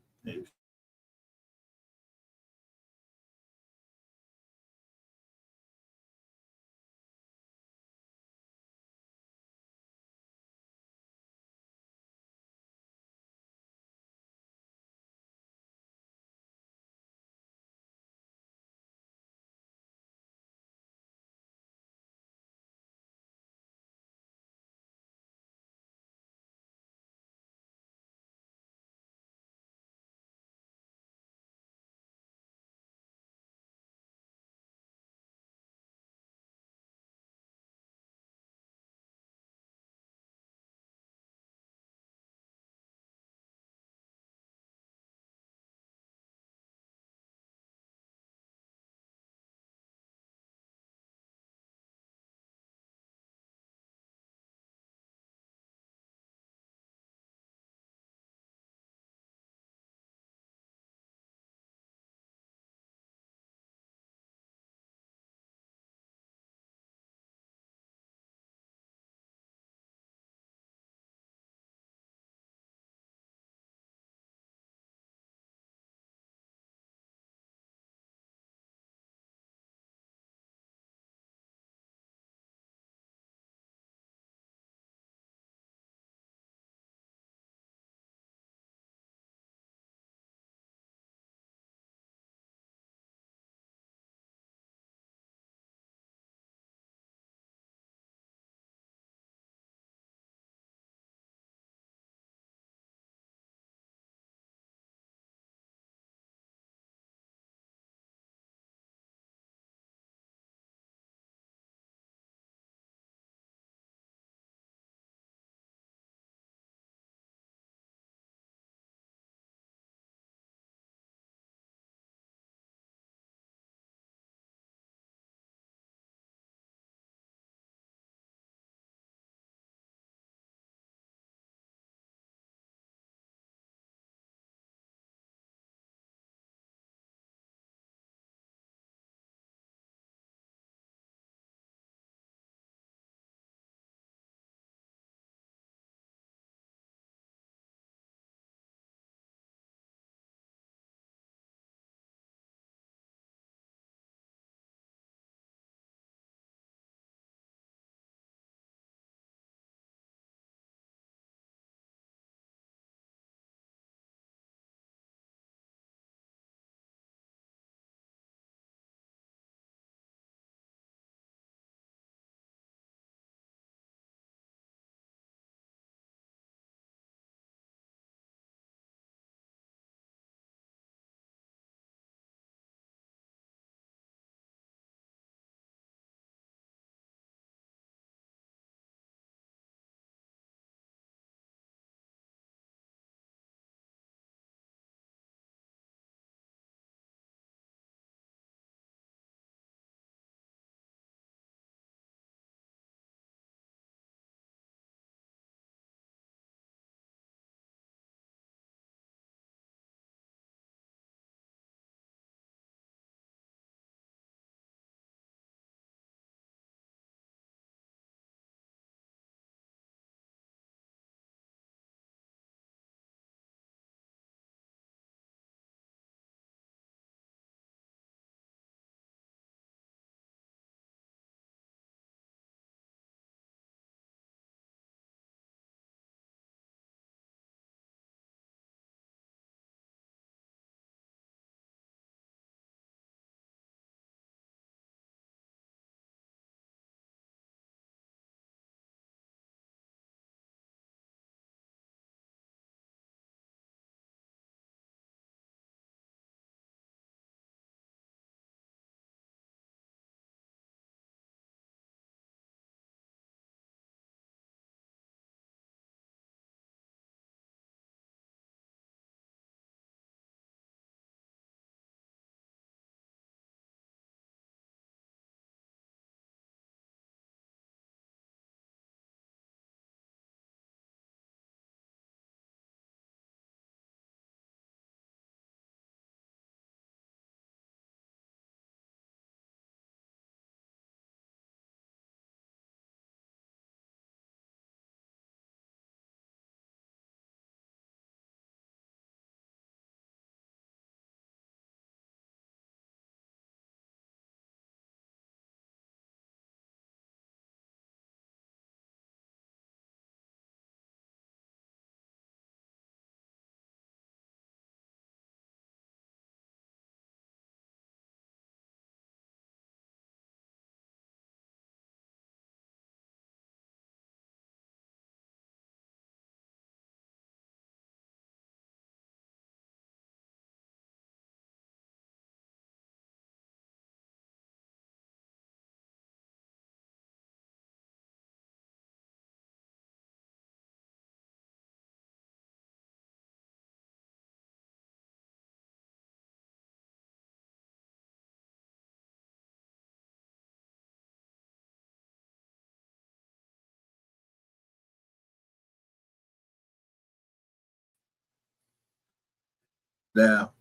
Now,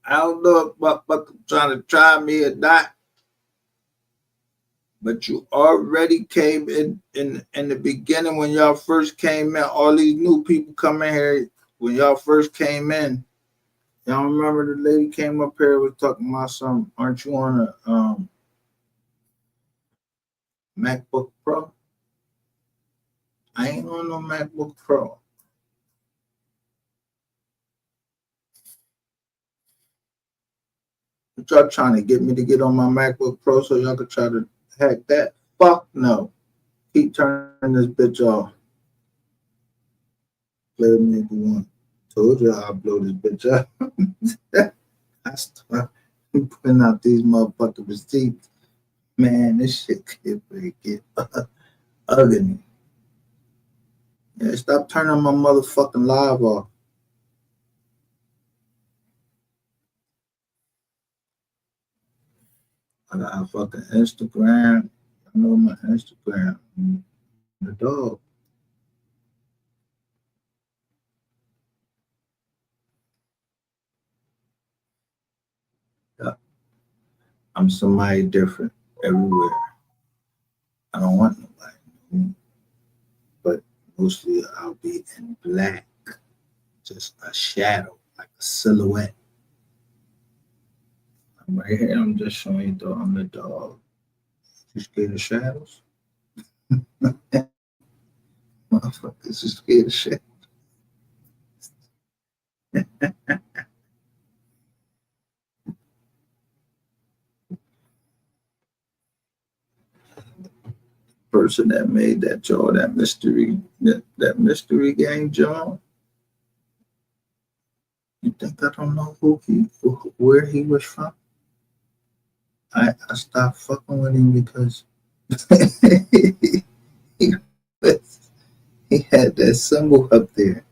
I don't know if motherfucker trying to try me or not, but you already came in the beginning when y'all first came in. All these new people coming here when y'all first came in. Y'all remember the lady came up here was talking about something? Aren't you on a MacBook Pro? I ain't on no MacBook Pro. But y'all trying to get me to get on my MacBook Pro so y'all could try to hack that? Fuck no. Keep turning this bitch off. Play with me if you want. Told you I'll blow this bitch up. I start putting out these motherfucking receipts. Man, this shit get ugly. Yeah, stop turning my motherfucking live off. I got a fucking Instagram. I know my Instagram. The dog. Yeah. I'm somebody different everywhere. I don't want nobody. But mostly I'll be in black. Just a shadow, like a silhouette. I'm right here. I'm just showing you though I'm the dog. You scared of shadows? Motherfuckers, you scared of shadows? Person that made that Joe, that mystery game, Joe. You think I don't know where he was from? I stopped fucking with him because he had that symbol up there.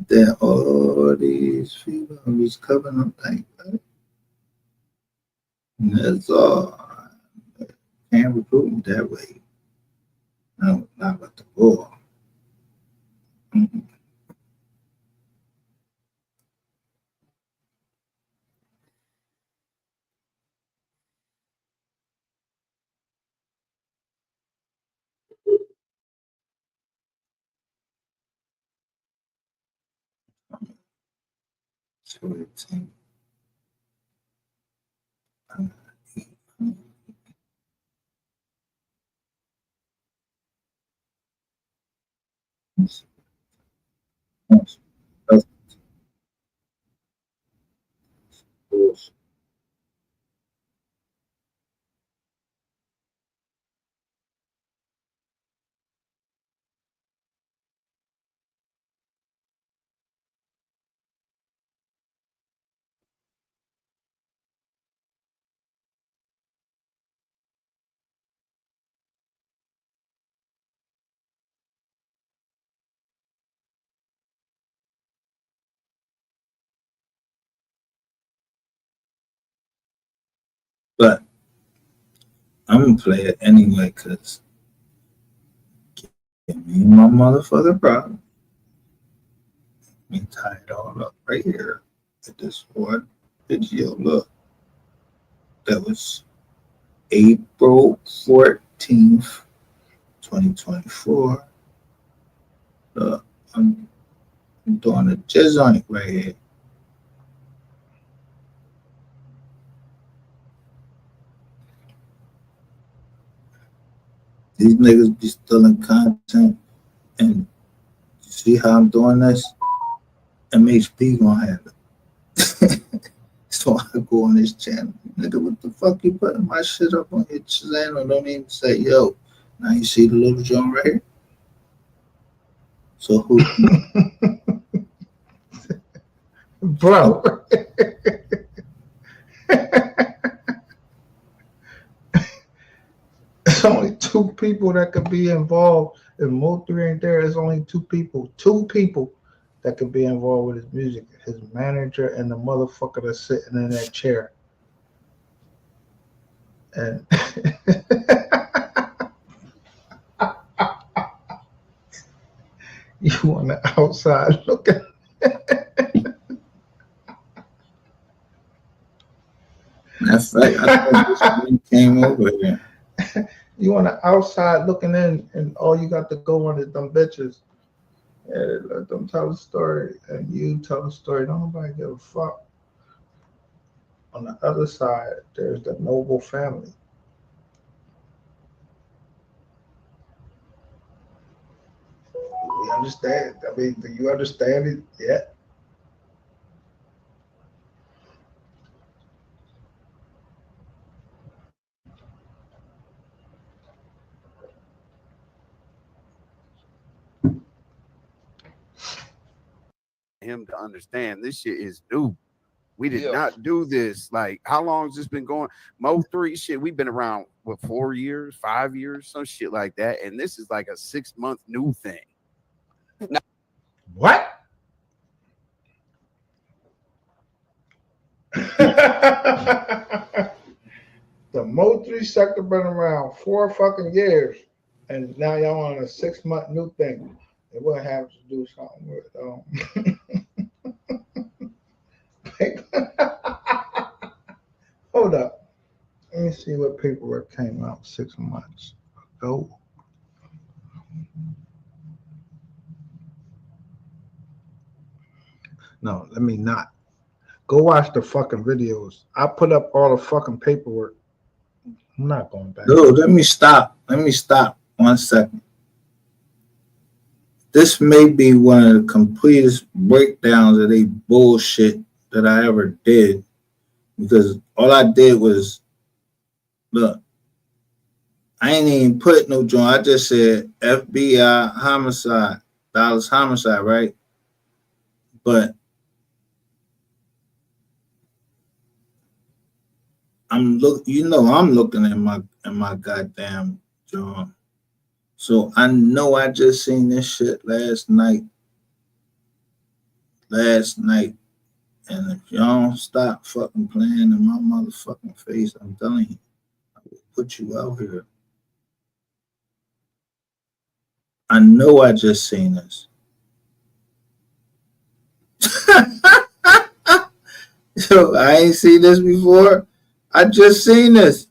Then all these people was covering up like that. And that's all. Can't recruit him that way. No, not with the ball. Mm-hmm. But I'm gonna play it anyway because give me my motherfucking problem. Let me tie it all up right here at this one video. Look, that was April 14th, 2024. Look, I'm doing a jizz on it right here. These niggas be stealing content, and you see how I'm doing this? MHP gonna have it. So I go on this channel. Nigga, what the fuck you putting my shit up on your channel? Don't even say, yo. Now you see the little joint right here? So who? Bro. There's only two people that could be involved. If Mo3 ain't there, there's only two people that could be involved with his music. His manager and the motherfucker that's sitting in that chair. And you on the outside looking. fact, I thought this man came over here. You on the outside looking in, and all you got to go on is them bitches. Yeah, let them tell the story, and you tell the story. Don't nobody give a fuck. On the other side, there's the noble family. We understand. I mean, do you understand it yet? Him to understand this shit is new. We did not do this. Like, how long has this been going? Mo 3 shit, we've been around, what, 4 years, 5 years, some shit like that. And this is like a 6-month new thing. What? The Mo 3 sector been around 4 fucking years, and now y'all on a 6-month new thing. It will have to do something with Hold up. Let me see what paperwork came out 6 months ago. No, let me not. Go watch the fucking videos. I put up all the fucking paperwork. I'm not going back. Dude, let me stop. 1 second. This may be one of the completest breakdowns of they bullshit that I ever did, because all I did was, look, I ain't even put no joint. I just said FBI homicide, Dallas homicide, right? But I'm looking at my goddamn joint. So I know I just seen this shit last night. And if y'all don't stop fucking playing in my motherfucking face, I'm telling you, I will put you out here. I know I just seen this. Yo, I ain't seen this before. I just seen this.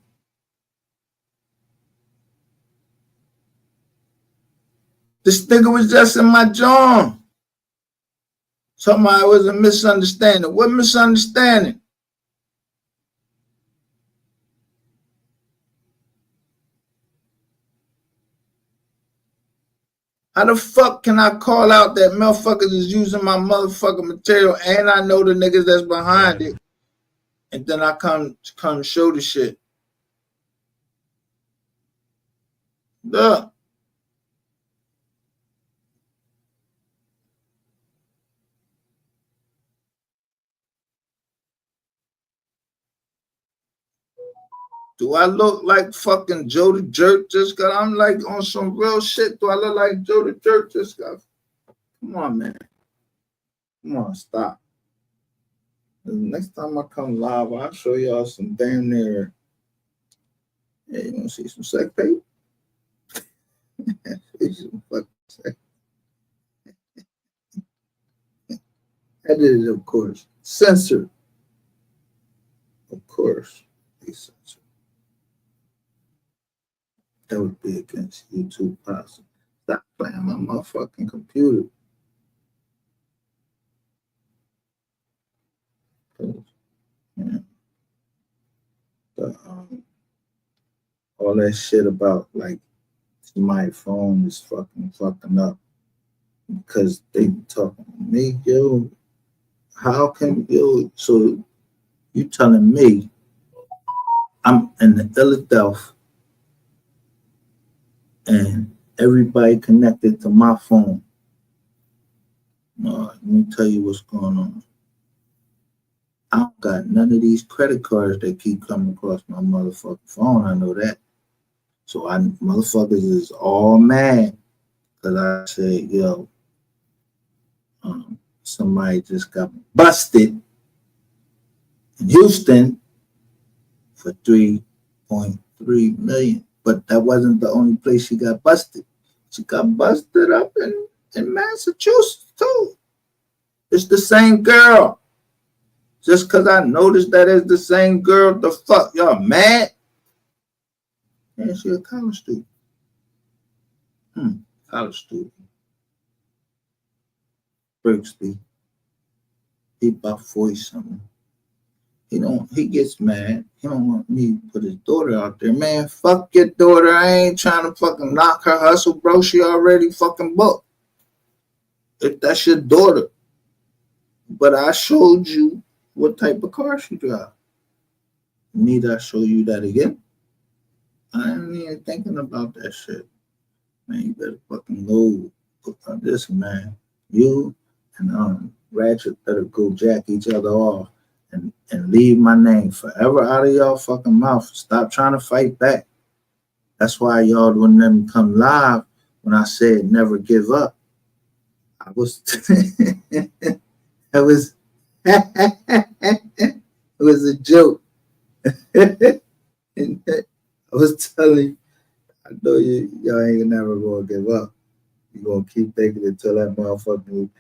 This nigga was just in my jaw. Somebody was a misunderstanding. What misunderstanding? How the fuck can I call out that motherfuckers is using my motherfucking material and I know the niggas that's behind it? And then I come show the shit. Look. Do I look like fucking Joe the Jerk just got? I'm like on some real shit. Do I look like Joe the Jerk just got? Come on, man. Come on, stop. The next time I come live, I'll show y'all some damn near. Yeah, you want to see some sex tape? Some fucking sex. Edited, of course. Censored. Of course. They censored. That would be against YouTube policy. Stop playing my motherfucking computer. Yeah. All that shit about like my phone is fucking up because they talking to me, yo. How can you? So you telling me I'm in the Philadelphia and everybody connected to my phone? No, let me tell you what's going on. I don't got none of these credit cards that keep coming across my motherfucking phone. I know that. So motherfuckers is all mad because I said, yo, somebody just got busted in Houston for $3.3 million. But that wasn't the only place she got busted. She got busted up in Massachusetts too. It's the same girl. Just because I noticed that it's the same girl, the fuck? Y'all mad? Yeah, she a college student. College student. Berkeley. He about 40 something. He gets mad. He don't want me to put his daughter out there. Man, fuck your daughter. I ain't trying to fucking knock her hustle, bro. She already fucking booked. If that's your daughter. But I showed you what type of car she drive. Need I show you that again? I ain't even thinking about that shit. Man, you better fucking go. Listen, man. You and Ratchet better go jack each other off and leave my name forever out of y'all fucking mouth. Stop trying to fight back. That's why y'all wouldn't let me come live when I said never give up. I was it was it was a joke. I was telling you, I know y'all ain't never gonna give up. You gonna keep thinking until that motherfucking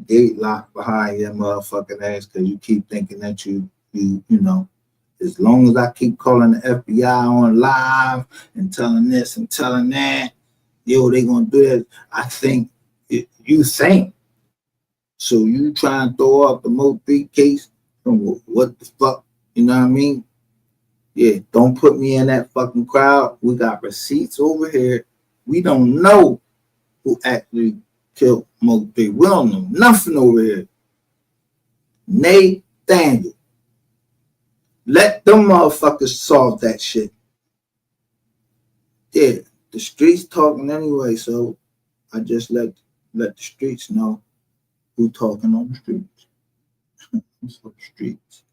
gate locked behind your motherfucking ass because you keep thinking that you know, as long as I keep calling the FBI on live and telling this and telling that, yo, they gonna do that. I think you think. So you try and throw out the Mo 3 case from what the fuck, you know what I mean? Yeah, don't put me in that fucking crowd. We got receipts over here. We don't know who actually killed Mo 3. We don't know nothing over here. Nathaniel. Let them motherfuckers solve that shit. Yeah, the streets talking anyway, so I just let the streets know who talking on the streets. It's on the streets.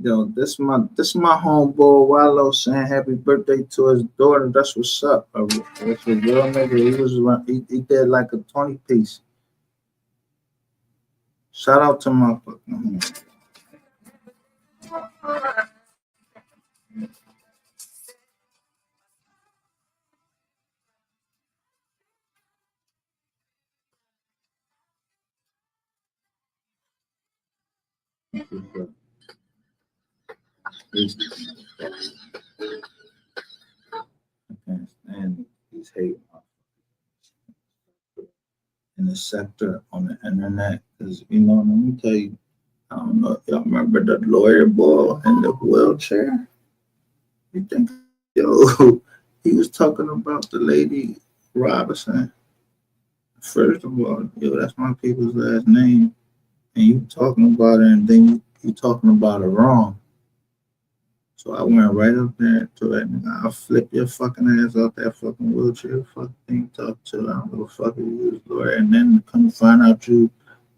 Yo, this my homeboy Wallow saying happy birthday to his daughter. That's what's up. That's a real nigga. He did like a 20 piece. Shout out to my fucking I can't stand these hate in the sector on the internet. Because, you know, let me tell you, I don't know if y'all remember the lawyer boy in the wheelchair. You think, yo, he was talking about the lady Robinson. First of all, yo, that's my people's last name. And you talking about it and then you talking about it wrong. So I went right up there to that nigga. I'll flip your fucking ass out that fucking wheelchair. Fuck thing talk to. I don't give a fuck if you was lawyer. And then come find out you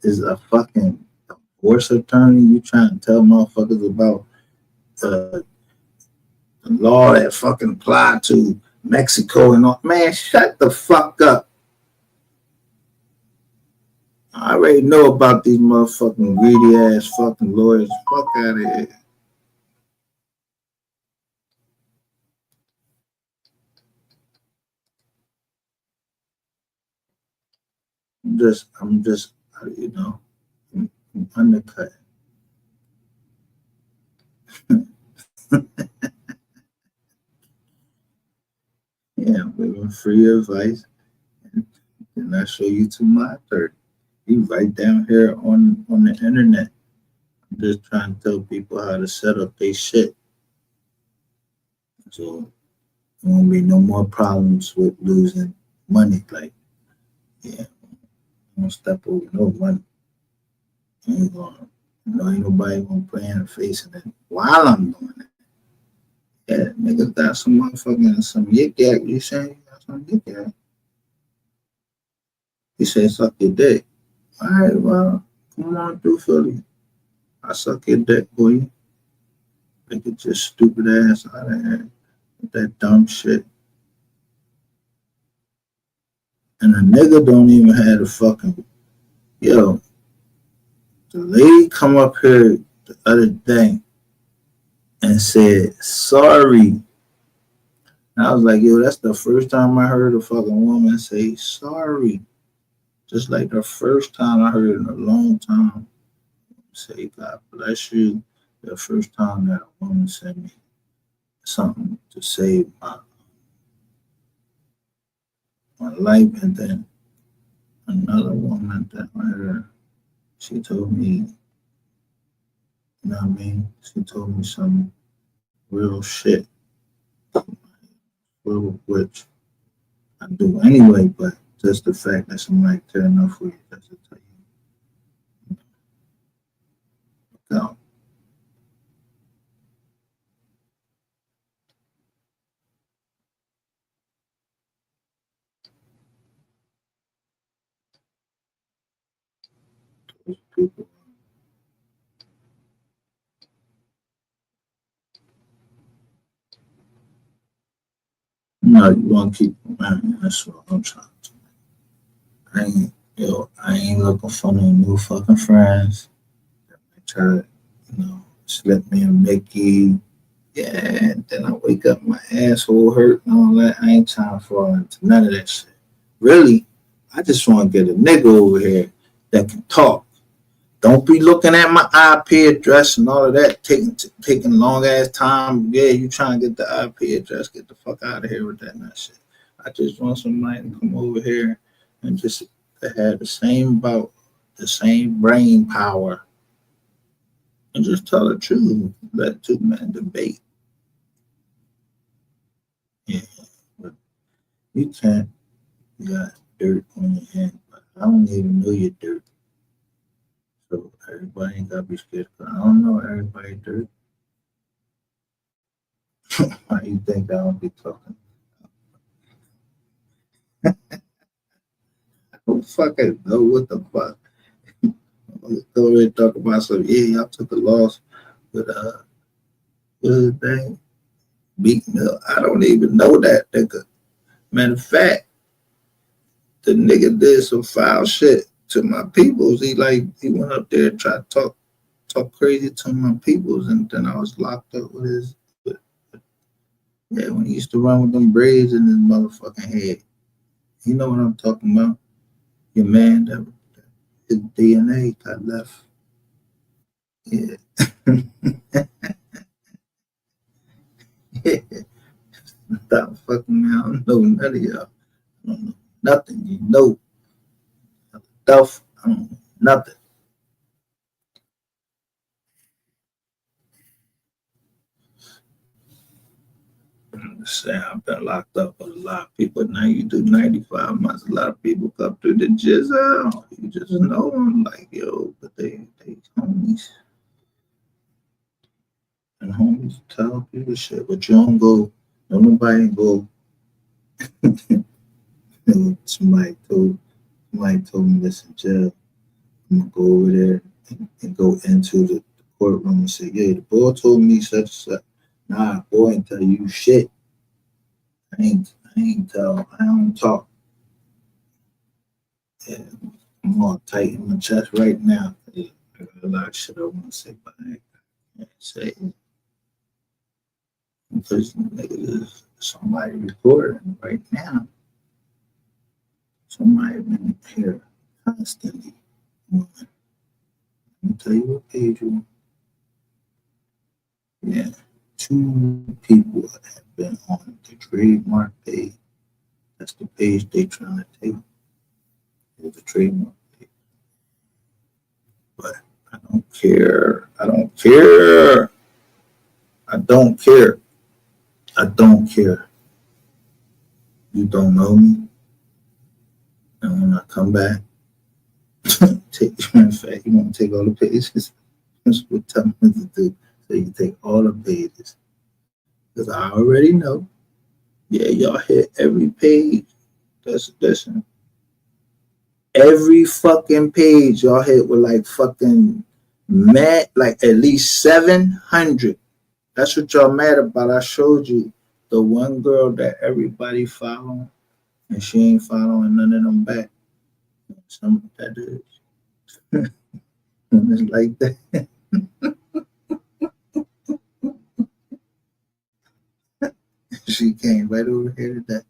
is a fucking divorce attorney. You trying to tell motherfuckers about the law that fucking apply to Mexico and all. Man, shut the fuck up. I already know about these motherfucking greedy ass fucking lawyers. Fuck out of here. I'm just, you know, I'm undercut. Yeah, I'm giving free advice, and I show you to my 30. You right down here on the internet. I'm just trying to tell people how to set up their shit. So there won't be no more problems with losing money. Like, yeah, I'm gonna step over no money. Ain't nobody gonna play in the face of it while I'm doing it. Yeah, niggas got some motherfucking some yik yak. You saying you got some yik yak? He said suck your dick. All right, well, come on through Philly. I suck your dick, boy. Get your stupid ass out of here with that dumb shit. And a nigga don't even have the fucking, yo, the lady come up here the other day and said, sorry. And I was like, yo, that's the first time I heard a fucking woman say sorry. Just like the first time I heard it in a long time. Say, God bless you. The first time that a woman sent me something to save my life. And then another woman that I heard, she told me, you know what I mean? She told me some real shit, which I do anyway, but just the fact that somebody care enough for you, just to tell you, no. People. No, you want to keep, man, that's what I'm trying to do. I ain't looking for no new fucking friends. They try to, slip me a Mickey. Yeah, and then I wake up, my asshole hurt and all that. I ain't trying to fall into none of that shit. Really, I just want to get a nigga over here that can talk. Don't be looking at my IP address and all of that, taking long ass time. Yeah, you trying to get the IP address, get the fuck out of here with that and that shit. I just want somebody to come over here and just have the same brain power, and just tell the truth. Let two men debate. Yeah, but you can't. You got dirt on your hand, but I don't even know your dirt. So everybody ain't gotta be scared. I don't know everybody dirt. Why you think I don't be talking? I don't fucking know what the fuck. Go ahead and talk about some. Yeah, y'all took a loss with what's his name? Beat Mill. I don't even know that nigga. Matter of fact, the nigga did some foul shit to my peoples. He went up there and tried to talk crazy to my peoples, and then I was locked up with his. Yeah, when he used to run with them braids in his motherfucking head. You know what I'm talking about? Your man, that his DNA got left. Yeah. Stop fucking me. I don't know none of y'all. I don't know nothing. You know stuff. I don't know nothing. I'm just saying, I've been locked up with a lot of people. Now you do 95 months. A lot of people come through the jizzle. You just know them, like, yo, but they homies. And homies tell people shit, but you don't go. No, nobody go. somebody told me, listen, Jeff, I'm gonna go over there and go into the courtroom and say, yeah, the boy told me such and such. Nah, boy ain't tell you shit. I don't talk. Yeah, I'm all tight in my chest right now. I got a lot of shit I want to say, but I can't say it. Because there's somebody recording right now. Somebody been here constantly. Let me tell you what page you want. Yeah, 2 people have been on the trademark page. That's the page they trying to take. It's the trademark page. But I don't care. I don't care. I don't care. I don't care. You don't know me. And when I come back, in fact, you want to take all the pages. That's what tell me to do. So you take all the pages. Because I already know. Yeah, y'all hit every page. Listen. Every fucking page y'all hit with like fucking mad, like at least 700. That's what y'all mad about. I showed you the one girl that everybody following. and she ain't following none of them back. Some that is. It's like that. She came right over here today.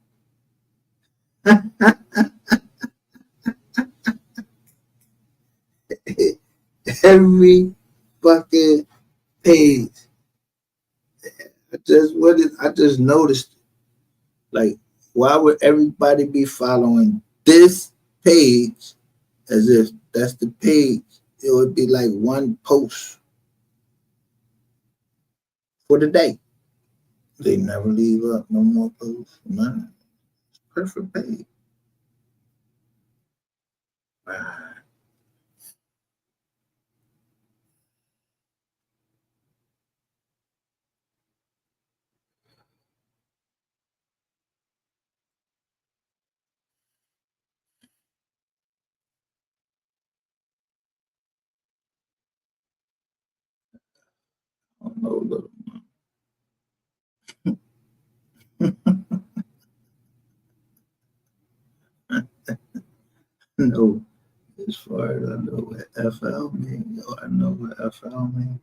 Every fucking page. I just noticed, like, why would everybody be following this page as if that's the page? It would be like one post for the day. They never leave up no more posts. None. Perfect page. No, as far as I know what FL means, I know what FL means.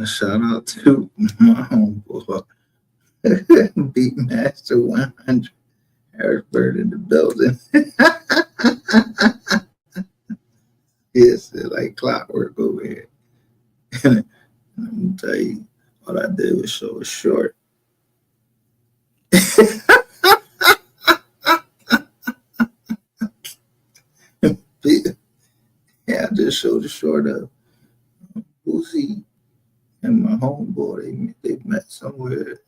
A shout out to my homeboy, Beatmaster 100, Harrisburg in the building. Yes, it's like clockwork over here. Let me tell you, all I did was show a short. Yeah, I just showed a short of Boosie and my homeboy. They met somewhere.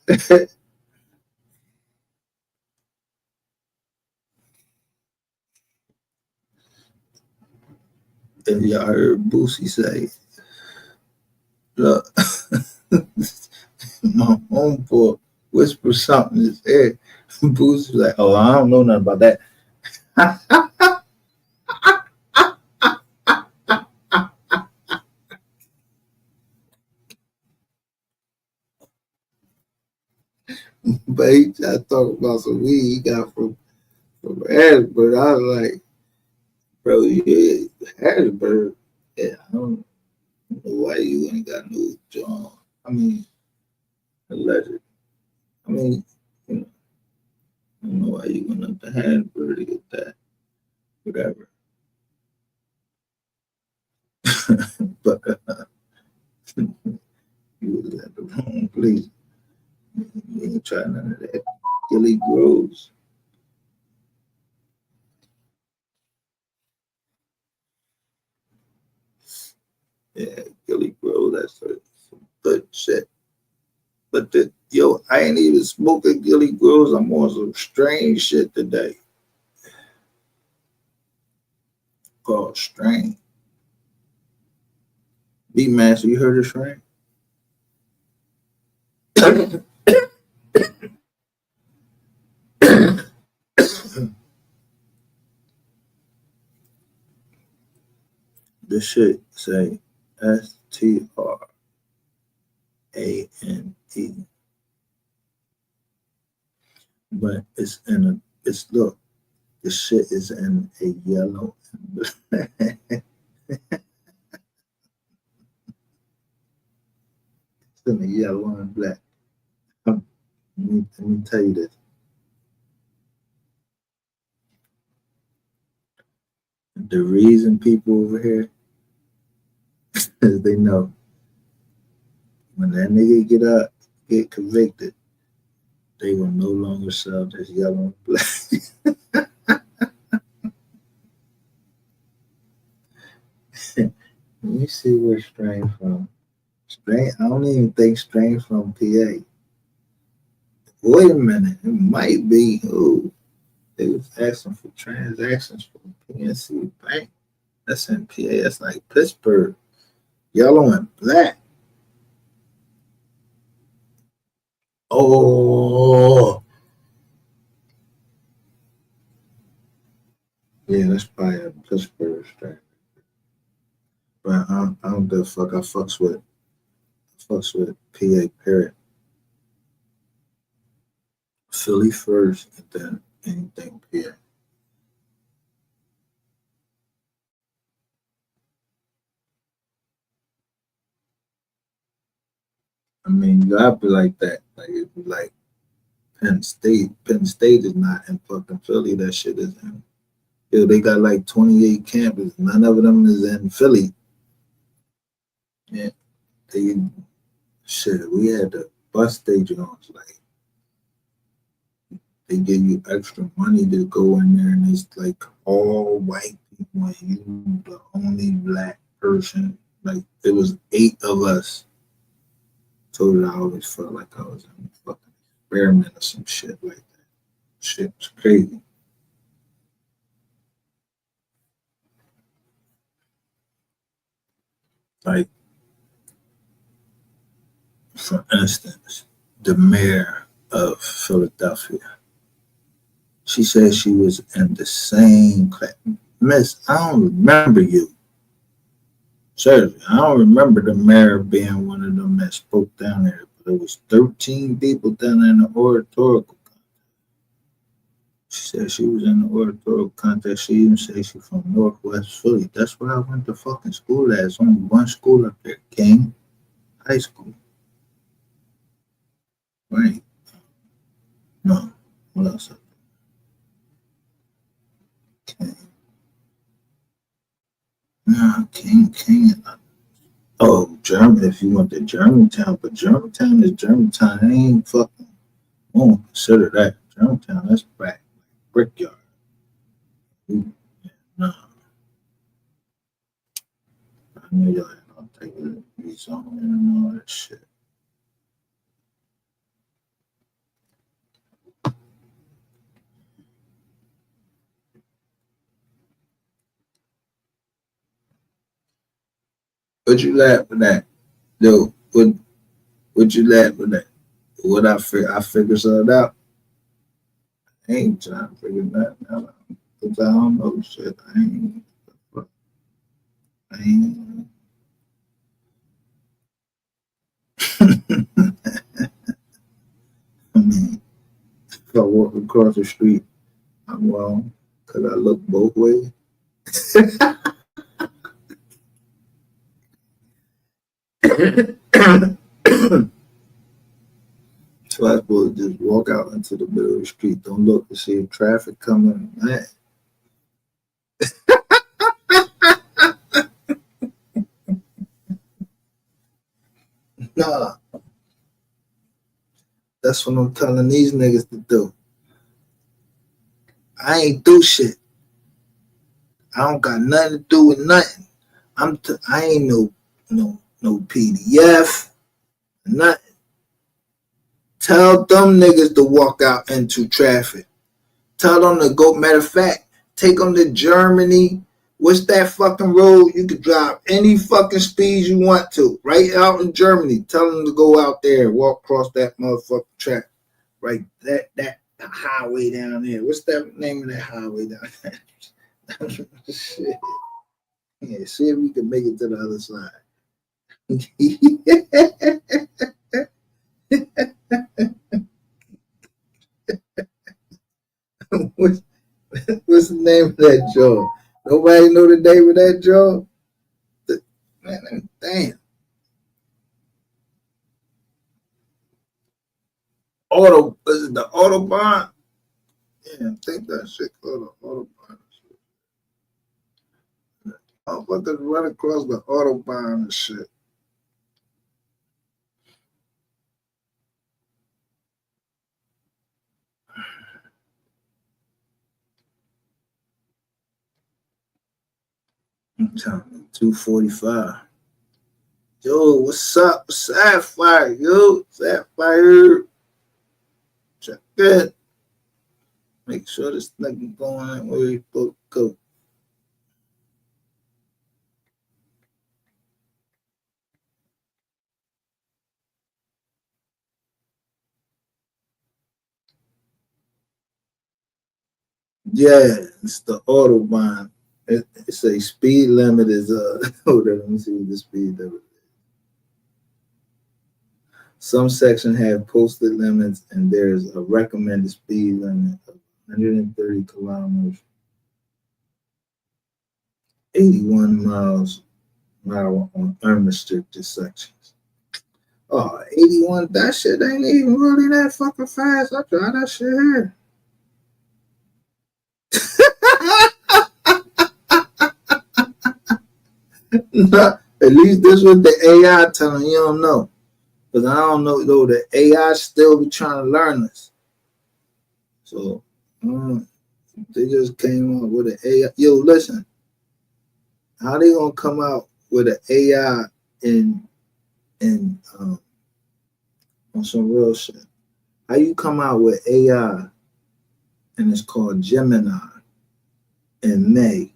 And y'all heard Boosie say, look, my homeboy whispered something in his ear. Boosie was like, oh, I don't know nothing about that. But he just talking about some weed he got from Harrisburg. I was like, bro, you Harrisburg. Yeah, I don't know why you ain't got no John. I mean, alleged. I mean, you know, I don't know why you went up to Harrisburg to get that. Whatever. But you was at the wrong place. You ain't trying none of that. Gilly Groves. Yeah, Gilly Groves, that's some good shit. But I ain't even smoking Gilly Groves. I'm on some strange shit today. Called strain. Beatmaster, you heard of strain? This shit say STRANE, but look, the shit is in a yellow. It's in a yellow and black. Let me tell you this. The reason people over here is they know when that nigga get convicted, they will no longer sell this yellow and black. Let me see where strain from. Strain, I don't even think strain from PA. Wait a minute, it might be. Oh, they was asking for transactions from PNC Bank. That's in PA. That's like Pittsburgh. Yellow and black. Oh, yeah, that's probably a Pittsburgh strain. But I don't give a fuck. I fucks with PA period. Philly first, and then anything PA. I mean, you gotta be like that. Like it be like Penn State. Penn State is not in fucking Philly. That shit is in. Yo, they got like 28 campuses. None of them is in Philly. Yeah, they shit. We had the bus stations. Like they give you extra money to go in there, and it's like all white people, and you the only black person. Like it was 8 of us. Told you I always felt like I was in a fucking experiment or some shit like that. Shit was crazy. Like, for instance, the mayor of Philadelphia, she said she was in the same class. Miss, I don't remember you. Seriously, I don't remember the mayor being one of them that spoke down there, but it was 13 people down in the oratorical. She said she was in the oratorical contest. She even said she's from Northwest Philly. That's where I went to fucking school at. There's only one school up there, King High School. Right. No. What else? King. Nah, King. Oh, German. If you went to Germantown, but Germantown is Germantown. I ain't fucking. I won't consider that Germantown. That's back brickyard. Nah, I knew y'all had all taken these on and all that shit. What you laughing at? Yo, what you laughing at? What I figure something out. I ain't trying to figure nothing out. Cause I don't know shit. I ain't. I mean, if I walk across the street, I'm wrong. Cause I look both ways. So I supposed to just walk out into the middle of the street. Don't look to see if traffic coming. Man. Nah, that's what I'm telling these niggas to do. I ain't do shit. I don't got nothing to do with nothing. I ain't no PDF, nothing. Tell them niggas to walk out into traffic. Tell them to go. Matter of fact, take them to Germany. What's that fucking road? You could drive any fucking speed you want to. Right out in Germany. Tell them to go out there and walk across that motherfucking track. Right, that highway down there. What's that name of that highway down there? Shit. Yeah, see if we can make it to the other side. What's the name of that joint? Nobody know the name of that joint? Man, damn. Is it the Autobahn? Yeah, I think that shit called the Autobahn. Motherfuckers run across the Autobahn and shit. I'm telling you, 245. Yo, what's up? Sapphire, yo. Sapphire. Check it. Make sure this nigga going where he supposed to go. Yeah, it's the Autobahn. It's a speed limit is hold on, let me see what the speed limit. Some sections have posted limits, and there's a recommended speed limit of 130 kilometers, 81 miles an hour on unrestricted sections. Oh, 81, that shit ain't even really that fucking fast. I tried that shit here. At least this was the AI telling you don't know. Because I don't know, though, the AI still be trying to learn this. So, they just came up with an AI. Yo, listen, how they gonna come out with an AI on some real shit? How you come out with AI and it's called Gemini in May?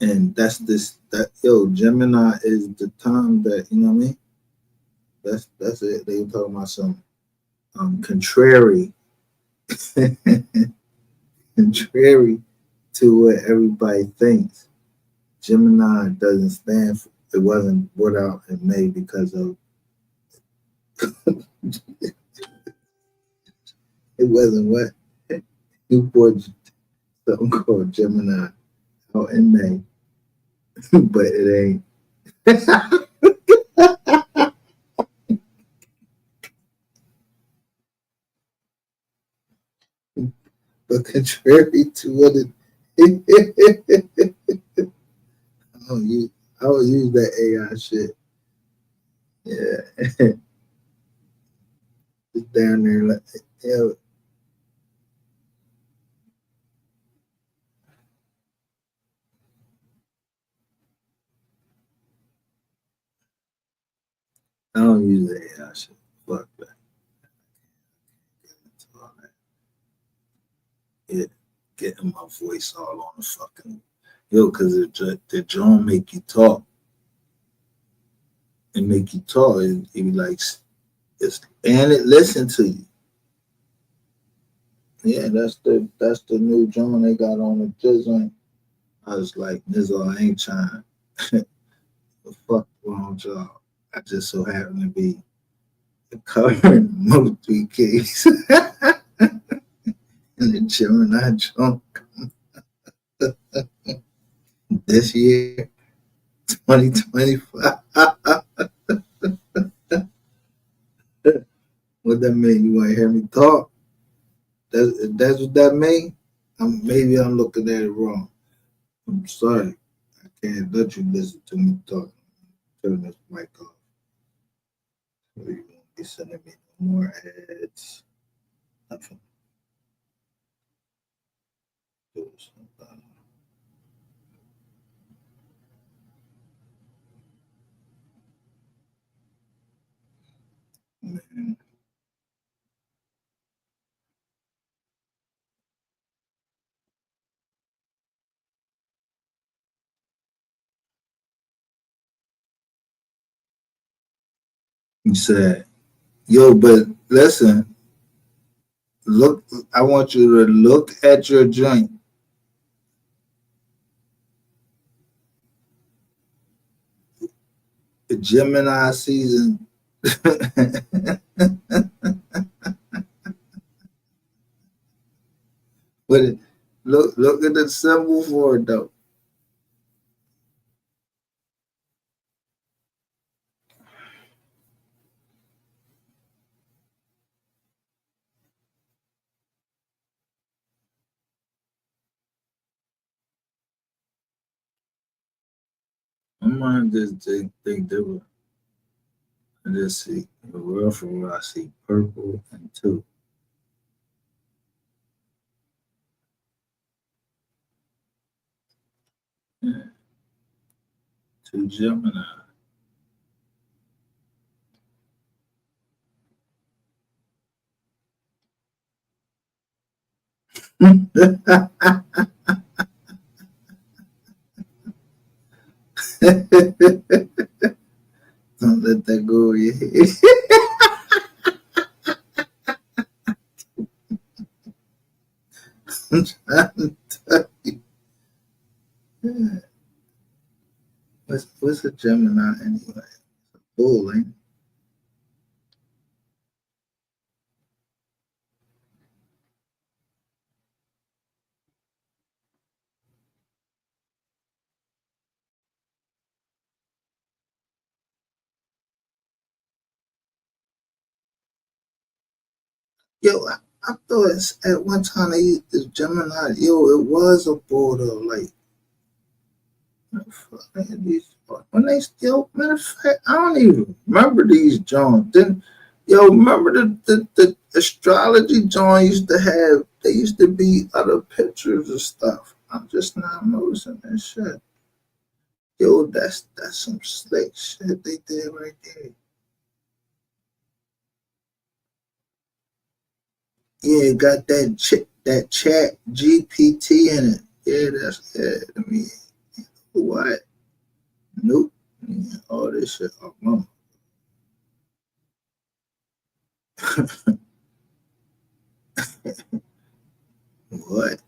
And that's Gemini is the time that, you know what I mean? That's it. They talking about some contrary contrary to what everybody thinks. Gemini doesn't stand for, it wasn't brought out in May because of it wasn't what you brought something called Gemini out in May, but it ain't. But contrary to what it I don't use that AI shit. Yeah. It's down there like, yeah. I don't use the AI shit. Fuck that. It getting my voice all on the fucking because the drone make you talk. It make you talk. It be like and it listen to you. Yeah, that's the new drone they got on the joint. I was like, Nizzle, I ain't trying. The fuck wrong job. I just so happen to be covering most 3 case in the Gemini drone this year, 2025. What that mean? You want to hear me talk? That's what that mean? Maybe I'm looking at it wrong. I'm sorry. I can't let you listen to me talk. Turn this mic off. So you won't be sending me no more ads. Nothing. Man. He said, yo, but listen, look, I want you to look at your joint. The Gemini season. But look at the symbol for it though. My mind just think different. I just see the world for real. I see purple and 2. Yeah. 2 Gemini. Don't let that go over your head. I'm trying to tell you. Yeah. What's a Gemini anyway? Bull, ain't it? Yo, I thought at one time they used this Gemini. Yo, it was a bull though. Like, man, when they still, matter of fact, I don't even remember these Jones. Then, yo, remember the astrology John used to have? They used to be other pictures of stuff. I'm just now noticing that shit. Yo, that's some slick shit they did right there. Yeah, it got that chat GPT in it. Yeah, that's it. I mean, what? Nope. Yeah, all this shit. Oh, mama. What?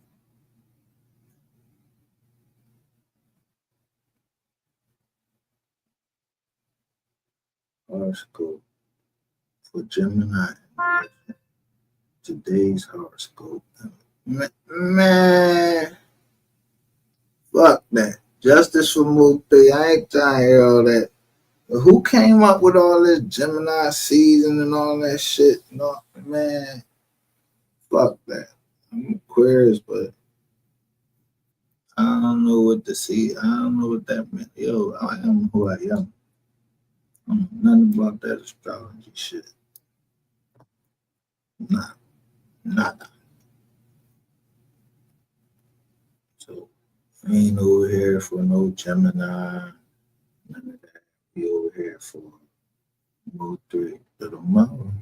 Horoscope for Gemini. Today's horoscope. Man, fuck that. Justice for Muthi. I ain't trying to hear all that. But who came up with all this Gemini season and all that shit? No, man, fuck that. I'm Aquarius, but I don't know what to see. I don't know what that meant. Yo, I am who I am. I don't know nothing about that astrology shit. Nah, nada. So I ain't over here for no Gemini. None of that. Be over here for Mo 3 Little Mo.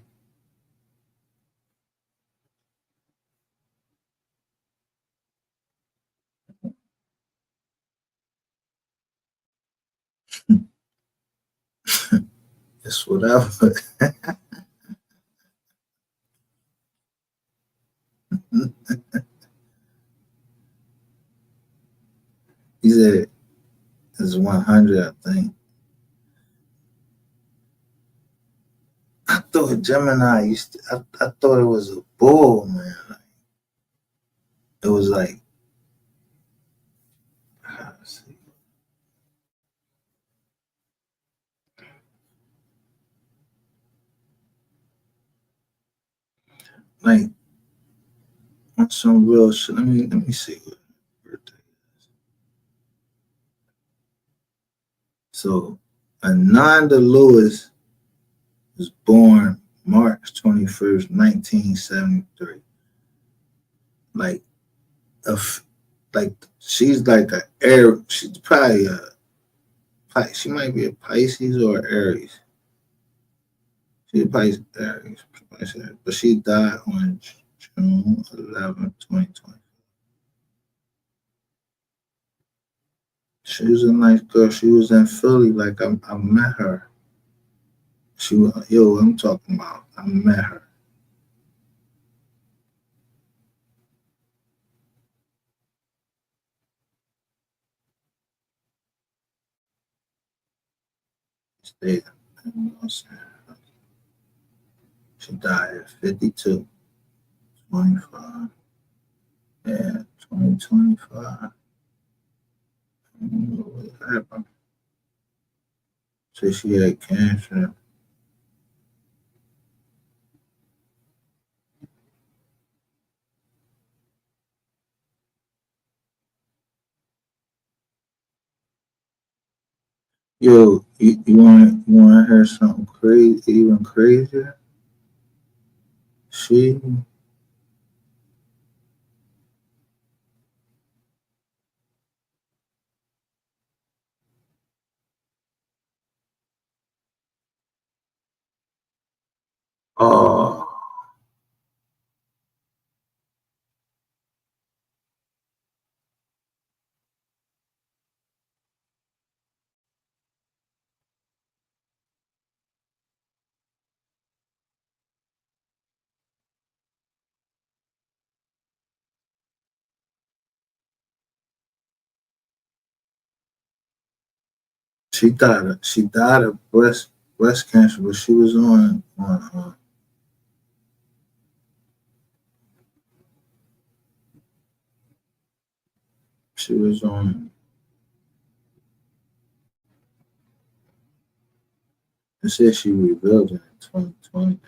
It's whatever. He said it's 100, I think. I thought Gemini used to, I thought it was a bull, man. Like, it was like, like on some real shit. Let me see what birthday. So Ananda Lewis was born March 21st, 1973. Like like she's like a air. She's probably she might be a Pisces or Aries. She's a Pisces Aries, but she died on June 11th, 2020. She was a nice girl. She was in Philly. Like I met her. She was yo. I'm talking about. I met her. Stayed. You know what I'm saying? She died at 52, 25. Yeah, 2025. What happened? So she had cancer. Yo, you want to hear something crazy, even crazier? She, oh, She died of breast cancer, but she was on she was on. It said she revealed it in 2020.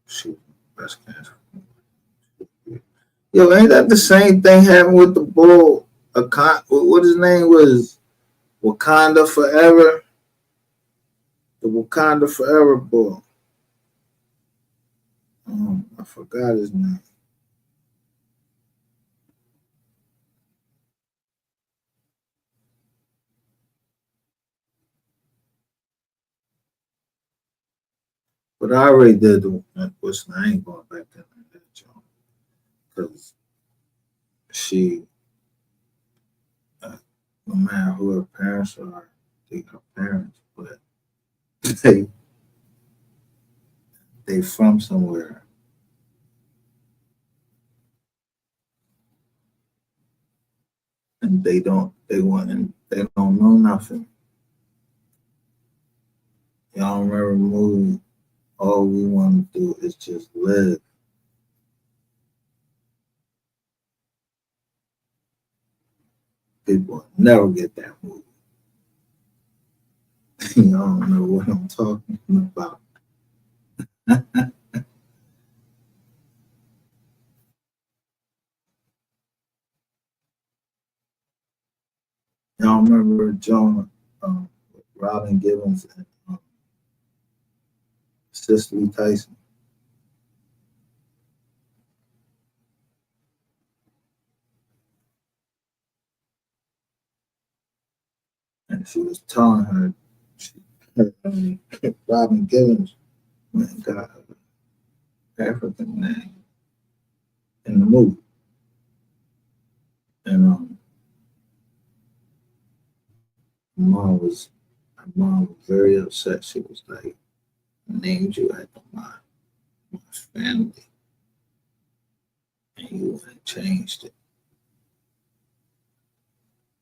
She was on breast cancer. Yo, ain't that the same thing happened with the bull? What his name was? Wakanda Forever. The Wakanda Forever bull. I forgot his name. But I already did the what's I ain't going back to that joint because she, no matter who her parents are, they her parents, but they from somewhere, and they don't know nothing. Y'all remember the movie? All we want to do is just live. People never get that movie. Y'all don't know what I'm talking about. Y'all remember John, Robin Gibbons and Cicely Tyson? And she was telling her, Robin Gibbons went and got an African name in the movie. And her mom was very upset. She was like, I named you after my family. And you went and changed it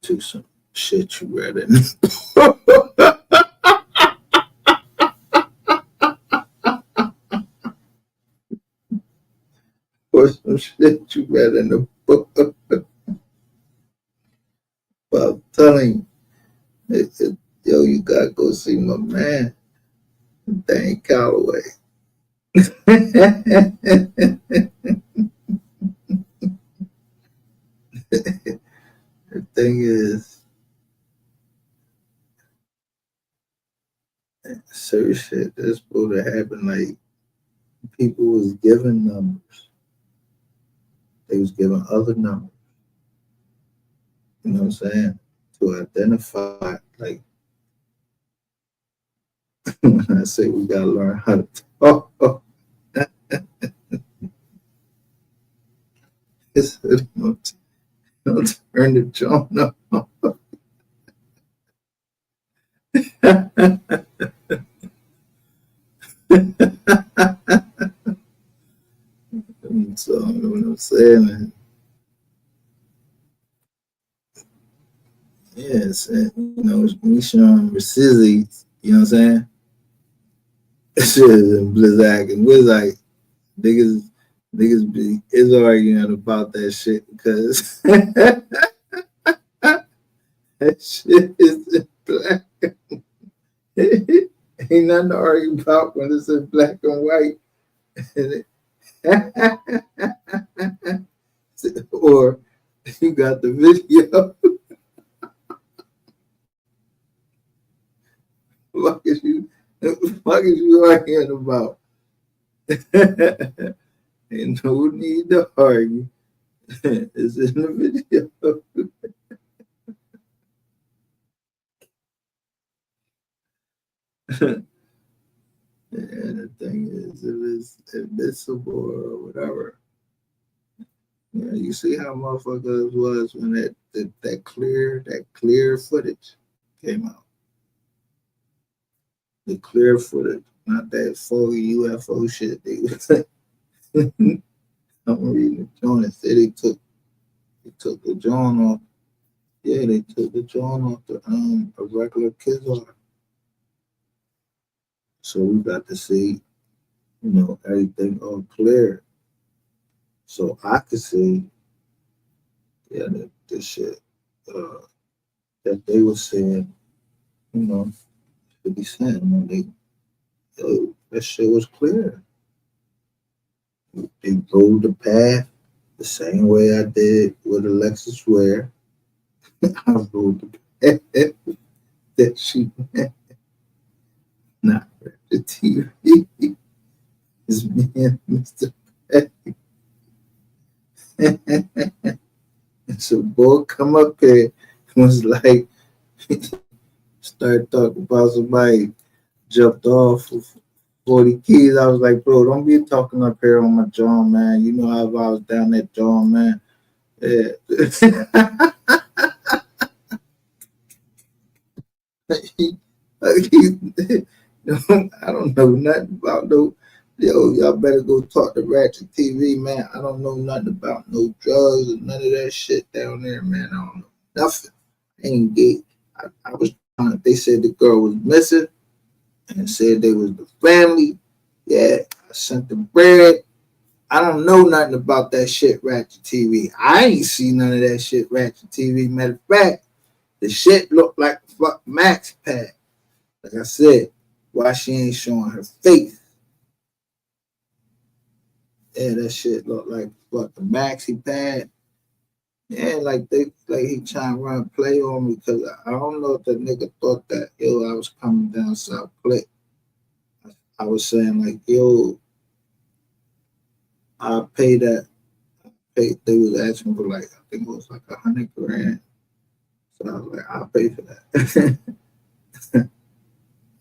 to some shit you read in. Or some shit you read in the book. But I'm telling you, yo, you gotta go see my man, Dan Calloway. The thing is, certain shit that's supposed to happen, like people was given numbers. They was given other numbers. You know what I'm saying? To identify, like when I say we gotta learn how to talk. Don't turn the joint up. So what I'm saying, man. Yes, and, you know, Michon Rasizi, you know what I'm saying? Shit and Blizzak and Wizak, niggas is arguing about that shit because that shit is in black. Ain't nothing to argue about when it's in black and white. Or you got the video. What is you arguing about? Ain't no need to argue. It's in the video. And the thing is, if it's admissible or whatever, you know, you see how motherfuckers was when that clear footage came out. The clear footage, not that foggy UFO shit. I'm reading the joint and said they took the joint off Yeah, they took the joint off the a regular kids art. So we got to see, everything all clear. So I could see, yeah, that the shit that they were saying, 50 Cent, when that shit was clear. They rode the path the same way I did with Alexis Ware. I rode the path that she not the TV is me and Mr. Petty. So boy come up here and was like started talking about somebody jumped off of 40 keys. I was like, bro, don't be talking up here on my John, man. You know how I was down that John, man. Yeah. I don't know nothing about no. Yo, y'all better go talk to Ratchet TV, man. I don't know nothing about no drugs or none of that shit down there, man. I don't know nothing. I ain't gay. I was trying. They said the girl was missing and said they was the family. Yeah, I sent the bread. I don't know nothing about that shit, Ratchet TV. I ain't seen none of that shit, Ratchet TV. Matter of fact, the shit looked like a fuck Max pad. Like I said, why she ain't showing her face? Yeah, that shit look like fuck the maxi pad. Yeah, like he trying to run play on me because I don't know if that nigga thought that I was coming down South Click. I was saying like I'll pay that. They was asking for like I think it was like 100 grand. So I was like, I'll pay for that.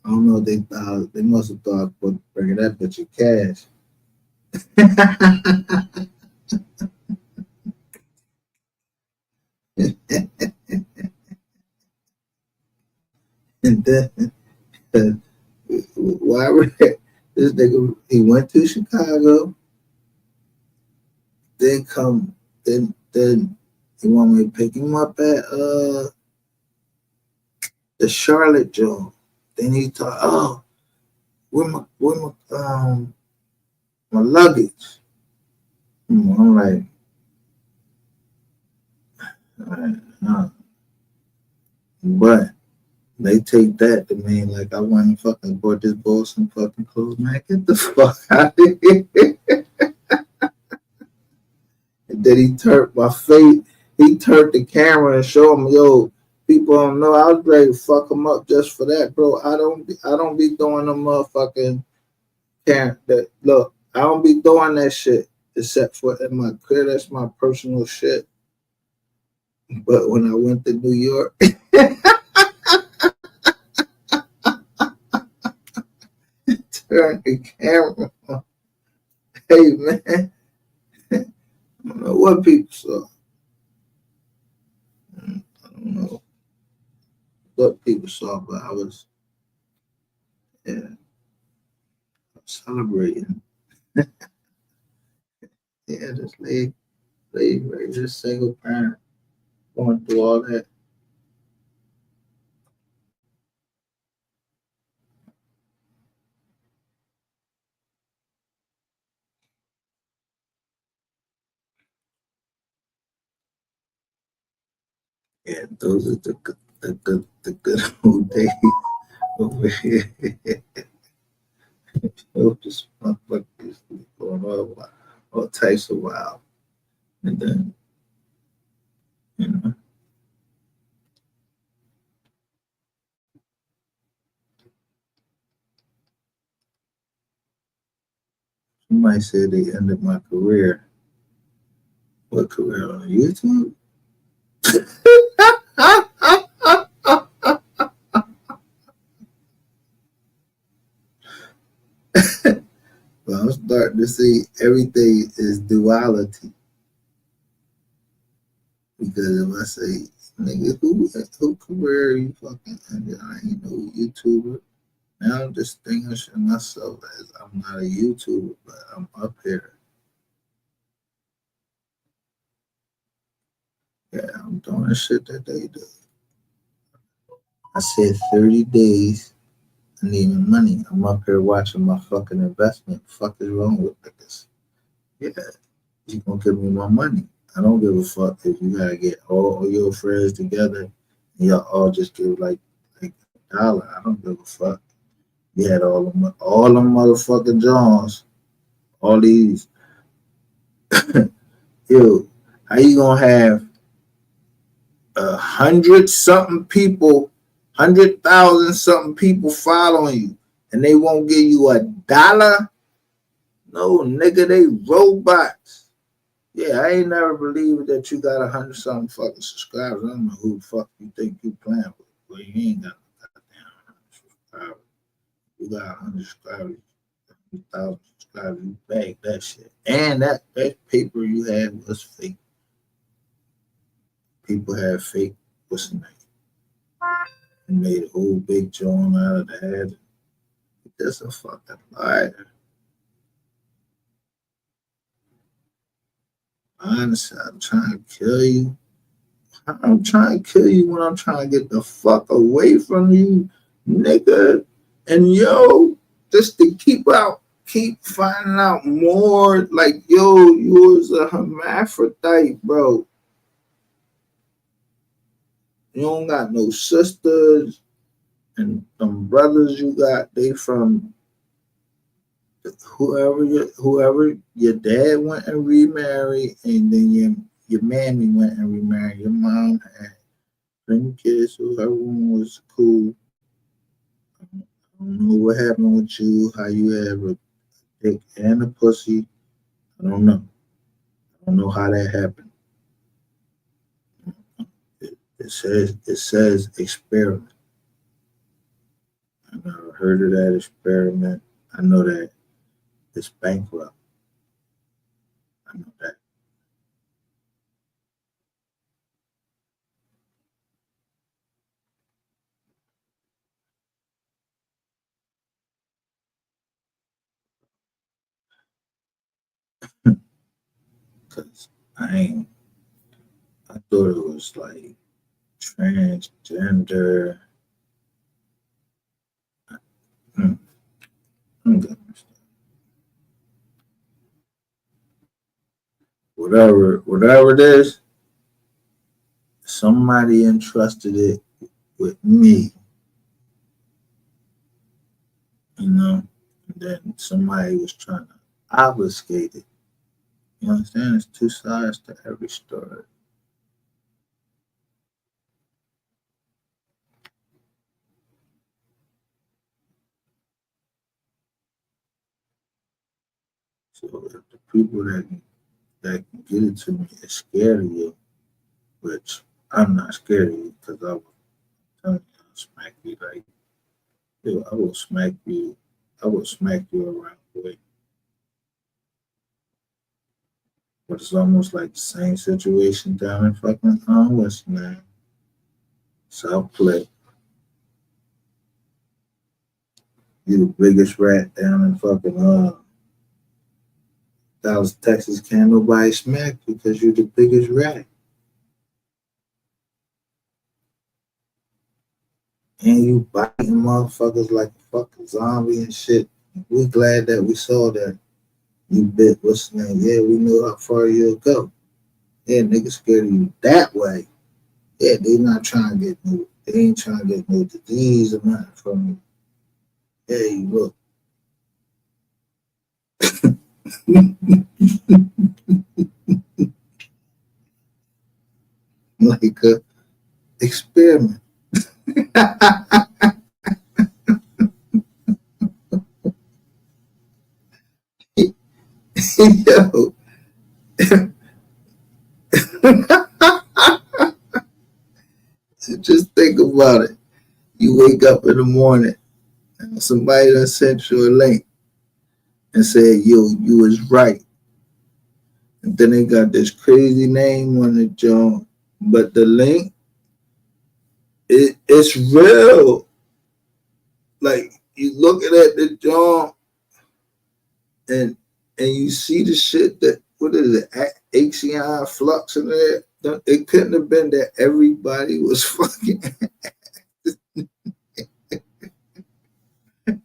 I don't know. They must have thought I was supposed to bring that bitch in cash. And then why this nigga he went to Chicago, then he want me to pick him up at the Charlotte joint. Then he thought, oh, my luggage. I'm like, all right, no. But they take that to mean like I went and fucking bought this boy some fucking clothes, man. Get the fuck out of here. And then he turned my face. He turned the camera and showed me, yo, people don't know. I was ready to fuck him up just for that, bro. I don't be doing the motherfucking look. I don't be doing that shit except for in my crib. That's my personal shit. But when I went to New York, turned the camera on. Hey man, I don't know what people saw. I don't know what people saw, but I was celebrating. Yeah, this lady, just single parent, going through all that. Yeah, those are the good old days over here. This motherfucker is going all types of wild. And then, somebody said they ended my career. What career on YouTube? Well, I'm starting to see everything is duality. Because if I say, nigga, who career are you fucking ended? I ain't no YouTuber. Now I'm distinguishing myself as I'm not a YouTuber, but I'm up here. Yeah, I'm doing the shit that they do. I said 30 days. I need money. I'm up here watching my fucking investment. Fuck is wrong with niggas? Yeah, you gonna give me my money. I don't give a fuck if you gotta get all your friends together and y'all all just give like $1. I don't give a fuck. You had all them motherfucking Johns, all these. Yo, how you gonna have 100 something people, 100,000 something people following you, and they won't give you $1? No, nigga, they robots. Yeah, I ain't never believed that you got 100 something fucking subscribers. I don't know who the fuck you think you playing with. Well, you ain't got no goddamn 100 subscribers. You got 100 subscribers, 100,000 subscribers. You bag that shit. And that paper you had was fake. People had fake, what's the name? And made a whole big joint out of that. That's a fucking liar. Honestly, I'm trying to kill you. I'm trying to kill you when I'm trying to get the fuck away from you, nigga. And yo, just to keep finding out more. Like, yo, you was a hermaphrodite, bro. You don't got no sisters, and them brothers you got, they from whoever your dad went and remarried, and then your mammy went and remarried. Your mom had 20 kids, so everyone was cool. I don't know what happened with you, how you have a dick and a pussy. I don't know. I don't know how that happened. It says experiment. I never heard of that experiment. I know that it's bankrupt. I know that. Cause I thought it was like transgender. Hmm. Okay. Whatever it is, somebody entrusted it with me, you know. And then somebody was trying to obfuscate it. You understand? There's two sides to every story. So if the people that can get it to me is scared of you, which I'm not scared of you because I will tell you, I'll smack you like, yo, I will smack you. I will smack you around the way. But it's almost like the same situation down in fucking West, man. South Play. You the biggest rat down in fucking Dallas, Texas. Can't nobody smack you because you're the biggest rat. And you biting motherfuckers like a fucking zombie and shit. We glad that we saw that. You bit what's the name? Yeah, we knew how far you'll go. Yeah, niggas scared of you that way. Yeah, they not trying to get no, they ain't trying to get no disease or nothing from you. Yeah, you look. Like a experiment. Yo. Just think about it. You wake up in the morning and somebody done sent you a link and said, yo, you was right. And then they got this crazy name on the joint. But the link, it's real. Like you looking at the joint and you see the shit that what is it? Axion Flux in there. It couldn't have been that everybody was fucking.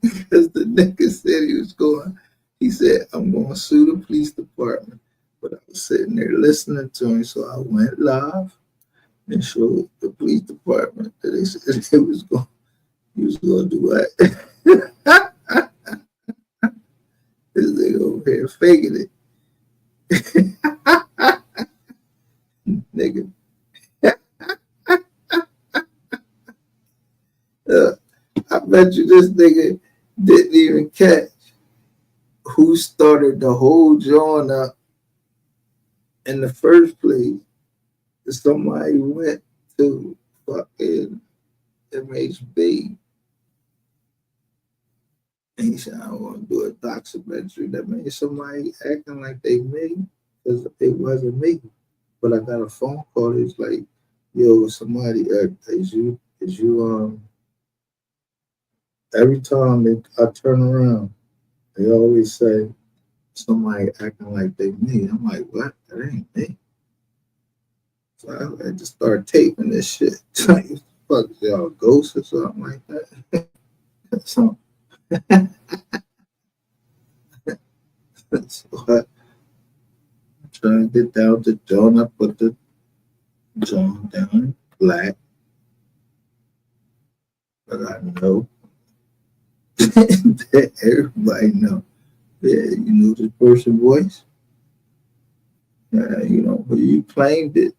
Because the nigga said he was going. He said, "I'm going to sue the police department." But I was sitting there listening to him, so I went live and showed the police department that they said he was going to do what? This nigga over here faking it. Nigga. I bet you this nigga didn't even catch who started the whole joint up in the first place. Somebody went to fucking MHB and he said, "I want to do a documentary." That means somebody acting like they me, because it wasn't me. But I got a phone call. It's like, "Yo, somebody, is you, every time I turn around, they always say somebody acting like they me." I'm like, "What? That ain't me." So I just start taping this shit. Like, fuck, y'all ghosts or something like that. So, so I'm trying to get down to John. I put the John down in black, but I know that everybody know. Yeah, you know this person's voice. You know, but you claimed it.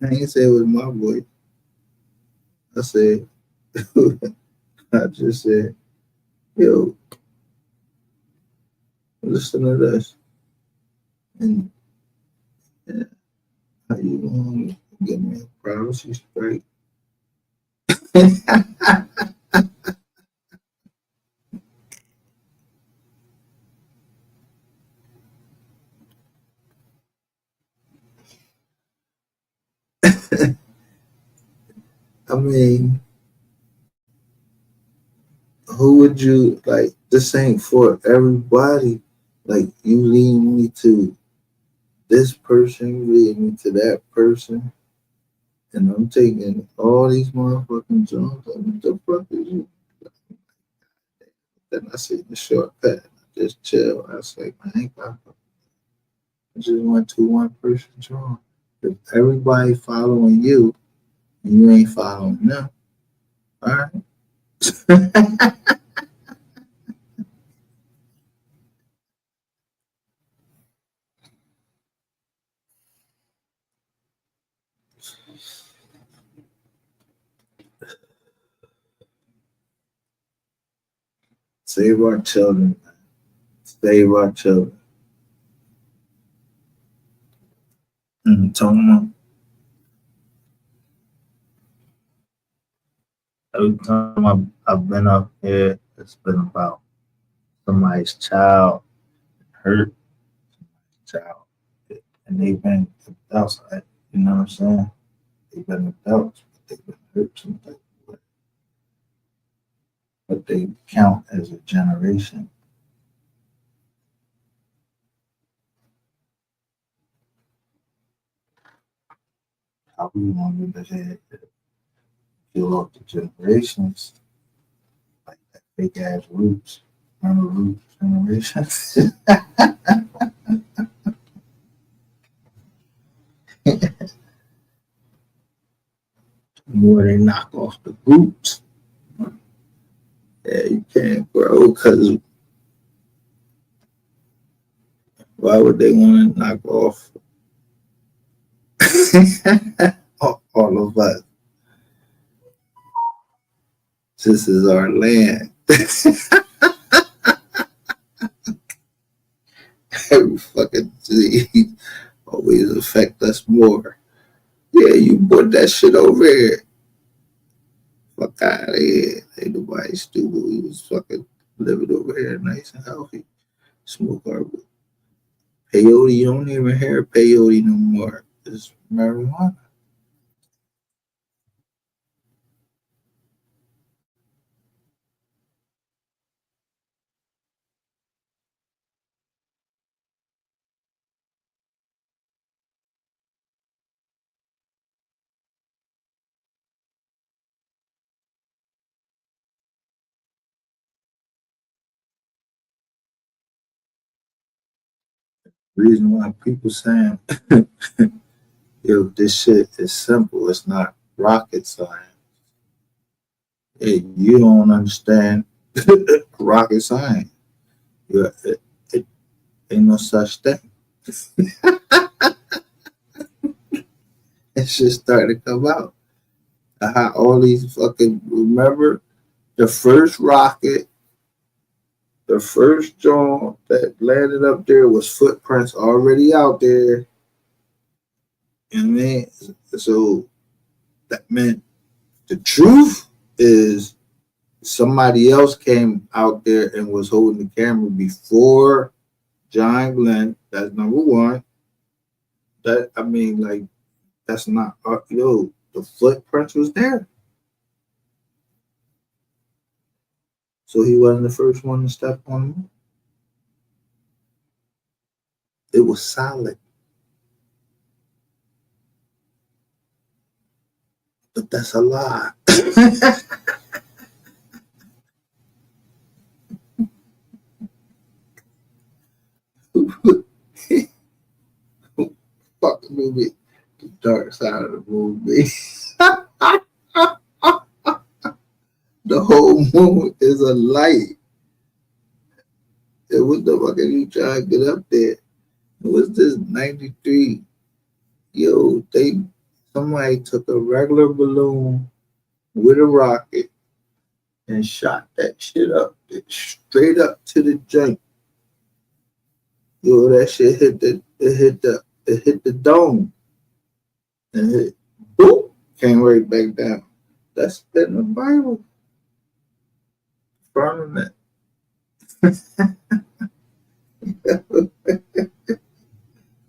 I ain't say it was my voice. I said, I just said, "Yo, listen to this." And yeah, how you gonna get me a privacy strike? I mean, who would you like? This ain't for everybody. Like, you lead me to this person, you lead me to that person, and I'm taking all these motherfucking jumps. Like, what the fuck is you? Then I see the shortcut. I just chill. I was like, "Man, I ain't got. I just went to one person drawing. If everybody following you and you ain't following them, all right." Save our children. Save our children. Talking every time I've been up here, it's been about somebody's child hurt, child, and they've been outside. You know what I'm saying? They've been adults, but they've been hurt some type of way. But they count as a generation. How we want to live ahead, kill off the generations, like that fake ass roots. Remember roots generations? More they knock off the roots. Yeah, you can't grow because why would they want to knock off all of us? This is our land. Every fucking disease always affect us more. Yeah, you brought that shit over here. Fuck out of here. Ain't nobody stupid. We was fucking living over here nice and healthy. Smoke our peyote. You don't even hear peyote no more. It's marijuana. Reason why people saying, yo, this shit is simple. It's not rocket science. Hey, you don't understand rocket science. It ain't no such thing. It just started to come out. How all these fucking, remember the first rocket, the first drone that landed up there was footprints already out there. You know what I mean? So that meant the truth is somebody else came out there and was holding the camera before John Glenn. That's number one. That, I mean, like, that's not, yo, the footprints was there. So he wasn't the first one to step on them. It was solid. But that's a lie. Fuck the movie. The dark side of the movie. The whole moon is a light. It was the fucking you trying to get up there. It was this 93. Yo, somebody took a regular balloon with a rocket and shot that shit up straight up to the joint. Yo, that shit hit the dome. And it boop, came right back down. That's in the Bible. Firmament.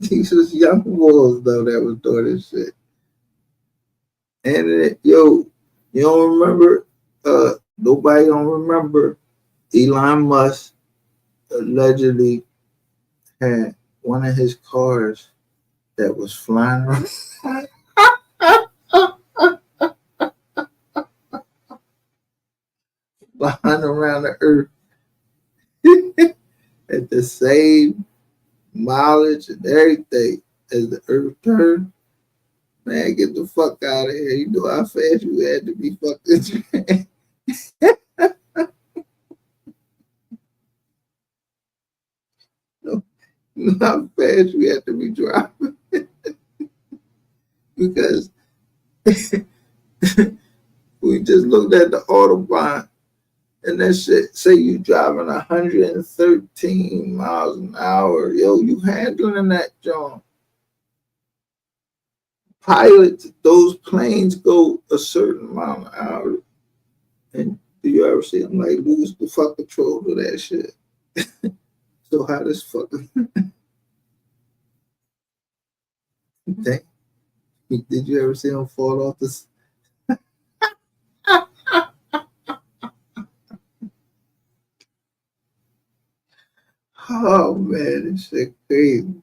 These was young boys though that was doing this shit. And yo, you don't remember? Nobody don't remember. Elon Musk allegedly had one of his cars that was flying around. Flying around the earth at the same mileage and everything as the earth turned. Man, get the fuck out of here. You know how fast you had to be fucking. You know how fast you had to be driving. Because we just looked at the Autobahn and that shit say you driving 113 miles an hour. Yo, you handling that joint. Pilots, those planes go a certain amount of hour. And do you ever see them like lose the fuck control of that shit? So how this fucking thing? Did you ever see them fall off this? Oh man, this shit crazy.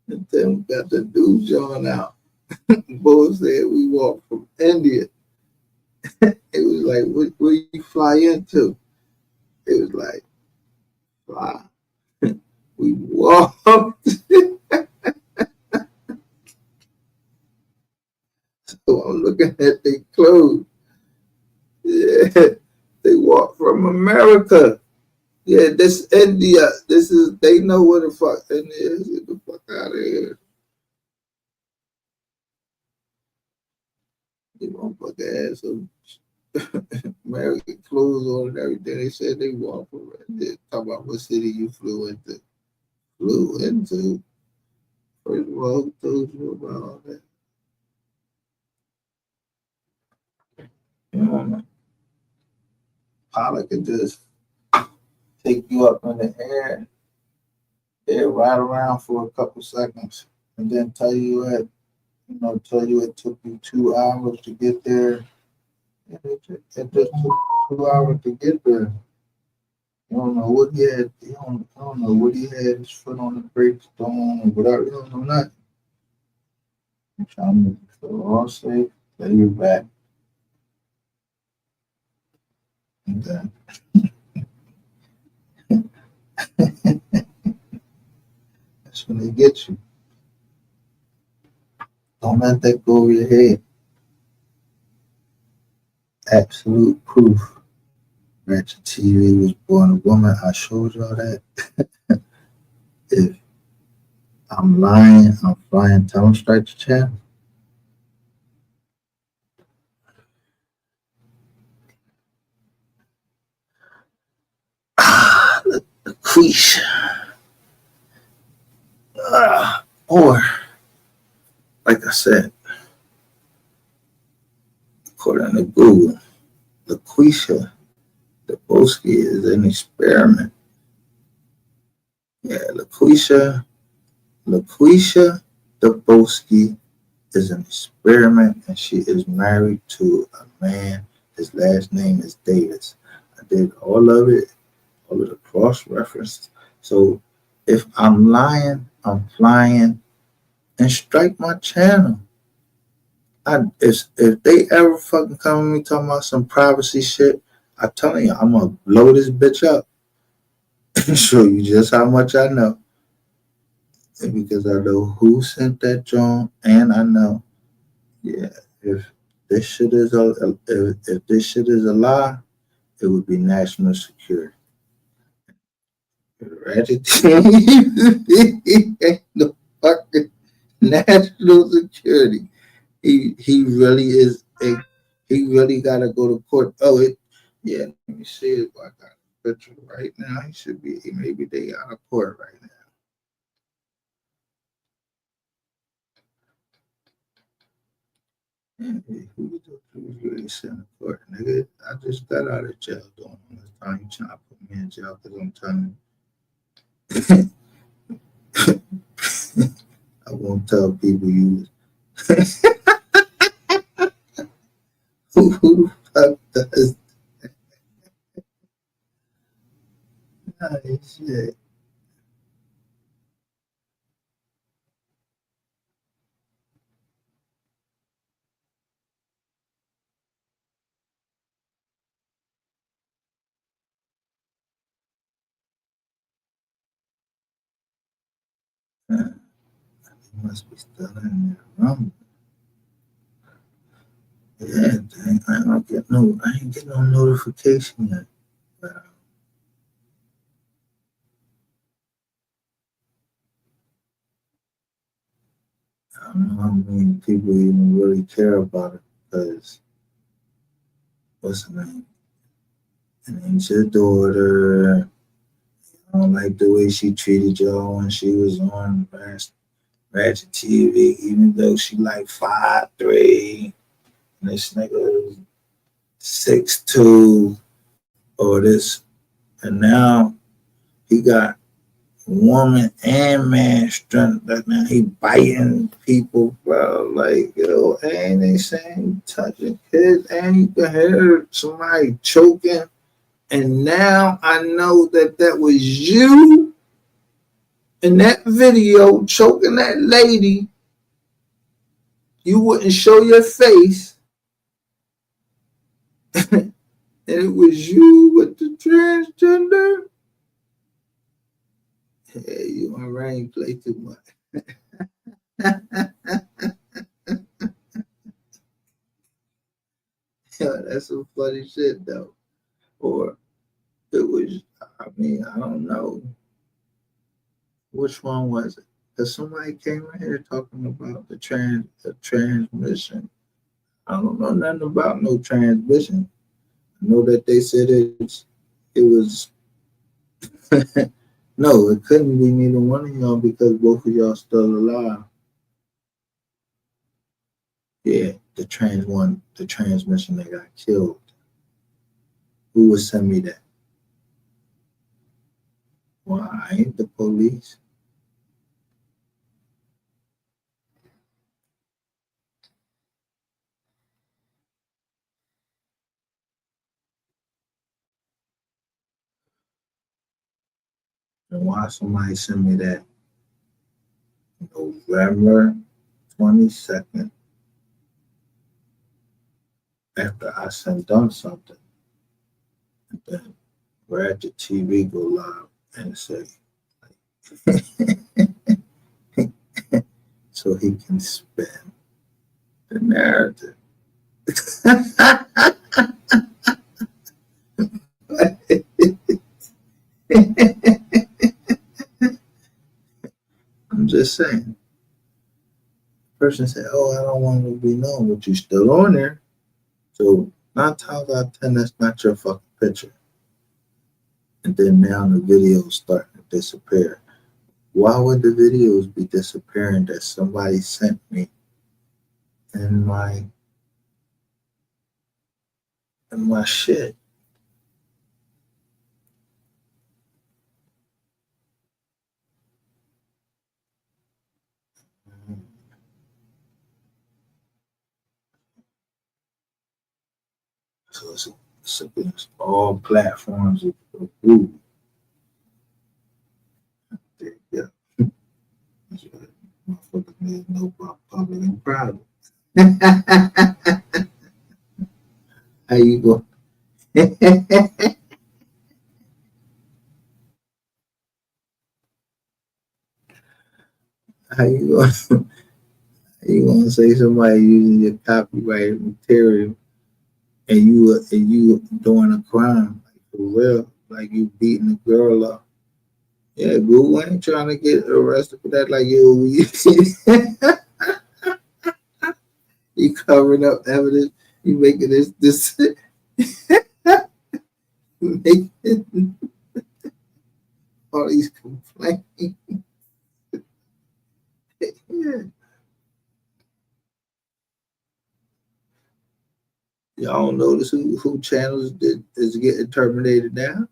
And then we got the dude John out. Boy said we walked from India. It was like, where you fly into? It was like, fly. We walked. So I'm looking at their clothes. Yeah, they walk from America. Yeah, this India. This is, they know where the fuck India is. Get the fuck out of here. You won't put their ass on American clothes on and everything. They said they walk from India. Talk about what city you flew into. Flew into. First of all, who told you about all that? You know, pilot could just take you up in the air, ride around for a couple seconds, and then tell you it took you 2 hours to get there. It just took 2 hours to get there. You don't know what he had. You don't know what he had his foot on the brakes, on or whatever. You don't know nothing. I'm trying to feel all safe. Then you're back. And then that's when they get you. Don't let that go over your head. Absolute proof. Ratchet TV was born a woman. I showed y'all that. If I'm lying, I'm flying. Tell them straight to channel. The quiche. Or, like I said, according to Google, LaQuisha Deboski is an experiment. Yeah, LaQuisha Deboski is an experiment, and she is married to a man. His last name is Davis. I did all of it, all of the cross reference. So if I'm lying, I'm flying, and strike my channel. If they ever fucking come to me talking about some privacy shit, I tell you, I'm gonna blow this bitch up and show you just how much I know. And because I know who sent that joint, and I know, yeah, if this shit is if this shit is a lie, it would be national security. Ratchet ain't no fucking national security. He really is he really gotta go to court. Yeah, let me see if I got a picture right now. He should be, maybe they out of court right now. Yeah, who's really sitting in court, nigga? I just got out of jail doing all this time. You trying to put me in jail because I'm telling you. I won't tell people you who the fuck does that shit? He must be still in there. Yeah, dang, I ain't get no notification yet. But I don't know how many people even really care about it because what's her name? And ain't your daughter. I don't like the way she treated y'all when she was on Ratchet TV, even though she like 5'3", and this nigga was 6'2", or this, and now he got woman and man strength. Like now he biting people, bro. Like, yo, and they saying touching kids, and you can hear somebody choking. And now I know that was you in that video choking that lady. You wouldn't show your face. And it was you with the transgender. Hey, you already play too much. Yeah, that's some funny shit though. Or it was, I mean, I don't know. Which one was it? Because somebody came in here talking about the transmission. I don't know nothing about no transmission. I know that they said it was no, it couldn't be neither one of y'all because both of y'all still alive. Yeah, the transmission that got killed. Who would send me that? Well, I ain't the police. And why somebody send me that November 22nd after I sent them something? And then Ratchet TV go live and say, so he can spin the narrative. I'm just saying. The person said, "Oh, I don't want to be known," but you still on there. So 9 times out of 10, that's not your fucking picture. And then now the videos starting to disappear. Why would the videos be disappearing that somebody sent me in my shit? So it's all platforms of Google. There you go. That's what motherfuckers need to know about public and private. How you go? How you going? You gonna say somebody using your copyrighted material and you doing a crime, like for real, like you beating a girl up? Yeah, Google ain't trying to get arrested for that. Like you covering up evidence, you making this making all these complaints. Yeah. Y'all don't notice who channels is getting terminated now?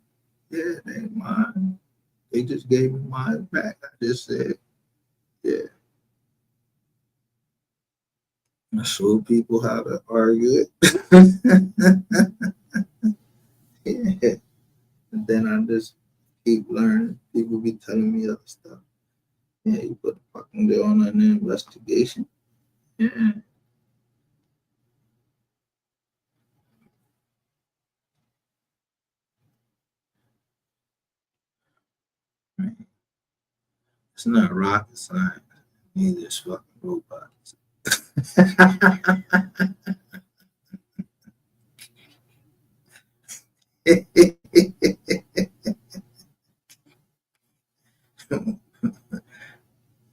Yeah, they ain't mine. They just gave me mine back. I just said, yeah. I showed people how to argue it. Yeah. And then I just keep learning. People be telling me other stuff. Yeah, you put the fucking girl on an investigation. Yeah. It's not rocket science. Neither is fucking robots.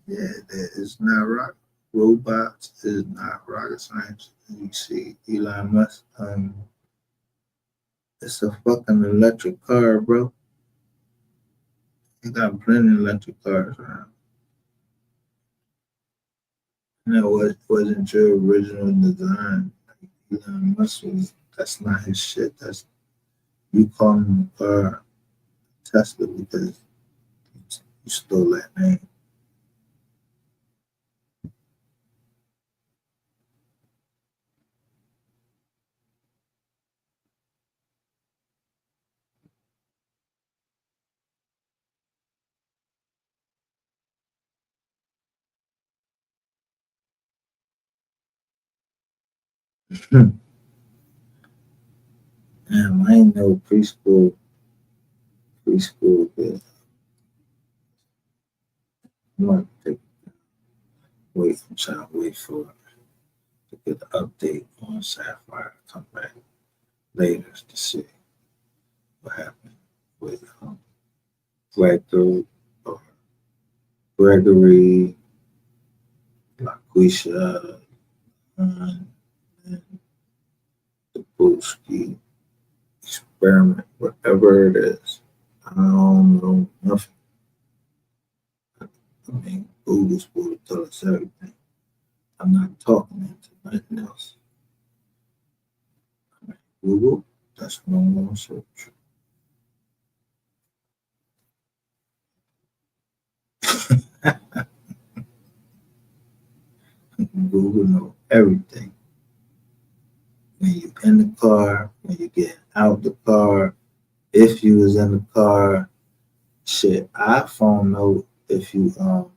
Yeah, it's not robots is not rocket science. You see, Elon Musk, it's a fucking electric car, bro. You got plenty of electric cars around. That wasn't your original design. Elon Musk that's not his shit. That's you calling the car Tesla because you stole that name. Damn, I ain't no preschool kid. I'm gonna I'm trying to wait for to get the update on Sapphire. Come back later to see what happened with Gregory, LaQuisha, and the Booski experiment, whatever it is. I don't know nothing. I mean, Google's supposed to tell us everything. I'm not talking into nothing else. Google, that's what I'm going to search. Google know everything. When you in the car, when you get out the car, if you was in the car, shit, iPhone know if you how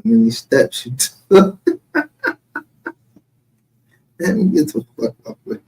many steps you took. Let me get the fuck up with